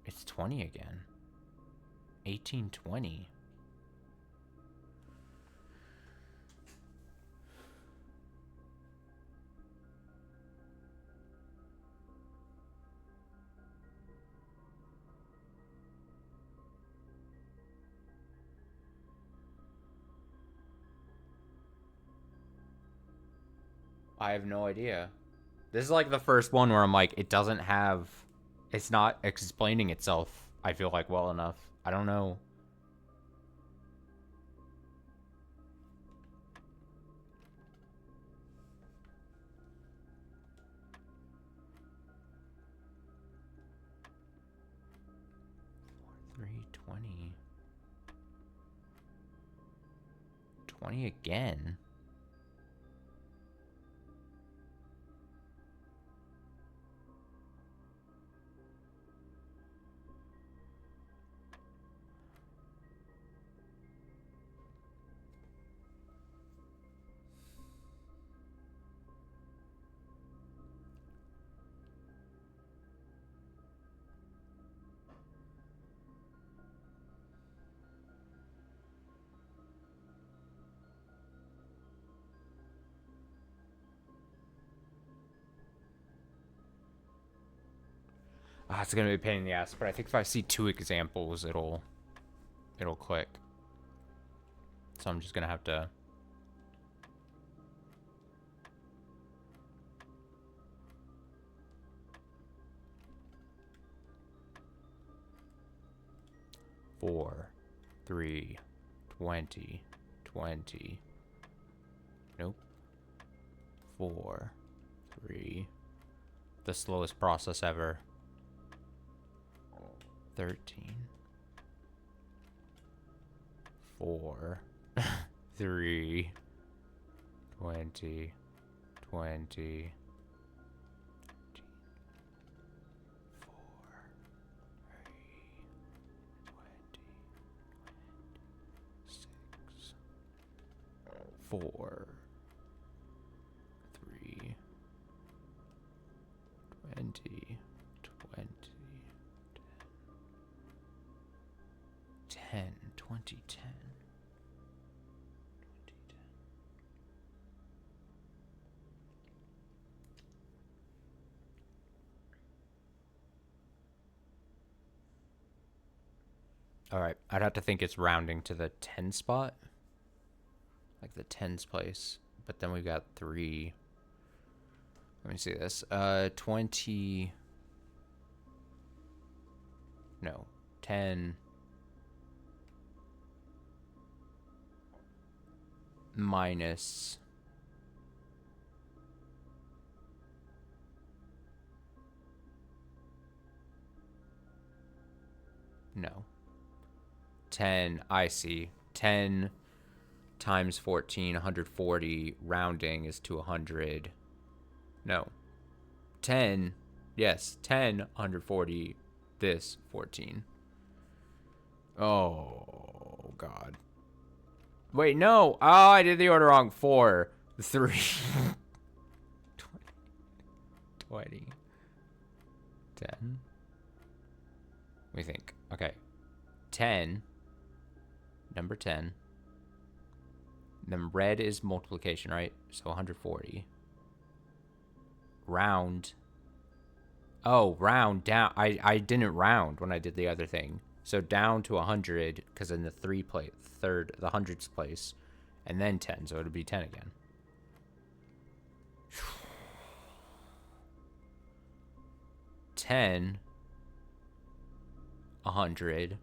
It's 20 again. 1820. I have no idea. This is like the first one where I'm like, it doesn't have, it's not explaining itself, I feel like, well enough. I don't know. Three, 20. 20 again. Ah, it's gonna be a pain in the ass, but I think if I see 2 examples, it'll click. So I'm just gonna have to. Four, 3, 20, 20. Nope. 4, 3. The slowest process ever. 13. 4, 3, 20, 20. 4, 3, 20, 20, 10, 20, 10. All right, I'd have to think it's rounding to the 10 spot. Like the tens place. But then we've got 3. Let me see this. 20. No. 10. Minus. No. 10. I see. 10 times 14, 140. Rounding is to 100. No. 10. Yes. 10, 140. This, 14. Oh, God. Wait, no. Oh, I did the order wrong. 4, 3, 20, 10. Let me think. Okay. 10. Number 10. Then red is multiplication, right? So 140. Round. Oh, round down. I didn't round when I did the other thing. So down to 100 because in the the hundreds place, and then 10. So it'd be 10 again. 10, 100,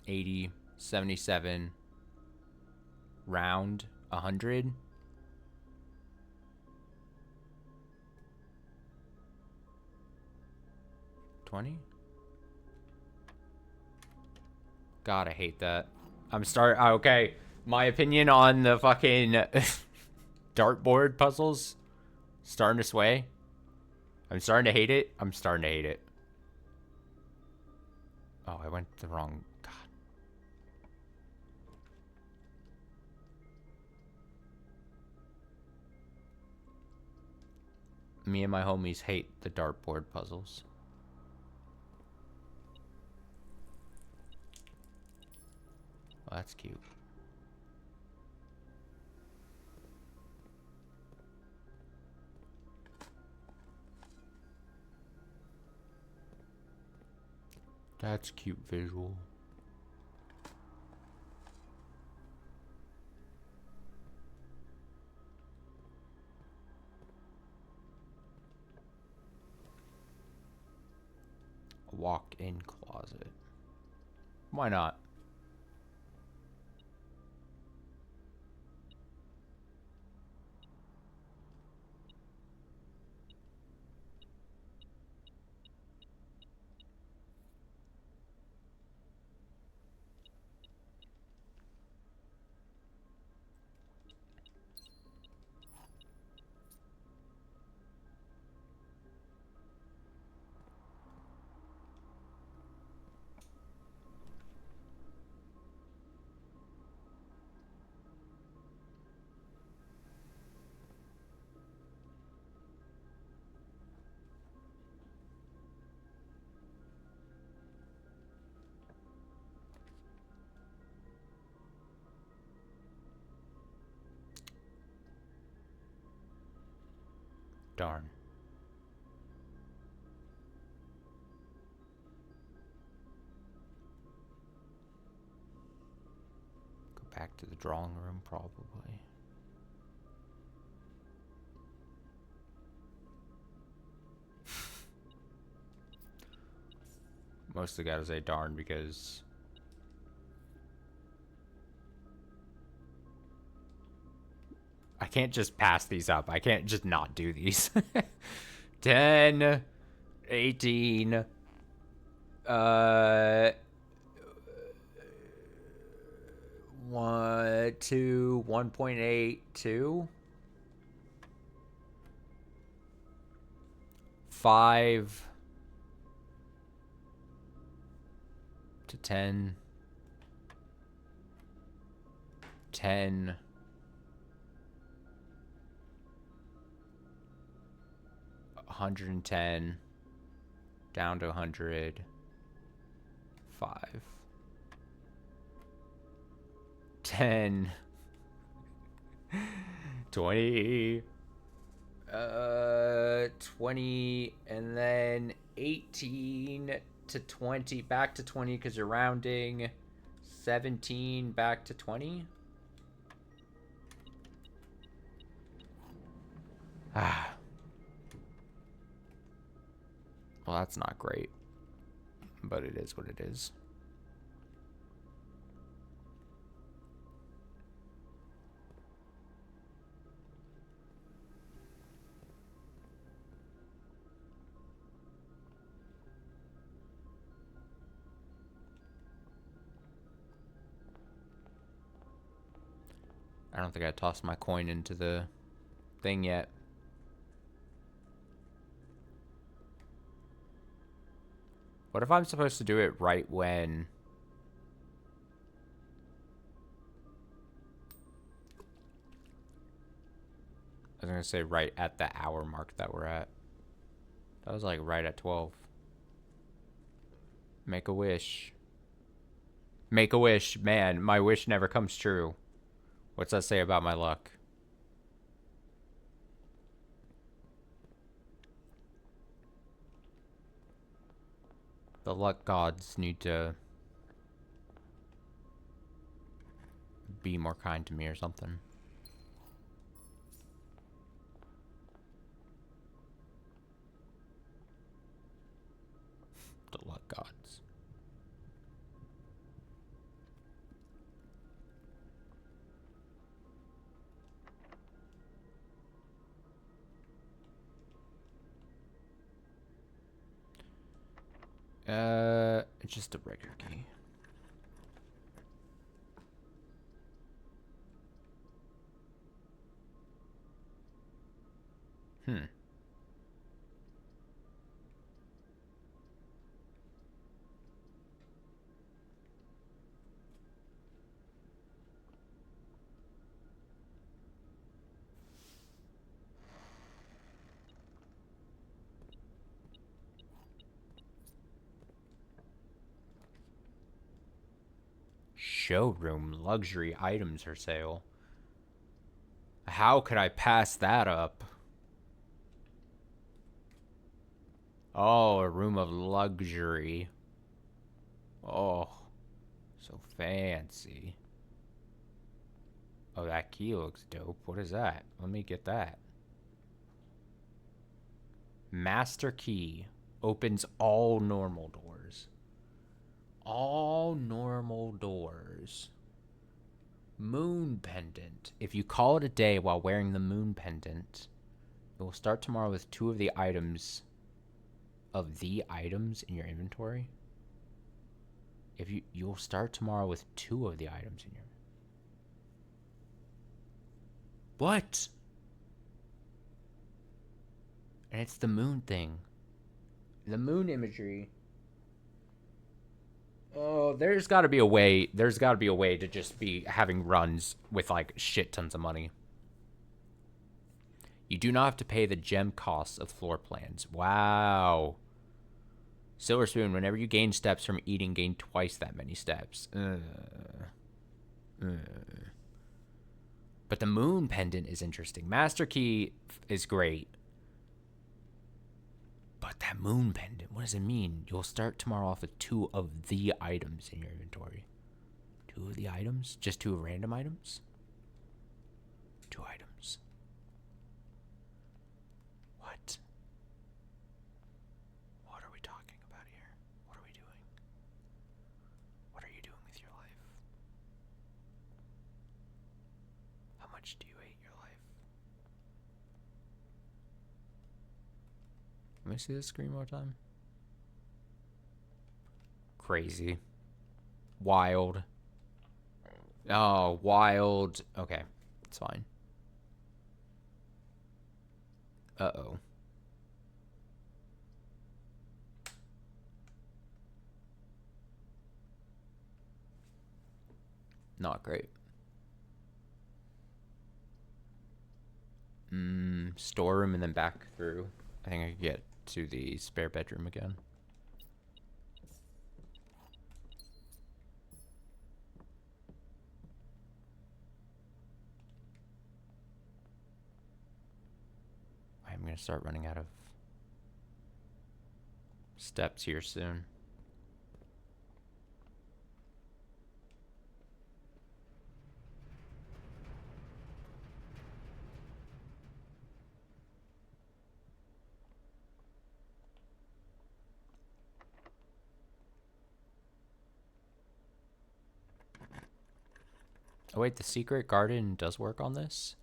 80, 77, round 100. 20? God, I hate that. Okay, my opinion on the fucking dartboard puzzles starting to sway. I'm starting to hate it. I'm starting to hate it. Oh, I went the wrong. God. Me and my homies hate the dartboard puzzles. Oh, that's cute. That's cute visual. A walk-in closet. Why not? Darn. Go back to the drawing room, probably. Mostly gotta say darn because I can't just pass these up. I can't just not do these. 10, 18, 1, 2, 1.8, 2, 5 to 10, 10, 110, down to 100, 5, 10, 20, 20, and then 18 to 20, back to 20 because you're rounding, 17 back to 20. Ah. Well, that's not great, but it is what it is. I don't think I tossed my coin into the thing yet. What if I'm supposed to do it right when... I was going to say right at the hour mark that we're at. That was like right at 12. Make a wish. Make a wish. Man, my wish never comes true. What's that say about my luck? The luck gods need to be more kind to me or something. The luck gods. It's just a regular key. Hmm. Showroom luxury items for sale. How could I pass that up? Oh, a room of luxury. Oh, so fancy. Oh, that key looks dope. What is that? Let me get that. Master key opens all normal doors. All normal doors. Moon pendant. If you call it a day while wearing the moon pendant, it will start tomorrow with 2 of the items in your inventory. If you'll start tomorrow with 2 of the items in your. What? And it's the moon thing. The moon imagery. Oh, there's got to be a way. There's got to be a way to just be having runs with like shit tons of money. You do not have to pay the gem costs of floor plans. Wow. Silver spoon. Whenever you gain steps from eating, gain twice that many steps. But the moon pendant is interesting. Master key is great. But that moon pendant, what does it mean? You'll start tomorrow off with 2 of the items in your inventory. 2 of the items? Just 2 random items? 2 items. What? What are we talking about here? What are we doing? What are you doing with your life? How much do you hate your life? Let me see this screen one more time. Crazy. Wild. Oh, wild. Okay, it's fine. Uh-oh. Not great. Storeroom and then back through. I think I could get to the spare bedroom again. I'm going to start running out of steps here soon. Oh wait, the secret garden does work on this?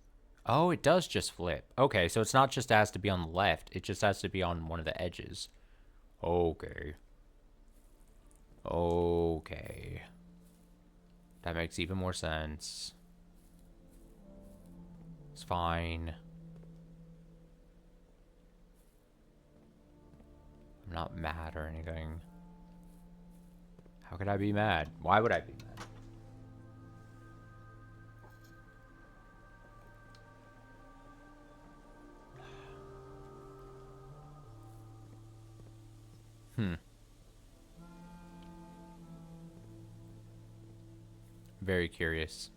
Oh, it does just flip. Okay, so it's not just has to be on the left. It just has to be on one of the edges. Okay. Okay. That makes even more sense. It's fine. I'm not mad or anything. How could I be mad? Why would I be mad? Very curious.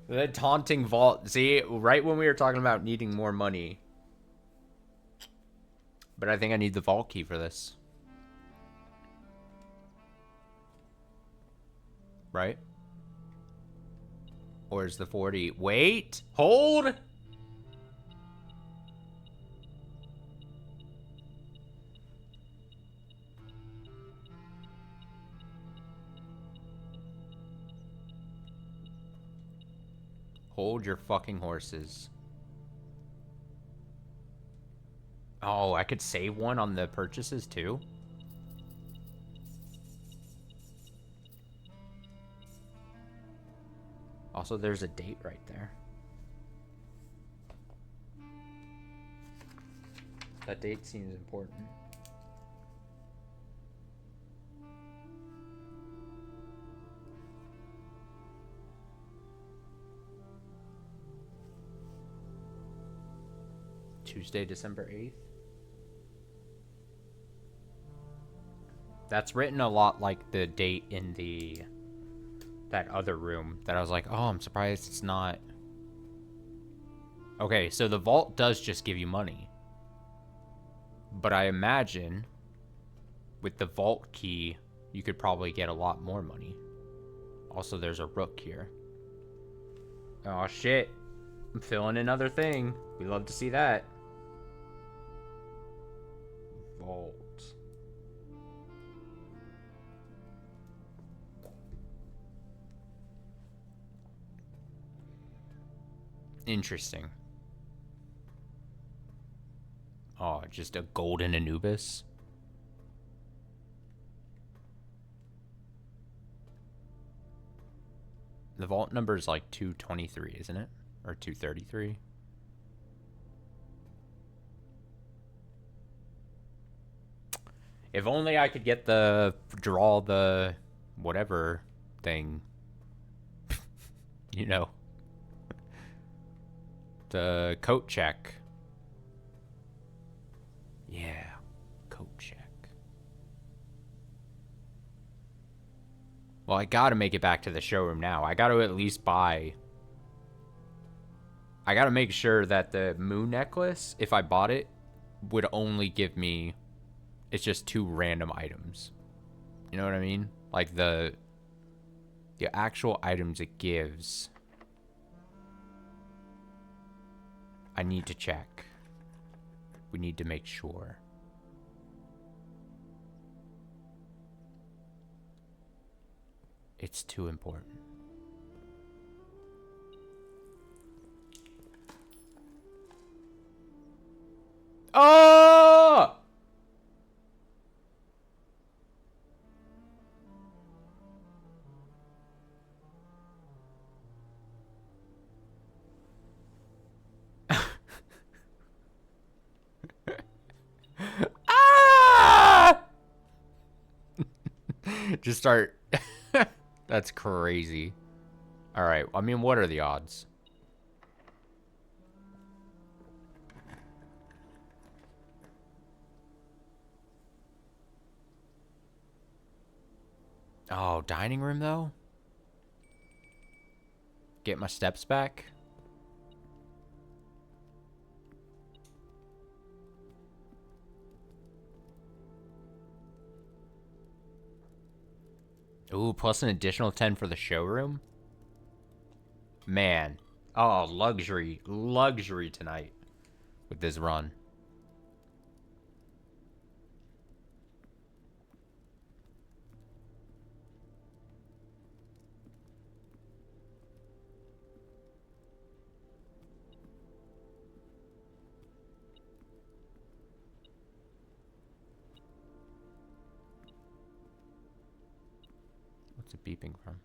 The taunting vault. See, right when we were talking about needing more money, But I think I need the vault key for this. Right? Or is the 40? Wait! Hold! Hold your fucking horses. Oh, I could save one on the purchases too? Also, there's a date right there. That date seems important. Tuesday, December 8th. That's written a lot like the date in that other room that I was like, oh, I'm surprised it's not. Okay, so the vault does just give you money. But I imagine with the vault key, you could probably get a lot more money. Also, there's a rook here. Oh, shit. I'm filling another thing. We love to see that. Vault. Interesting. Oh, just a golden Anubis. The vault number is like 223, isn't it? Or 233? If only I could get draw the whatever thing. You know. The coat check. Yeah, coat check. Well, I gotta make it back to the showroom now. I gotta at least buy... I gotta make sure that the moon necklace, if I bought it, would only give me... It's just 2 random items. You know what I mean? Like the actual items it gives... I need to check. We need to make sure. It's too important. Oh! Ah! Just start. That's crazy. All right. I mean, what are the odds? Oh, dining room though? Get my steps back? Ooh, plus an additional 10 for the showroom? Man. Oh, luxury. Luxury tonight with this run. What's it beeping from?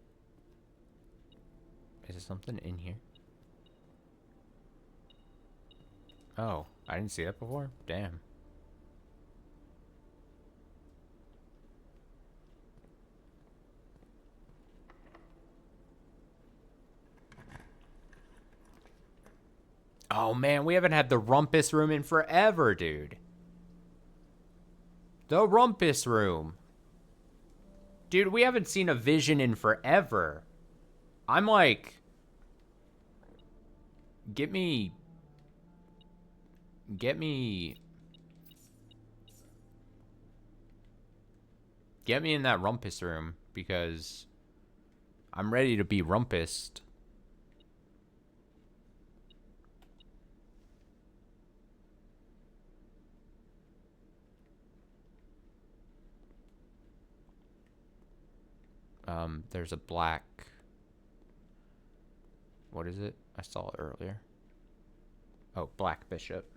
Is there something in here? Oh, I didn't see that before? Damn. Oh man, we haven't had the rumpus room in forever, dude. The rumpus room. Dude, we haven't seen a vision in forever. I'm like... Get me... Get me in that rumpus room because I'm ready to be rumpused. There's a black. What is it? I saw it earlier. Oh, black bishop.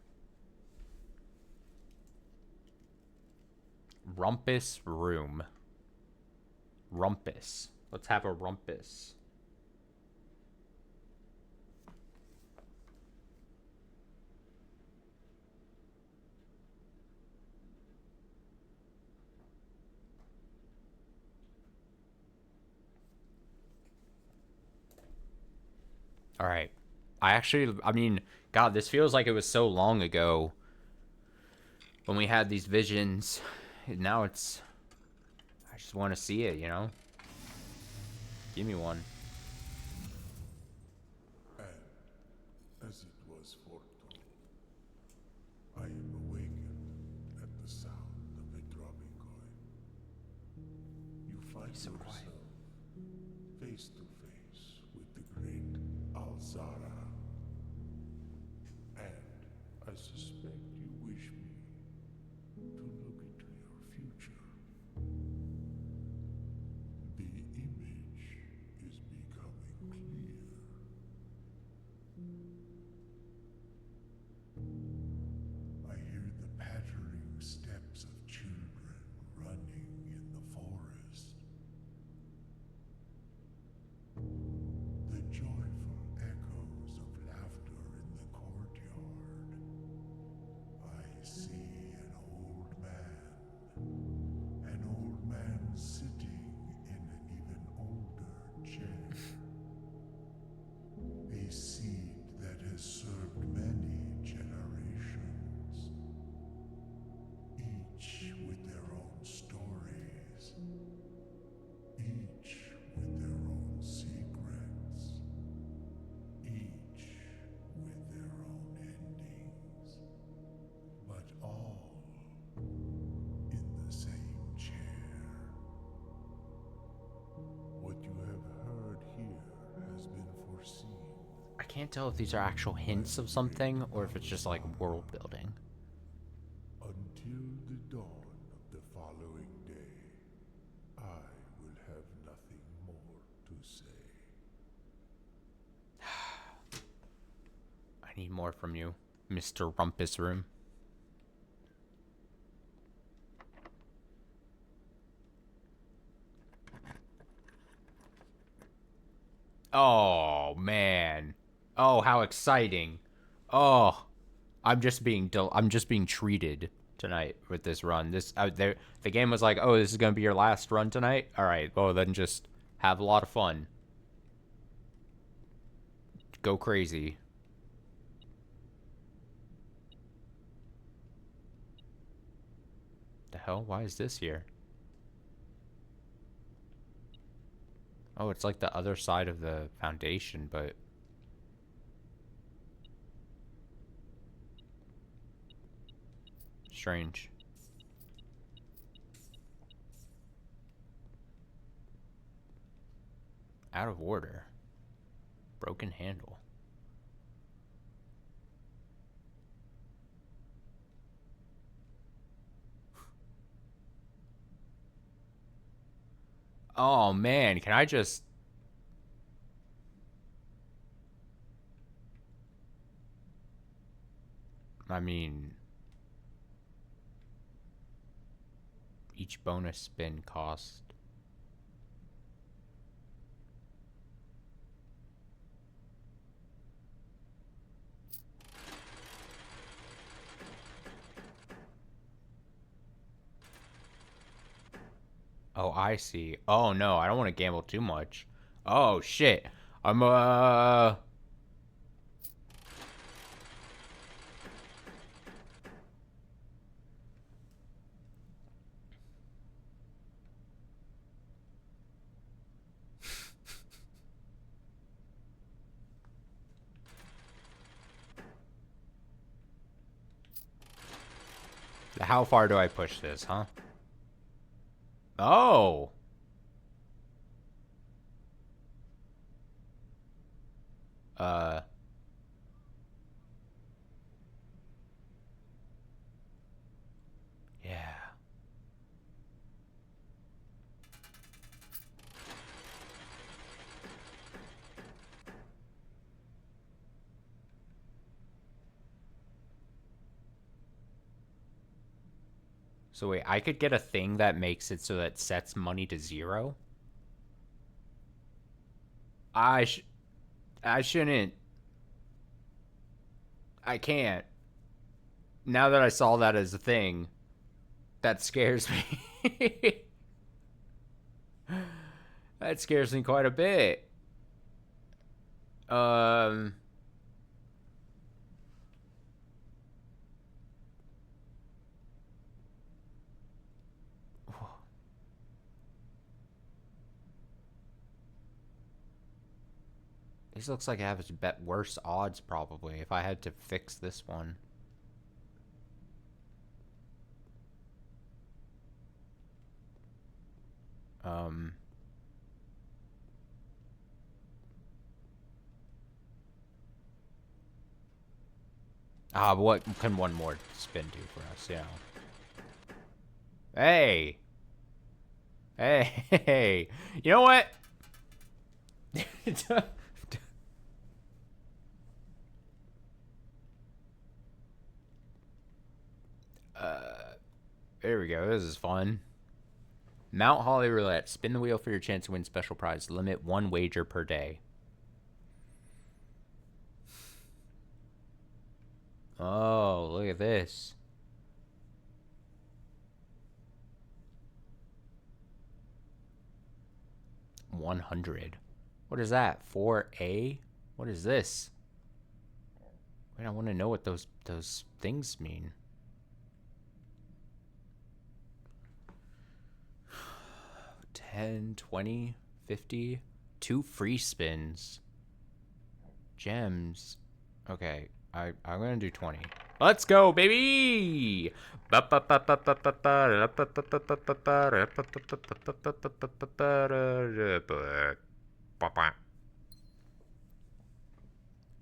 Rumpus room. Rumpus. Let's have a rumpus. All right. I mean, God, this feels like it was so long ago when we had these visions. Now I just want to see it, you know? Give me one.
And as it was foretold, I am awakened at the sound of a dropping coin. You find
He's so quiet.
yourself face to face with the great Alzara. And I suspect you wish me to look into your future. The image is becoming clear. I hear the pattering steps of children running in the forest. The joyful echoes of laughter in the courtyard. I see an old man sitting in an even older chair. A seed that has served many generations, each with their own stories, each with their own secrets, each with their own endings, but all in the same chair. What you have heard here has been foreseen.
I can't tell if these are actual hints of something or if it's just like world building.
Until the dawn of the following day, I will have nothing more to say.
I need more from you, Mr. Rumpus Room. Oh, man. Oh, how exciting. Oh, I'm just being treated tonight with this run. The game was like, "Oh, this is going to be your last run tonight." All right. Well, then just have a lot of fun. Go crazy. The hell? Why is this here? Oh, it's like the other side of the foundation, but strange. Out of order. Broken handle. Oh man, can I just I mean each bonus spin cost. Oh, I see. Oh no, I don't want to gamble too much. Oh shit. I'm how far do I push this, huh? Oh. Uh. Yeah. So wait, I could get a thing that makes it so that it sets money to 0? I sh- I shouldn't. I can't. Now that I saw that as a thing, that scares me. That scares me quite a bit. Um This looks like it has bet worse odds probably if I had to fix this one. Um but what can one more spin do for us, you know? Hey. Hey. You know what? There we go. This is fun. Mount Holly Roulette. Spin the wheel for your chance to win special prize. Limit 1 wager per day. Oh, look at this. $100. What is that? 4A? What is this? Wait, I want to know what those things mean. 10, 20, 50. 2 free spins. Gems. Okay, I'm gonna do 20. Let's go, baby!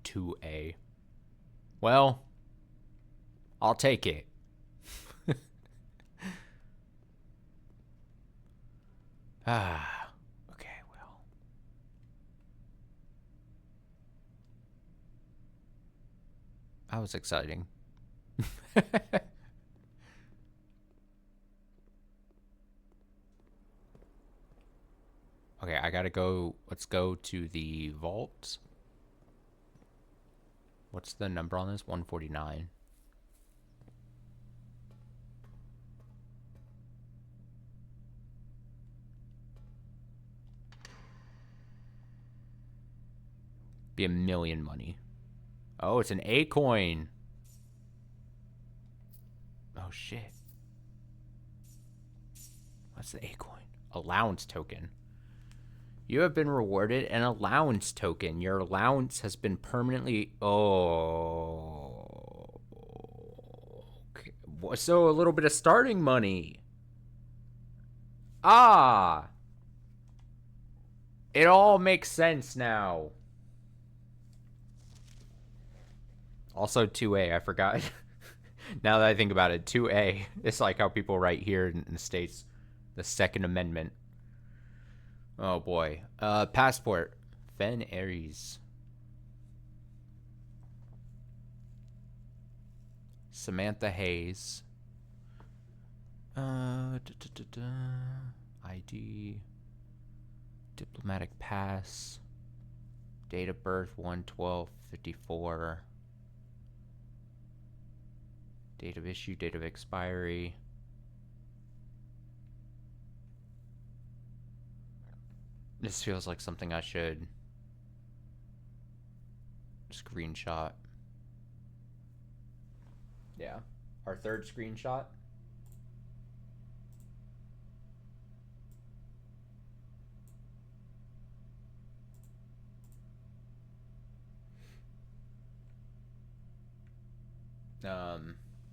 2A. Well, I'll take it. Okay, well. That was exciting. Okay, I gotta go. Let's go to the vault. What's the number on this? 149. Be a million money. Oh, it's an A coin. Oh, shit. What's the A coin? Allowance token. You have been rewarded an allowance token. Your allowance has been permanently... Oh. Okay. So a little bit of starting money. Ah. It all makes sense now. Also 2A, I forgot. Now that I think about it, 2A. It's like how people write here in the States. The Second Amendment. Oh boy. Passport. Fen Aries. Samantha Hayes. ID. Diplomatic pass. Date of birth 1/12/54. Date of issue, date of expiry. This feels like something I should screenshot. Yeah. Our third screenshot.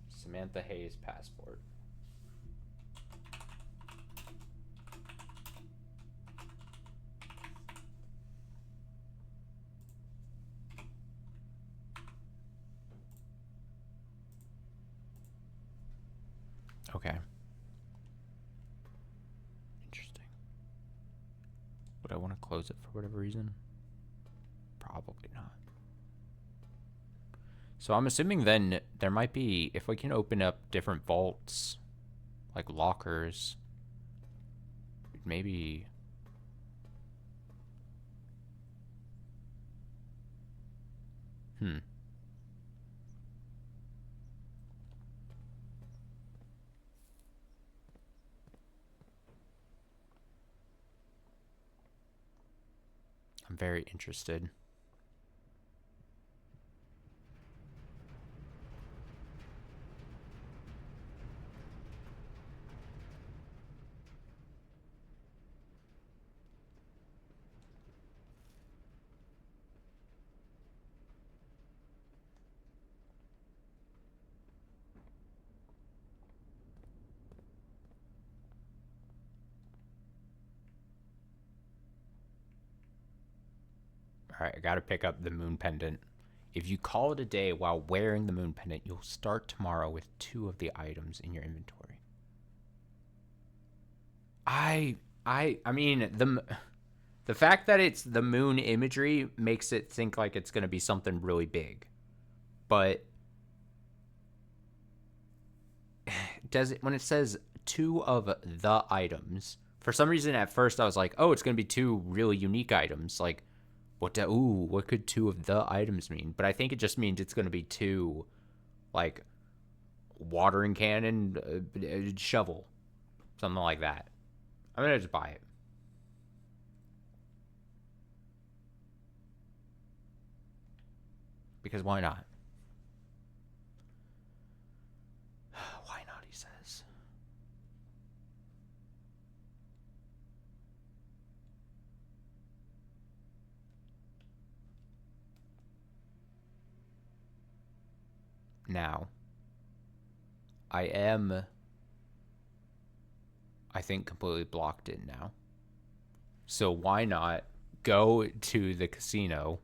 Samantha Hayes passport. Okay. Interesting. Would I want to close it for whatever reason? Probably not. So I'm assuming then there might be, if we can open up different vaults, like lockers, maybe... I'm very interested. All right, I gotta pick up the moon pendant. If you call it a day while wearing the moon pendant, you'll start tomorrow with 2 of the items in your inventory. I mean, the fact that it's the moon imagery makes it think like it's going to be something really big. But does it, when it says 2 of the items, for some reason at first I was like, "Oh, it's going to be 2 really unique items." Like what could 2 of the items mean? But I think it just means it's going to be 2 like watering can and shovel, something like that. I'm going to just buy it. Because why not? Why not, he says. Now, I am, I think, completely blocked in now. So why not go to the casino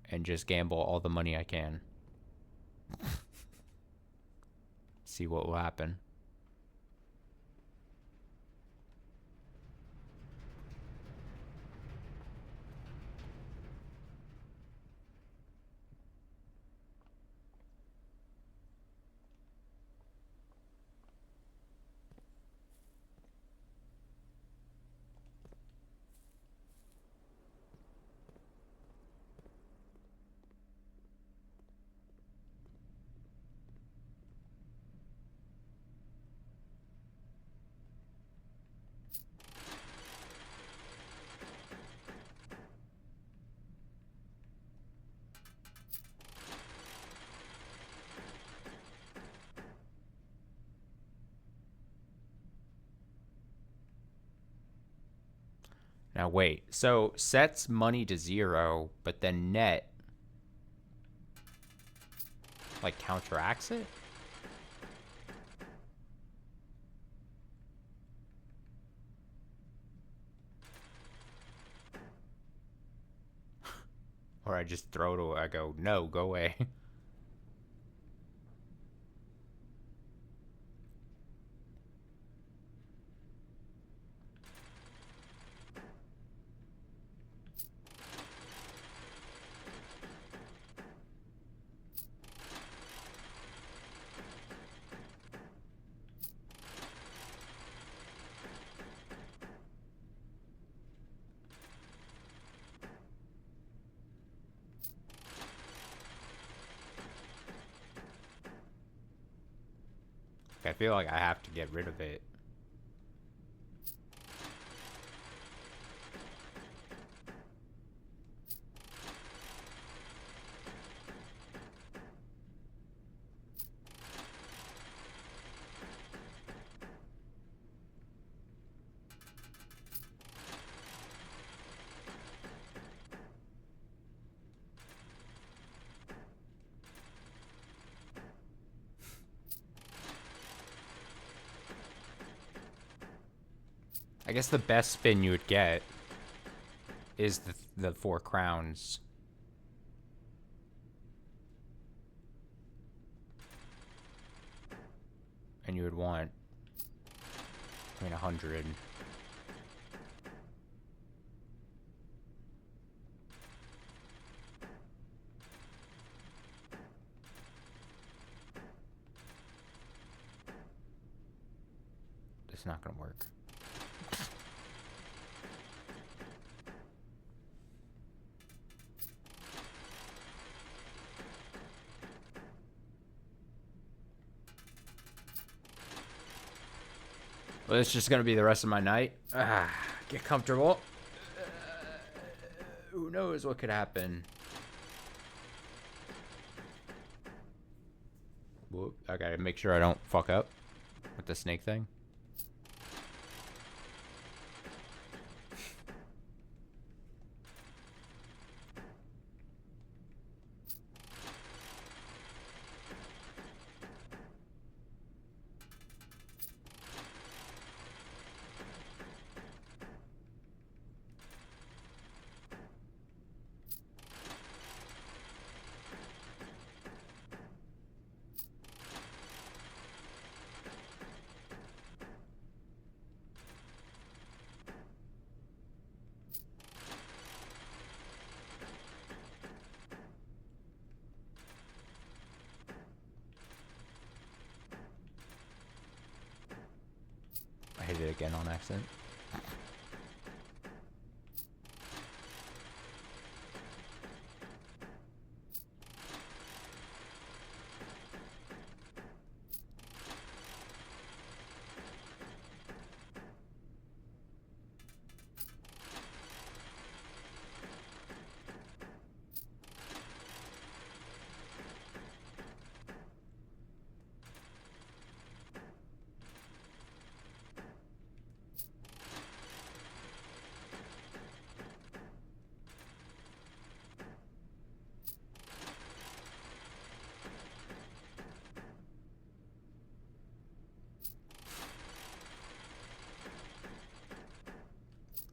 and just gamble all the money I can? See what will happen. Now wait, so sets money to 0, but then net like counteracts it? Or I just throw it away. I go, no, go away. I feel like I have to get rid of it. I guess the best spin you would get is the 4 crowns. And you would want, I mean, 100. It's not gonna work. Well, it's just gonna be the rest of my night. Get comfortable. Who knows what could happen? Whoop. I gotta make sure I don't fuck up with the snake thing. I hit it again on accident.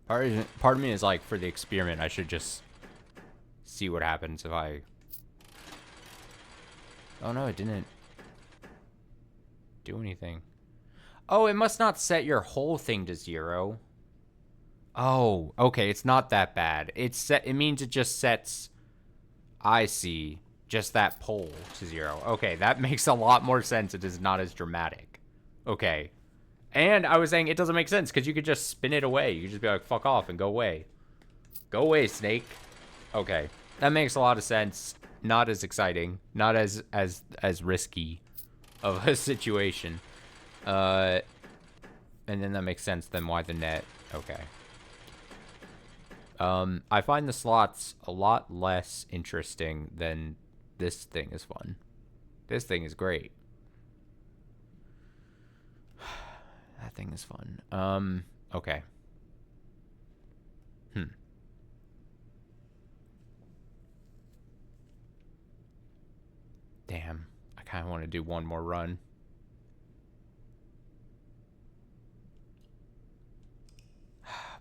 Part of me is like, for the experiment, I should just see what happens if I... Oh no, it didn't do anything. Oh, it must not set your whole thing to 0. Oh, okay, it's not that bad. It means it just sets, I see, just that pole to 0. Okay, that makes a lot more sense. It is not as dramatic. Okay. And I was saying it doesn't make sense because you could just spin it away. You could just be like, fuck off and go away. Go away, snake. Okay. That makes a lot of sense. Not as exciting. Not as risky of a situation. And then that makes sense then why the net. Okay. I find the slots a lot less interesting than this thing is fun. This thing is great. That thing is fun. Okay. Damn. I kind of want to do one more run.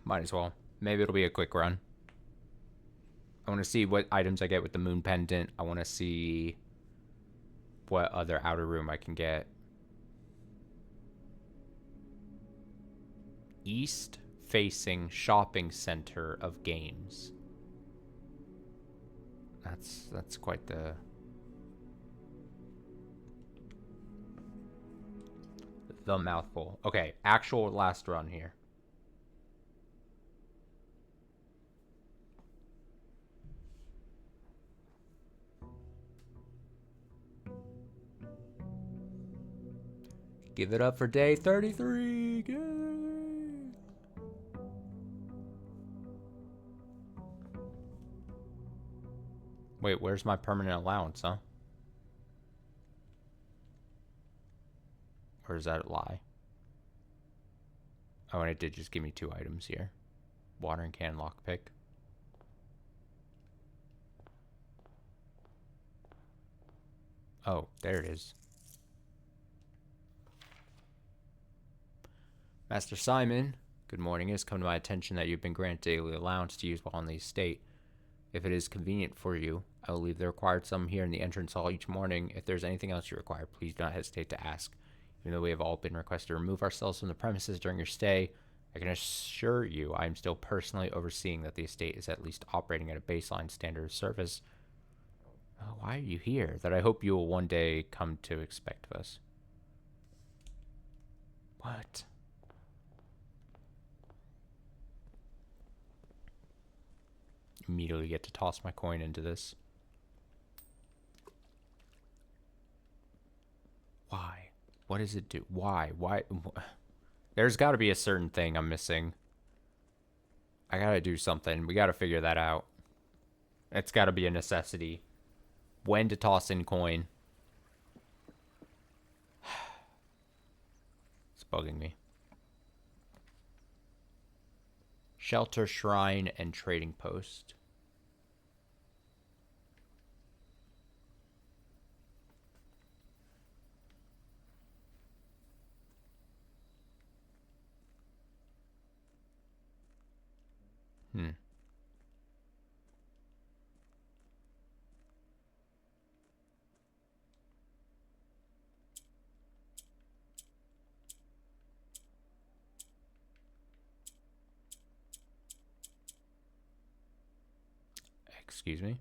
Might as well. Maybe it'll be a quick run. I want to see what items I get with the moon pendant. I want to see what other outer room I can get. East facing shopping center of games. That's quite the mouthful. Okay, actual last run here. Give it up for day 33. Yay! Wait, where's my permanent allowance, huh? Or does that lie? Oh, and it did just give me 2 items here. Watering can, lockpick. Oh, there it is. Master Simon, good morning. It has come to my attention that you've been granted daily allowance to use while on the estate. If it is convenient for you, I will leave the required sum here in the entrance hall each morning. If there's anything else you require, please do not hesitate to ask. Even though we have all been requested to remove ourselves from the premises during your stay, I can assure you I am still personally overseeing that the estate is at least operating at a baseline standard of service. Why are you here? That I hope you will one day come to expect of us. What? Immediately get to toss my coin into this. Why? What does it do? Why? Why? There's got to be a certain thing I'm missing. I gotta do something. We gotta figure that out. It's gotta be a necessity. When to toss in coin. It's bugging me. Shelter, shrine, and trading post. Hmm. Excuse me?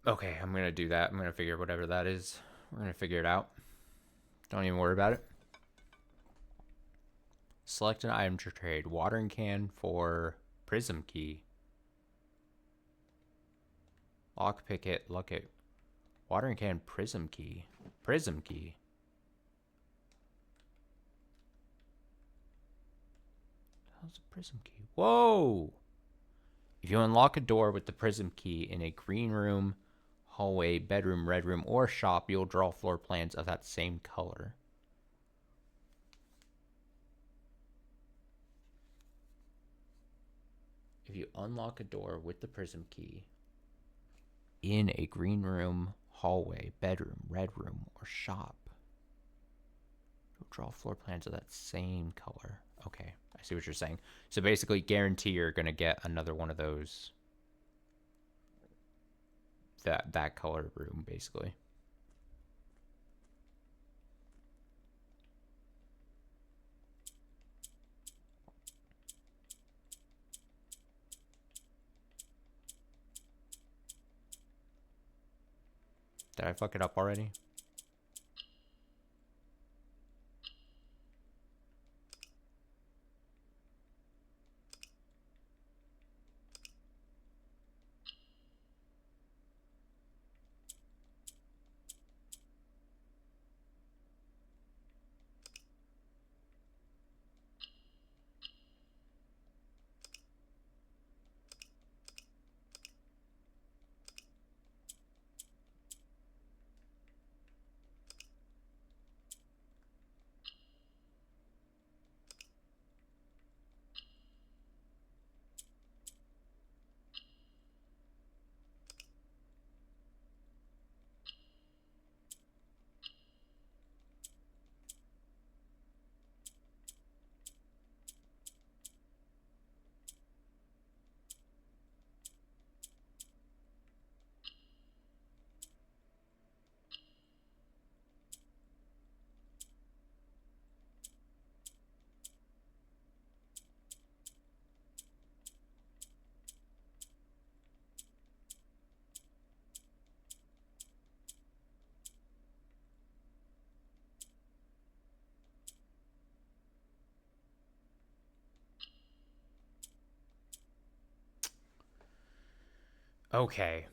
Okay, I'm gonna do that. I'm gonna figure whatever that is. We're gonna figure it out. Don't even worry about it. Select an item to trade. Watering can for prism key. Lock picket, look it. Watering can, prism key. Prism key. How's a prism key? Whoa! If you unlock a door with the prism key in a green room, hallway, bedroom, red room, or shop, you'll draw floor plans of that same color. If you unlock a door with the prism key in a green room, hallway, bedroom, red room, or shop, you'll draw floor plans of that same color. Okay, I see what you're saying. So basically, guarantee you're gonna get another one of those. That color room, basically. Did I fuck it up already? Okay.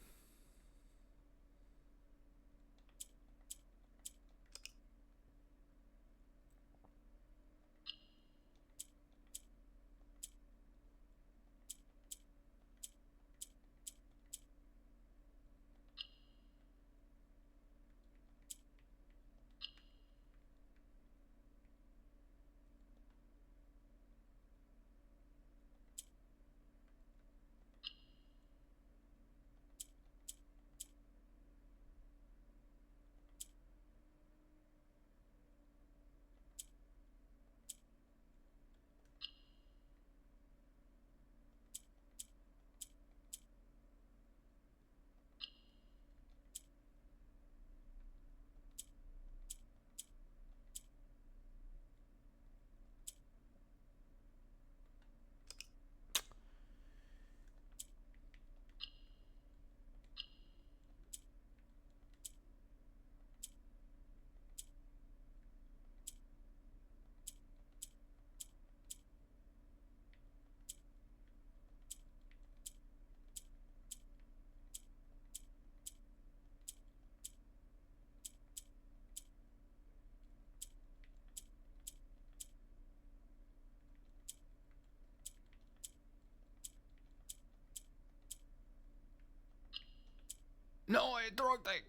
the wrong thing.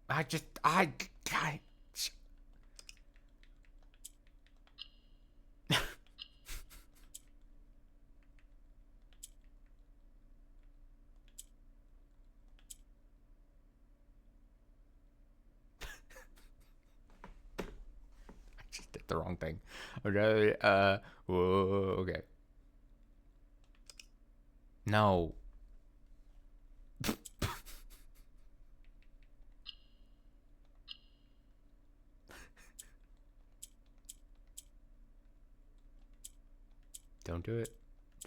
I just did the wrong thing. Okay, whoa, okay. No. Don't do it.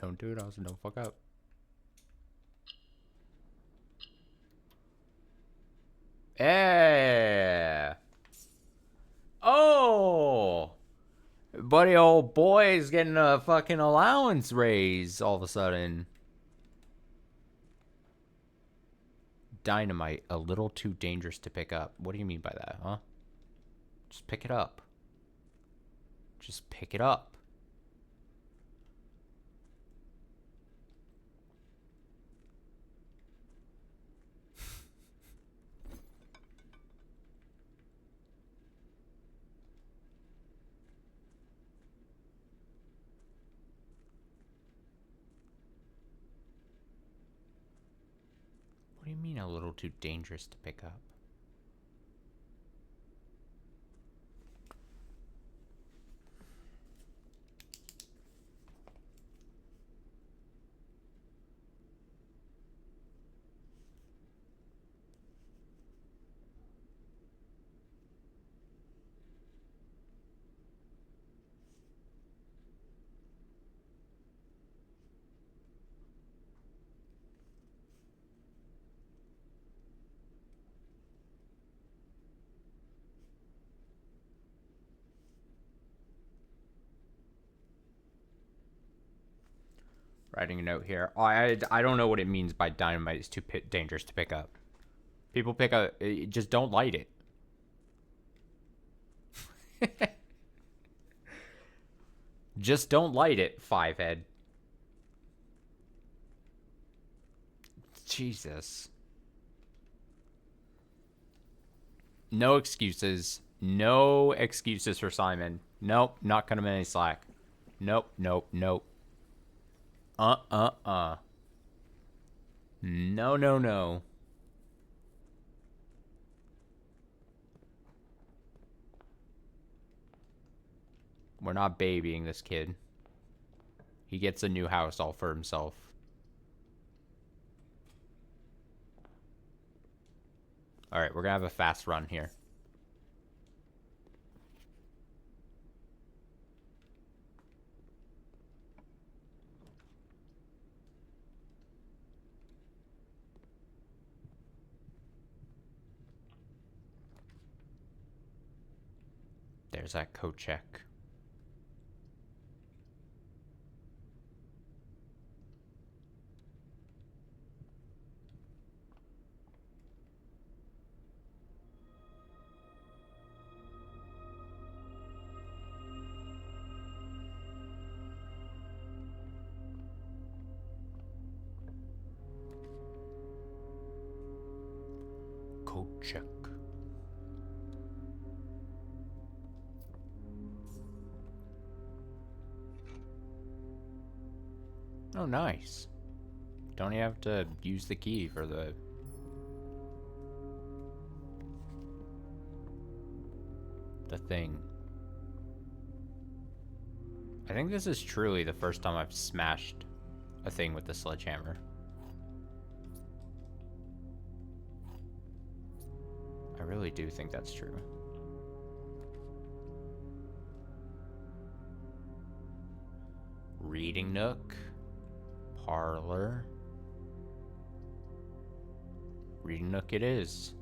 Don't do it, also. Don't fuck up. Yeah. Oh. Buddy old boy's getting a fucking allowance raise all of a sudden. Dynamite, a little too dangerous to pick up. What do you mean by that, huh? Just pick it up. Just pick it up. What do you mean a little too dangerous to pick up? Writing a note here. I don't know what it means by dynamite is too dangerous to pick up. People pick up, just don't light it. Just don't light it, Fivehead. Jesus. No excuses. No excuses for Simon. Nope, not cutting him any slack. Nope, nope, nope. No, no, no. We're not babying this kid. He gets a new house all for himself. Alright, we're gonna have a fast run here. There's that coat check. Coat check. Oh, nice. Don't you have to use the key for the... thing. I think this is truly the first time I've smashed a thing with the sledgehammer. I really do think that's true. Reading nook. Parlor. Reading nook it is.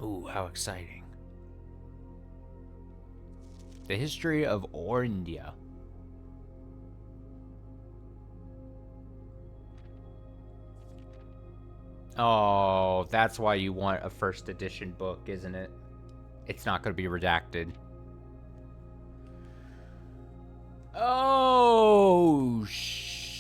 Ooh, how exciting. The history of Orindia. Oh, that's why you want a first edition book, isn't it? It's not going to be redacted. Oh, shit.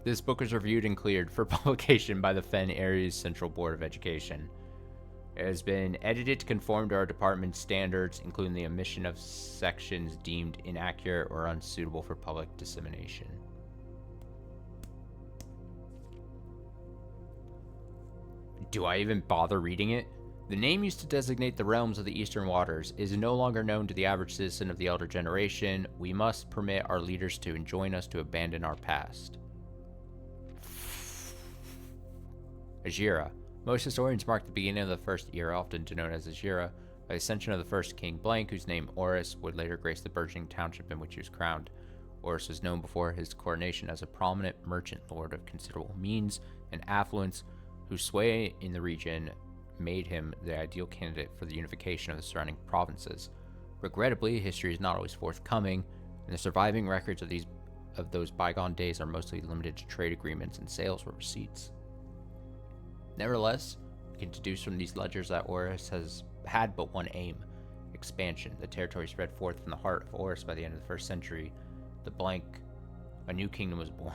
This book was reviewed and cleared for publication by the Fen Areas Central Board of Education. It has been edited to conform to our department's standards, including the omission of sections deemed inaccurate or unsuitable for public dissemination. Do I even bother reading it? The name used to designate the realms of the Eastern Waters is no longer known to the average citizen of the elder generation. We must permit our leaders to enjoin us to abandon our past. Ajira. Most historians mark the beginning of the first era, often denoted as Ajira, by the ascension of the first king Blank, whose name Oris would later grace the burgeoning township in which he was crowned. Oris was known before his coronation as a prominent merchant lord of considerable means and affluence, whose sway in the region made him the ideal candidate for the unification of the surrounding provinces. Regrettably, history is not always forthcoming, and the surviving records of those bygone days are mostly limited to trade agreements and sales or receipts. Nevertheless, we can deduce from these ledgers that Oris has had but one aim: expansion. The territory spread forth from the heart of Oris by the end of the first century. A new kingdom was born.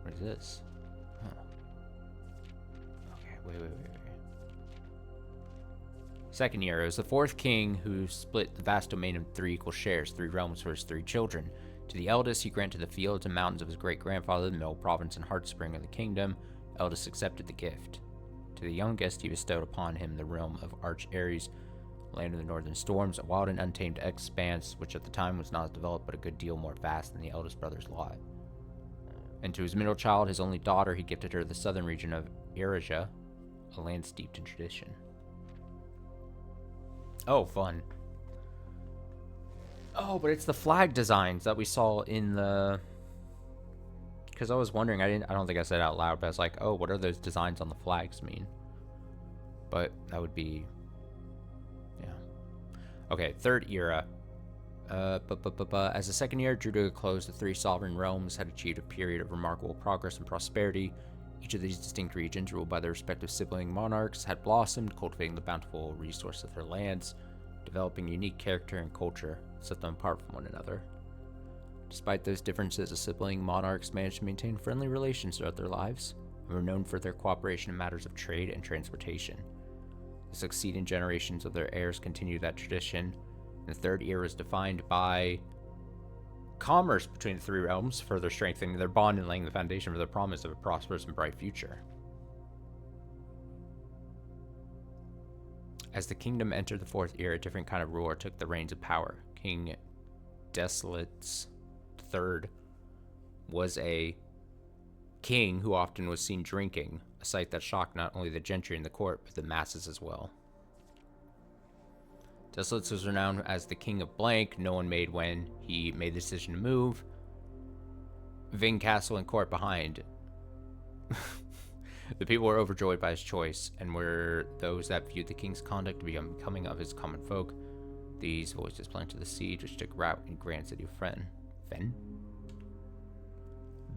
What is this? Huh. Okay, wait. Second year, it was the fourth king who split the vast domain in 3 equal shares, 3 realms for his 3 children. To the eldest, he granted the fields and mountains of his great-grandfather, the middle province and heart spring of the kingdom. Eldest accepted the gift. To the youngest, he bestowed upon him the realm of Arch Ares, land of the northern storms, a wild and untamed expanse, which at the time was not as developed but a good deal more vast than the eldest brother's lot. And to his middle child, his only daughter, he gifted her the southern region of Iraja, a land steeped in tradition. Oh, fun. Oh, but it's the flag designs that we saw in the... Because I was wondering, I don't think I said it out loud, but I was like, oh, what are those designs on the flags mean? But that would be... Yeah. Okay, third era. As the second year drew to a close, the 3 sovereign realms had achieved a period of remarkable progress and prosperity. Each of these distinct regions, ruled by their respective sibling monarchs, had blossomed, cultivating the bountiful resource of their lands, developing unique character and culture, set them apart from one another. Despite those differences, the sibling monarchs managed to maintain friendly relations throughout their lives, and were known for their cooperation in matters of trade and transportation. The succeeding generations of their heirs continued that tradition. The third era is defined by commerce between the 3 realms, further strengthening their bond and laying the foundation for the promise of a prosperous and bright future. As the kingdom entered the 4th era, a different kind of ruler took the reins of power. King Desolates III was a king who often was seen drinking, a sight that shocked not only the gentry in the court, but the masses as well. Desolates was renowned as the King of Blank. No one made when he made the decision to move Ving Castle and court behind. The people were overjoyed by his choice, and were those that viewed the king's conduct to be unbecoming of his common folk. These voices planted the siege, which took route in Grand City of Fen.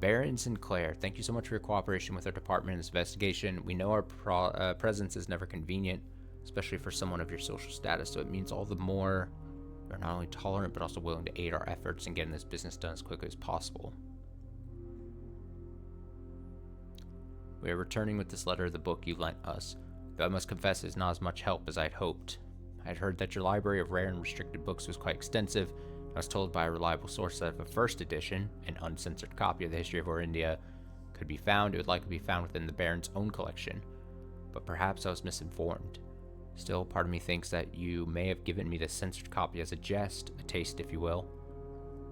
Baron Sinclair, thank you so much for your cooperation with our department in this investigation. We know our presence is never convenient, especially for someone of your social status, so it means all the more we're not only tolerant, but also willing to aid our efforts in getting this business done as quickly as possible. We are returning with this letter of the book you lent us, though I must confess it is not as much help as I had hoped. I had heard that your library of rare and restricted books was quite extensive. I was told by a reliable source that if a first edition, an uncensored copy of the history of Orindia, could be found, it would likely be found within the Baron's own collection. But perhaps I was misinformed. Still, part of me thinks that you may have given me the censored copy as a jest, a taste, if you will,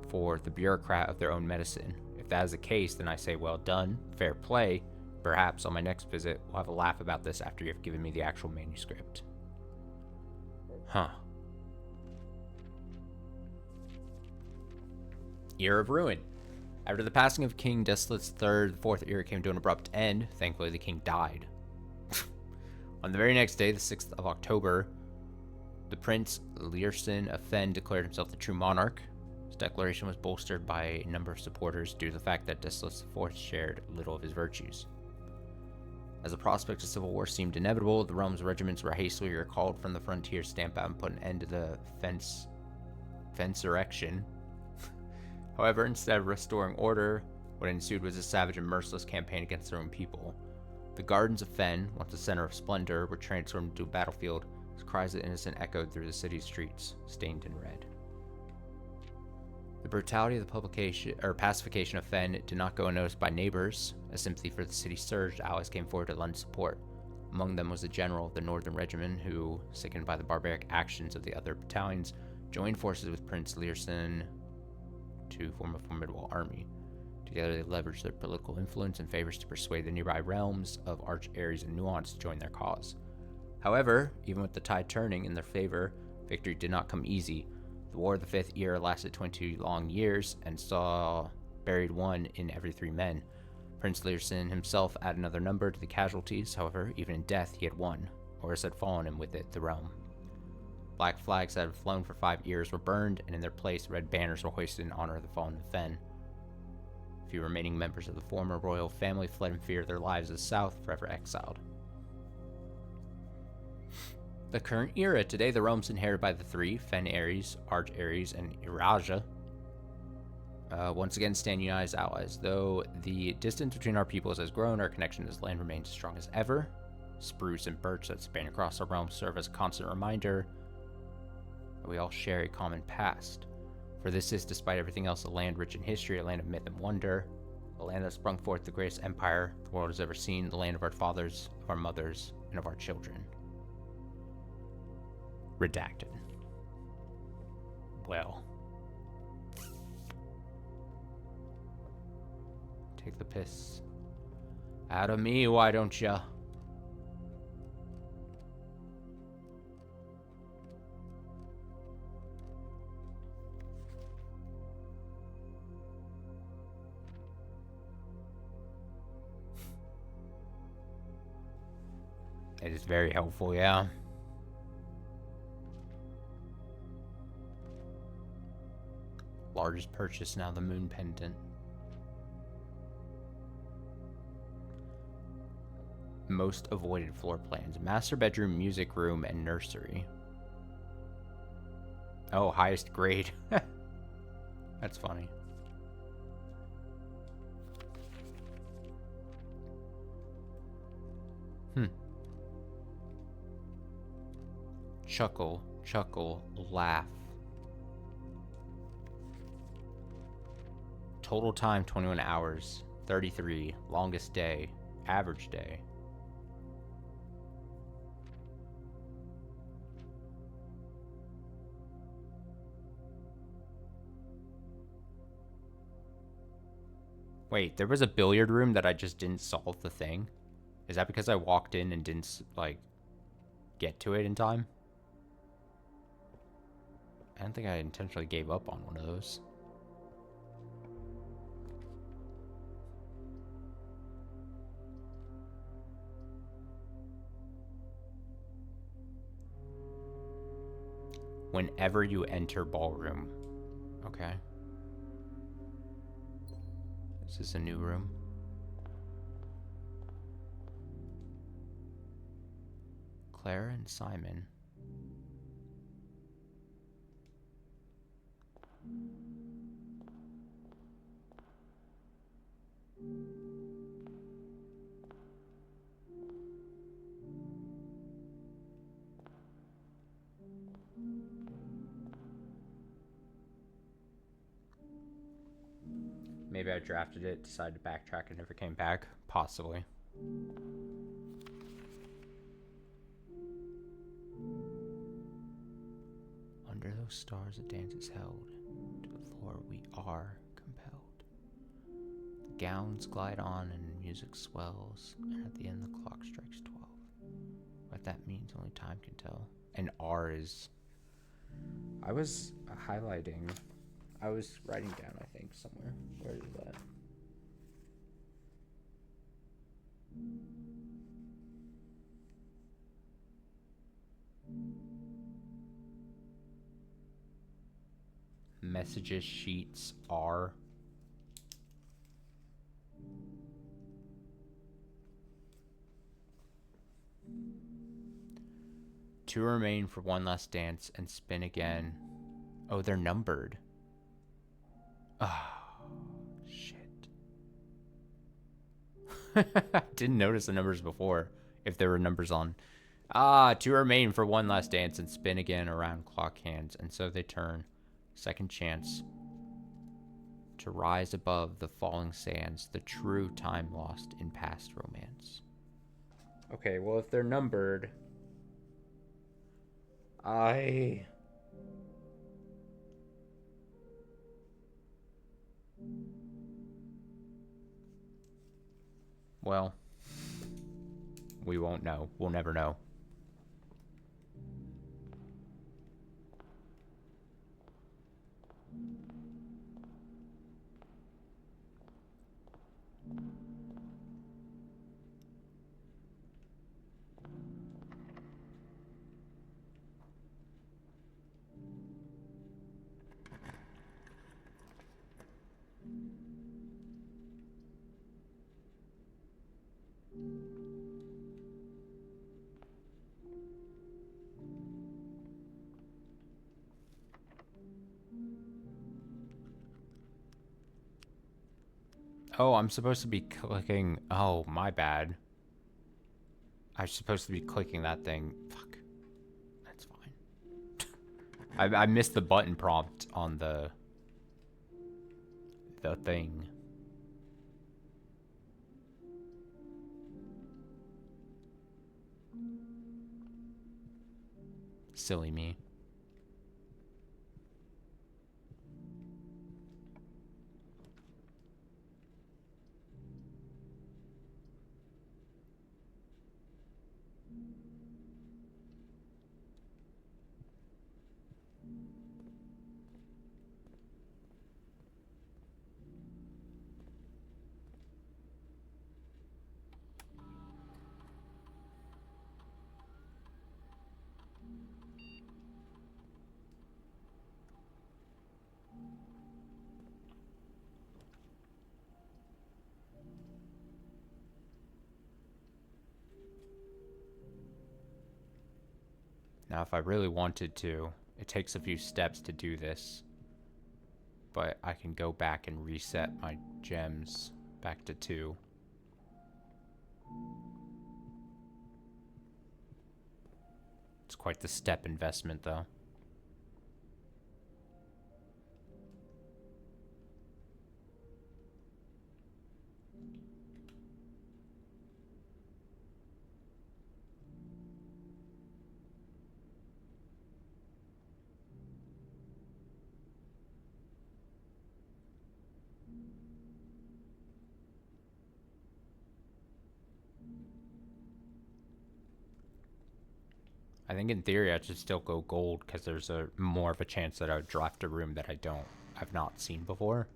for the bureaucrat of their own medicine. If that is the case, then I say well done, fair play. Perhaps on my next visit, we'll have a laugh about this after you have given me the actual manuscript. Huh. Era of Ruin. After the passing of King Desolates III, the 4th era came to an abrupt end. Thankfully, the king died. On the very next day, the 6th of October, the Prince Learson of Fen declared himself the true monarch. His declaration was bolstered by a number of supporters due to the fact that Decius IV shared little of his virtues. As the prospect of civil war seemed inevitable, the realm's regiments were hastily recalled from the frontier to stamp out and put an end to the fensurrection. However, instead of restoring order, what ensued was a savage and merciless campaign against their own people. The gardens of Fen, once a center of splendor, were transformed into a battlefield as cries of the innocent echoed through the city's streets, stained in red. The brutality of the pacification of Fen did not go unnoticed by neighbors. As sympathy for the city surged, allies came forward to lend support. Among them was the general of the Northern Regiment, who, sickened by the barbaric actions of the other battalions, joined forces with Prince Learson to form a formidable army. Together, they leveraged their political influence and favors to persuade the nearby realms of Arch, Ares, and Nuance to join their cause. However, even with the tide turning in their favor, victory did not come easy. The War of the Fifth Year lasted 22 long years and saw buried one in every 3 men. Prince Learson himself added another number to the casualties. However, even in death, he had won, or as had fallen, and with it, the realm. Black flags that had flown for 5 years were burned, and in their place, red banners were hoisted in honor of the fallen of Fen. A few remaining members of the former royal family fled in fear of their lives to the south, forever exiled. The current era. Today, the realm's inherited by the 3, Fen Ares, Arch Ares, and Iraja. Once again stand united as allies. Though the distance between our peoples has grown, our connection to this land remains as strong as ever. Spruce and birch that span across our realm serve as a constant reminder that we all share a common past. For this is, despite everything else, a land rich in history, a land of myth and wonder, a land that sprung forth the greatest empire the world has ever seen, the land of our fathers, of our mothers, and of our children. Redacted. Well. Take the piss out of me, why don't ya? It is very helpful, yeah. Largest purchase now, the moon pendant. Most avoided floor plans. Master bedroom, music room, and nursery. Oh, highest grade. That's funny. Chuckle, chuckle, laugh. Total time 21 hours, 33. Longest day, average day. Wait, there was a billiard room that I just didn't solve the thing? Is that because I walked in and didn't, like, get to it in time? I don't think I intentionally gave up on one of those. Whenever you enter ballroom. Okay. This is a new room. Clara and Simon. Maybe I drafted it, decided to backtrack, and never came back. Possibly. Under those stars, a dance is held. To the floor we are compelled. The gowns glide on and music swells, and at the end the clock strikes 12. What that means, only time can tell. And R is... I was highlighting... I was writing down, I think, somewhere. Where is that? messages sheets are. Two remain for one last dance and spin again. Oh, they're numbered. Oh, shit. Didn't notice the numbers before, if there were numbers on. Two remain for one last dance and spin again around clock hands, and so they turn. Second chance to rise above the falling sands, the true time lost in past romance. Okay, well, if they're numbered, well, we won't know. We'll never know. Oh, I'm supposed to be clicking. Oh, my bad. I'm supposed to be clicking that thing. Fuck. That's fine. I missed the button prompt on the thing. Silly me. Now, if I really wanted to, it takes a few steps to do this. But I can go back and reset my gems back to 2. It's quite the step investment, though. I think in theory I should still go gold because there's a more of a chance that I would draft a room that I've not seen before.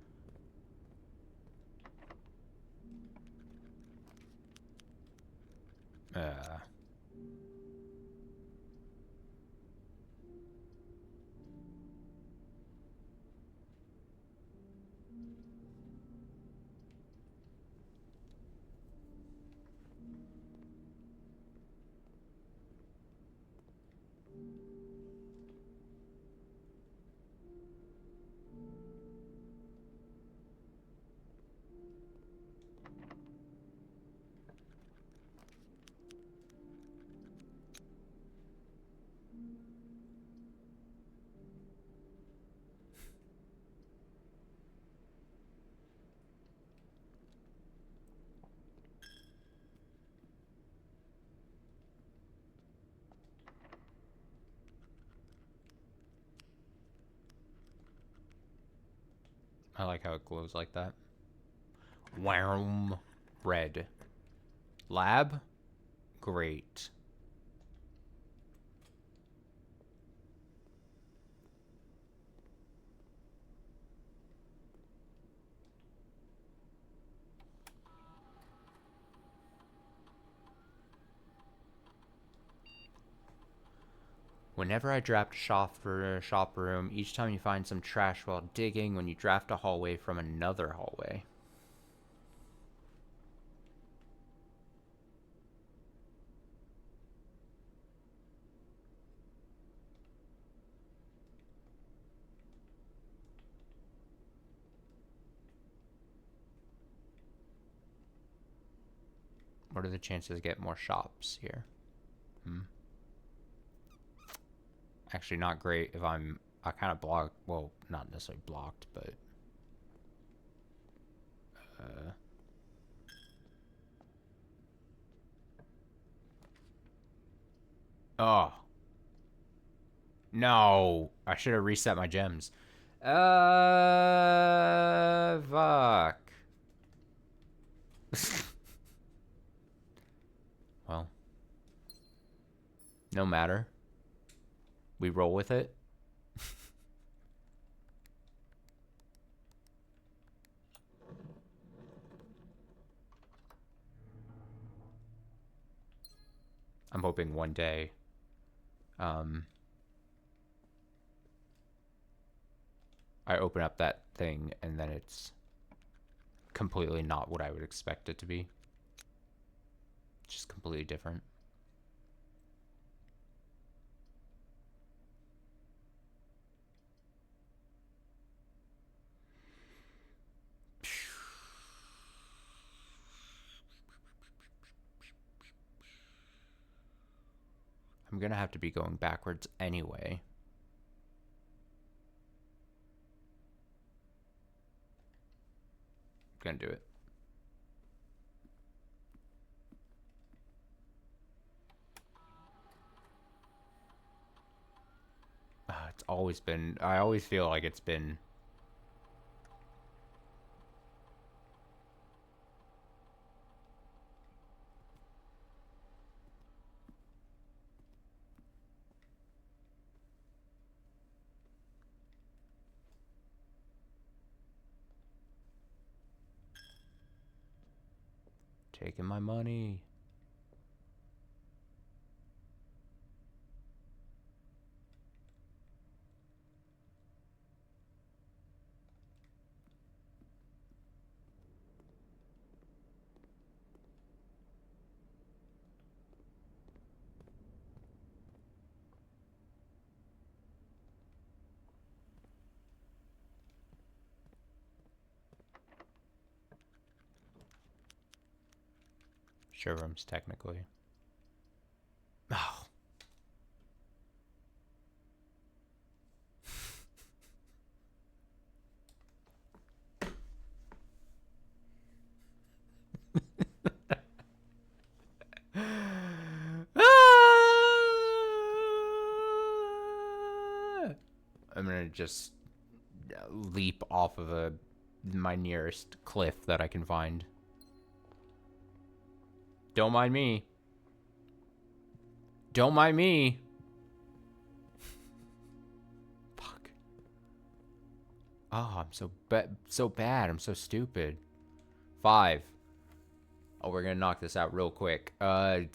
I like how it glows like that. Wham. Red. Lab? Great. Whenever I draft a shop room, each time you find some trash while digging, when you draft a hallway from another hallway. What are the chances to get more shops here? Actually, not great if I kind of blocked. Well, not necessarily blocked, but. Oh. No. I should have reset my gems. Fuck. Well. No matter. We roll with it. I'm hoping one day, I open up that thing and then it's completely not what I would expect it to be. Just completely different. I'm gonna have to be going backwards anyway. I'm gonna do it. It's always been. I always feel like it's been. Taking my money. Showrooms, technically. Oh. I'm gonna just leap off of my nearest cliff that I can find. Don't mind me. Don't mind me. Fuck. Oh, I'm so bad. I'm so stupid. 5. Oh, we're gonna knock this out real quick. 10.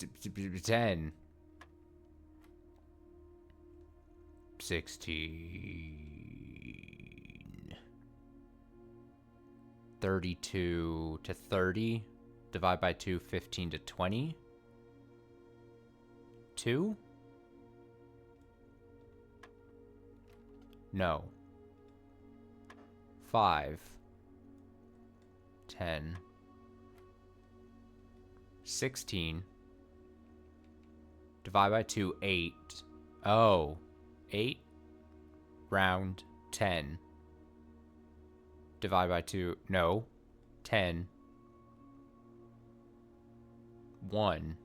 16. 32 to 30. Divide by 2, 15 to 20. 2? No. 5. 10. 16. Divide by 2, 8. Oh. 8. Round 10. Divide by 2. No. 10. 1.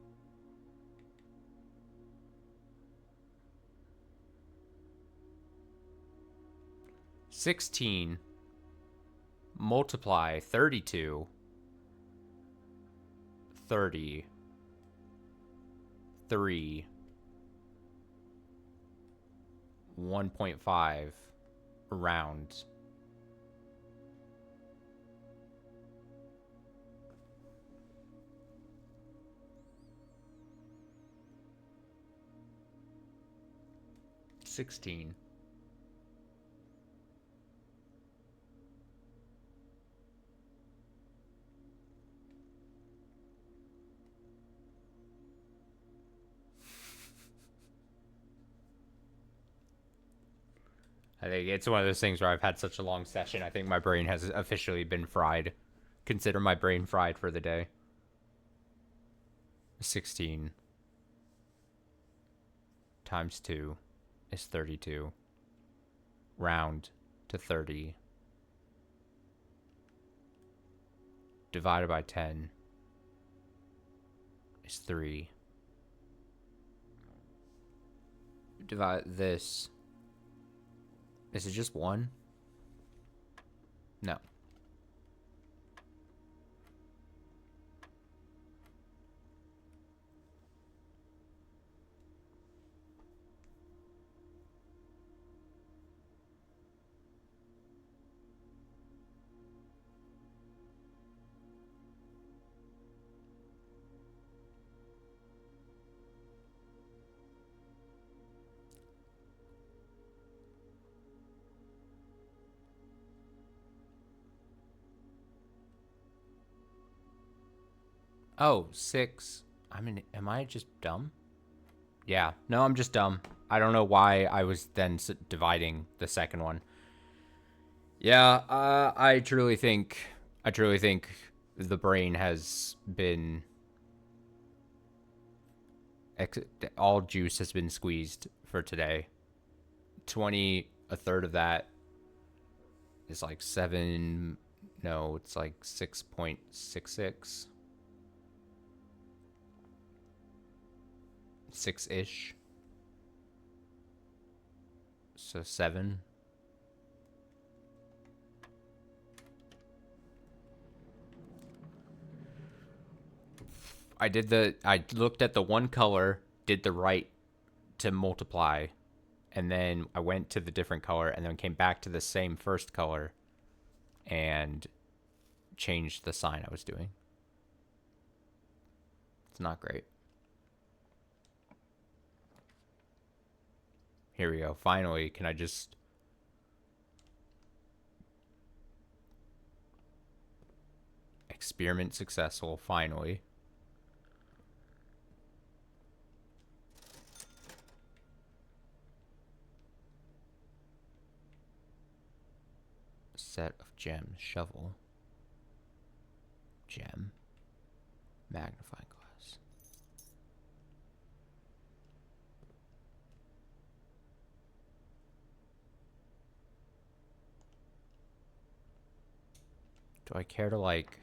16. Multiply 32. 30. 3. 1.5 rounds. 16. I think it's one of those things where I've had such a long session. I think my brain has officially been fried. Consider my brain fried for the day. 16 times 2 is 32. Round to 30. Divided by 10 is 3. Divide this. Is it just 1? No. Oh, 6. Am I just dumb? Yeah. No, I'm just dumb. I don't know why I was then dividing the second one. Yeah, I truly think the brain has been all juice has been squeezed for today. 20, a third of that is like 7. No, it's like 6.66. 6-ish. So 7. I looked at the one color, did the right to multiply, and then I went to the different color and then came back to the same first color and changed the sign I was doing. It's not great. Here we go. Finally, can I just... Experiment successful, finally. Set of gems. Shovel. Gem. Magnifying glass. Do I care to, like...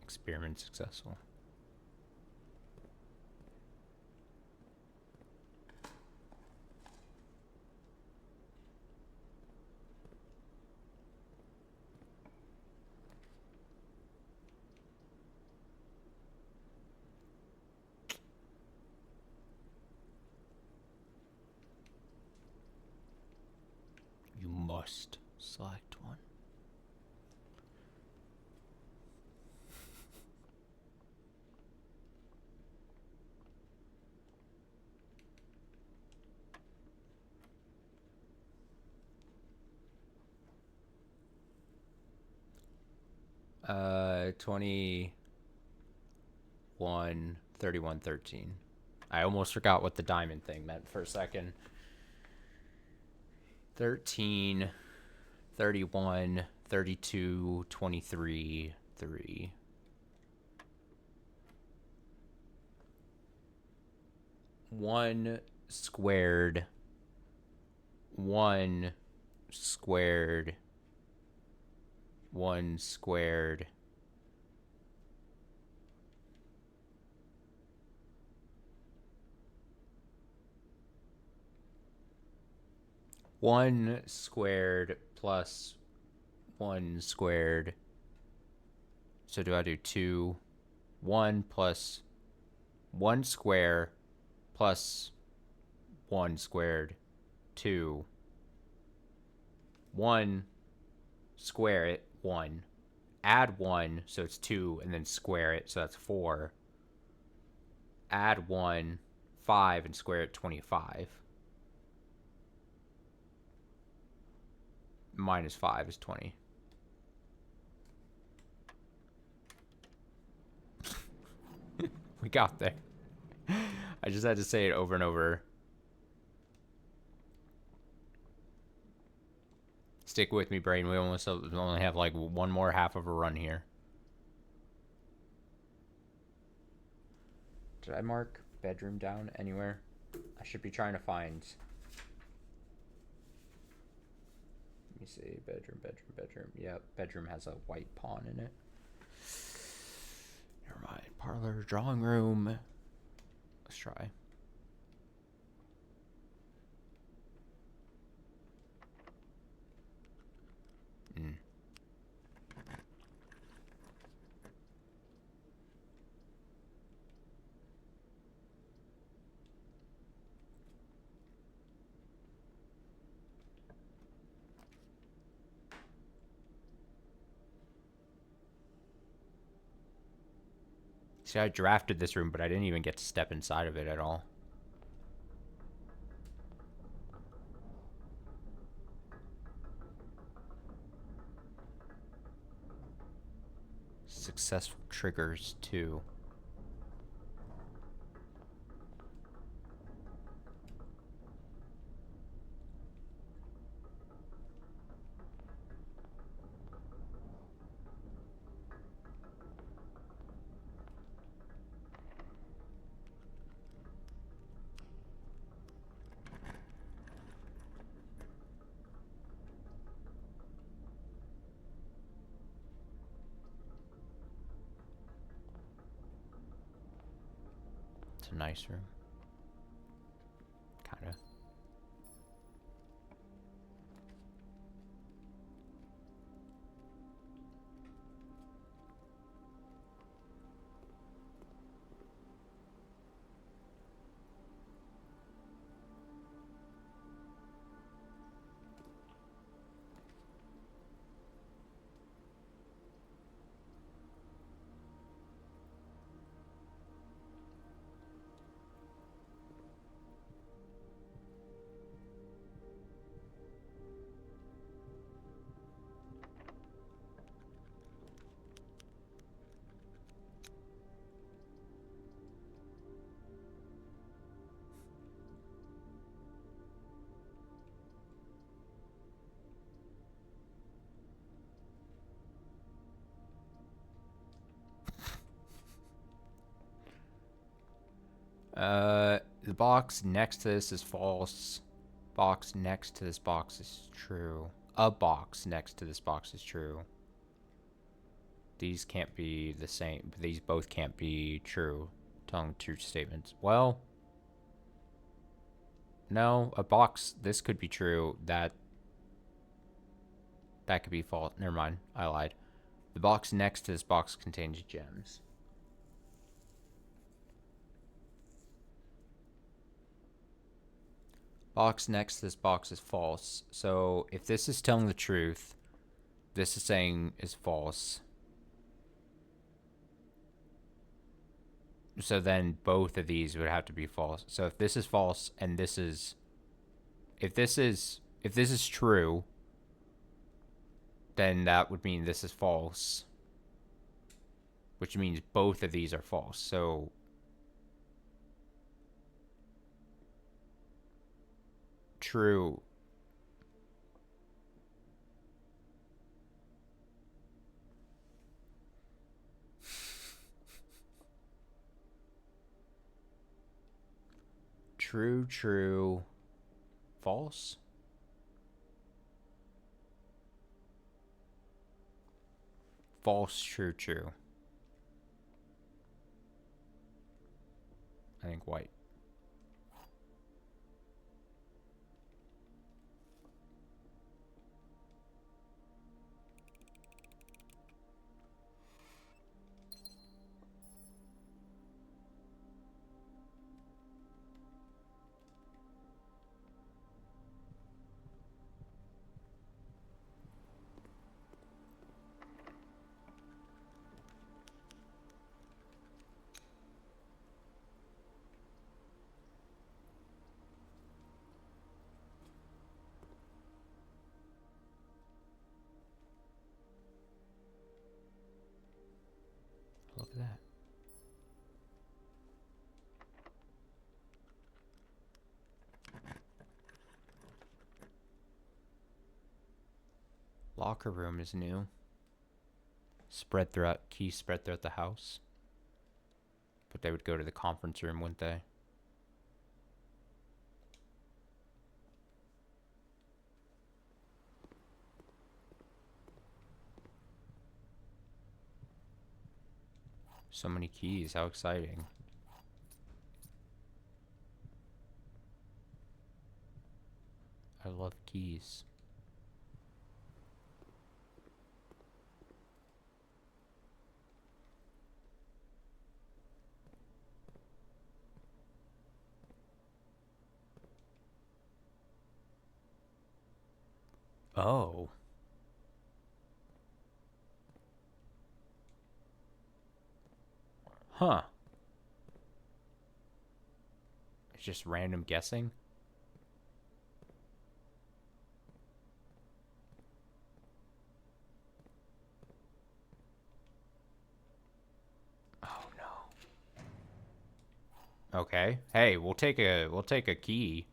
Experiment successful. You must select one. Uh, 21, 31, 13. I almost forgot what the diamond thing meant for a second. 13, 31, 32, 23, 3. 1 squared. 1 squared. 1 squared. One squared plus 1 squared. So do I do 2? 1 plus 1 square plus 1 squared, 2. 1, square it, 1. Add 1, so it's 2, and then square it, so that's 4. Add 1, 5, and square it, 25. Minus 5 is 20. We got there. I just had to say it over and over. Stick with me, brain. We only have like one more half of a run here. Did I mark bedroom down anywhere? I should be trying to find. Let me see. Bedroom. Yep, bedroom has a white pawn in it. Never mind. Parlor, drawing room. Let's try. See, I drafted this room, but I didn't even get to step inside of it at all. Successful triggers, too. It's a nice room. Kind of. The box next to this is false. Box next to this box is true. A box next to this box is true. These can't be the same. These both can't be true. Telling true statements. Well, no, a box. This could be true. That could be false. Never mind. I lied. The box next to this box contains gems. Box next to this box is false. So if this is telling the truth, this is saying is false. So then both of these would have to be false. So if this is false and this is, if this is true, then that would mean this is false, which means both of these are false. So true. True, false. False, true. I think white. locker room is new. Spread throughout, keys spread throughout the house. But they would go to the conference room, wouldn't they? So many keys, how exciting. I love keys. Oh. Huh. It's just random guessing? Oh no. Okay. Hey, we'll take a key.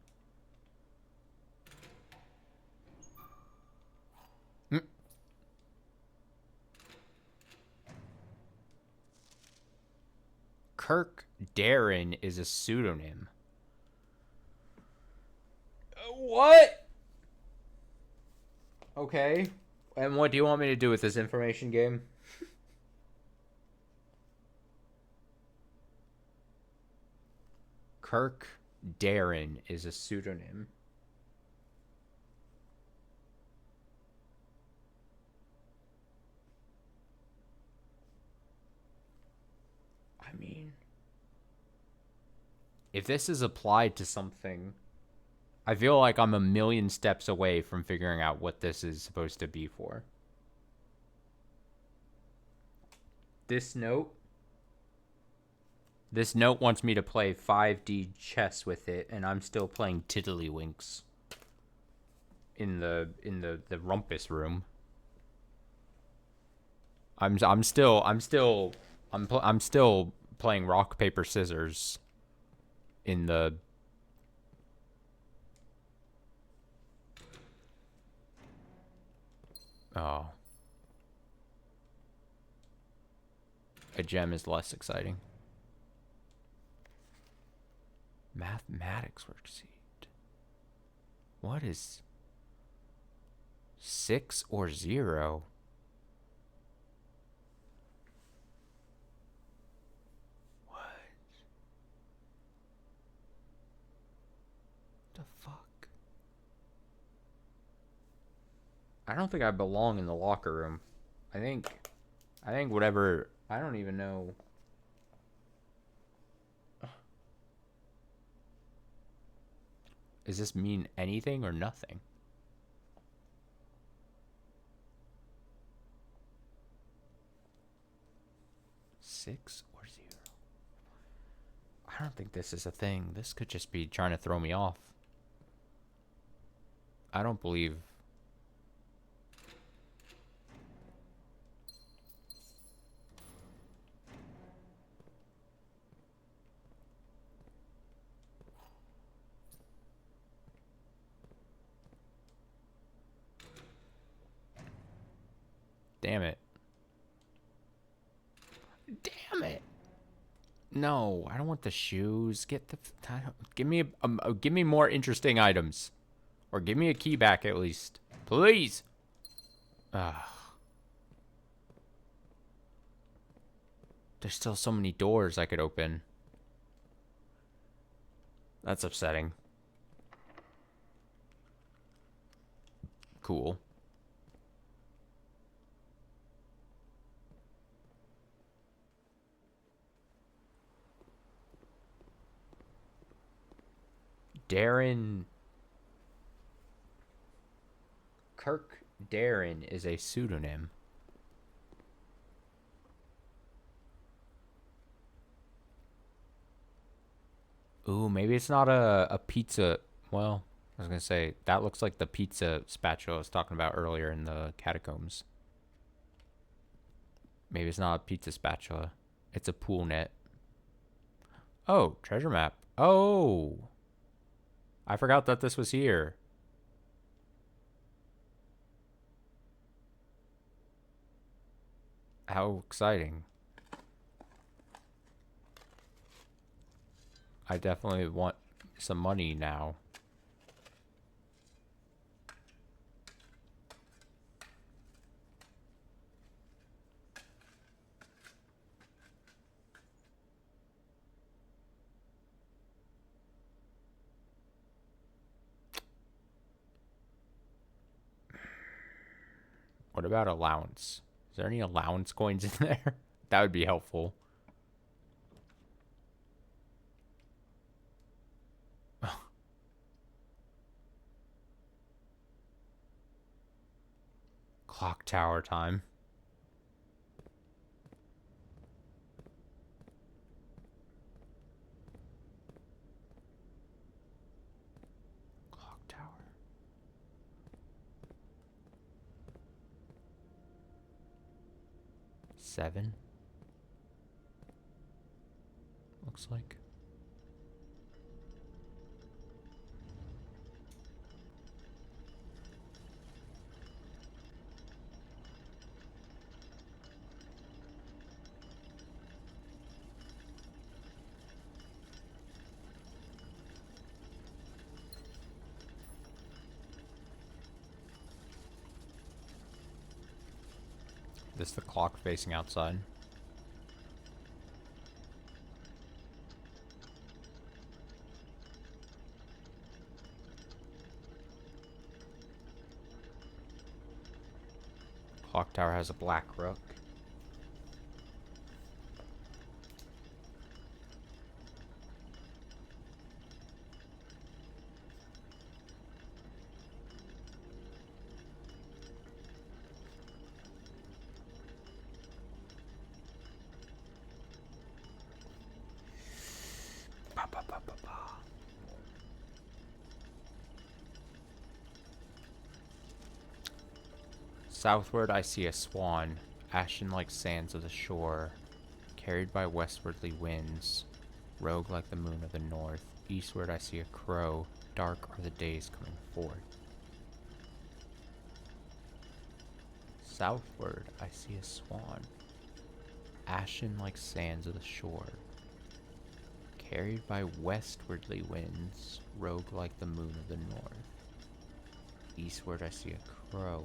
Kirk Darren is a pseudonym. What? Okay. And what do you want me to do with this information, game? Kirk Darren is a pseudonym. I mean, if this is applied to something, I feel like I'm a million steps away from figuring out what this is supposed to be for. This note wants me to play 5D chess with it, and I'm still playing Tiddlywinks in the rumpus room. I'm still playing rock paper scissors in the oh. A gem is less exciting. Mathematics worksheet. What is 6 or 0? What the fuck? I don't think I belong in the locker room. I think whatever, I don't even know. Does this mean anything or nothing? Six or 0? I don't think this is a thing. This could just be trying to throw me off. I don't believe. Damn it. Damn it. No, I don't want the shoes. Give me more interesting items. Or give me a key back at least. Please. Ugh. There's still so many doors I could open. That's upsetting. Cool. Darren. Kirk Darren is a pseudonym. Ooh, maybe it's not a pizza. Well, I was going to say, that looks like the pizza spatula I was talking about earlier in the catacombs. Maybe it's not a pizza spatula. It's a pool net. Oh, treasure map. Oh. I forgot that this was here. How exciting. I definitely want some money now. What about allowance? Is there any allowance coins in there? That would be helpful. Clock tower time. Clock tower. Seven. Looks like. This is the clock facing outside. Clock tower has a black rook. Ba, ba, ba, ba, ba. Southward I see a swan, ashen like sands of the shore, carried by westwardly winds, rogue like the moon of the north. Eastward I see a crow, dark are the days coming forth. Southward I see a swan, ashen like sands of the shore, carried by westwardly winds, rogue like the moon of the north. Eastward I see a crow.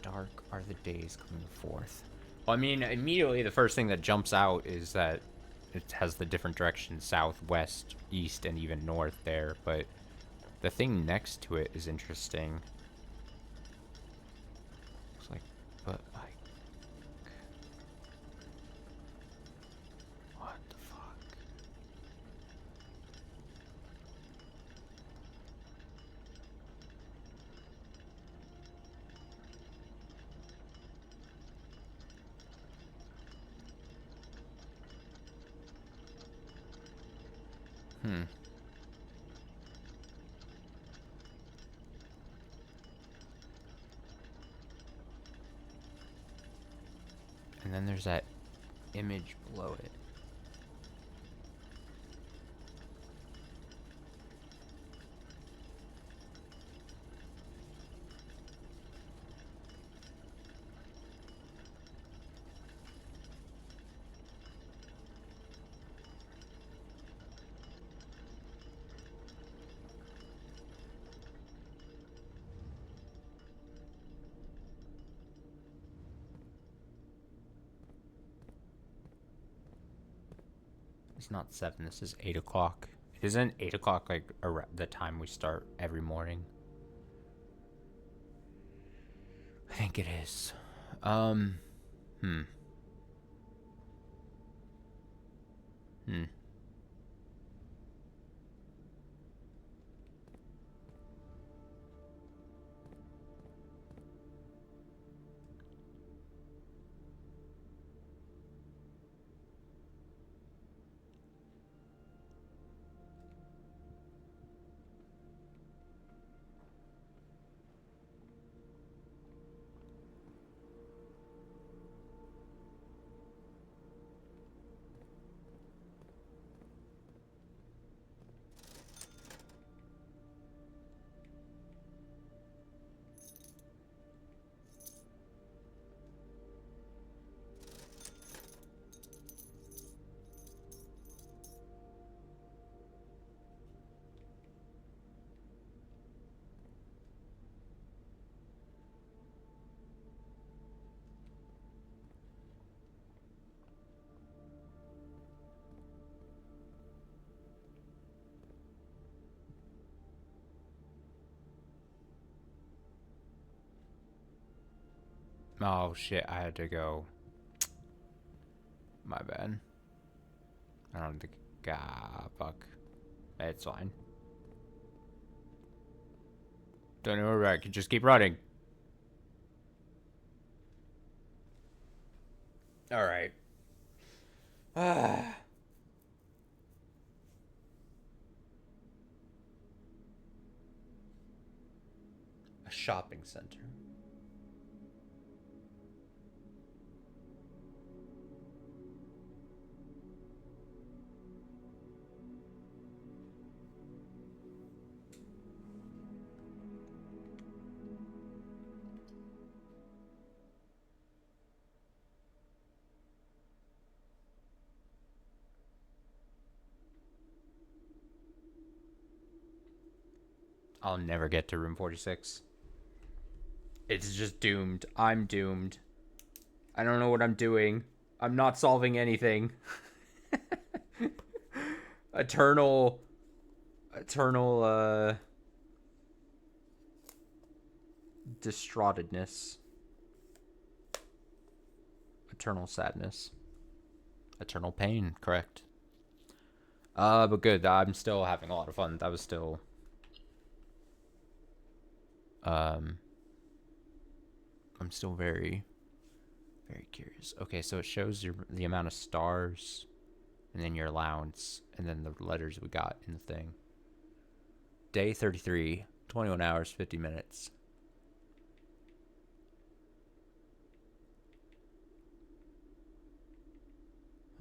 Dark are the days coming forth. Well, I mean, immediately the first thing that jumps out is that it has the different directions, south, west, east, and even north there, but the thing next to it is interesting. Looks like, but like, what the fuck? Hmm. And then there's that image below it. It's not 7, this is 8 o'clock. Isn't 8 o'clock like the time we start every morning? I think it is. Hmm. Hmm. Oh shit, I had to go. My bad. I don't think. Ah, fuck. It's fine. Don't know where I can just keep running. Alright. Ah. A shopping center. I'll never get to room 46. It's just doomed. I'm doomed. I don't know what I'm doing. I'm not solving anything. Eternal distraughtedness. Eternal sadness. Eternal pain, correct. But good. I'm still having a lot of fun. That was still I'm still very curious. Okay, so it shows the amount of stars and then your allowance and then the letters we got in the thing. Day 33, 21 hours, 50 minutes.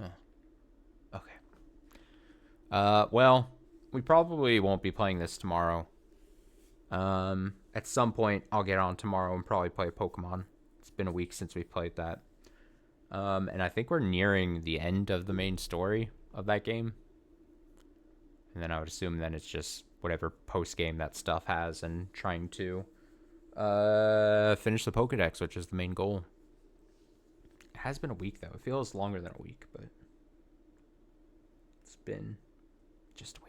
Huh. Okay. Well, we probably won't be playing this tomorrow. At some point, I'll get on tomorrow and probably play Pokemon. It's been a week since we played that. And I think we're nearing the end of the main story of that game. And then I would assume then it's just whatever post-game that stuff has and trying to finish the Pokedex, which is the main goal. It has been a week, though. It feels longer than a week, but it's been just a week.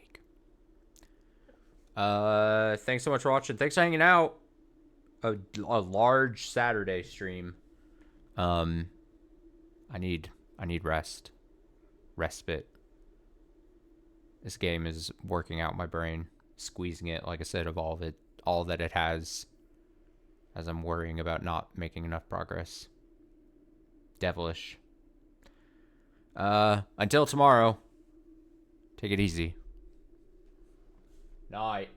Thanks so much for watching. Thanks for hanging out. A large Saturday stream. I need respite. This game is working out my brain, squeezing it, like I said, of all that it has, as I'm worrying about not making enough progress. Devilish. Until tomorrow, take it easy. Night.